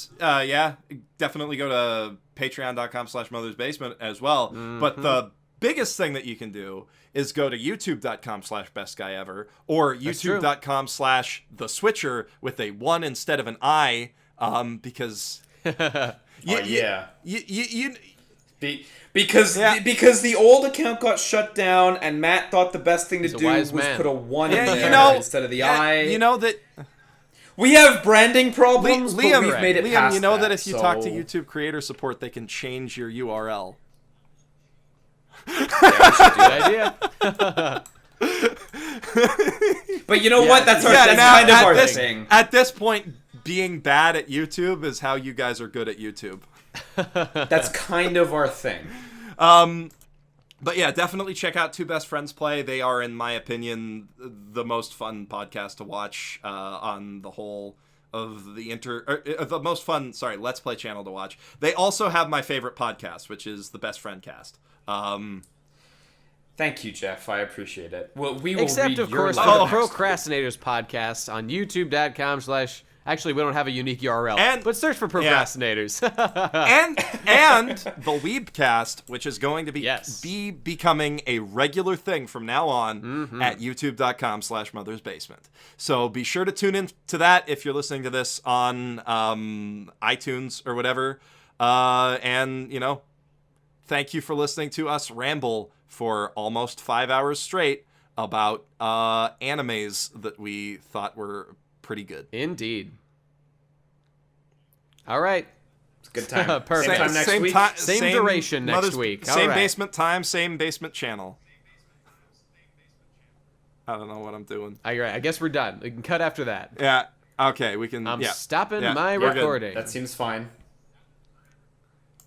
definitely go to patreon.com/mothersbasement as well. But the biggest thing that you can do is go to youtube.com/bestguyever or youtube.com/theswitcher with a 1 instead of an I, because because the old account got shut down and Matt thought the best thing to do was put a 1 in there instead of the I. You know that we have branding problems, Liam, but we've made it past you know that if you talk to YouTube creator support, they can change your URL. Idea. But you know what? That's kind of our thing. At this point, being bad at YouTube is how you guys are good at YouTube. That's kind of our thing. But yeah, definitely check out Two Best Friends Play. They are, in my opinion, the most fun podcast to watch on the whole of the the most fun, Let's Play channel to watch. They also have my favorite podcast, which is the Best Friend Cast. Thank you, Jeff. I appreciate it. Well, we will Except, read of your course, for the Procrastinators podcast on youtube.com/ Actually, we don't have a unique URL, but search for Procrastinators. and the WeebCast, which is going to be becoming a regular thing from now on at youtube.com/mothersbasement. So be sure to tune in to that if you're listening to this on iTunes or whatever. And, thank you for listening to us ramble for almost 5 hours straight about animes that we thought were pretty good. Indeed. All right. It's a good time. Perfect. Same time next week. Same duration next week. Same basement time, same basement channel. I don't know what I'm doing. All right. I guess we're done. We can cut after that. Yeah. Okay. We can. I'm stopping my recording. That seems fine.